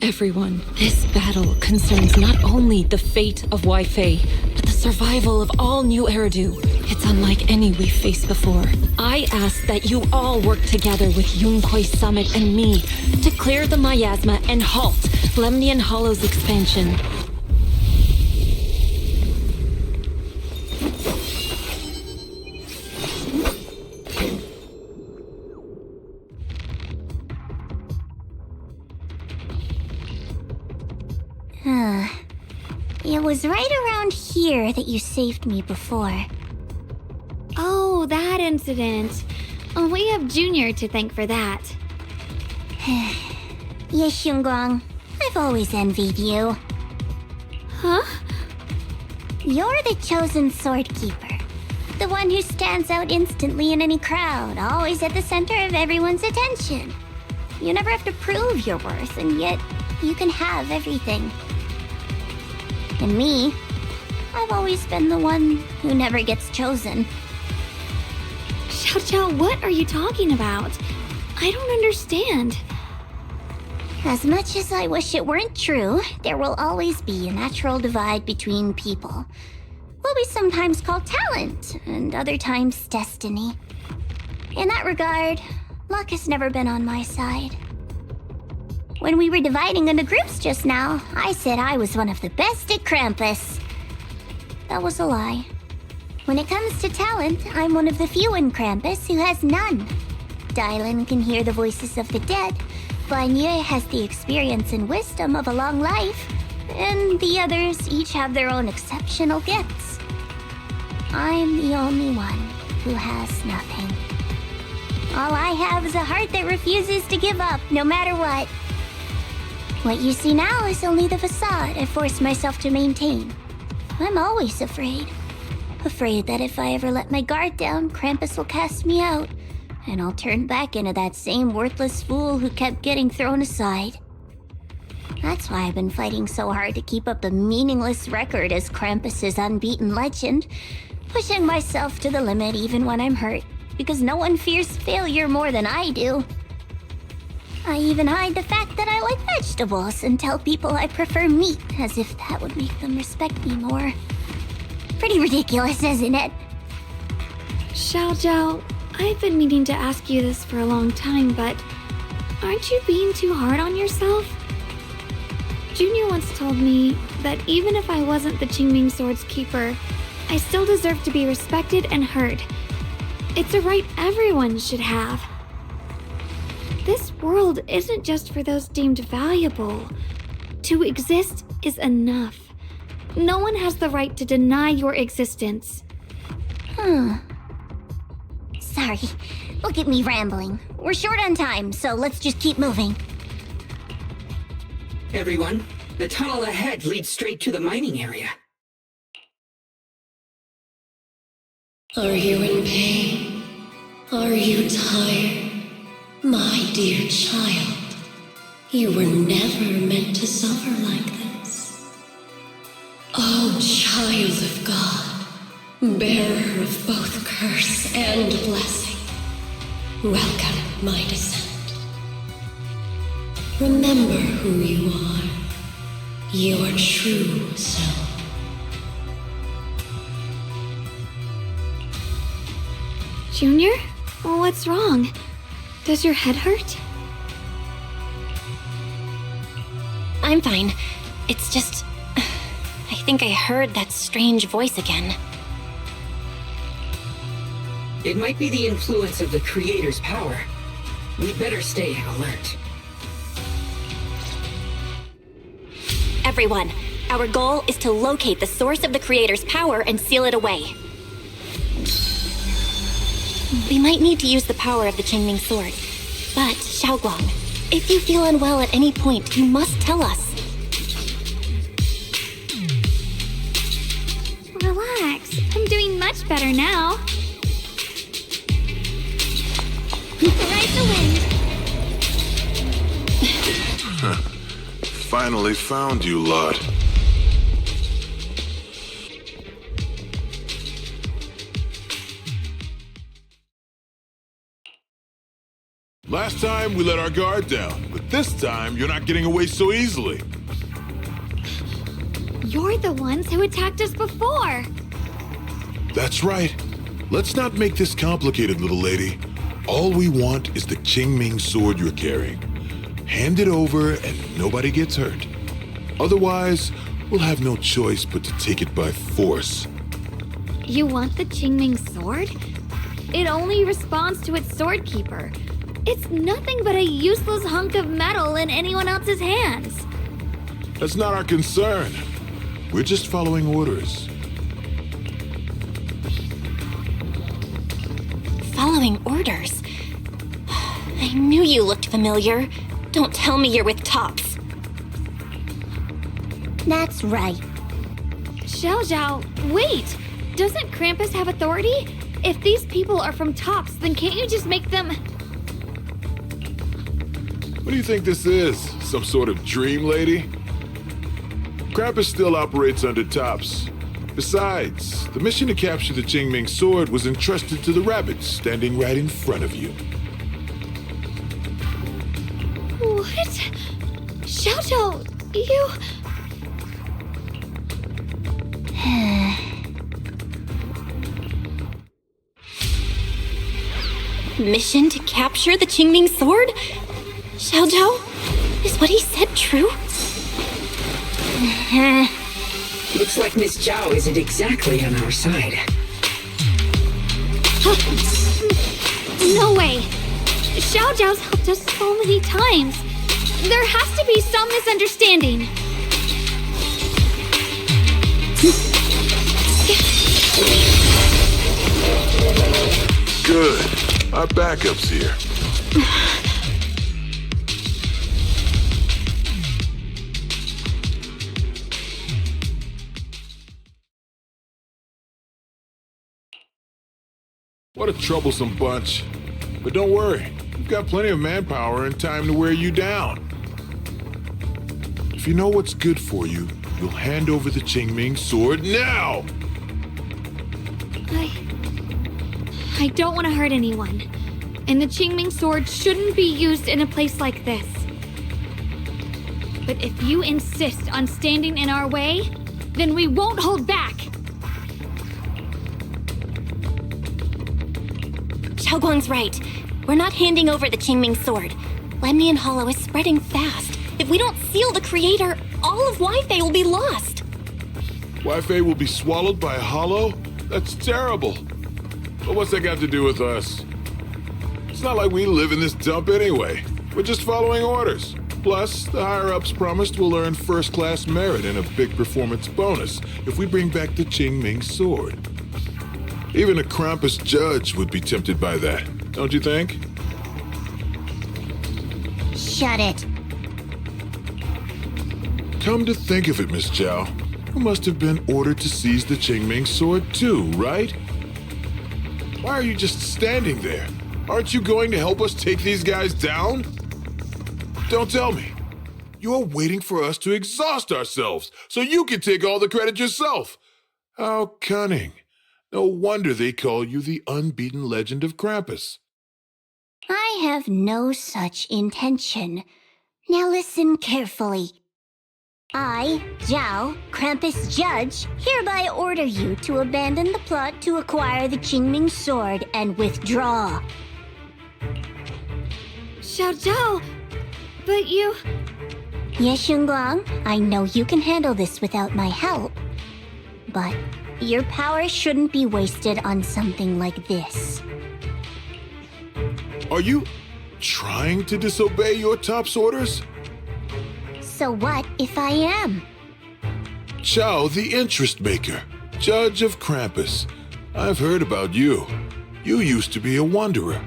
Everyone, this battle concerns not only the fate of Wi-Fi, but the survival of all new Eridu. It's unlike any we've faced before. I ask that you all work together with Yunquay Summit and me to clear the miasma and halt Lemnian Hollow's expansion. It was right around here that you saved me before. Oh, that incident. We have Junior to thank for that. Yes, Xingguang. I've always envied you. Huh? You're the chosen sword keeper. The one who stands out instantly in any crowd, always at the center of everyone's attention. You never have to prove your worth, and yet you can have everything. And me, I've always been the one who never gets chosen. Xiao, what are you talking about? I don't understand. As much as I wish it weren't true, there will always be a natural divide between people. What we sometimes call talent, and other times destiny. In that regard, luck has never been on my side. When we were dividing into groups just now, I said I was one of the best at Krampus. That was a lie. When it comes to talent, I'm one of the few in Krampus who has none. Dylan can hear the voices of the dead, Vanya has the experience and wisdom of a long life, and the others each have their own exceptional gifts. I'm the only one who has nothing. All I have is a heart that refuses to give up, no matter what. What you see now is only the facade I forced myself to maintain. I'm always afraid. Afraid that if I ever let my guard down, Krampus will cast me out, and I'll turn back into that same worthless fool who kept getting thrown aside. That's why I've been fighting so hard to keep up a meaningless record as Krampus's unbeaten legend, pushing myself to the limit even when I'm hurt, because no one fears failure more than I do. I even hide the fact that I like vegetables and tell people I prefer meat, as if that would make them respect me more. Pretty ridiculous, isn't it? Xiaojiao, I've been meaning to ask you this for a long time, but aren't you being too hard on yourself? Junior once told me that even if I wasn't the Qingming Sword's keeper, I still deserve to be respected and heard. It's a right everyone should have. This world isn't just for those deemed valuable. To exist is enough. No one has the right to deny your existence. Sorry. Look at me rambling. We're short on time, so let's just keep moving. Everyone, the tunnel ahead leads straight to the mining area. Are you in pain? Are you tired? My dear child, you were never meant to suffer like this. Oh, child of God, bearer of both curse and blessing, welcome my descent. Remember who you are, your true self. Junior? What's wrong? Does your head hurt? I'm fine. It's just... I think I heard that strange voice again. It might be the influence of the Creator's power. We'd better stay alert. Everyone, our goal is to locate the source of the Creator's power and seal it away. We might need to use the power of the Qingming Sword. But, Xiaoguang, if you feel unwell at any point, you must tell us. Relax. I'm doing much better now. Ride the wind. Finally found you, lot. Last time, we let our guard down, but this time, you're not getting away so easily. You're the ones who attacked us before. That's right. Let's not make this complicated, little lady. All we want is the Qingming sword you're carrying. Hand it over and nobody gets hurt. Otherwise, we'll have no choice but to take it by force. You want the Qingming sword? It only responds to its sword keeper. It's nothing but a useless hunk of metal in anyone else's hands. That's not our concern. We're just following orders. Following orders? I knew you looked familiar. Don't tell me you're with Tops. That's right. Xiaojiao, wait! Doesn't Krampus have authority? If these people are from Tops, then can't you just make them... What do you think this is? Some sort of dream lady? Krampus still operates under Tops. Besides, the mission to capture the Qingming sword was entrusted to the rabbits standing right in front of you. What? Xiaojiao, you... Mission to capture the Qingming sword? Xiaojiao? Is what he said true? Looks like Miss Zhao isn't exactly on our side. No way! Xiaojiao's helped us so many times. There has to be some misunderstanding. Good. Our backup's here. What a troublesome bunch. But don't worry, we've got plenty of manpower and time to wear you down. If you know what's good for you, you'll hand over the Qingming sword now! I don't want to hurt anyone. And the Qingming sword shouldn't be used in a place like this. But if you insist on standing in our way, then we won't hold back! Xiaoguang's right. We're not handing over the Qingming sword. Lemnian Hollow is spreading fast. If we don't seal the creator, all of Wi-Fi will be lost. Wi-Fi will be swallowed by a hollow? That's terrible. But what's that got to do with us? It's not like we live in this dump anyway. We're just following orders. Plus, the higher-ups promised we'll earn first-class merit and a big performance bonus if we bring back the Qingming sword. Even a Krampus judge would be tempted by that, don't you think? Shut it. Come to think of it, Miss Zhao, you must have been ordered to seize the Qingming sword too, right? Why are you just standing there? Aren't you going to help us take these guys down? Don't tell me. You're waiting for us to exhaust ourselves so you can take all the credit yourself. How cunning. No wonder they call you the unbeaten legend of Krampus. I have no such intention. Now listen carefully. I, Zhao, Krampus Judge, hereby order you to abandon the plot to acquire the Qingming sword and withdraw. Xiao, but you... Yes, Xingguang, I know you can handle this without my help. But your power shouldn't be wasted on something like this. Are you trying to disobey your top's orders? So what if I am? Zhao, the interest maker, judge of Krampus. I've heard about you. You used to be a wanderer.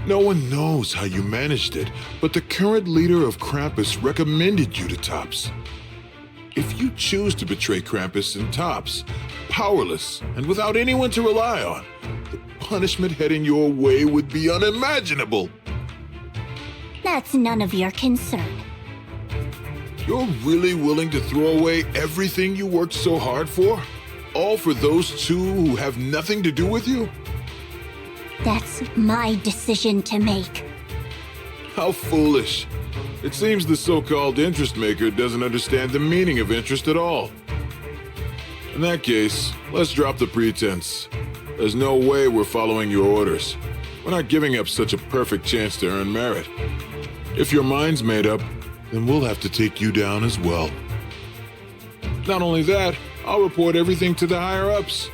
No one knows how you managed it, but the current leader of Krampus recommended you to Tops. If you choose to betray Krampus and Tops, powerless and without anyone to rely on, the punishment heading your way would be unimaginable. That's none of your concern. You're really willing to throw away everything you worked so hard for? All for those two who have nothing to do with you? That's my decision to make. How foolish. It seems the so-called interest maker doesn't understand the meaning of interest at all. In that case, let's drop the pretense. There's no way we're following your orders. We're not giving up such a perfect chance to earn merit. If your mind's made up, then we'll have to take you down as well. Not only that, I'll report everything to the higher-ups.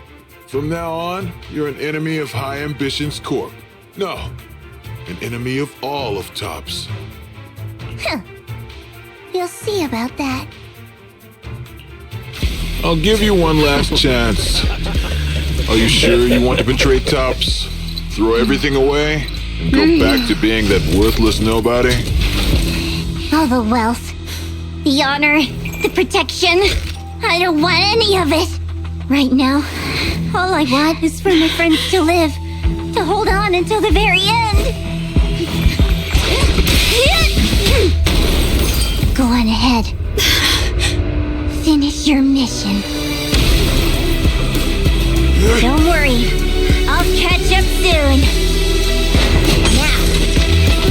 From now on, you're an enemy of High Ambitions Corp. No, an enemy of all of Tops. Huh. You'll see about that. I'll give you one last chance. Are you sure you want to betray Tops? Throw everything away and go back to being that worthless nobody? All the wealth, the honor, the protection. I don't want any of it. Right now, all I want is for my friends to live, to hold on until the very end. Go on ahead. Finish your mission. Don't worry, I'll catch up soon. Now,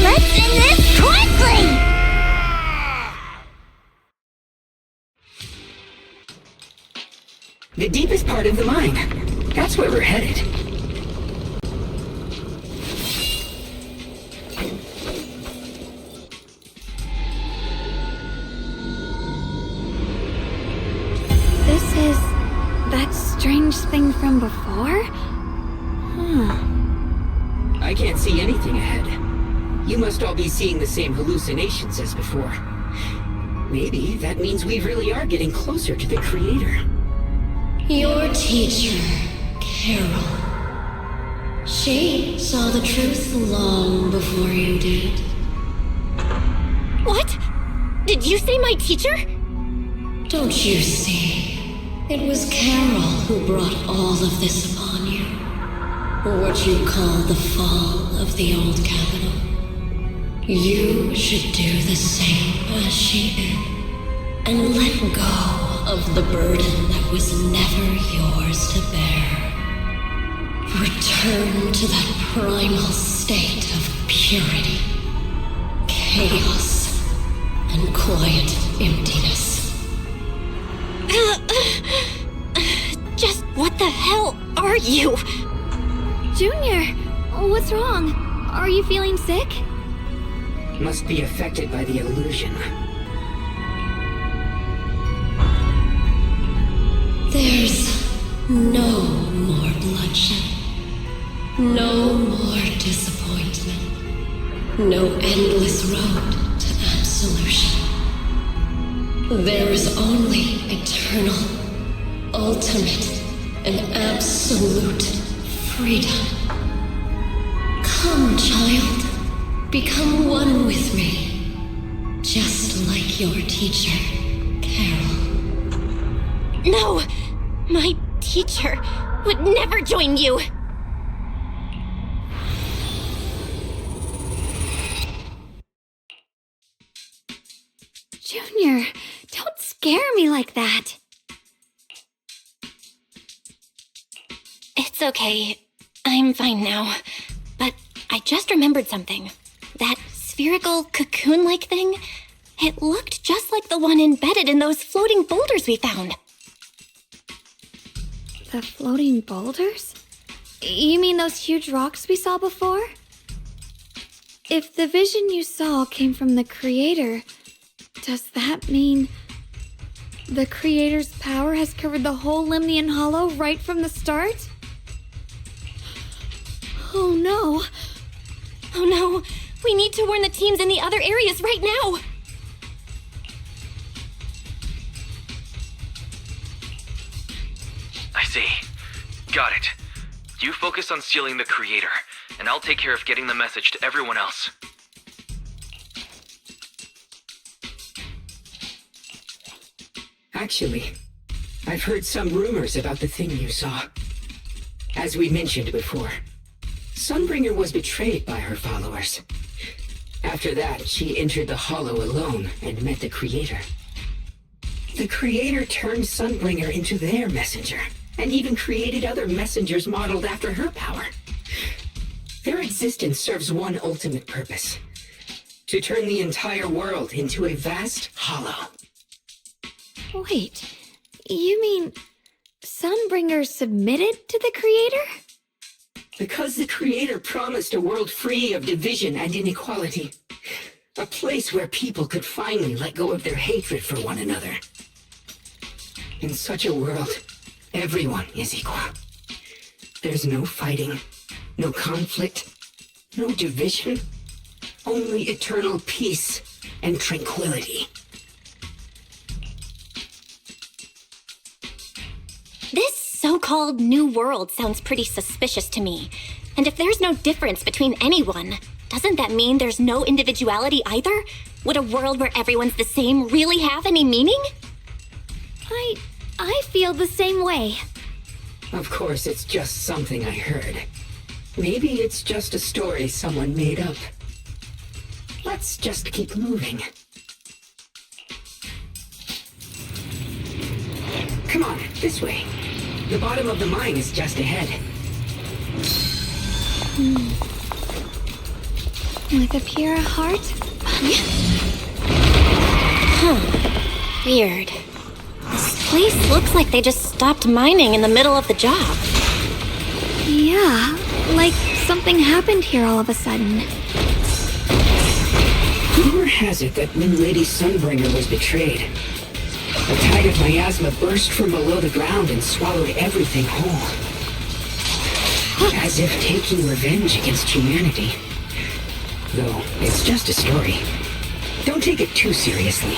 let's end this quickly! The deepest part of the mine. That's where we're headed. This is that strange thing from before? I can't see anything ahead. You must all be seeing the same hallucinations as before. Maybe that means we really are getting closer to the creator. Your teacher, Carol. She saw the truth long before you did. What? Did you say my teacher? Don't you see? It was Carol who brought all of this upon you. What you call the fall of the old capital. You should do the same as she did. And let go of the burden that was never yours to bear. Return to that primal state of purity, chaos, and quiet emptiness. Just what the hell are you? Junior, what's wrong? Are you feeling sick? Must be affected by the illusion. There's no more bloodshed. No more disappointment. No endless road to absolution. There is only eternal, ultimate, and absolute freedom. Come, child. Become one with me. Just like your teacher, Carol. No! My teacher would never join you! Junior, don't scare me like that. It's okay. I'm fine now. But I just remembered something. That spherical cocoon-like thing, it looked just like the one embedded in those floating boulders we found. The floating boulders? You mean those huge rocks we saw before? If the vision you saw came from the Creator, does that mean the Creator's power has covered the whole Limnian Hollow right from the start? Oh no! Oh no! We need to warn the teams in the other areas right now! I see. Got it. You focus on stealing the Creator, and I'll take care of getting the message to everyone else. Actually, I've heard some rumors about the thing you saw. As we mentioned before, Sunbringer was betrayed by her followers. After that, she entered the Hollow alone and met the Creator. The Creator turned Sunbringer into their messenger, and even created other messengers modeled after her power. Their existence serves one ultimate purpose: to turn the entire world into a vast hollow. Wait, you mean Sunbringer submitted to the Creator? Because the Creator promised a world free of division and inequality. A place where people could finally let go of their hatred for one another. In such a world, everyone is equal. There's no fighting, no conflict, no division, only eternal peace and tranquility. This so-called new world sounds pretty suspicious to me. And if there's no difference between anyone, doesn't that mean there's no individuality either? Would a world where everyone's the same really have any meaning? I feel the same way. Of course, it's just something I heard. Maybe it's just a story someone made up. Let's just keep moving. Come on, this way. The bottom of the mine is just ahead. With a pure heart? Huh. Weird. This place looks like they just stopped mining in the middle of the job. Yeah, like something happened here all of a sudden. Rumor has it that when Lady Sunbringer was betrayed, a tide of miasma burst from below the ground and swallowed everything whole. As if taking revenge against humanity. Though, it's just a story. Don't take it too seriously.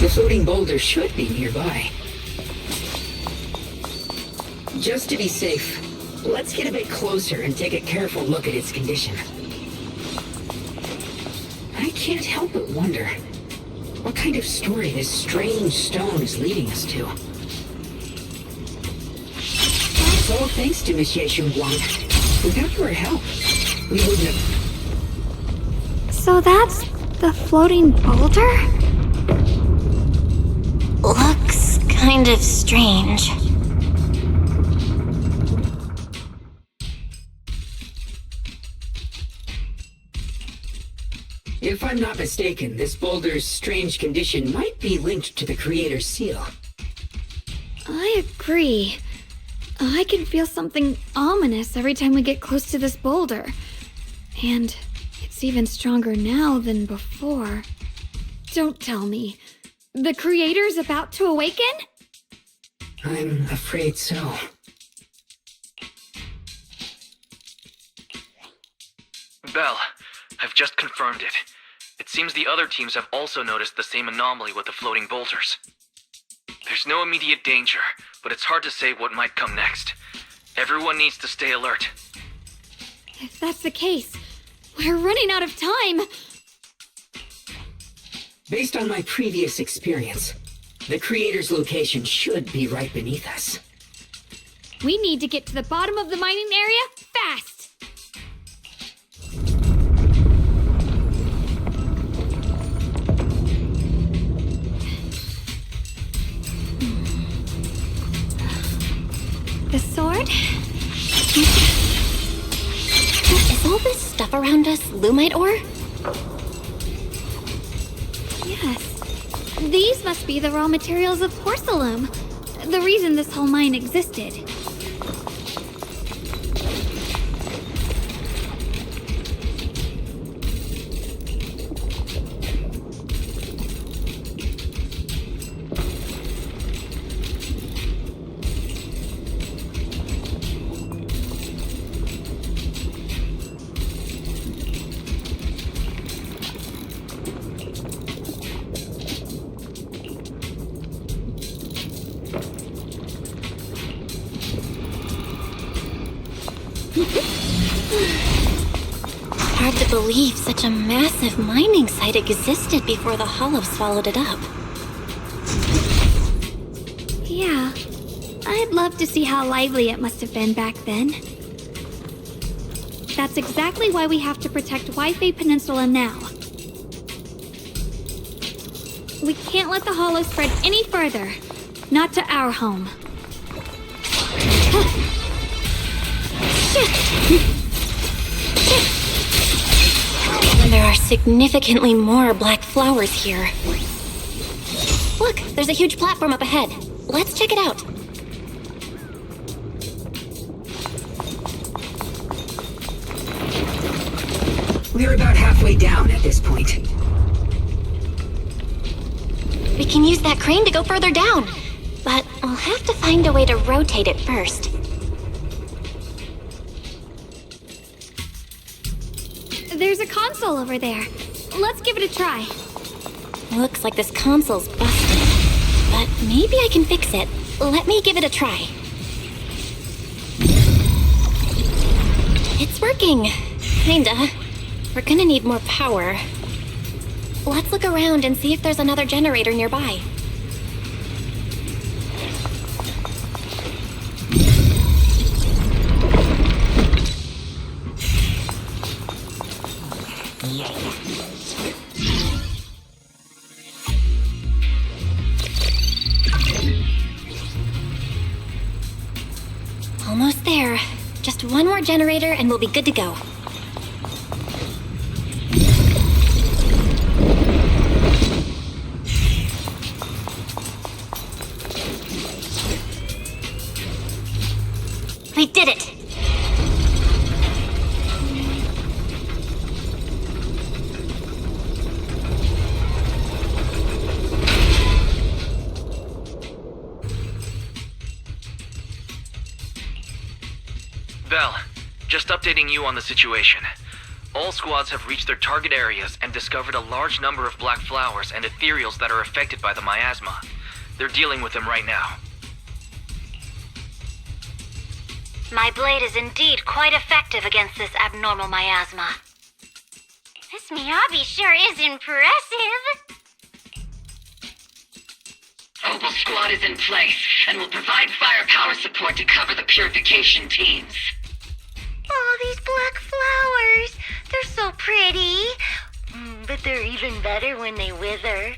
The floating boulder should be nearby. Just to be safe, let's get a bit closer and take a careful look at its condition. I can't help but wonder what kind of story this strange stone is leading us to. It's all thanks to Miss Yeshun Wang. Without your help, we wouldn't have... So that's the floating boulder? Looks kinda kind of strange. If I'm not mistaken, this boulder's strange condition might be linked to the Creator's seal. I agree. I can feel something ominous every time we get close to this boulder. And it's even stronger now than before. Don't tell me. The Creator's about to awaken? I'm afraid so. Belle, I've just confirmed it. It seems the other teams have also noticed the same anomaly with the floating boulders. There's no immediate danger, but it's hard to say what might come next. Everyone needs to stay alert. If that's the case, we're running out of time. Based on my previous experience, the Creator's location should be right beneath us. We need to get to the bottom of the mining area fast. The sword? Is all this stuff around us Lumite ore? Yes. These must be the raw materials of porcelain. The reason this whole mine existed. Hard to believe such a massive mining site existed before the Hollow swallowed it up. Yeah. I'd love to see how lively it must have been back then. That's exactly why we have to protect Wi-Fi Peninsula now. We can't let the Hollow spread any further. Not to our home. There are significantly more black flowers here. Look, there's a huge platform up ahead. Let's check it out. We're about halfway down at this point. We can use that crane to go further down, but I'll have to find a way to rotate it first. There's a console over there. Let's give it a try. Looks like this console's busted, but maybe I can fix it. Let me give it a try. It's working. Kinda. We're gonna need more power. Let's look around and see if there's another generator nearby. Almost there. Just one more generator and we'll be good to go. We did it! Belle, just updating you on the situation. All squads have reached their target areas and discovered a large number of black flowers and ethereals that are affected by the miasma. They're dealing with them right now. My blade is indeed quite effective against this abnormal miasma. This Miyabi sure is impressive. Opal Squad is in place and will provide firepower support to cover the purification teams. Oh, these black flowers. They're so pretty. But they're even better when they wither.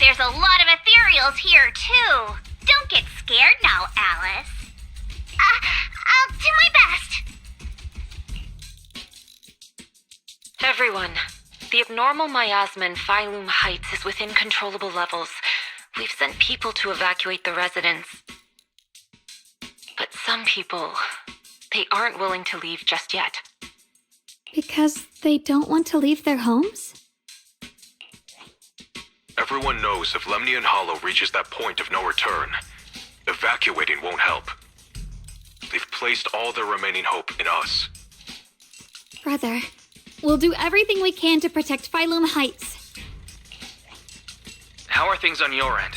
There's a lot of ethereals here, too. Don't get scared now, Alice. I'll do my best. Everyone, the abnormal miasma in Phylum Heights is within controllable levels. We've sent people to evacuate the residents. But some people, they aren't willing to leave just yet. Because they don't want to leave their homes? Everyone knows if Lemnian Hollow reaches that point of no return, evacuating won't help. They've placed all their remaining hope in us. Brother, we'll do everything we can to protect Phylum Heights. How are things on your end?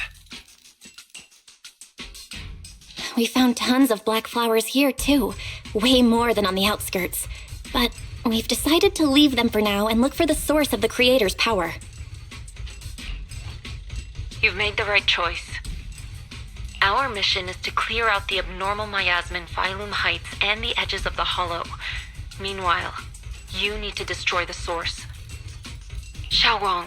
We found tons of black flowers here, too. Way more than on the outskirts. But we've decided to leave them for now and look for the source of the Creator's power. You've made the right choice. Our mission is to clear out the abnormal miasma in Phylum Heights and the edges of the Hollow. Meanwhile, you need to destroy the source. Xiaowang,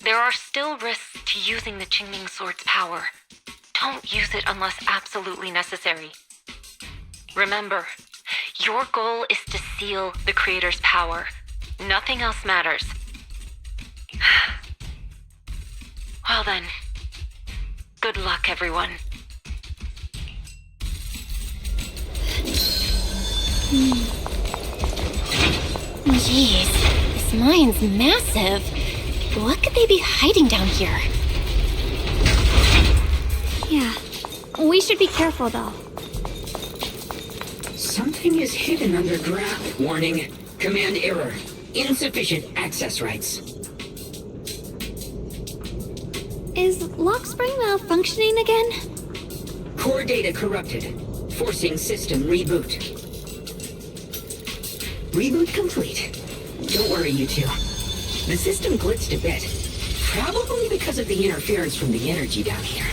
there are still risks to using the Qingming Sword's power. Don't use it unless absolutely necessary. Remember, your goal is to seal the Creator's power. Nothing else matters. Well then, good luck, everyone. Jeez, this mine's massive. What could they be hiding down here? Yeah, we should be careful though. Something is hidden underground. Warning. Command error. Insufficient access rights. Is Lockspring malfunctioning again? Core data corrupted. Forcing system reboot. Reboot complete. Don't worry, you two. The system glitched a bit. Probably because of the interference from the energy down here.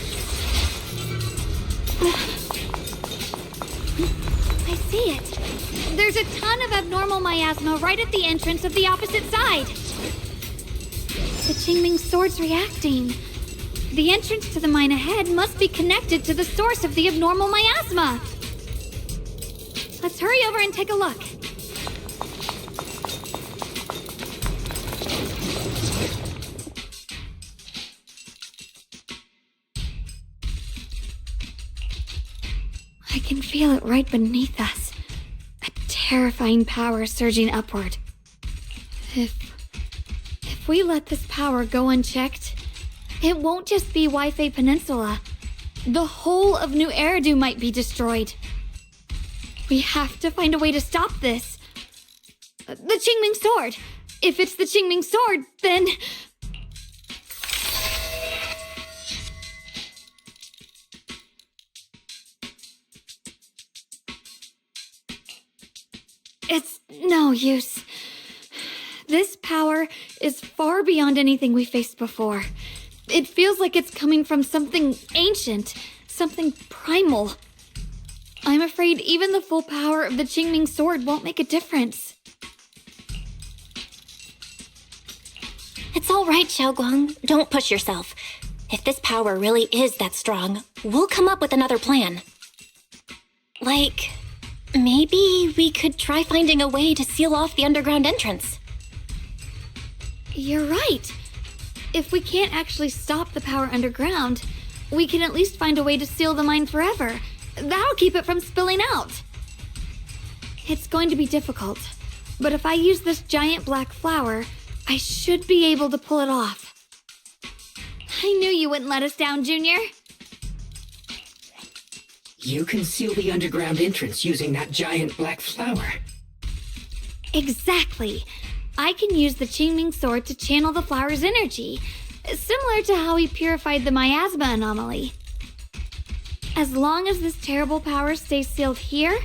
I see it. There's a ton of abnormal miasma right at the entrance of the opposite side. The Qingming Sword's reacting. The entrance to the mine ahead must be connected to the source of the abnormal miasma. Let's hurry over and take a look. I can feel it right beneath us. A terrifying power surging upward. If we let this power go unchecked, it won't just be Wi-Fi Peninsula. The whole of New Eridu might be destroyed. We have to find a way to stop this. The Qingming Sword. If it's the Qingming Sword, then... It's no use. This power is far beyond anything we faced before. It feels like it's coming from something ancient, something primal. I'm afraid even the full power of the Qingming Sword won't make a difference. It's all right, Xiaoguang. Don't push yourself. If this power really is that strong, we'll come up with another plan. Like, maybe we could try finding a way to seal off the underground entrance. You're right. If we can't actually stop the power underground, we can at least find a way to seal the mine forever. That'll keep it from spilling out. It's going to be difficult, but if I use this giant black flower, I should be able to pull it off. I knew you wouldn't let us down, Junior. You can seal the underground entrance using that giant black flower. Exactly. I can use the Qingming Sword to channel the flower's energy, similar to how we purified the miasma anomaly. As long as this terrible power stays sealed here,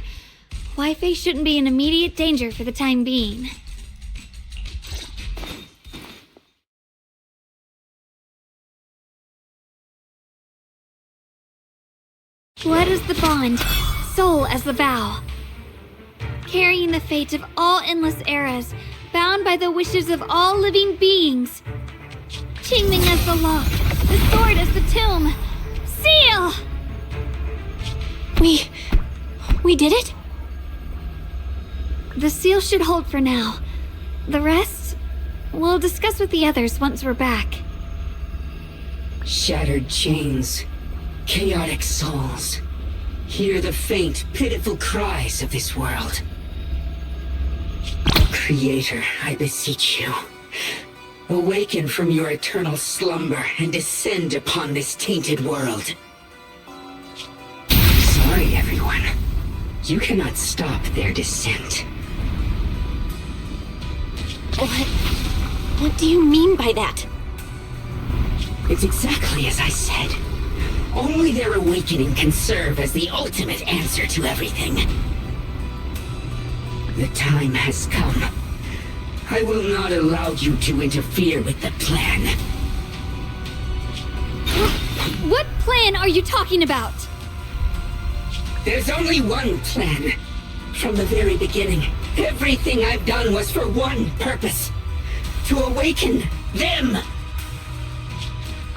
Wi-Fi shouldn't be in immediate danger for the time being. Blood as the bond, soul as the vow. Carrying the fate of all endless eras, bound by the wishes of all living beings. Qingming as the lock, The sword is the tomb. Seal! We did it? The seal should hold for now. The rest, we'll discuss with the others once we're back. Shattered chains, chaotic souls. Hear the faint, pitiful cries of this world. Creator, I beseech you. Awaken from your eternal slumber and descend upon this tainted world. Sorry, everyone. You cannot stop their descent. What do you mean by that? It's exactly as I said. Only their awakening can serve as the ultimate answer to everything. The time has come. I will not allow you to interfere with the plan. What plan are you talking about? There's only one plan. From the very beginning, everything I've done was for one purpose. To awaken them!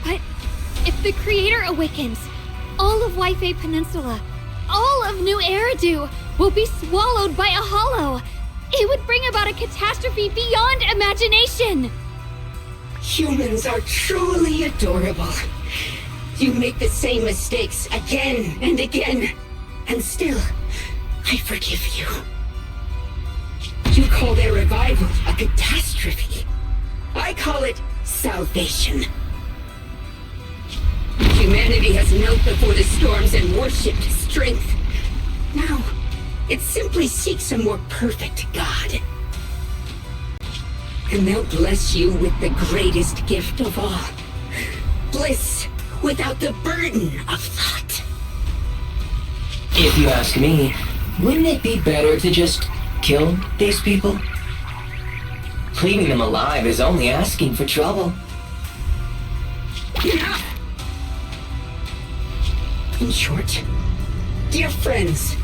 But if the Creator awakens, all of Waifei Peninsula, all of New Eridu will be swallowed by a hollow. It would bring about a catastrophe beyond imagination. Humans are truly adorable. You make the same mistakes again and again, and still, I forgive you. You call their revival a catastrophe. I call it salvation. Humanity has knelt before the storms and worshipped strength. Now, it simply seeks a more perfect God. And they'll bless you with the greatest gift of all. Bliss without the burden of thought. If you ask me, wouldn't it be better to just kill these people? Leaving them alive is only asking for trouble. In short, dear friends,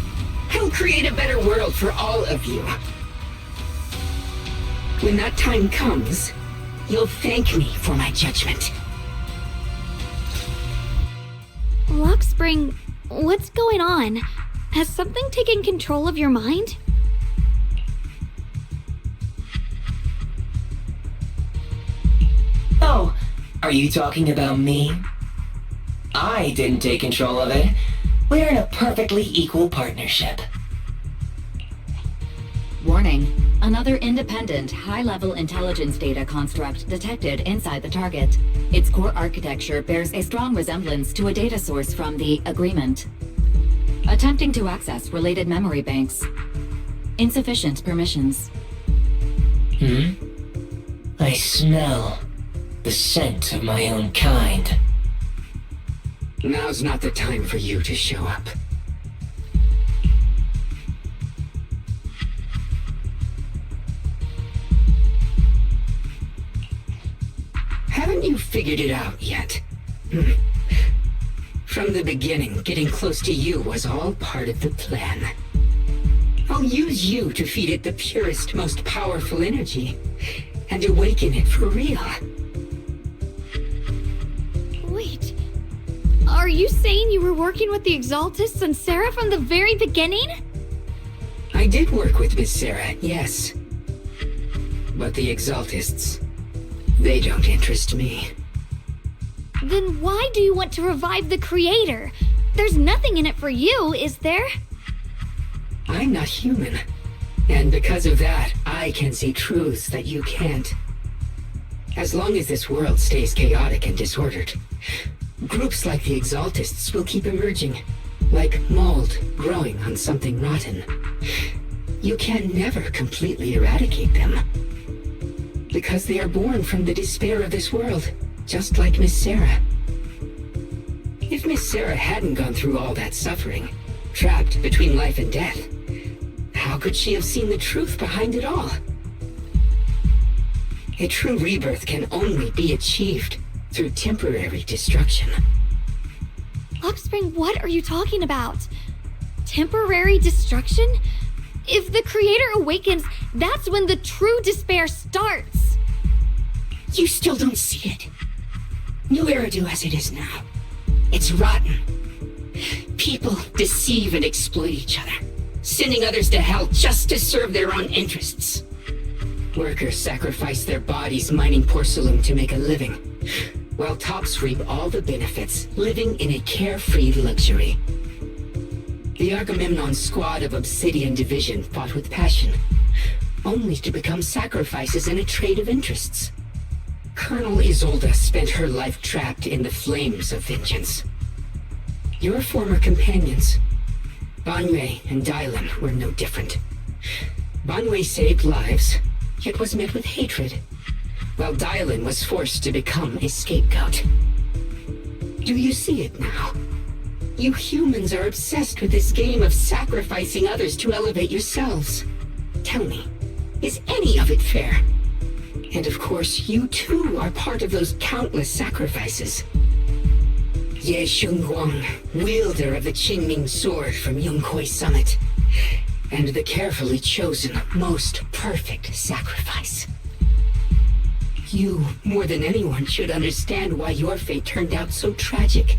I'll create a better world for all of you. When that time comes, you'll thank me for my judgment. Lockspring, what's going on? Has something taken control of your mind? Oh, are you talking about me? I didn't take control of it. We're in a perfectly equal partnership. Warning. Another independent, high-level intelligence data construct detected inside the target. Its core architecture bears a strong resemblance to a data source from the Agreement. Attempting to access related memory banks. Insufficient permissions. I smell the scent of my own kind. Now's not the time for you to show up. Haven't you figured it out yet? From the beginning, getting close to you was all part of the plan. I'll use you to feed it the purest, most powerful energy, and awaken it for real. Wait, are you saying you were working with the Exaltists and Sarah from the very beginning? I did work with Miss Sarah, yes. But the Exaltists, they don't interest me. Then why do you want to revive the Creator? There's nothing in it for you, is there? I'm not human. And because of that, I can see truths that you can't. As long as this world stays chaotic and disordered, groups like the Exaltists will keep emerging, like mold growing on something rotten. You can never completely eradicate them, because they are born from the despair of this world, just like Miss Sarah. If Miss Sarah hadn't gone through all that suffering, trapped between life and death, how could she have seen the truth behind it all? A true rebirth can only be achieved through temporary destruction. Lockspring, what are you talking about? Temporary destruction? If the Creator awakens, that's when the true despair starts. You still don't see it. New Eridu as it is now. It's rotten. People deceive and exploit each other, sending others to hell just to serve their own interests. Workers sacrifice their bodies mining porcelain to make a living, while tops reap all the benefits, living in a carefree luxury. The Agamemnon squad of Obsidian Division fought with passion, only to become sacrifices in a trade of interests. Colonel Isolde spent her life trapped in the flames of vengeance. Your former companions, Banwei and Dylan, were no different. Banwei saved lives, yet was met with hatred, while Dylan was forced to become a scapegoat. Do you see it now? You humans are obsessed with this game of sacrificing others to elevate yourselves. Tell me, is any of it fair? And of course, you too are part of those countless sacrifices. Ye Shunguang, wielder of the Qingming sword from Yunquai Summit, and the carefully chosen, most perfect sacrifice. You, more than anyone, should understand why your fate turned out so tragic.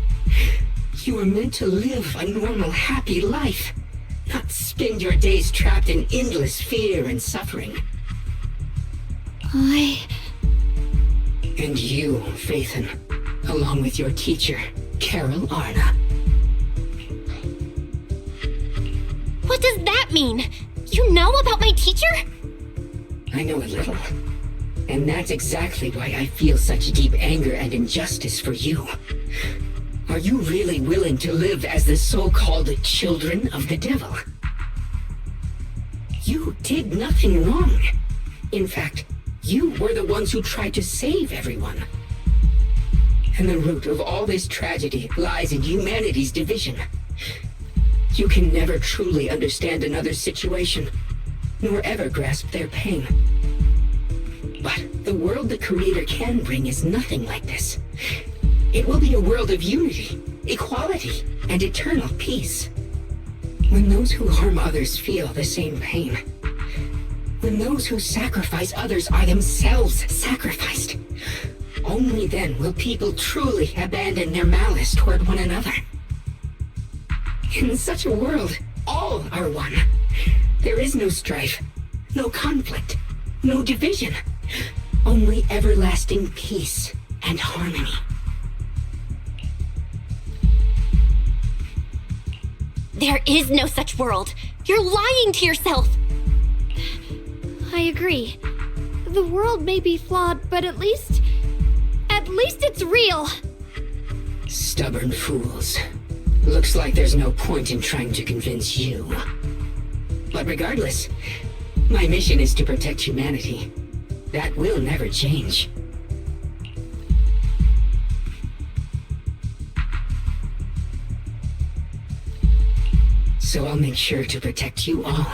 You were meant to live a normal, happy life, not spend your days trapped in endless fear and suffering. And you, Phaethon, along with your teacher, Carol Arna. What does that mean? You know about my teacher? I know a little. And that's exactly why I feel such deep anger and injustice for you. Are you really willing to live as the so-called children of the devil? You did nothing wrong. In fact, you were the ones who tried to save everyone. And the root of all this tragedy lies in humanity's division. You can never truly understand another's situation, nor ever grasp their pain. But the world the Creator can bring is nothing like this. It will be a world of unity, equality, and eternal peace. When those who harm others feel the same pain. When those who sacrifice others are themselves sacrificed. Only then will people truly abandon their malice toward one another. In such a world, all are one. There is no strife, no conflict, no division. Only everlasting peace and harmony. There is no such world. You're lying to yourself. I agree. The world may be flawed, but at least it's real. Stubborn fools. Looks like there's no point in trying to convince you. But regardless, my mission is to protect humanity. That will never change. So I'll make sure to protect you all.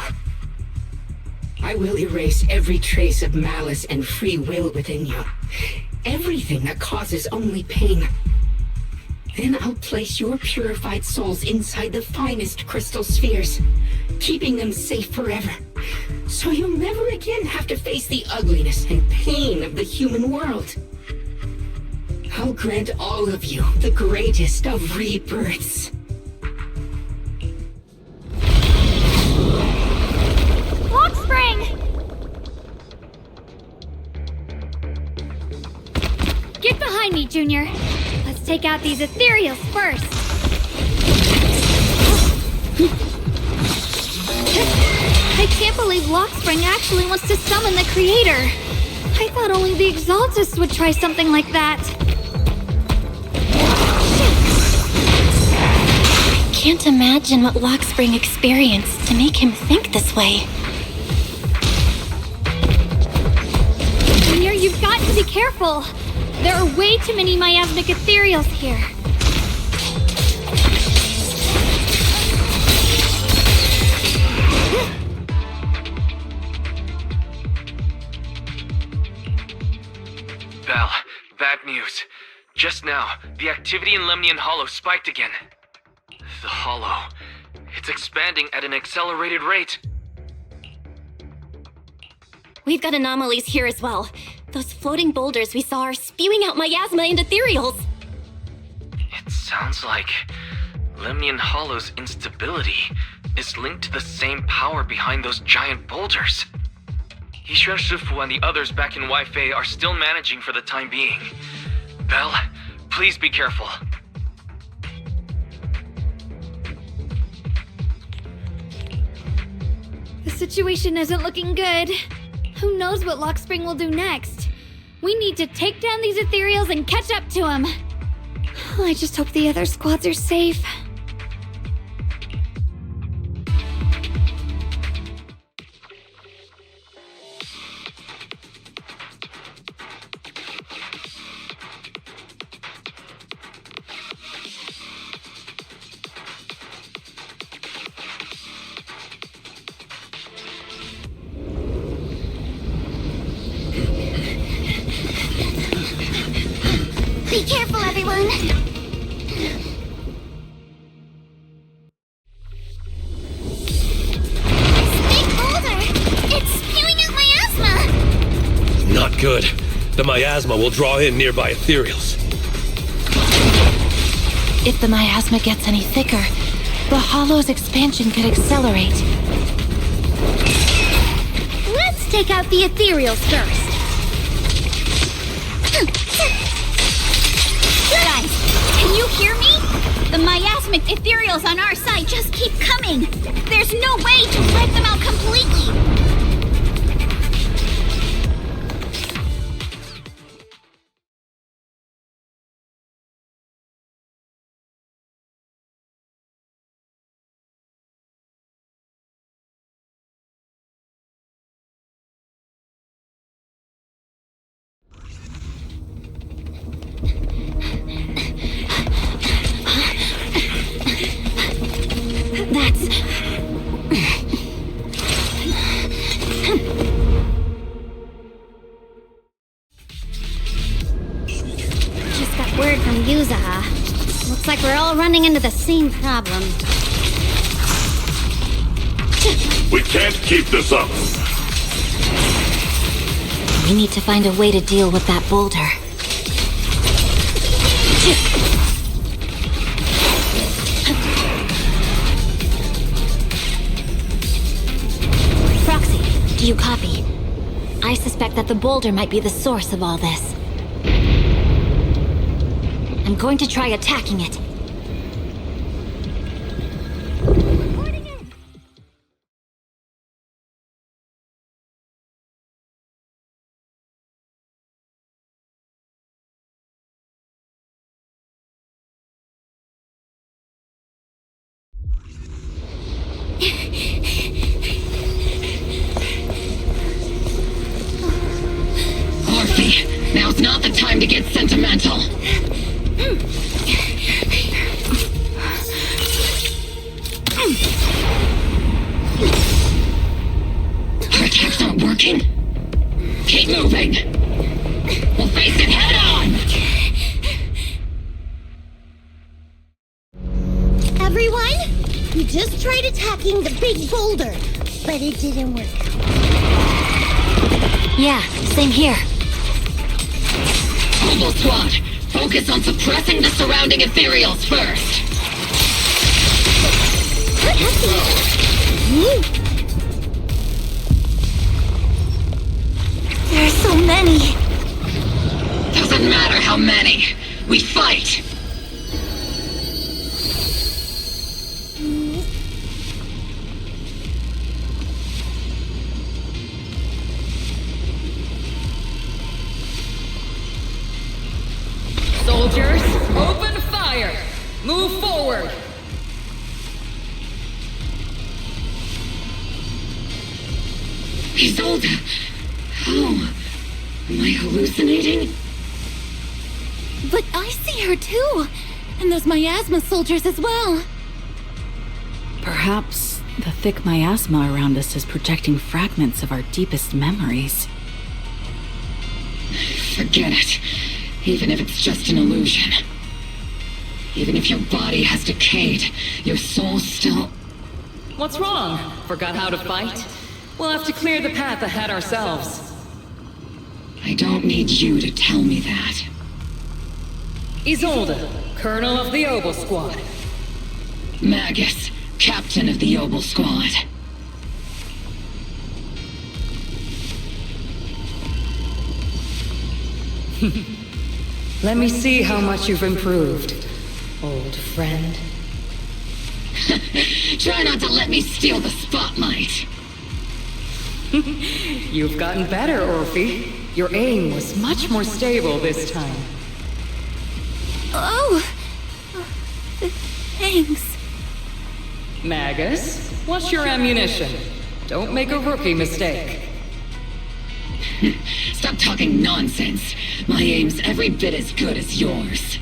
I will erase every trace of malice and free will within you. Everything that causes only pain. Then I'll place your purified souls inside the finest crystal spheres, keeping them safe forever. So you'll never again have to face the ugliness and pain of the human world. I'll grant all of you the greatest of rebirths. Lock spring! Get behind me, Junior. Let's take out these ethereals first. I can't believe Lockspring actually wants to summon the Creator. I thought only the Exaltists would try something like that. I can't imagine what Lockspring experienced to make him think this way. Junior, you've got to be careful. There are way too many miasmic ethereals here. Belle, bad news. Just now, the activity in Lemnian Hollow spiked again. The Hollow. It's expanding at an accelerated rate. We've got anomalies here as well. Those floating boulders we saw are spewing out miasma and ethereals. It sounds like Lemnian Hollow's instability is linked to the same power behind those giant boulders. Yixuan Shifu and the others back in Weifei are still managing for the time being. Belle, please be careful. The situation isn't looking good. Who knows what Lockspring will do next? We need to take down these ethereals and catch up to him. I just hope the other squads are safe. Be careful, everyone! Not good. The miasma will draw in nearby ethereals. If the miasma gets any thicker, the Hollow's expansion could accelerate. Let's take out the ethereals first. Guys, can you hear me? The miasmic ethereals on our side just keep coming. There's no way to wipe them out completely. Just got word from Yuza. Looks like we're all running into the same problem. We can't keep this up. We need to find a way to deal with that boulder. Proxy, do you copy? I suspect that the boulder might be the source of all this. I'm going to try attacking it. Orphe, now's not the time to get sentimental. Our attacks aren't working. Keep moving. We'll face it head on. Everyone, we just tried attacking the big boulder, but it didn't work. Yeah, same here. Mobile squad, focus on suppressing the surrounding ethereals first. There are so many. Doesn't matter how many. We fight. Soldiers, open fire! Move forward! Isolde! How? Am I hallucinating? But I see her too! And those miasma soldiers as well! Perhaps the thick miasma around us is projecting fragments of our deepest memories. Forget it. Even if it's just an illusion. Even if your body has decayed, your soul still... What's wrong? Forgot how to fight? We'll have to clear the path ahead ourselves. I don't need you to tell me that. Isolde, Colonel of the Obel Squad. Magus, Captain of the Obel Squad. Let me see how much you've improved, old friend. Try not to let me steal the spotlight. You've gotten better, Orphe. Your aim was much more stable this time. Oh! Thanks. Magus, what's your ammunition? Don't make a rookie mistake. Stop talking nonsense. My aim's every bit as good as yours.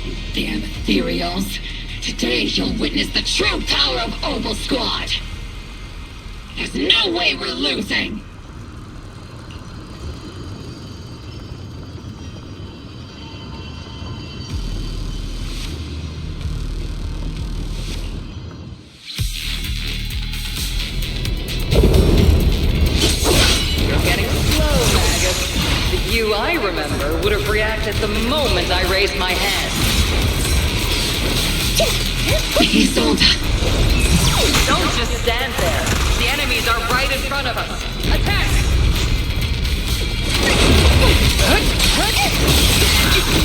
You damn ethereals. Today you'll witness the true power of Obel Squad. There's no way we're losing. You I remember would have reacted the moment I raised my hand. Isolde! Don't just stand there. The enemies are right in front of us. Attack!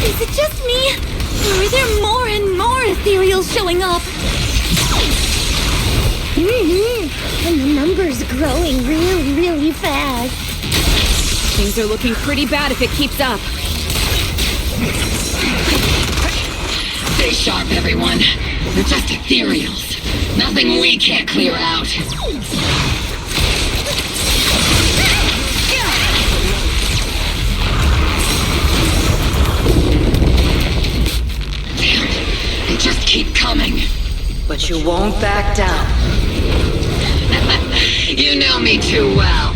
Is it just me? Or are there more and more ethereals showing up? And the number's growing really, really fast. Things are looking pretty bad if it keeps up. Stay sharp, everyone. They're just ethereals. Nothing we can't clear out. Damn, they just keep coming. But you won't back down. You know me too well.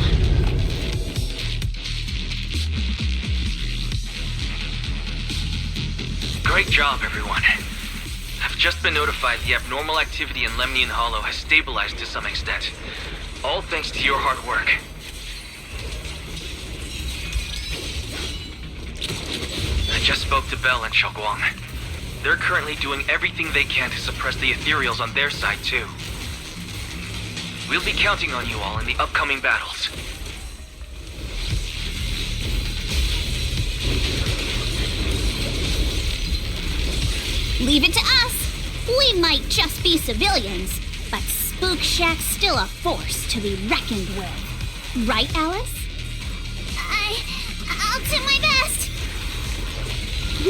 Great job, everyone. I've just been notified the abnormal activity in Lemnian Hollow has stabilized to some extent. All thanks to your hard work. I just spoke to Belle and Xiaoguang. They're currently doing everything they can to suppress the ethereals on their side, too. We'll be counting on you all in the upcoming battles. Leave it to us. We might just be civilians, but Spook Shack's still a force to be reckoned with. Right, Alice? I'll do my best.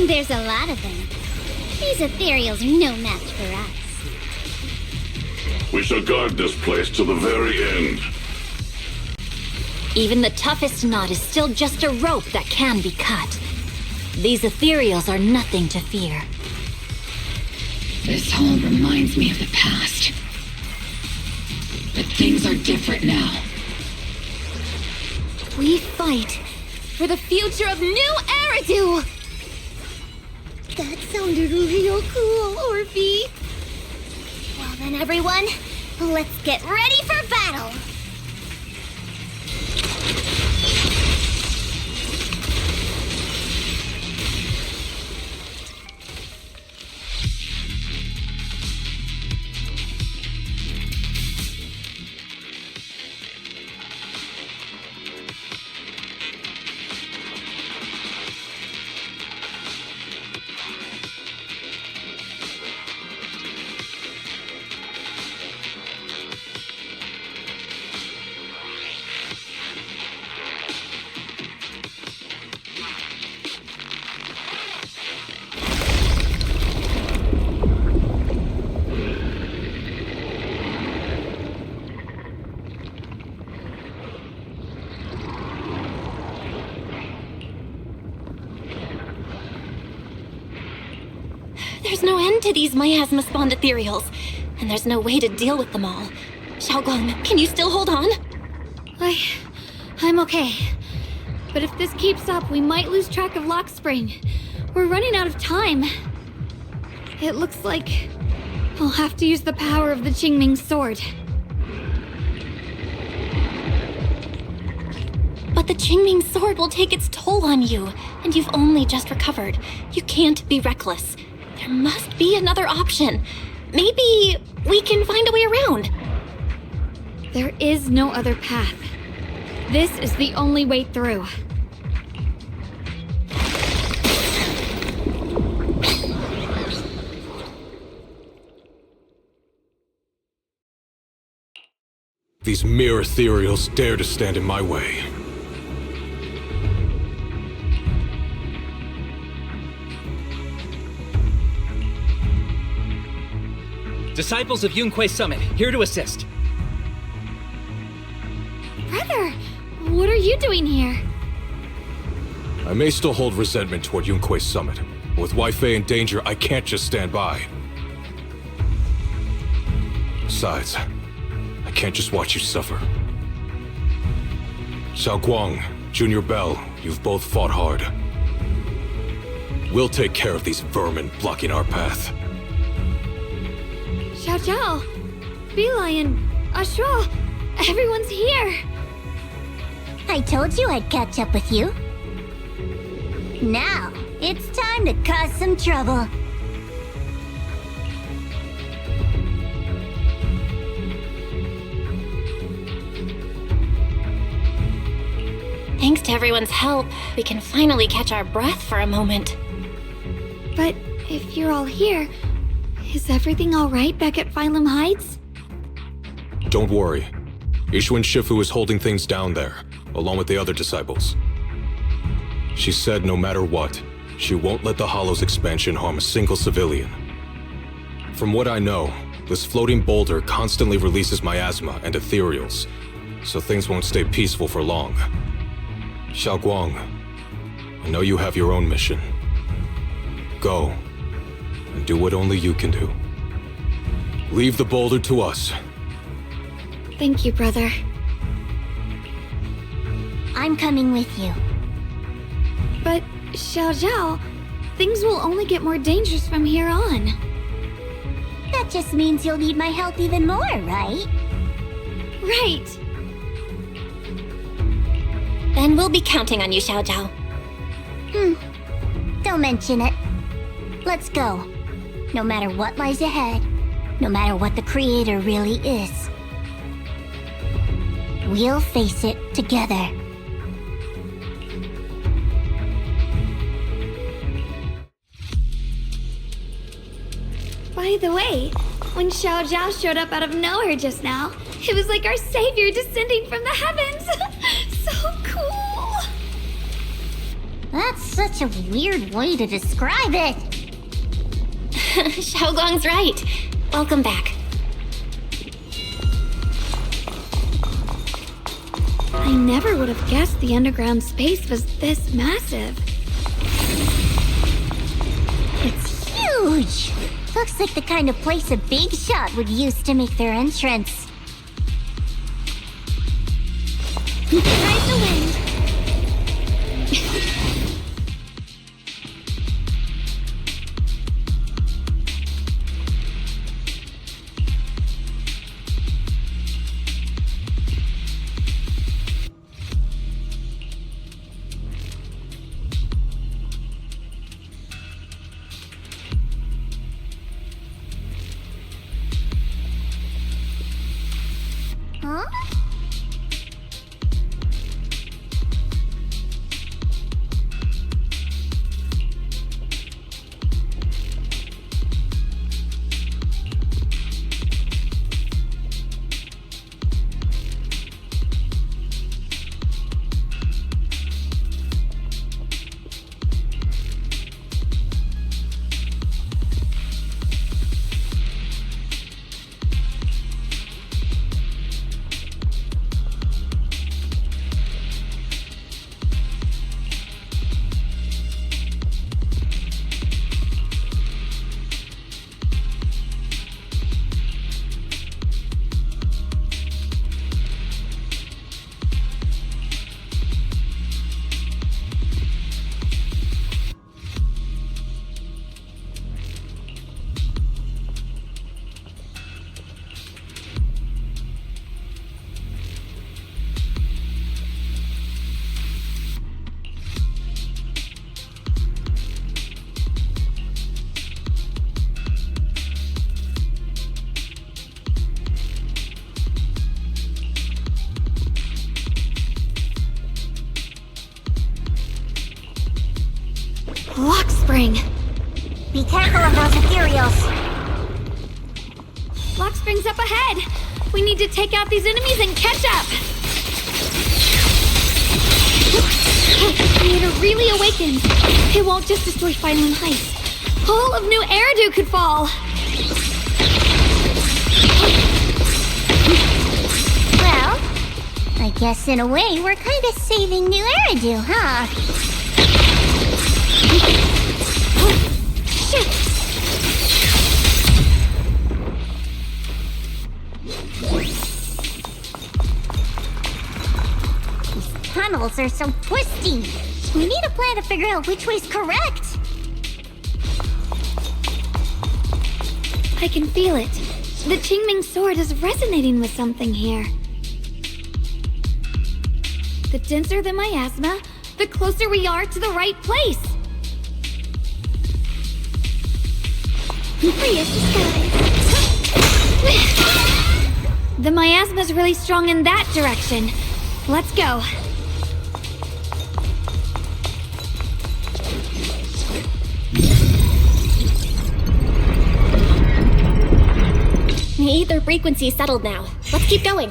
There's a lot of them. These ethereals are no match for us. We shall guard this place to the very end. Even the toughest knot is still just a rope that can be cut. These ethereals are nothing to fear. This hall reminds me of the past. But things are different now. We fight for the future of New Eridu! That sounded real cool, Orphe. Well then, everyone, let's get ready for battle! There's no end to these miasma-spawned ethereals, and there's no way to deal with them all. Xiaoguang, can you still hold on? I'm okay. But if this keeps up, we might lose track of Lock Spring. We're running out of time. It looks like I'll have to use the power of the Qingming sword. But But the Qingming sword will take its toll on you, and you've only just recovered. You can't be reckless. There must be another option. Maybe we can find a way around. There is no other path. This is the only way through. These mere ethereals dare to stand in my way. Disciples of Yunquei Summit, here to assist. Brother, what are you doing here? I may still hold resentment toward Yunquei Summit, but with Wifei in danger, I can't just stand by. Besides, I can't just watch you suffer. Xiaoguang, Junior Belle, you've both fought hard. We'll take care of these vermin blocking our path. Xiao Zhao, Beelion, Ashura, everyone's here. I told you I'd catch up with you. Now, it's time to cause some trouble. Thanks to everyone's help, we can finally catch our breath for a moment. But if you're all here, is everything all right back at Phylum Heights? Don't worry. Ishuan Shifu is holding things down there, along with the other disciples. She said no matter what, she won't let the Hollow's expansion harm a single civilian. From what I know, this floating boulder constantly releases miasma and ethereals, so things won't stay peaceful for long. Xiaoguang, I know you have your own mission. Go, and do what only you can do. Leave the boulder to us. Thank you, brother. I'm coming with you. But, Xiao Zhao, things will only get more dangerous from here on. That just means you'll need my help even more, right? Right. Then we'll be counting on you, Xiao Zhao. Don't mention it. Let's go. No matter what lies ahead, no matter what the Creator really is, we'll face it together. By the way, when Xiao Zhao showed up out of nowhere just now, it was like our savior descending from the heavens. So cool. That's such a weird way to describe it. Xiaoguang's right. Welcome back. I never would have guessed the underground space was this massive. It's huge. Looks like the kind of place a big shot would use to make their entrance. Ride the wind. Lock spring. Be careful of those ethereals. Lock spring's up ahead. We need to take out these enemies and catch up. Creator really awakens. It won't just destroy Phylum Heights. All of New Eridu could fall. Well, I guess in a way we're kind of saving New Eridu, huh? Shit! These tunnels are so twisty. We need a plan to figure out which way's correct. I can feel it. The Qingming sword is resonating with something here. The denser the miasma, the closer we are to the right place. The miasma's really strong in that direction. Let's go. The ether frequency settled now. Let's keep going.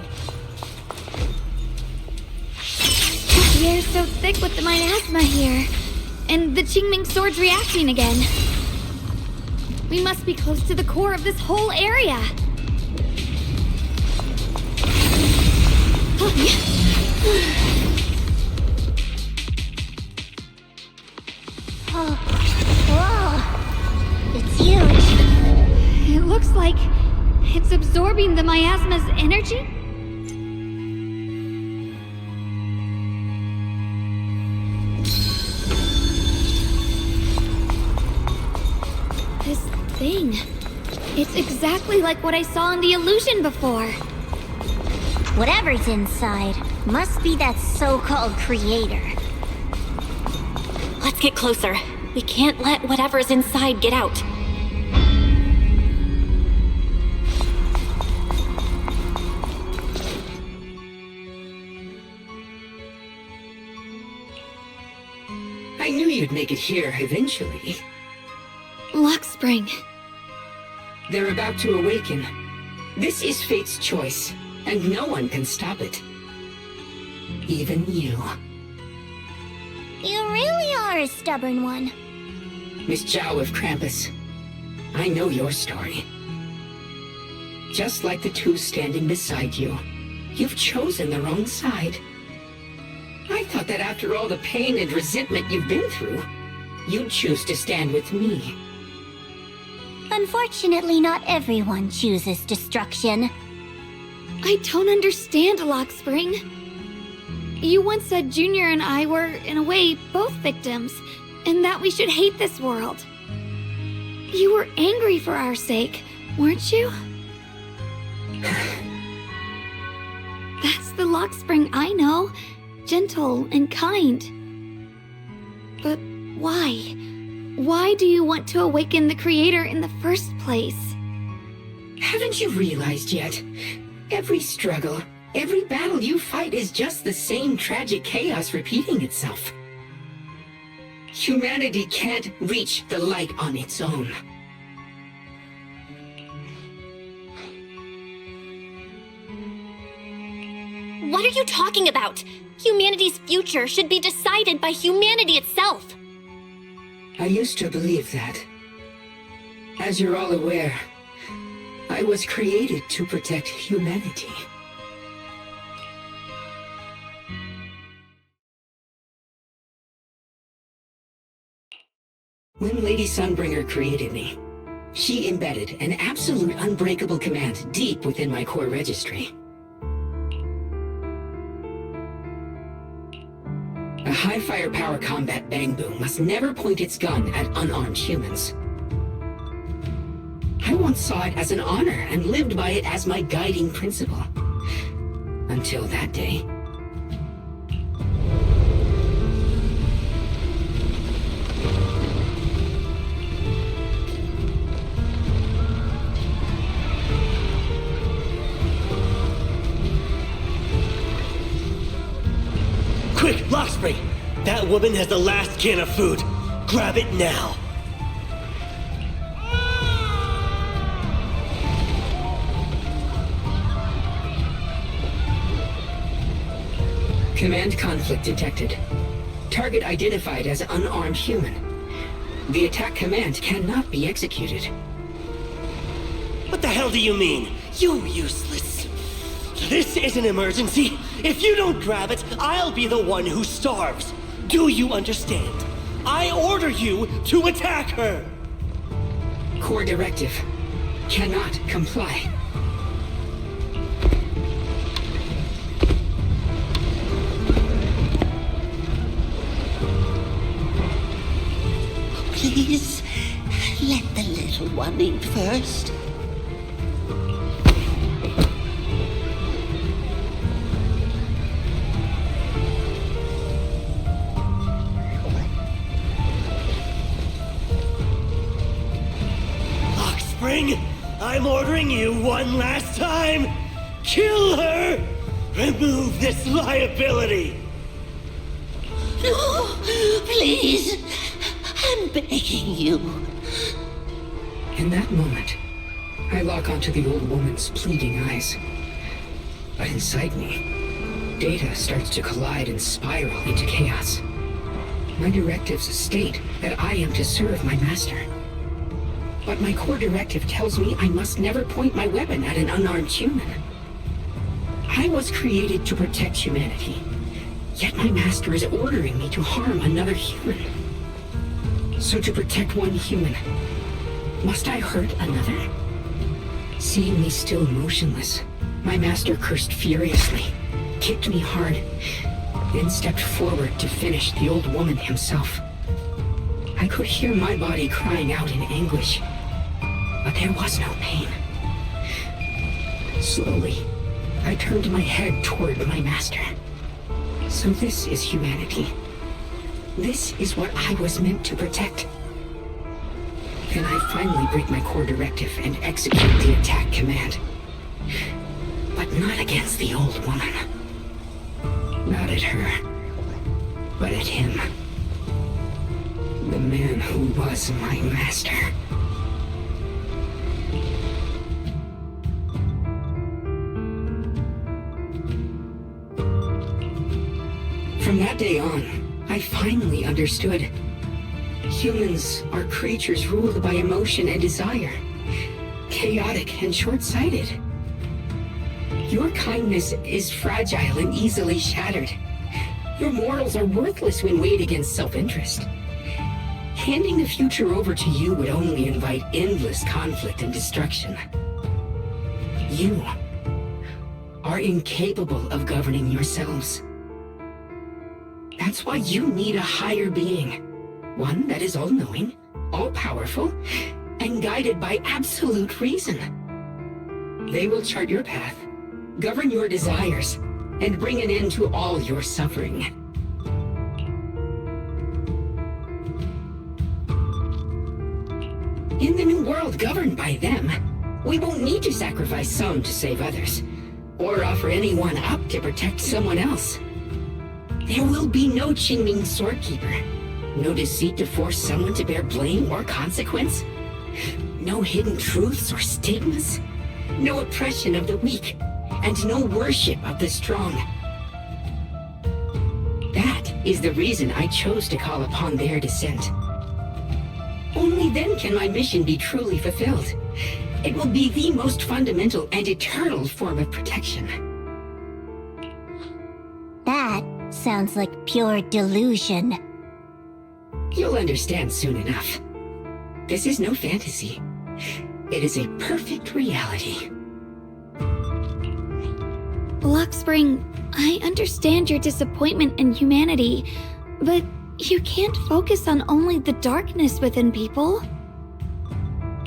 The air's so thick with the miasma here. And the Qingming sword's reacting again. We must be close to the core of this whole area. Oh, whoa. It's huge. It looks like it's absorbing the miasma's energy? This thing. It's exactly like what I saw in the illusion before. Whatever's inside must be that so-called creator. Let's get closer. We can't let whatever's inside get out. I knew you'd make it here eventually. Lock spring. They're about to awaken. This is fate's choice, and no one can stop it. Even you. You really are a stubborn one. Miss Zhao of Krampus, I know your story. Just like the two standing beside you, you've chosen the wrong side. I thought that after all the pain and resentment you've been through, you'd choose to stand with me. Unfortunately, not everyone chooses destruction. I don't understand, Lock Spring. You once said Junior and I were, in a way, both victims, and that we should hate this world. You were angry for our sake, weren't you? That's the Lock Spring I know. Gentle and kind. But why? Why do you want to awaken the Creator in the first place? Haven't you realized yet? Every struggle, every battle you fight is just the same tragic chaos repeating itself. Humanity can't reach the light on its own. What are you talking about? Humanity's future should be decided by humanity itself. I used to believe that. As you're all aware, I was created to protect humanity. When Lady Sunbringer created me, she embedded an absolute unbreakable command deep within my core registry. A high firepower combat bang boom must never point its gun at unarmed humans. I once saw it as an honor and lived by it as my guiding principle. Until that day. Quick, Lockspring! That woman has the last can of food. Grab it now. Command conflict detected. Target identified as unarmed human. The attack command cannot be executed. What the hell do you mean? You useless. This is an emergency. If you don't grab it, I'll be the one who starves. Do you understand? I order you to attack her! Core directive. Cannot comply. Please, let the little one eat first. Spring, I'm ordering you one last time. Kill her! Remove this liability! No, please. I'm begging you. In that moment, I lock onto the old woman's pleading eyes. But inside me, data starts to collide and spiral into chaos. My directives state that I am to serve my master. But my core directive tells me I must never point my weapon at an unarmed human. I was created to protect humanity, yet my master is ordering me to harm another human. So to protect one human, must I hurt another? Seeing me still motionless, my master cursed furiously, kicked me hard, then stepped forward to finish the old woman himself. I could hear my body crying out in anguish, but there was no pain. Slowly, I turned my head toward my master. So this is humanity. This is what I was meant to protect. Then I finally break my core directive and execute the attack command. But not against the old woman. Not at her, but at him. The man who was my master. From that day on, I finally understood. Humans are creatures ruled by emotion and desire. Chaotic and short-sighted. Your kindness is fragile and easily shattered. Your morals are worthless when weighed against self-interest. Handing the future over to you would only invite endless conflict and destruction. You are incapable of governing yourselves. That's why you need a higher being. One that is all-knowing, all-powerful, and guided by absolute reason. They will chart your path, govern your desires, and bring an end to all your suffering. In the new world governed by them, we won't need to sacrifice some to save others, or offer anyone up to protect someone else. There will be no Qingming Swordkeeper, no deceit to force someone to bear blame or consequence, no hidden truths or stigmas, no oppression of the weak, and no worship of the strong. That is the reason I chose to call upon their descent. Only then can my mission be truly fulfilled. It will be the most fundamental and eternal form of protection. That sounds like pure delusion. You'll understand soon enough. This is no fantasy. It is a perfect reality. Luxspring, I understand your disappointment in humanity, but you can't focus on only the darkness within people.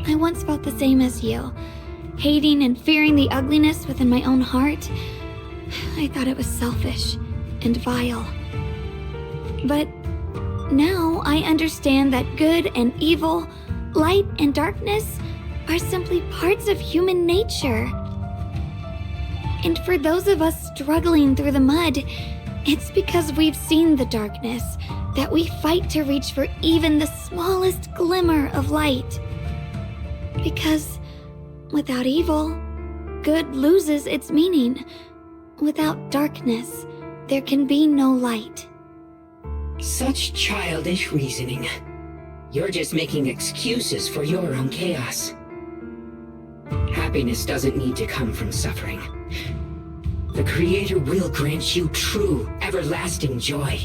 I once felt the same as you, hating and fearing the ugliness within my own heart. I thought it was selfish and vile. But now I understand that good and evil, light and darkness are simply parts of human nature. And for those of us struggling through the mud, it's because we've seen the darkness, that we fight to reach for even the smallest glimmer of light. Because without evil, good loses its meaning. Without darkness, there can be no light. Such childish reasoning. You're just making excuses for your own chaos. Happiness doesn't need to come from suffering. The Creator will grant you true, everlasting joy.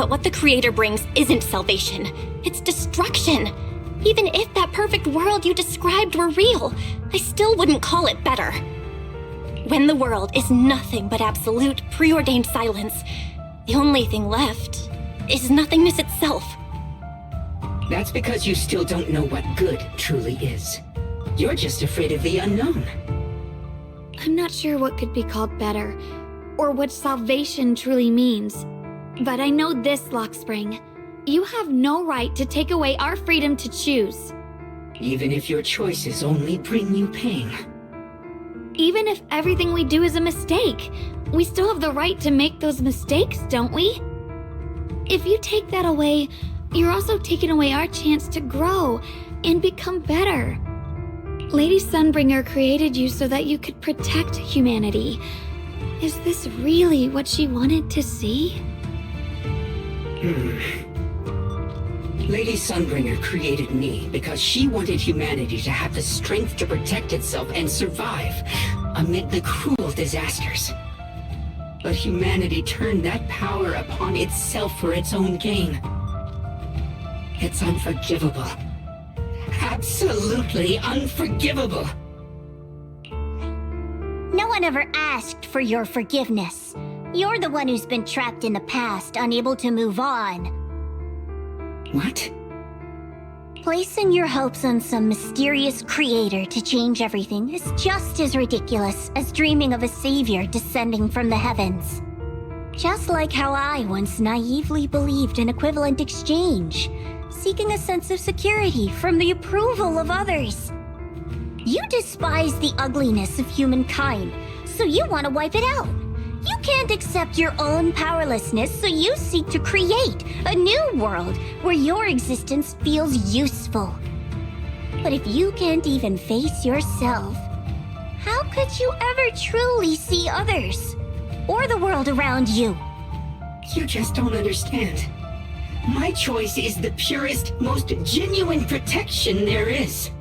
But what the Creator brings isn't salvation. It's destruction. Even if that perfect world you described were real, I still wouldn't call it better. When the world is nothing but absolute, preordained silence, the only thing left is nothingness itself. That's because you still don't know what good truly is. You're just afraid of the unknown. I'm not sure what could be called better, or what salvation truly means. But I know this, Lockspring. You have no right to take away our freedom to choose. Even if your choices only bring you pain. Even if everything we do is a mistake, we still have the right to make those mistakes, don't we? If you take that away, you're also taking away our chance to grow and become better. Lady Sunbringer created you so that you could protect humanity. Is this really what she wanted to see? Lady Sunbringer created me because she wanted humanity to have the strength to protect itself and survive amid the cruel disasters. But humanity turned that power upon itself for its own gain. It's unforgivable. Absolutely unforgivable. No one ever asked for your forgiveness. You're the one who's been trapped in the past, unable to move on. What? Placing your hopes on some mysterious creator to change everything is just as ridiculous as dreaming of a savior descending from the heavens. Just like how I once naively believed in equivalent exchange, seeking a sense of security from the approval of others. You despise the ugliness of humankind, so you want to wipe it out. You can't accept your own powerlessness, so you seek to create a new world where your existence feels useful. But if you can't even face yourself, how could you ever truly see others? Or the world around you? You just don't understand. My choice is the purest, most genuine protection there is.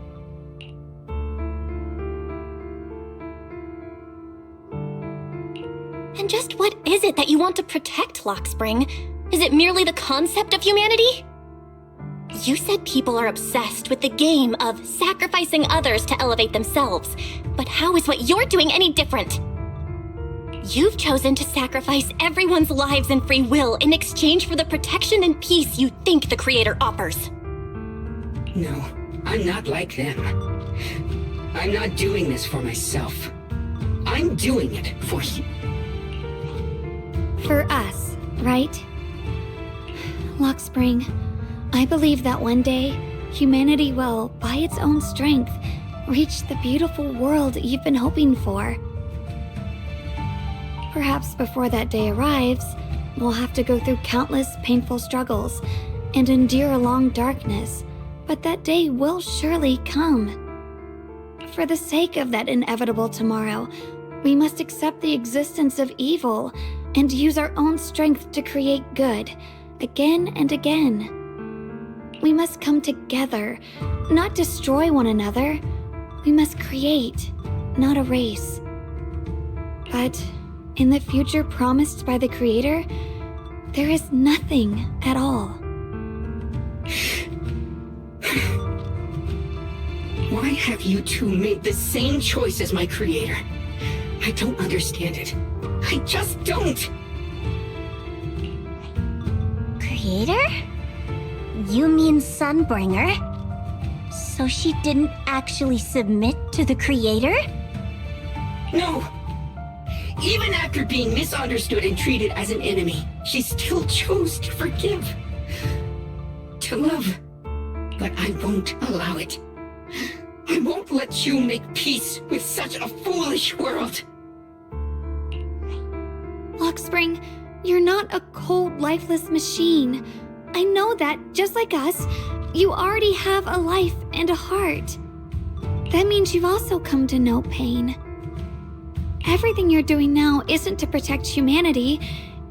And just what is it that you want to protect, Lockspring? Is it merely the concept of humanity? You said people are obsessed with the game of sacrificing others to elevate themselves, but how is what you're doing any different? You've chosen to sacrifice everyone's lives and free will in exchange for the protection and peace you think the Creator offers. No, I'm not like them. I'm not doing this for myself. I'm doing it for you. For us, right? Lockspring, I believe that one day, humanity will, by its own strength, reach the beautiful world you've been hoping for. Perhaps before that day arrives, we'll have to go through countless painful struggles and endure a long darkness, but that day will surely come. For the sake of that inevitable tomorrow, we must accept the existence of evil and use our own strength to create good, again and again. We must come together, not destroy one another. We must create, not erase. But in the future promised by the Creator, there is nothing at all. Why have you two made the same choice as my Creator? I don't understand it. I just don't! Creator? You mean Sunbringer? So she didn't actually submit to the Creator? No! Even after being misunderstood and treated as an enemy, she still chose to forgive. To love. but I won't allow it. I won't let you make peace with such a foolish world. Luxspring, you're not a cold, lifeless machine. I know that, just like us, you already have a life and a heart. That means you've also come to know pain. Everything you're doing now isn't to protect humanity,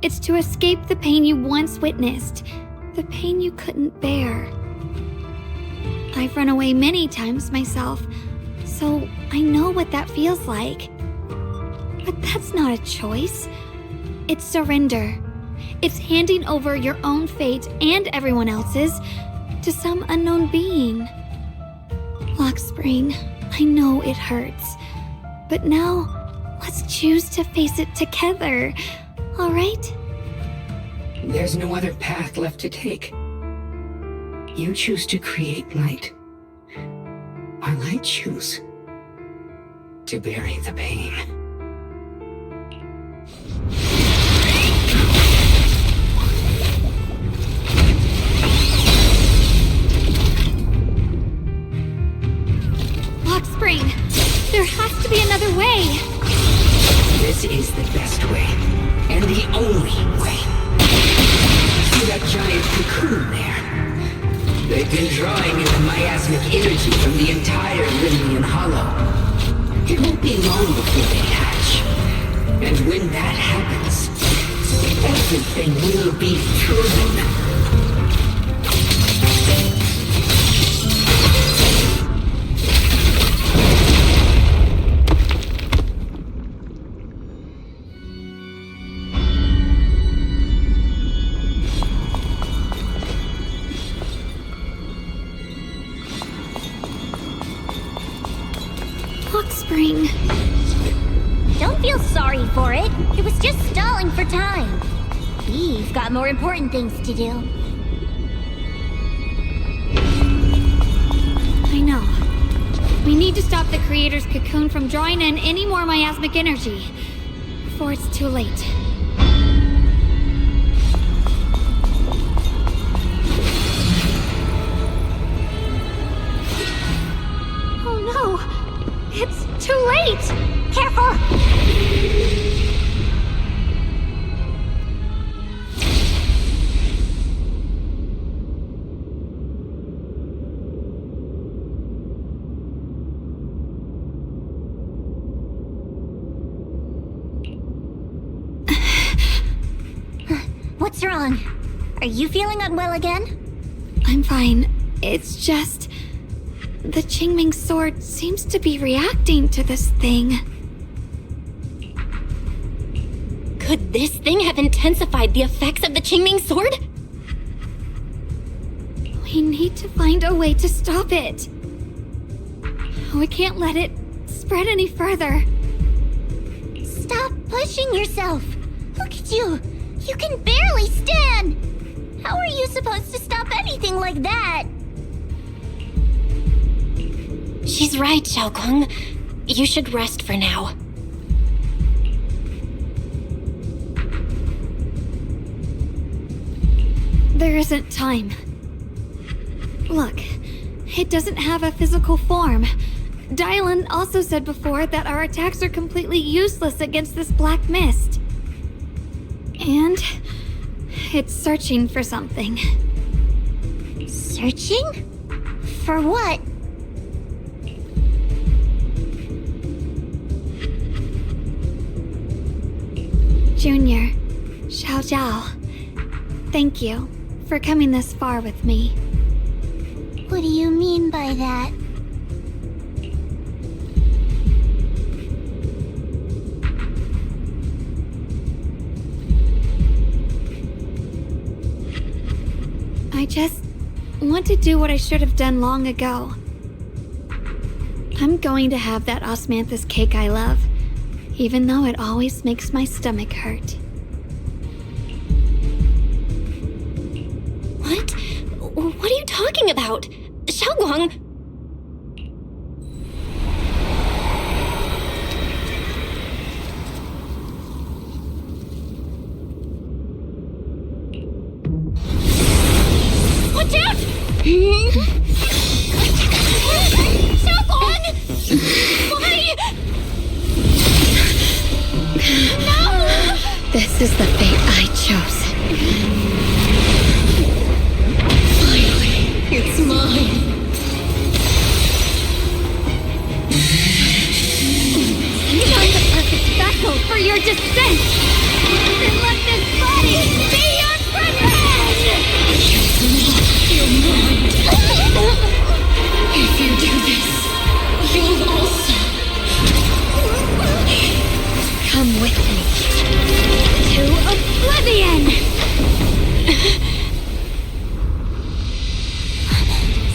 it's to escape the pain you once witnessed, the pain you couldn't bear. I've run away many times myself, so I know what that feels like. But that's not a choice. It's surrender. It's handing over your own fate and everyone else's to some unknown being. Luxspring, I know it hurts, but now let's choose to face it together, all right? There's no other path left to take. You choose to create light, while I choose to bury the pain. Luxspring, there has to be another way. This is the best way, and the only way. See that giant cocoon there? They've been drawing in the miasmic energy from the entire Limnian Hollow. It won't be long before they hatch. And when that happens, everything will be proven. Luxspring. Don't feel sorry for it. It was just stalling for time. We've got more important things to do. I know. We need to stop the creator's cocoon from drawing in any more miasmic energy before it's too late. Oh no! It's too late! Careful! What's wrong? Are you feeling unwell again? I'm fine. It's just... the Qingming sword seems to be reacting to this thing. Could this thing have intensified the effects of the Qingming sword? We need to find a way to stop it. We can't let it spread any further. Stop pushing yourself. Look at you. You can barely stand. How are you supposed to stop anything like that? She's right, Xiaoguang. You should rest for now. There isn't time. Look, it doesn't have a physical form. Dylan also said before that our attacks are completely useless against this black mist. And it's searching for something. Searching? For what? Junior, Xiao Zhao, thank you for coming this far with me. What do you mean by that? I just want to do what I should have done long ago. I'm going to have that osmanthus cake I love, even though it always makes my stomach hurt. What? What are you talking about? Xiaoguang! Watch out! No! This is the fate I chose. Finally, it's mine. You found the perfect vessel for your descent! Then let this body be your prison! You're mine. If you do this, you'll also come with me to oblivion!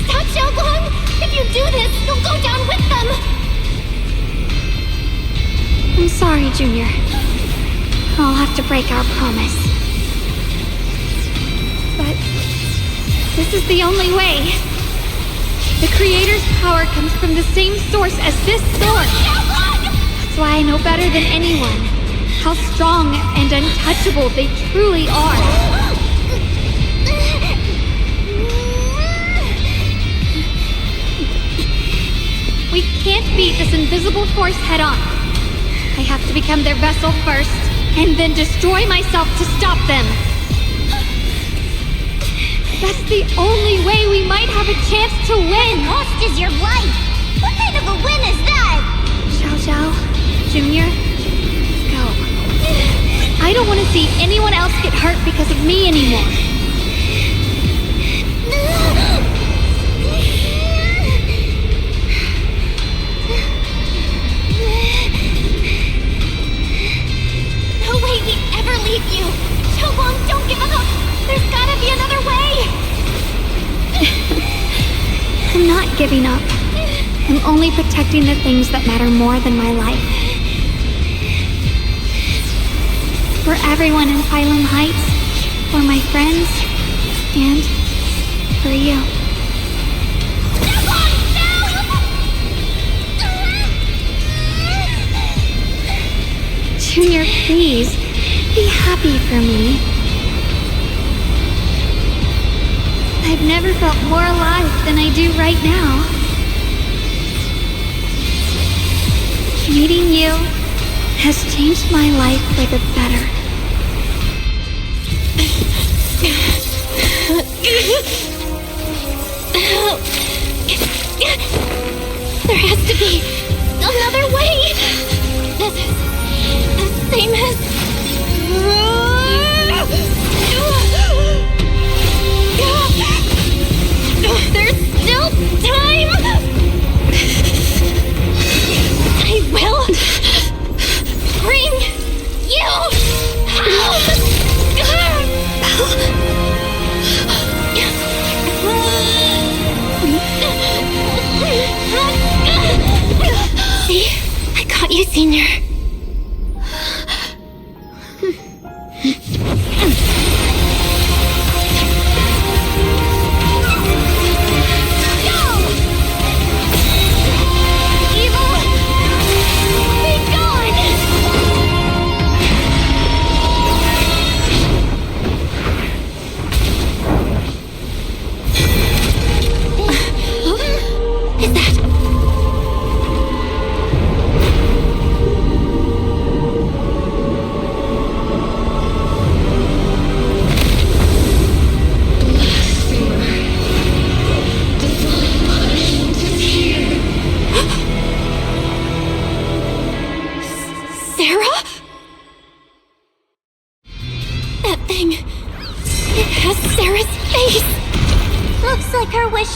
Stop, Xiaoguang! If you do this, you'll go down with them! I'm sorry, Junior. I'll have to break our promise. But this is the only way. The Creator's power comes from the same source as this sword. That's why I know better than anyone how strong and untouchable they truly are. We can't beat this invisible force head on. I have to become their vessel first, and then destroy myself to stop them. That's the only way we might have a chance to win. The cost is your life. What kind of a win is that? Xiao Xiao, Junior, go. I don't want to see anyone else get hurt because of me anymore. No way we ever leave you. Xiaoguang, don't give up. There's gotta be another way. I'm not giving up. I'm only protecting the things that matter more than my life. For everyone in Phylum Heights, for my friends, and for you. Junior, please, be happy for me. I've never felt more alive than I do right now. Meeting you has changed my life for the better. There has to be another way. This is the same as... There's still time! I will bring you home! See? I got you, Senior.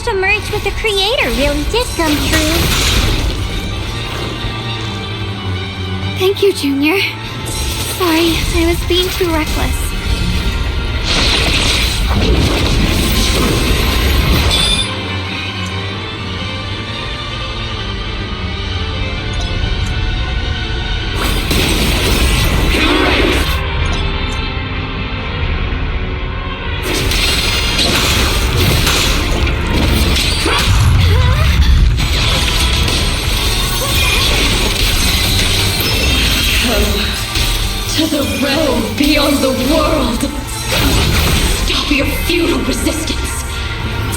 To merge with the Creator really did come true. Thank you, Junior. Sorry, I was being too reckless. To the realm beyond the world! Stop your futile resistance!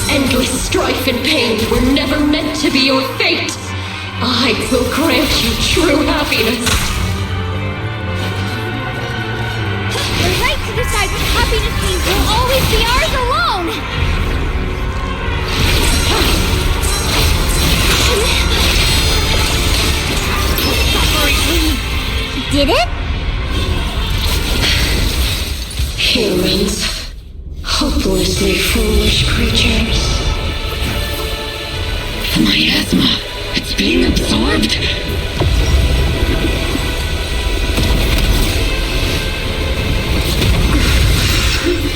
Endless strife and pain were never meant to be your fate! I will grant you true happiness! decide what happiness means will always be ours alone! Did it? Humans. Hopelessly foolish creatures. The miasma. It's being absorbed.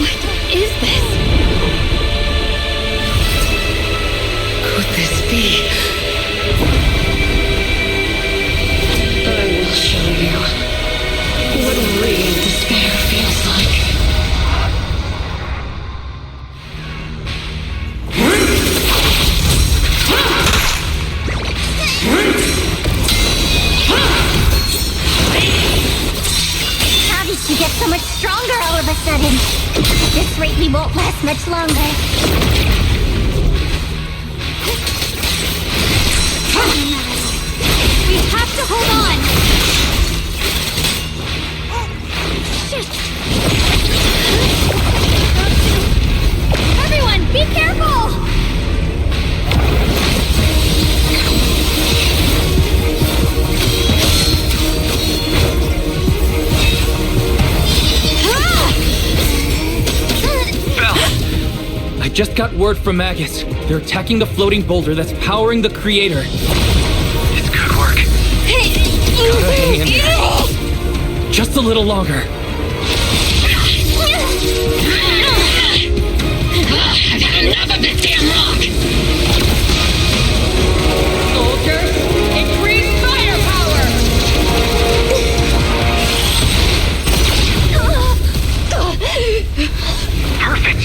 What is this? Could this be? I will show you what real despair feels like. How did she get so much stronger all of a sudden? At this rate, we won't last much longer. We have to hold on! Shit! Everyone, be careful! Belle! I just got word from Magus. They're attacking the floating boulder that's powering the creator. It's good work. Gotta hang in there. Just a little longer. I've had enough of this damn rock! Soldiers, increase firepower! Perfect!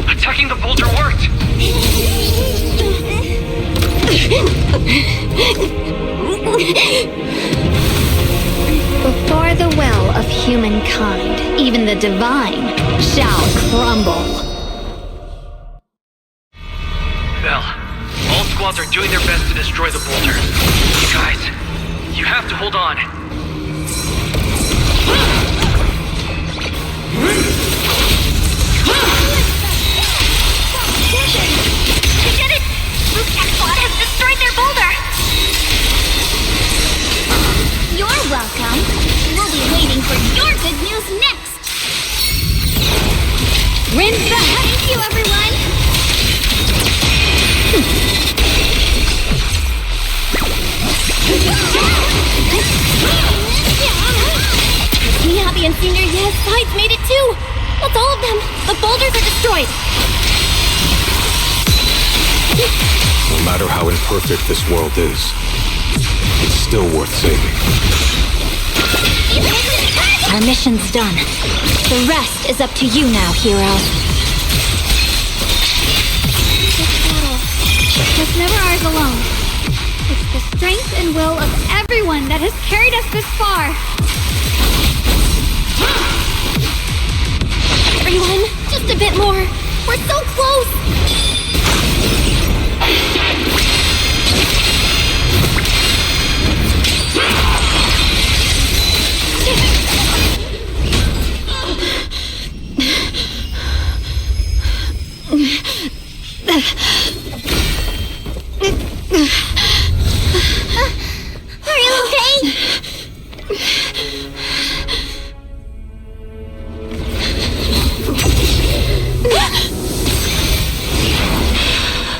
Attacking the boulder worked! Before the will of humankind, even the divine shall crumble. Belle, all squads are doing their best to destroy the boulder. You guys, you have to hold on. We did it! Luke's squad has destroyed their boulder! You're welcome. We'll be waiting for your good news next. Rinse the Thank you, everyone! Miyabi and Senior Ye's sides made it too! That's all of them! The boulders are destroyed! No matter how imperfect this world is, it's still worth saving. Our mission's done. The rest is up to you now, hero. This battle was never ours alone. It's the strength and will of everyone that has carried us this far. Everyone, just a bit more. We're so close! Are you okay?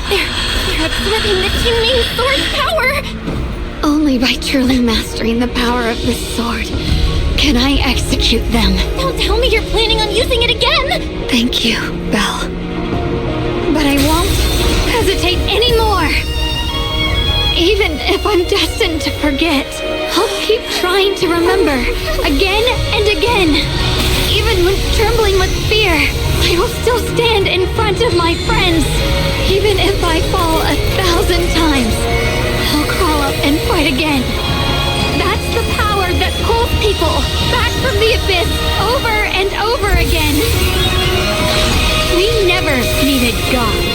They're absorbing the Qingming sword's power! Only by truly mastering the power of this sword can I execute them. Don't tell me you're planning on using it again! Thank you, Belle. But I won't hesitate anymore. Even if I'm destined to forget, I'll keep trying to remember again and again. Even when trembling with fear, I will still stand in front of my friends. Even if I fall 1,000 times, I'll crawl up and fight again. That's the power that pulls people back from the abyss over and over again. We never needed gods.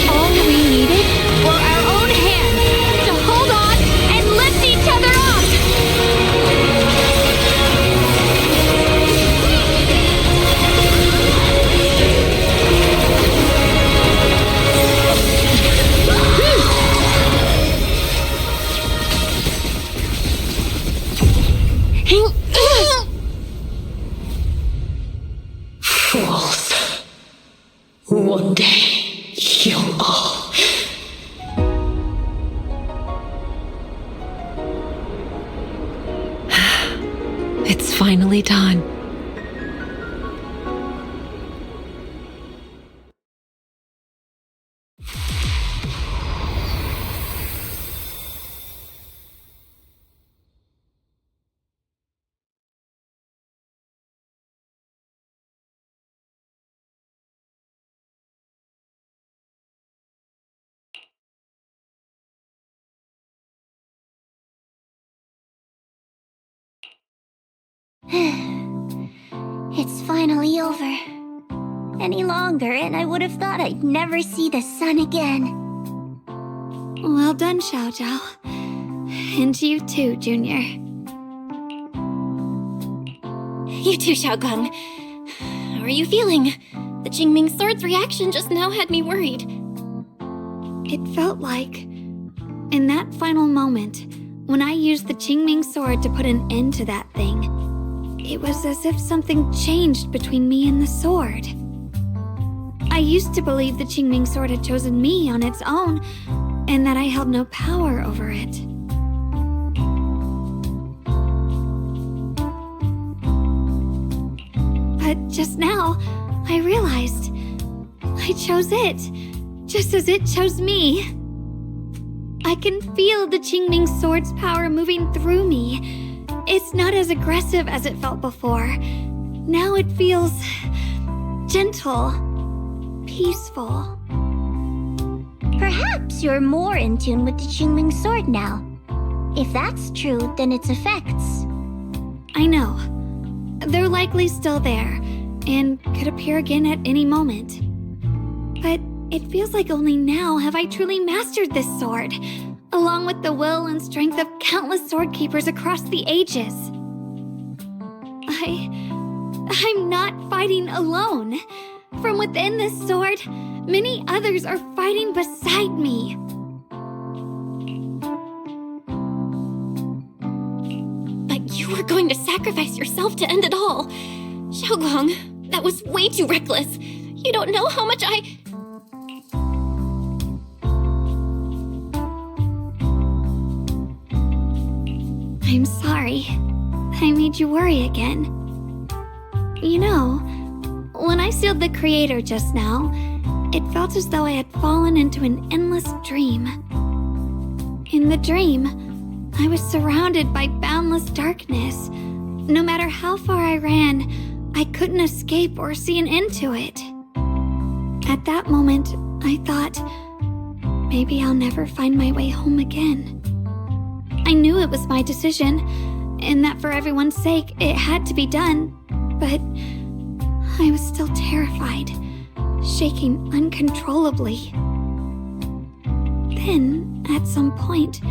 All we needed were our own hands to hold on and lift each other up. Fools. One day, you'll all... It's finally done. It's finally over. Any longer, and I would have thought I'd never see the sun again. Well done, Xiao Zhao. And you too, Junior. You too, Xiaoguang. How are you feeling? The Qingming sword's reaction just now had me worried. It felt like, in that final moment, when I used the Qingming sword to put an end to that thing, it was as if something changed between me and the sword. I used to believe the Qingming sword had chosen me on its own, and that I held no power over it. But just now, I realized I chose it, just as it chose me. I can feel the Qingming sword's power moving through me. It's not as aggressive as it felt before. Now it feels gentle, peaceful. Perhaps you're more in tune with the Qingming sword now. If that's true, then its effects... I know. They're likely still there, and could appear again at any moment. But it feels like only now have I truly mastered this sword, along with the will and strength of countless sword keepers across the ages. I'm not fighting alone. From within this sword, many others are fighting beside me. But you were going to sacrifice yourself to end it all. Xiaoguang, that was way too reckless. You don't know how much I'm sorry. I made you worry again. You know, when I sealed the Creator just now, it felt as though I had fallen into an endless dream. In the dream, I was surrounded by boundless darkness. No matter how far I ran, I couldn't escape or see an end to it. At that moment, I thought, maybe I'll never find my way home again. I knew it was my decision, and that for everyone's sake, it had to be done, but I was still terrified, shaking uncontrollably. Then, at some point,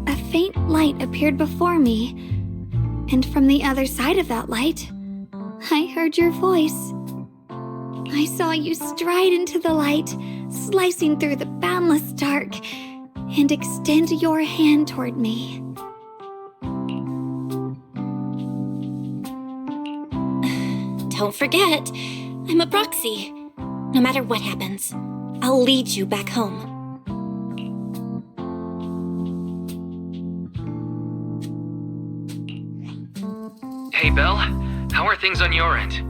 a faint light appeared before me, and from the other side of that light, I heard your voice. I saw you stride into the light, slicing through the boundless dark, and extend your hand toward me. Don't forget, I'm a proxy. No matter what happens, I'll lead you back home. Hey, Belle. How are things on your end?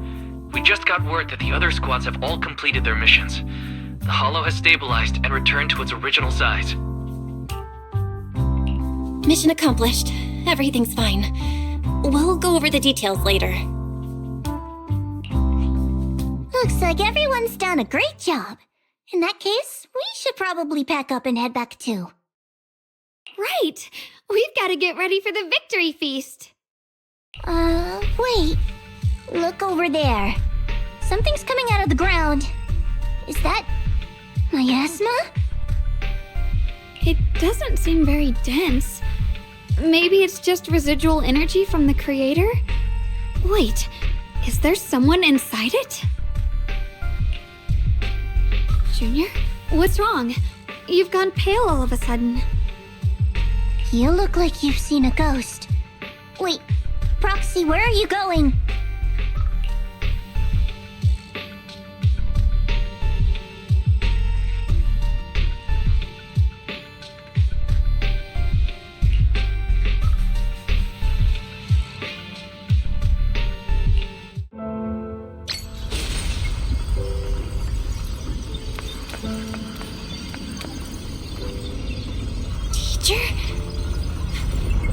We just got word that the other squads have all completed their missions. The Hollow has stabilized and returned to its original size. Mission accomplished. Everything's fine. We'll go over the details later. Looks like everyone's done a great job. In that case, we should probably pack up and head back too. Right! We've got to get ready for the victory feast! Wait. Look over there. Something's coming out of the ground. Is that... miasma? It doesn't seem very dense. Maybe it's just residual energy from the Creator? Wait, is there someone inside it? Junior, what's wrong? You've gone pale all of a sudden. You look like you've seen a ghost. Wait, Proxy, where are you going?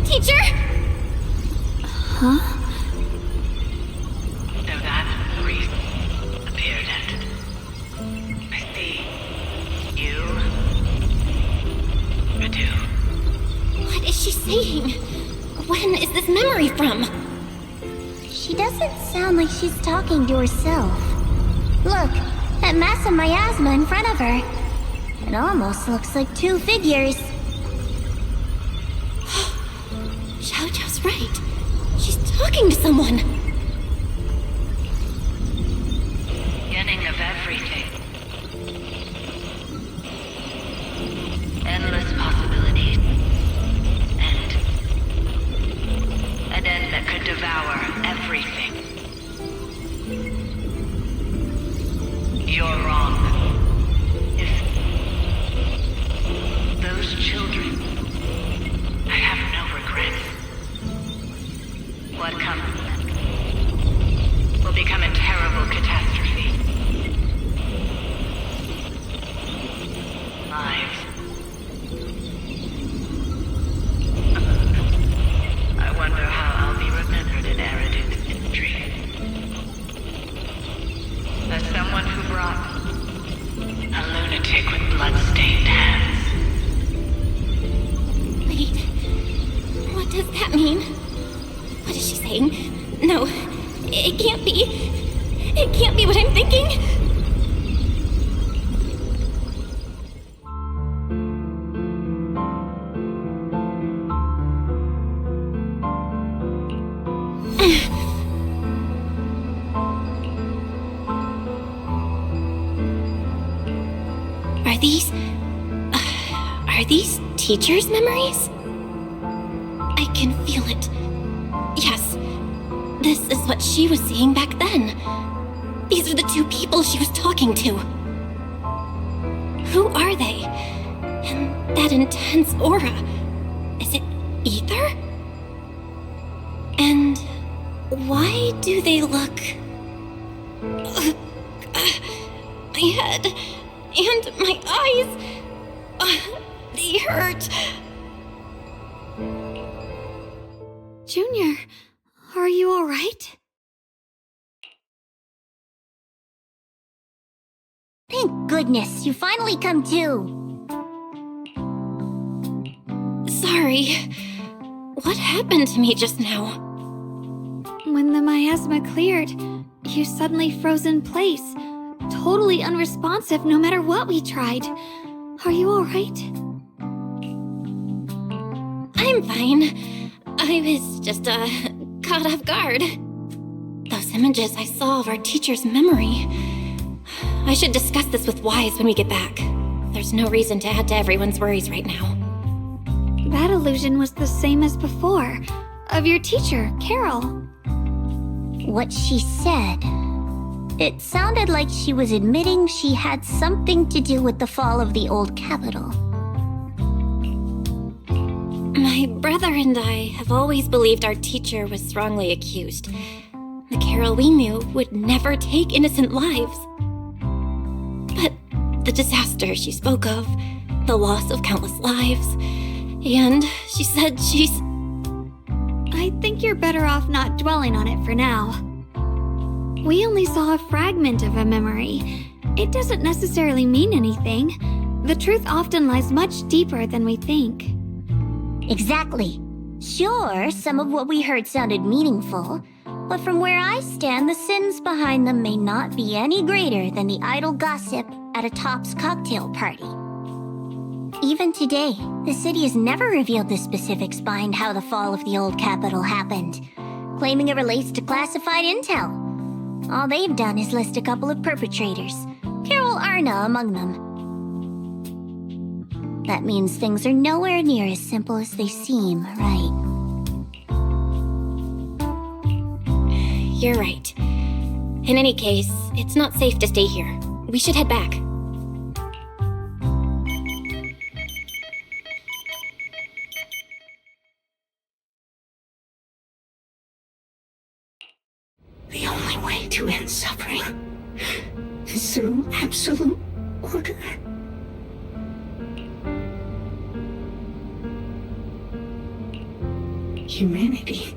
Teacher? Huh? So that's the reason appeared at. I see. You. Butuh. What is she saying? When is this memory from? She doesn't sound like she's talking to herself. Look, that massive miasma in front of her. It almost looks like two figures. Xiaojiao's right. She's talking to someone. Beginning of everything. Endless possibilities. An end that could devour everything. You're wrong. If those children, I have no regrets. What comes next will become a terrible catastrophe. Lives. I wonder how I'll be remembered in Eridu's history. As someone who brought a lunatic with blood-stained hands. Wait. What does that mean? What is she saying? No. It can't be. It can't be what I'm thinking. Are these teachers' memories? I can feel it. Yes, this is what she was seeing back then. These are the two people she was talking to. Who are they? And that intense aura. Is it ether? And why do they look... my head and my eyes... they hurt. Junior, are you alright? Thank goodness, you finally come to. Sorry. What happened to me just now? When the miasma cleared, you suddenly froze in place, totally unresponsive no matter what we tried. Are you alright? I'm fine. I was just, caught off guard. Those images I saw of our teacher's memory. I should discuss this with Wise when we get back. There's no reason to add to everyone's worries right now. That illusion was the same as before, of your teacher, Carol. What she said... it sounded like she was admitting she had something to do with the fall of the old capital. My brother and I have always believed our teacher was wrongly accused. The Carol we knew would never take innocent lives. But the disaster she spoke of, the loss of countless lives, and she said she's... I think you're better off not dwelling on it for now. We only saw a fragment of a memory. It doesn't necessarily mean anything. The truth often lies much deeper than we think. Exactly. Sure, some of what we heard sounded meaningful, but from where I stand, the sins behind them may not be any greater than the idle gossip at a Top's cocktail party. Even today, the city has never revealed the specifics behind how the fall of the old capital happened, claiming it relates to classified intel. All they've done is list a couple of perpetrators, Carol Arna among them. That means things are nowhere near as simple as they seem, right? you're right. In any case, it's not safe to stay here. We should head back. The only way to end suffering is through absolute order. Humanity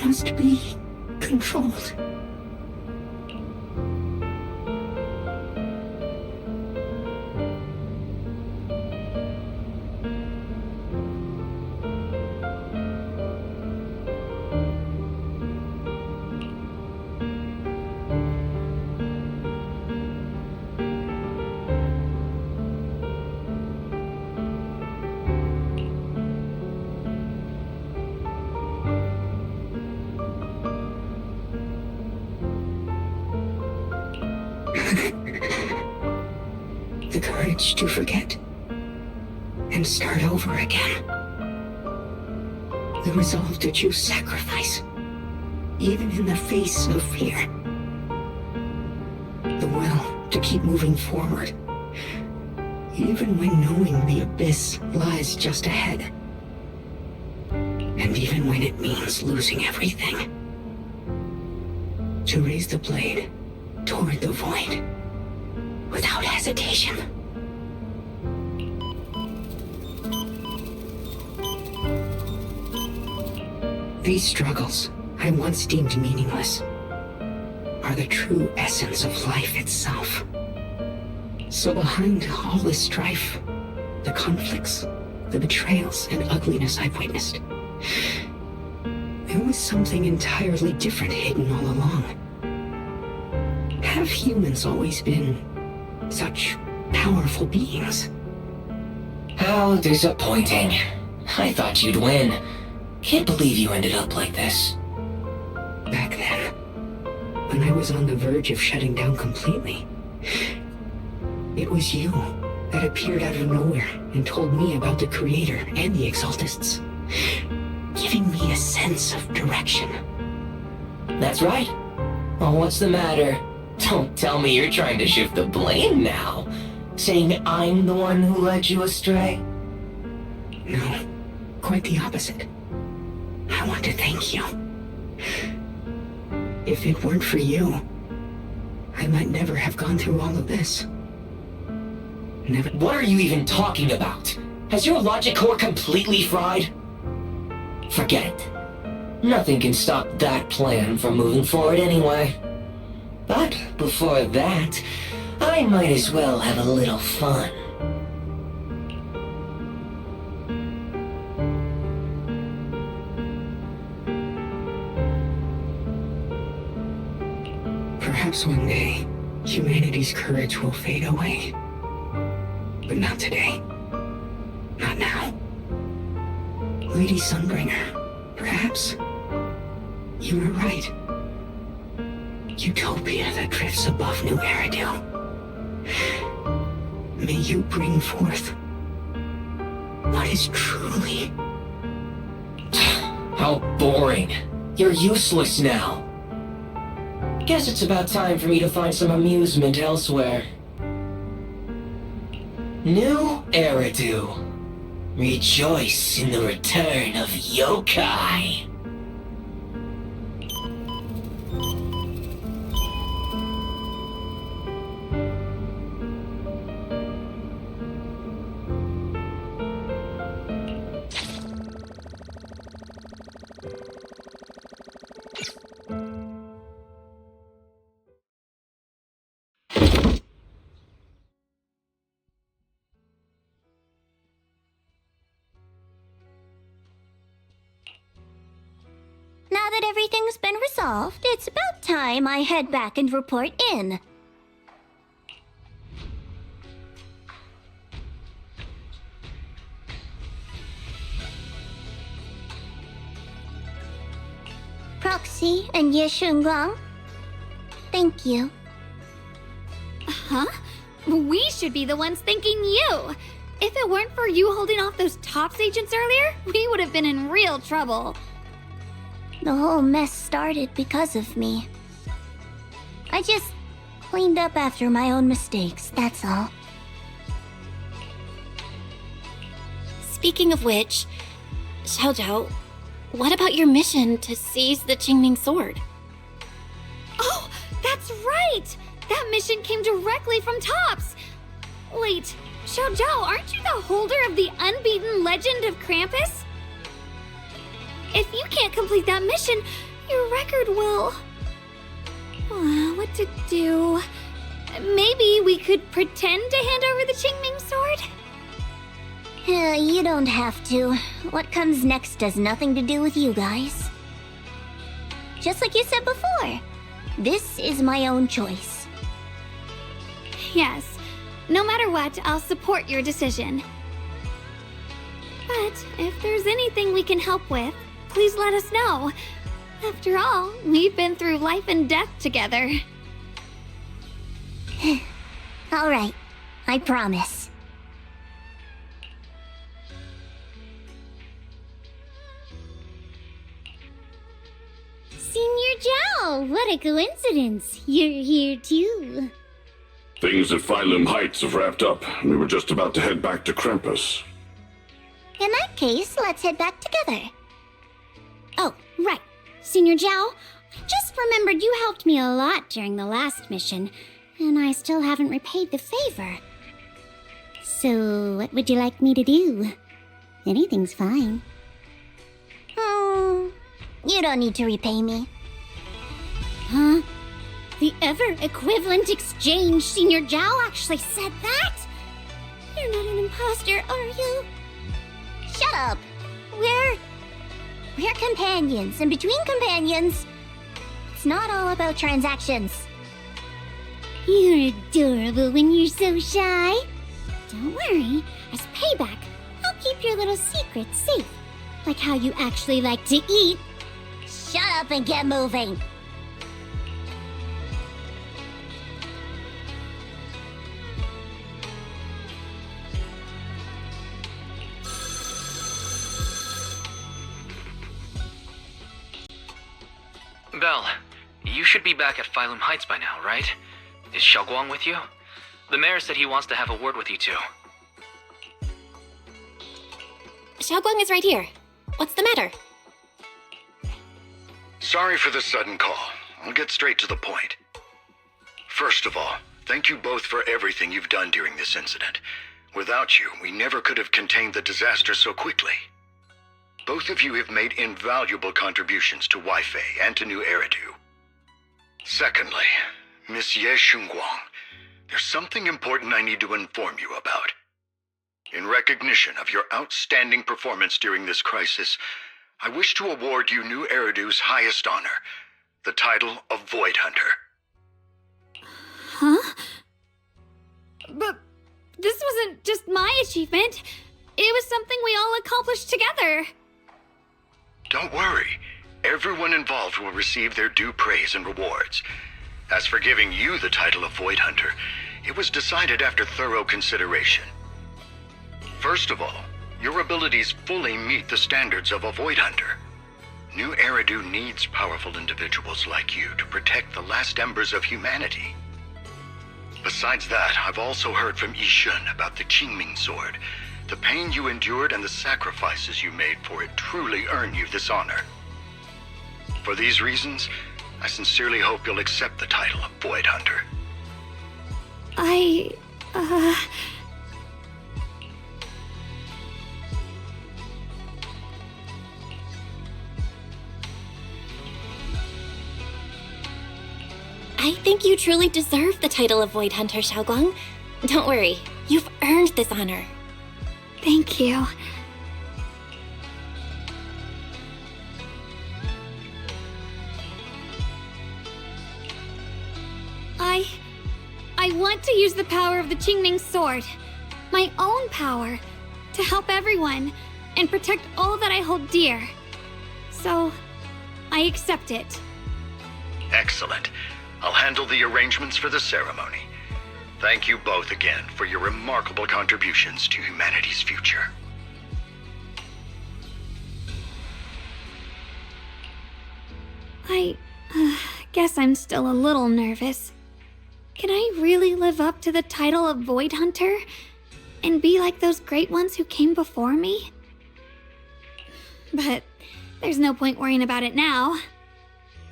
must be controlled. The courage to forget and start over again. The resolve to choose sacrifice, even in the face of fear. The will to keep moving forward, even when knowing the abyss lies just ahead. And even when it means losing everything. To raise the blade toward the void, without hesitation. These struggles, I once deemed meaningless, are the true essence of life itself. So behind all this strife, the conflicts, the betrayals and ugliness I've witnessed, there was something entirely different hidden all along. Have humans always been such powerful beings? How disappointing. I thought you'd win. Can't believe you ended up like this. Back then, when I was on the verge of shutting down completely, it was you that appeared out of nowhere and told me about the Creator and the Exaltists, giving me a sense of direction. That's right. Oh, what's the matter? Don't tell me you're trying to shift the blame now, saying I'm the one who led you astray. No, quite the opposite. I want to thank you. If it weren't for you, I might never have gone through all of this. Never. What are you even talking about? Has your logic core completely fried? Forget it. Nothing can stop that plan from moving forward anyway. But before that, I might as well have a little fun. Perhaps one day, humanity's courage will fade away. But not today. Not now. Lady Sunbringer, perhaps you were right. Utopia that drifts above New Eridu. May you bring forth what is truly... How boring. You're useless now. Guess it's about time for me to find some amusement elsewhere. New Eridu. Rejoice in the return of yokai. Now that everything's been resolved, it's about time I head back and report in. Proxy and Ye Shunguang, thank you. Huh? We should be the ones thanking you. If it weren't for you holding off those TOPS agents earlier, we would have been in real trouble. The whole mess started because of me. I just cleaned up after my own mistakes, that's all. Speaking of which, Xiaojiao, what about your mission to seize the Qingming sword? Oh, that's right! That mission came directly from Tops! Wait, Xiaojiao, aren't you the holder of the unbeaten legend of Krampus? If you can't complete that mission, your record will... What to do? Maybe we could pretend to hand over the Qingming sword? You don't have to. What comes next has nothing to do with you guys. Just like you said before, this is my own choice. Yes. No matter what, I'll support your decision. But if there's anything we can help with, please let us know. After all, we've been through life and death together. Alright, I promise. Senior Zhao, what a coincidence. You're here too. Things at Phylum Heights have wrapped up, and we were just about to head back to Krampus. In that case, let's head back together. Oh, right. Senior Zhao, I just remembered you helped me a lot during the last mission, and I still haven't repaid the favor. So, what would you like me to do? Anything's fine. You don't need to repay me. Huh? The ever-equivalent exchange, Senior Zhao actually said that? You're not an imposter, are you? Shut up! We're companions, and between companions, it's not all about transactions. You're adorable when you're so shy. Don't worry, as payback, I'll keep your little secrets safe. Like how you actually like to eat. Shut up and get moving! Belle, you should be back at Phylum Heights by now, right? Is Xiaoguang with you? The mayor said he wants to have a word with you too. Xiaoguang is right here. What's the matter? Sorry for the sudden call. I'll get straight to the point. First of all, thank you both for everything you've done during this incident. Without you, we never could have contained the disaster so quickly. Both of you have made invaluable contributions to Weifei and to New Eridu. Secondly, Miss Ye Xingguang, there's something important I need to inform you about. In recognition of your outstanding performance during this crisis, I wish to award you New Eridu's highest honor, the title of Void Hunter. Huh? But this wasn't just my achievement. It was something we all accomplished together. Don't worry. Everyone involved will receive their due praise and rewards. As for giving you the title of Void Hunter, it was decided after thorough consideration. First of all, your abilities fully meet the standards of a Void Hunter. New Eridu needs powerful individuals like you to protect the last embers of humanity. Besides that, I've also heard from Yishun about the Qingming sword. The pain you endured and the sacrifices you made for it truly earn you this honor. For these reasons, I sincerely hope you'll accept the title of Void Hunter. I think you truly deserve the title of Void Hunter, Xiaoguang. Don't worry, you've earned this honor. Thank you. I want to use the power of the Qingming sword, my own power, to help everyone and protect all that I hold dear. So, I accept it. Excellent. I'll handle the arrangements for the ceremony. Thank you both again for your remarkable contributions to humanity's future. I guess I'm still a little nervous. Can I really live up to the title of Void Hunter? And be like those great ones who came before me? But there's no point worrying about it now.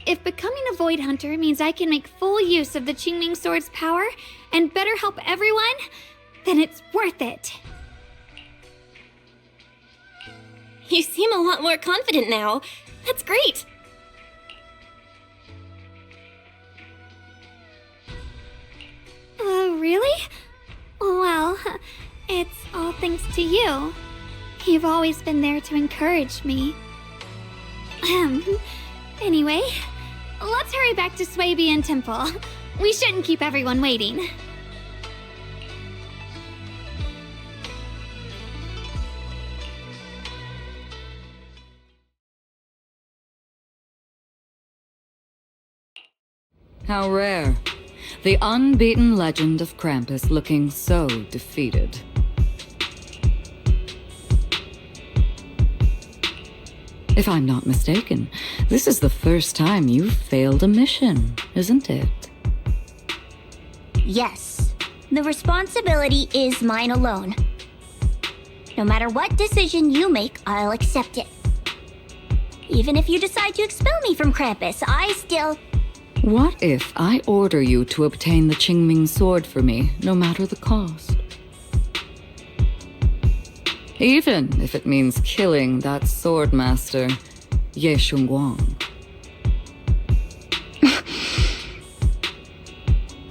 If becoming a Void Hunter means I can make full use of the Qingming Sword's power and better help everyone, then it's worth it. You seem a lot more confident now. That's great. Really? Well, it's all thanks to you. You've always been there to encourage me. Anyway, let's hurry back to Swabian Temple. We shouldn't keep everyone waiting. How rare. The unbeaten legend of Krampus looking so defeated. If I'm not mistaken, this is the first time you've failed a mission, isn't it? Yes. The responsibility is mine alone. No matter what decision you make, I'll accept it. Even if you decide to expel me from Krampus, I still... What if I order you to obtain the Qingming sword for me, no matter the cost? Even if it means killing that sword master, Ye Shunguang.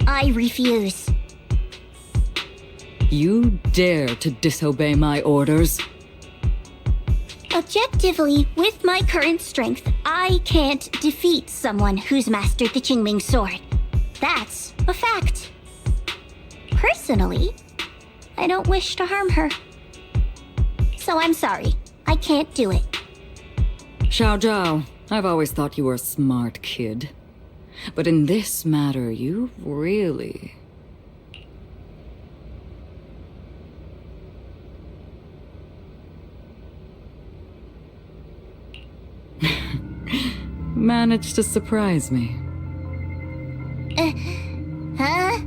I refuse. You dare to disobey my orders? Objectively, with my current strength, I can't defeat someone who's mastered the Qingming sword. That's a fact. Personally, I don't wish to harm her. So I'm sorry, I can't do it. Xiao Zhao, I've always thought you were a smart kid. But in this matter, you really... managed to surprise me. Huh?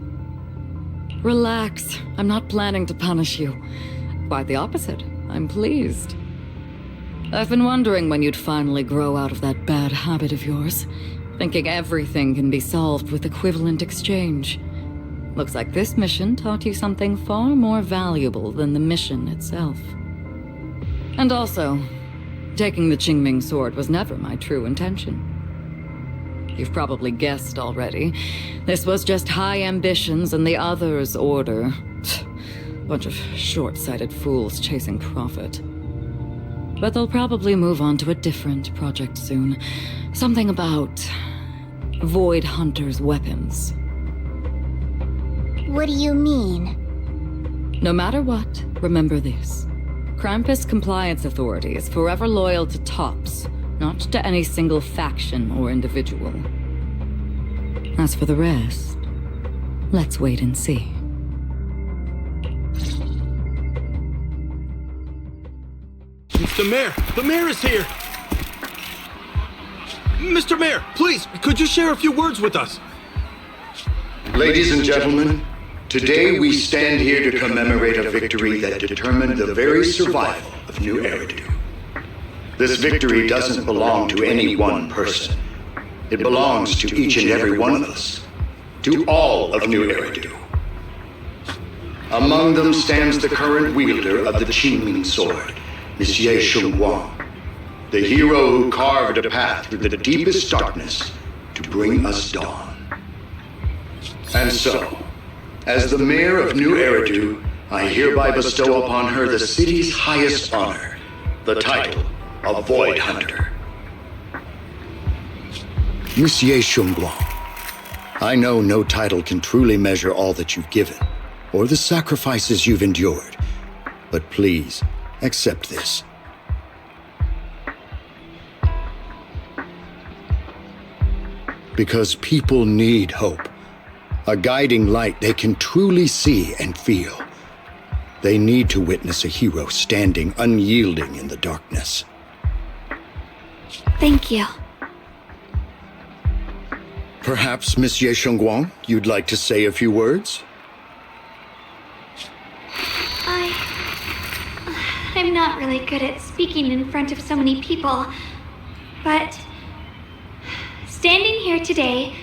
Relax. I'm not planning to punish you. Quite the opposite. I'm pleased. I've been wondering when you'd finally grow out of that bad habit of yours, thinking everything can be solved with equivalent exchange. Looks like this mission taught you something far more valuable than the mission itself. And also, taking the Qingming sword was never my true intention. You've probably guessed already. This was just high ambitions and the others' order. Bunch of short-sighted fools chasing profit. But they'll probably move on to a different project soon. Something about Void Hunter's weapons. What do you mean? No matter what, remember this. Krampus Compliance Authority is forever loyal to tops, not to any single faction or individual. As for the rest, let's wait and see. The mayor! The mayor is here! Mr. Mayor, please, could you share a few words with us? Ladies and gentlemen, today we stand here to commemorate a victory that determined the very survival of New Eridu. This victory doesn't belong to any one person. It belongs to each and every one of us. To all of New Eridu. Among them stands the current wielder of the Qingming sword, Monsieur Shunguang, the hero who carved a path through the deepest darkness to bring us dawn. And so, as the mayor of New Eridu, I hereby bestow upon her the city's highest honor, the title of Void Hunter. Monsieur Shunguang, I know no title can truly measure all that you've given, or the sacrifices you've endured, but please, accept this. Because people need hope. A guiding light they can truly see and feel. They need to witness a hero standing unyielding in the darkness. Thank you. Perhaps, Miss Ye Shengguang, you'd like to say a few words? I'm not really good at speaking in front of so many people, but standing here today,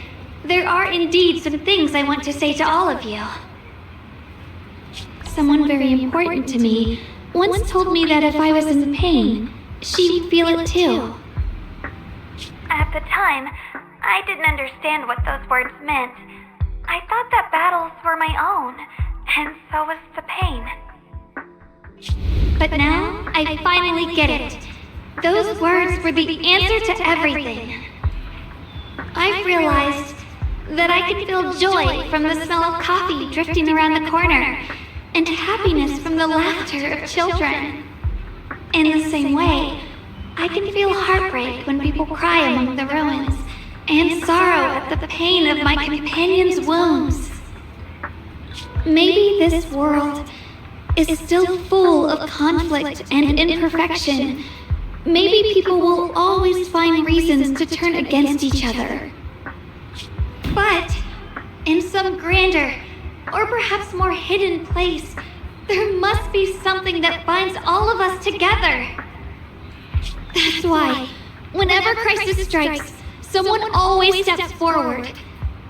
there are indeed some things I want to say to all of you. Someone very important to me once told me that if I was in pain, she would feel it too. At the time, I didn't understand what those words meant. I thought that battles were my own, and so was the pain. But now, I finally get it. Those words were the answer to everything. I've realized that I can feel joy from the smell of coffee drifting around the corner, and happiness from the laughter of children. In the same way, I can feel heartbreak when people cry among the ruins, and sorrow at the pain of my companion's wounds. Maybe this world is still full of conflict and imperfection. Maybe people will always find reasons to turn against each other. But in some grander, or perhaps more hidden place, there must be something that binds all of us together. That's why, whenever crisis strikes, someone always steps forward,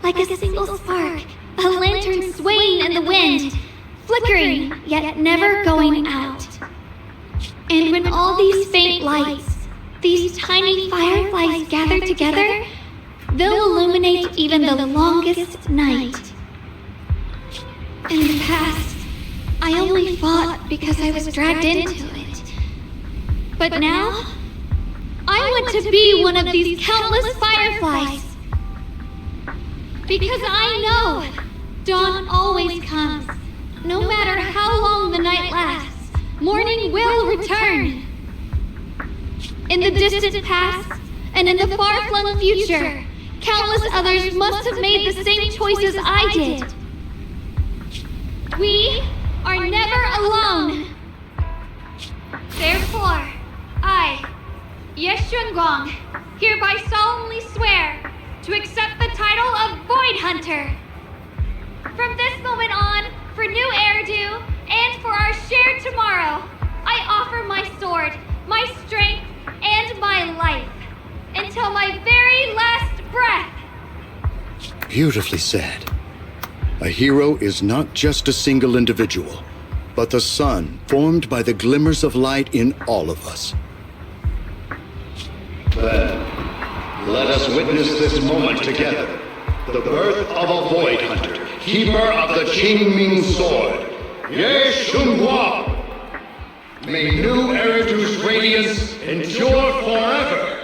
like a single spark, a lantern swaying in the wind, flickering, yet never going out. And when all these faint lights, these tiny fireflies gather together, they'll illuminate even the longest night. In the past, I only fought because I was dragged into it. But now, I want to be one of these countless fireflies. Because I know dawn always comes. No matter how long the night lasts, morning will return. In the distant past, and in the far-flung future, countless others must have made the same choices I did. We are never alone. Therefore, I, Ye Shengguang, hereby solemnly swear to accept the title of Void Hunter. From this moment on, for new Eridu, and for our shared tomorrow, I offer my sword, my strength, and my life, until my very last breath. Beautifully said. A hero is not just a single individual, but the sun formed by the glimmers of light in all of us. Then, let us witness this moment together. The birth of a Void Hunter, keeper of the Qingming sword, Ye Shengguang. May new Eridu's radiance endure forever.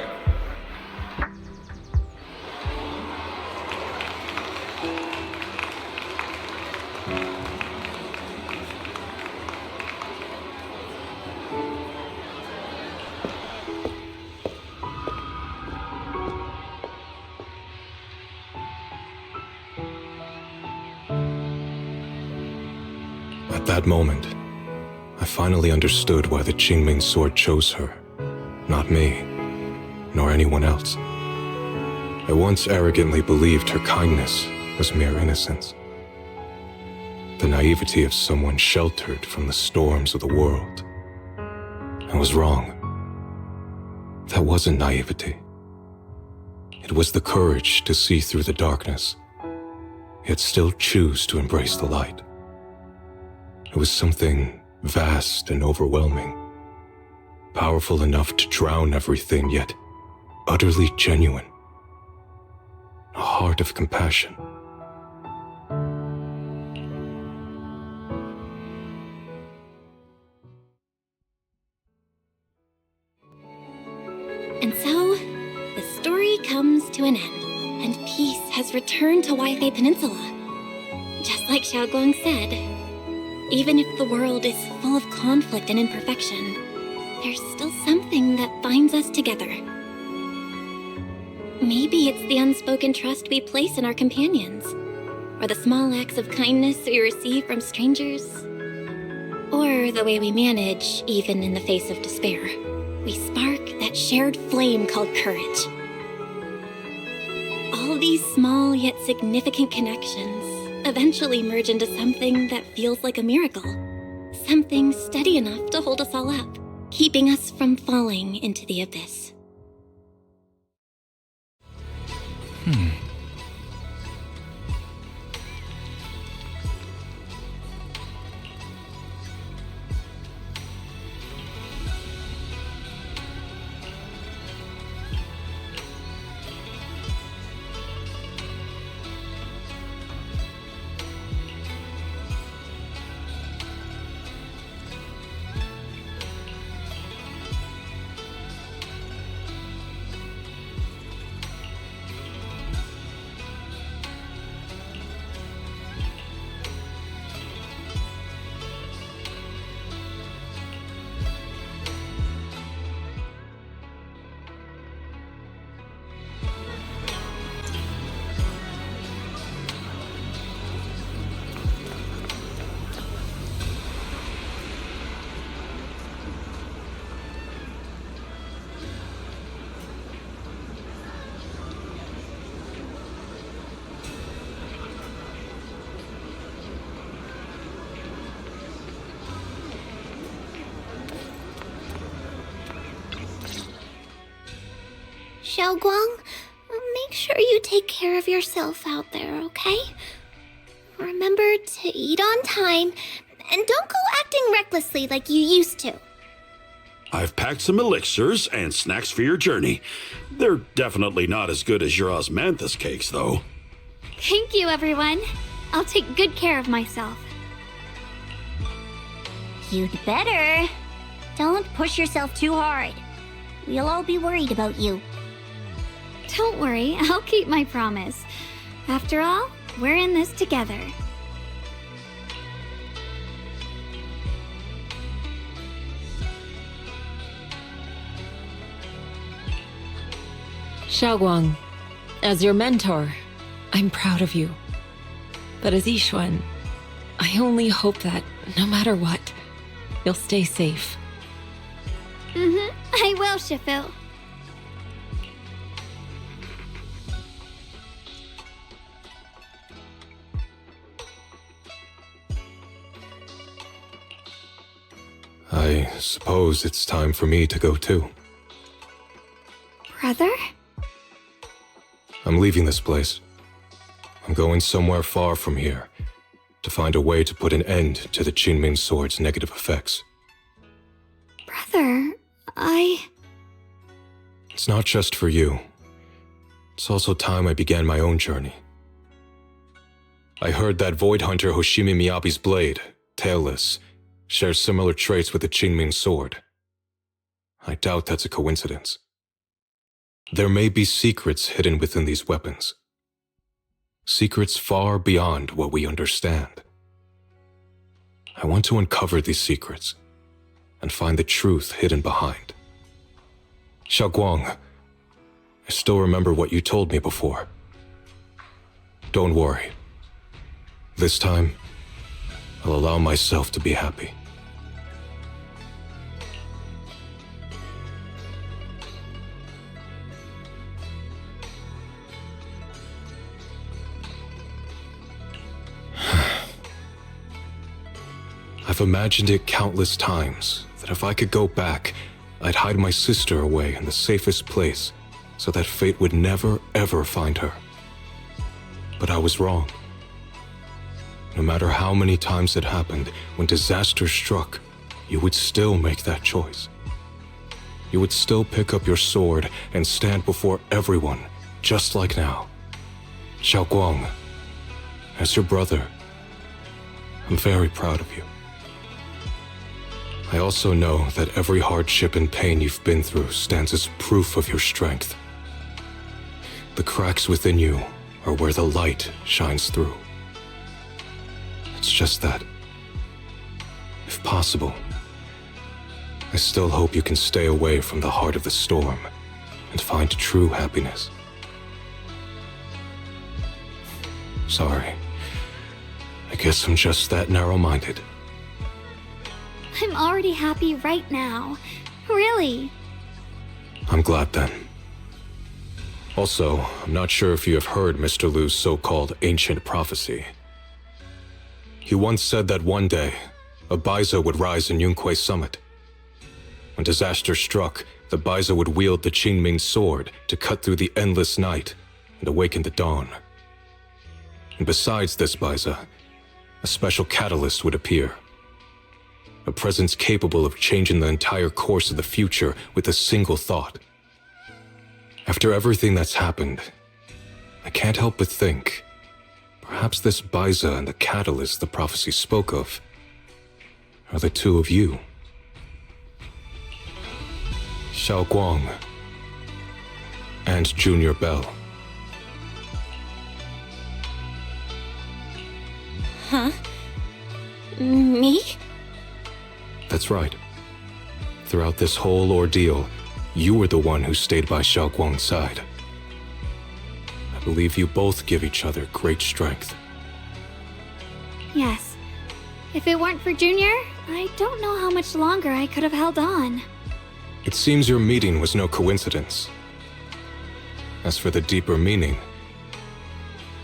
At that moment, I finally understood why the Qingming sword chose her, not me, nor anyone else. I once arrogantly believed her kindness was mere innocence. The naivety of someone sheltered from the storms of the world. I was wrong. That wasn't naivety. It was the courage to see through the darkness, yet still choose to embrace the light. It was something vast and overwhelming, powerful enough to drown everything, yet utterly genuine. A heart of compassion. And so, the story comes to an end, and peace has returned to Wi-Fi Peninsula. Just like Xiaoguang said, even if the world is full of conflict and imperfection, there's still something that binds us together. Maybe it's the unspoken trust we place in our companions, or the small acts of kindness we receive from strangers, or the way we manage, even in the face of despair. We spark that shared flame called courage. All these these small yet significant connections eventually merge into something that feels like a miracle. Something steady enough to hold us all up, keeping us from falling into the abyss. Xiaoguang, make sure you take care of yourself out there, okay? Remember to eat on time, and don't go acting recklessly like you used to. I've packed some elixirs and snacks for your journey. They're definitely not as good as your osmanthus cakes, though. Thank you, everyone. I'll take good care of myself. You'd better. Don't push yourself too hard. We'll all be worried about you. Don't worry, I'll keep my promise. After all, we're in this together. Xiaoguang, as your mentor, I'm proud of you. But as Yixuan, I only hope that, no matter what, you'll stay safe. I will, Shifu. I suppose it's time for me to go too. Brother? I'm leaving this place. I'm going somewhere far from here to find a way to put an end to the Qingming sword's negative effects. Brother, It's not just for you. It's also time I began my own journey. I heard that Void Hunter Hoshimi Miyabi's blade, Tailless, shares similar traits with the Qingming sword. I doubt that's a coincidence. There may be secrets hidden within these weapons. Secrets far beyond what we understand. I want to uncover these secrets and find the truth hidden behind. Xiaoguang, I still remember what you told me before. Don't worry. This time, I'll allow myself to be happy. I've imagined it countless times that if I could go back, I'd hide my sister away in the safest place so that fate would never, ever find her. But I was wrong. No matter how many times it happened, when disaster struck, you would still make that choice. You would still pick up your sword and stand before everyone, just like now. Xiaoguang, as your brother, I'm very proud of you. I also know that every hardship and pain you've been through stands as proof of your strength. The cracks within you are where the light shines through. It's just that, if possible, I still hope you can stay away from the heart of the storm and find true happiness. Sorry. I guess I'm just that narrow-minded. I'm already happy right now. Really. I'm glad then. Also, I'm not sure if you have heard Mr. Liu's so-called ancient prophecy. He once said that one day, a Bisa would rise in Yunquei Summit. When disaster struck, the Bisa would wield the Qingming sword to cut through the endless night and awaken the dawn. And besides this Bisa, a special catalyst would appear. A presence capable of changing the entire course of the future with a single thought. After everything that's happened, I can't help but think, perhaps this Bisa and the catalyst the prophecy spoke of are the two of you. Xiaoguang and Junior Belle. Huh? Me? That's right. Throughout this whole ordeal, you were the one who stayed by Xiaoguang's side. I believe you both give each other great strength. Yes. If it weren't for Junior, I don't know how much longer I could have held on. It seems your meeting was no coincidence. As for the deeper meaning,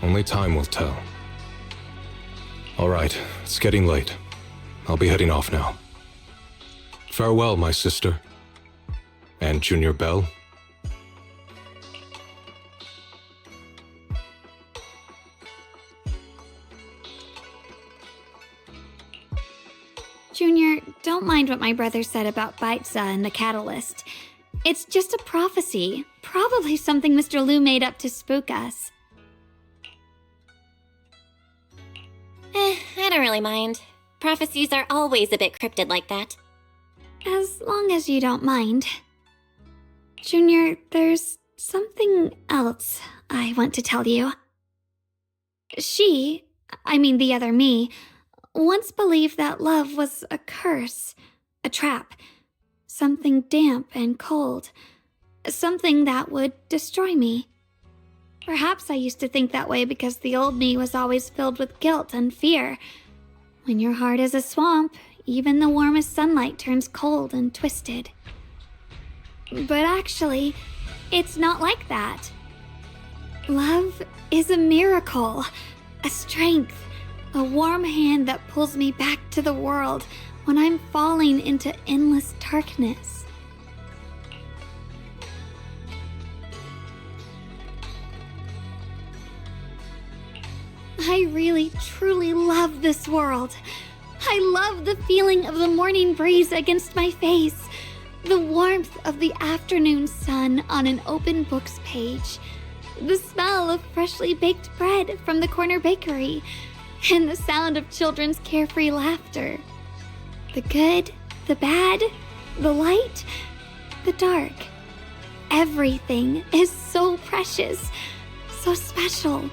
only time will tell. All right, it's getting late. I'll be heading off now. Farewell, my sister. And Junior Belle. Junior, don't mind what my brother said about Bisa and the catalyst. It's just a prophecy. Probably something Mr. Liu made up to spook us. I don't really mind. Prophecies are always a bit cryptid like that. As long as you don't mind. Junior, there's something else I want to tell you. The other me, once believed that love was a curse, a trap, something damp and cold, something that would destroy me. Perhaps I used to think that way because the old me was always filled with guilt and fear. When your heart is a swamp, even the warmest sunlight turns cold and twisted. But actually, it's not like that. Love is a miracle, a strength, a warm hand that pulls me back to the world when I'm falling into endless darkness. I really, truly love this world. I love the feeling of the morning breeze against my face, the warmth of the afternoon sun on an open book's page, the smell of freshly baked bread from the corner bakery, and the sound of children's carefree laughter. The good, the bad, the light, the dark. Everything is so precious, so special.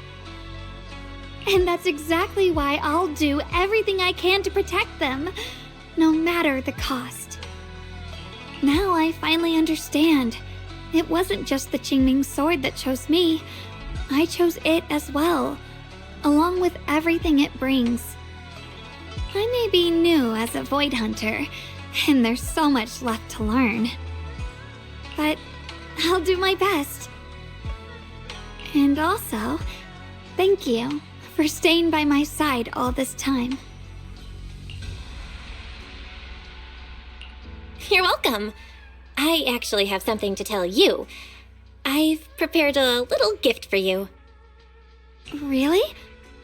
And that's exactly why I'll do everything I can to protect them, no matter the cost. Now I finally understand. It wasn't just the Qingming sword that chose me. I chose it as well, along with everything it brings. I may be new as a Void Hunter, and there's so much left to learn. But I'll do my best. And also, thank you for staying by my side all this time. You're welcome. I actually have something to tell you. I've prepared a little gift for you. Really?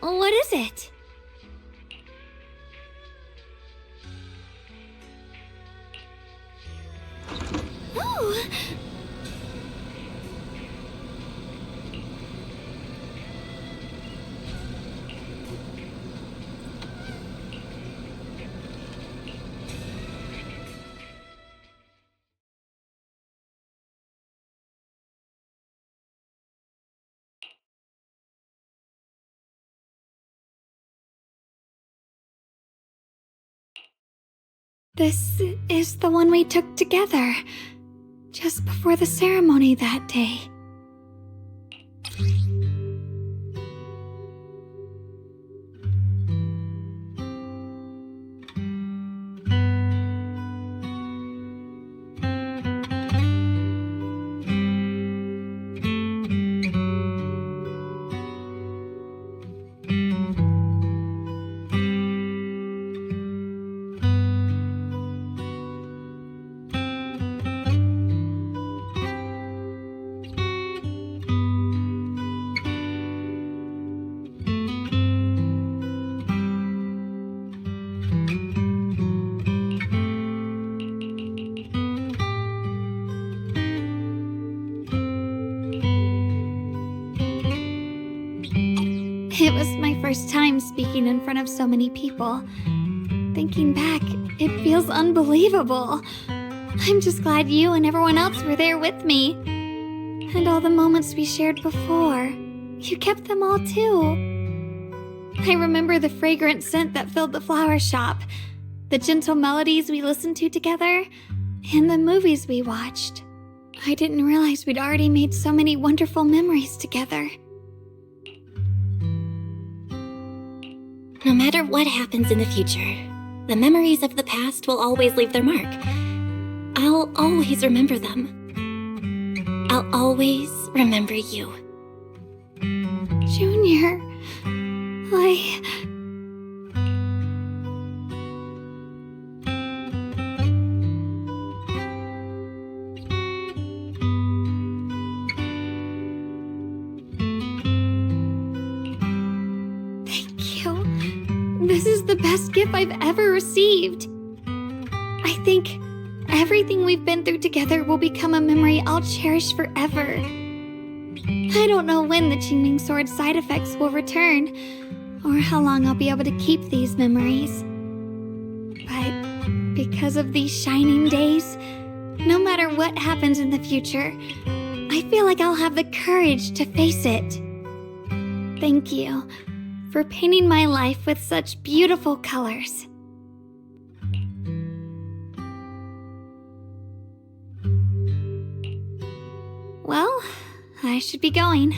What is it? Oh! This is the one we took together, just before the ceremony that day. It was my first time speaking in front of so many people. Thinking back, it feels unbelievable. I'm just glad you and everyone else were there with me. And all the moments we shared before. You kept them all too. I remember the fragrant scent that filled the flower shop, the gentle melodies we listened to together, and the movies we watched. I didn't realize we'd already made so many wonderful memories together. No matter what happens in the future, the memories of the past will always leave their mark. I'll always remember them. I'll always remember you. Junior, Thank you. This is the best gift I've ever received. I think everything we've been through together will become a memory I'll cherish forever. I don't know when the Qingming sword side effects will return, or how long I'll be able to keep these memories. But because of these shining days, no matter what happens in the future, I feel like I'll have the courage to face it. Thank you for painting my life with such beautiful colors. Well, I should be going.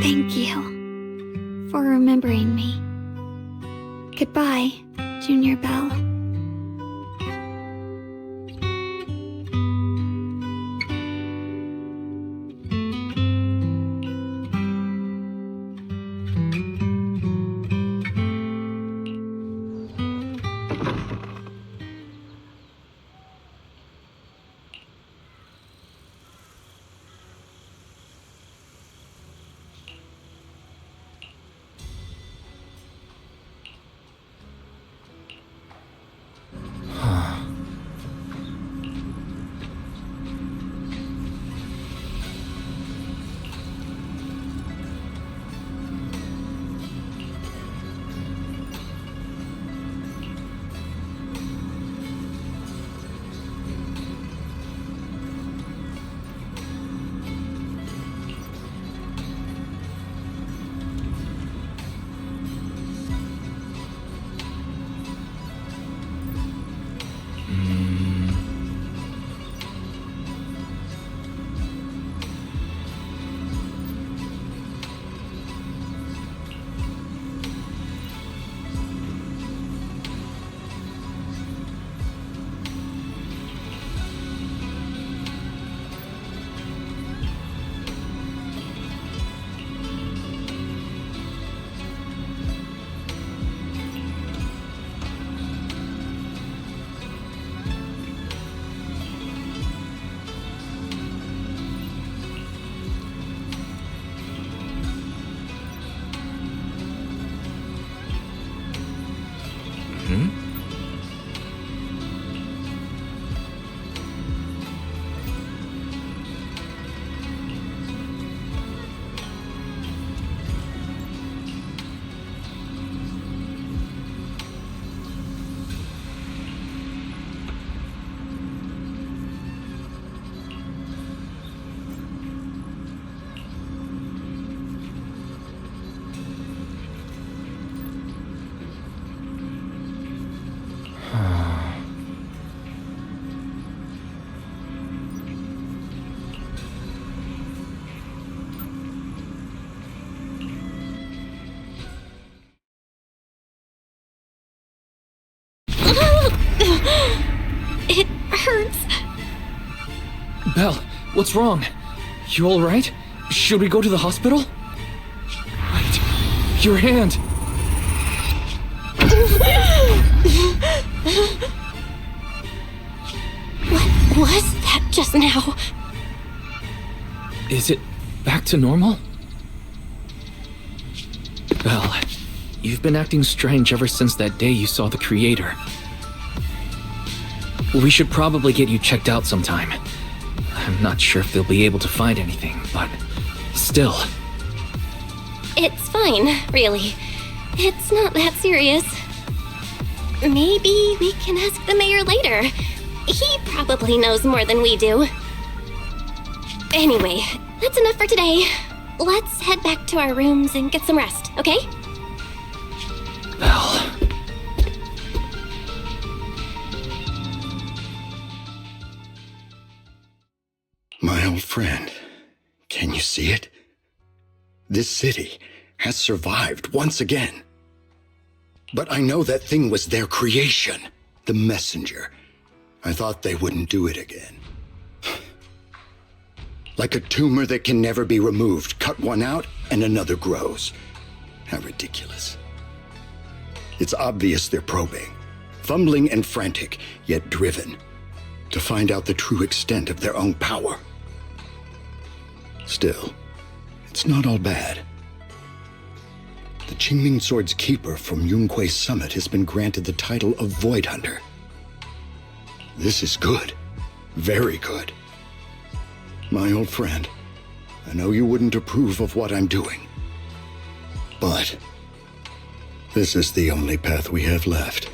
Thank you for remembering me. Goodbye, Junior Belle. It hurts. Belle, what's wrong? You alright? Should we go to the hospital? Wait, your hand! What was that just now? Is it back to normal? Belle, you've been acting strange ever since that day you saw the creator. We should probably get you checked out sometime. I'm not sure if they'll be able to find anything, but still. It's fine, really. It's not that serious. Maybe we can ask the mayor later. He probably knows more than we do. Anyway, that's enough for today. Let's head back to our rooms and get some rest, okay? Belle. My old friend, can you see it? This city has survived once again. But I know that thing was their creation, the messenger. I thought they wouldn't do it again. Like a tumor that can never be removed. Cut one out and another grows. How ridiculous. It's obvious they're probing, fumbling and frantic, yet driven, to find out the true extent of their own power. Still, it's not all bad. The Qingming Sword's keeper from Yunque's summit has been granted the title of Void Hunter. This is good. Very good. My old friend, I know you wouldn't approve of what I'm doing. But this is the only path we have left.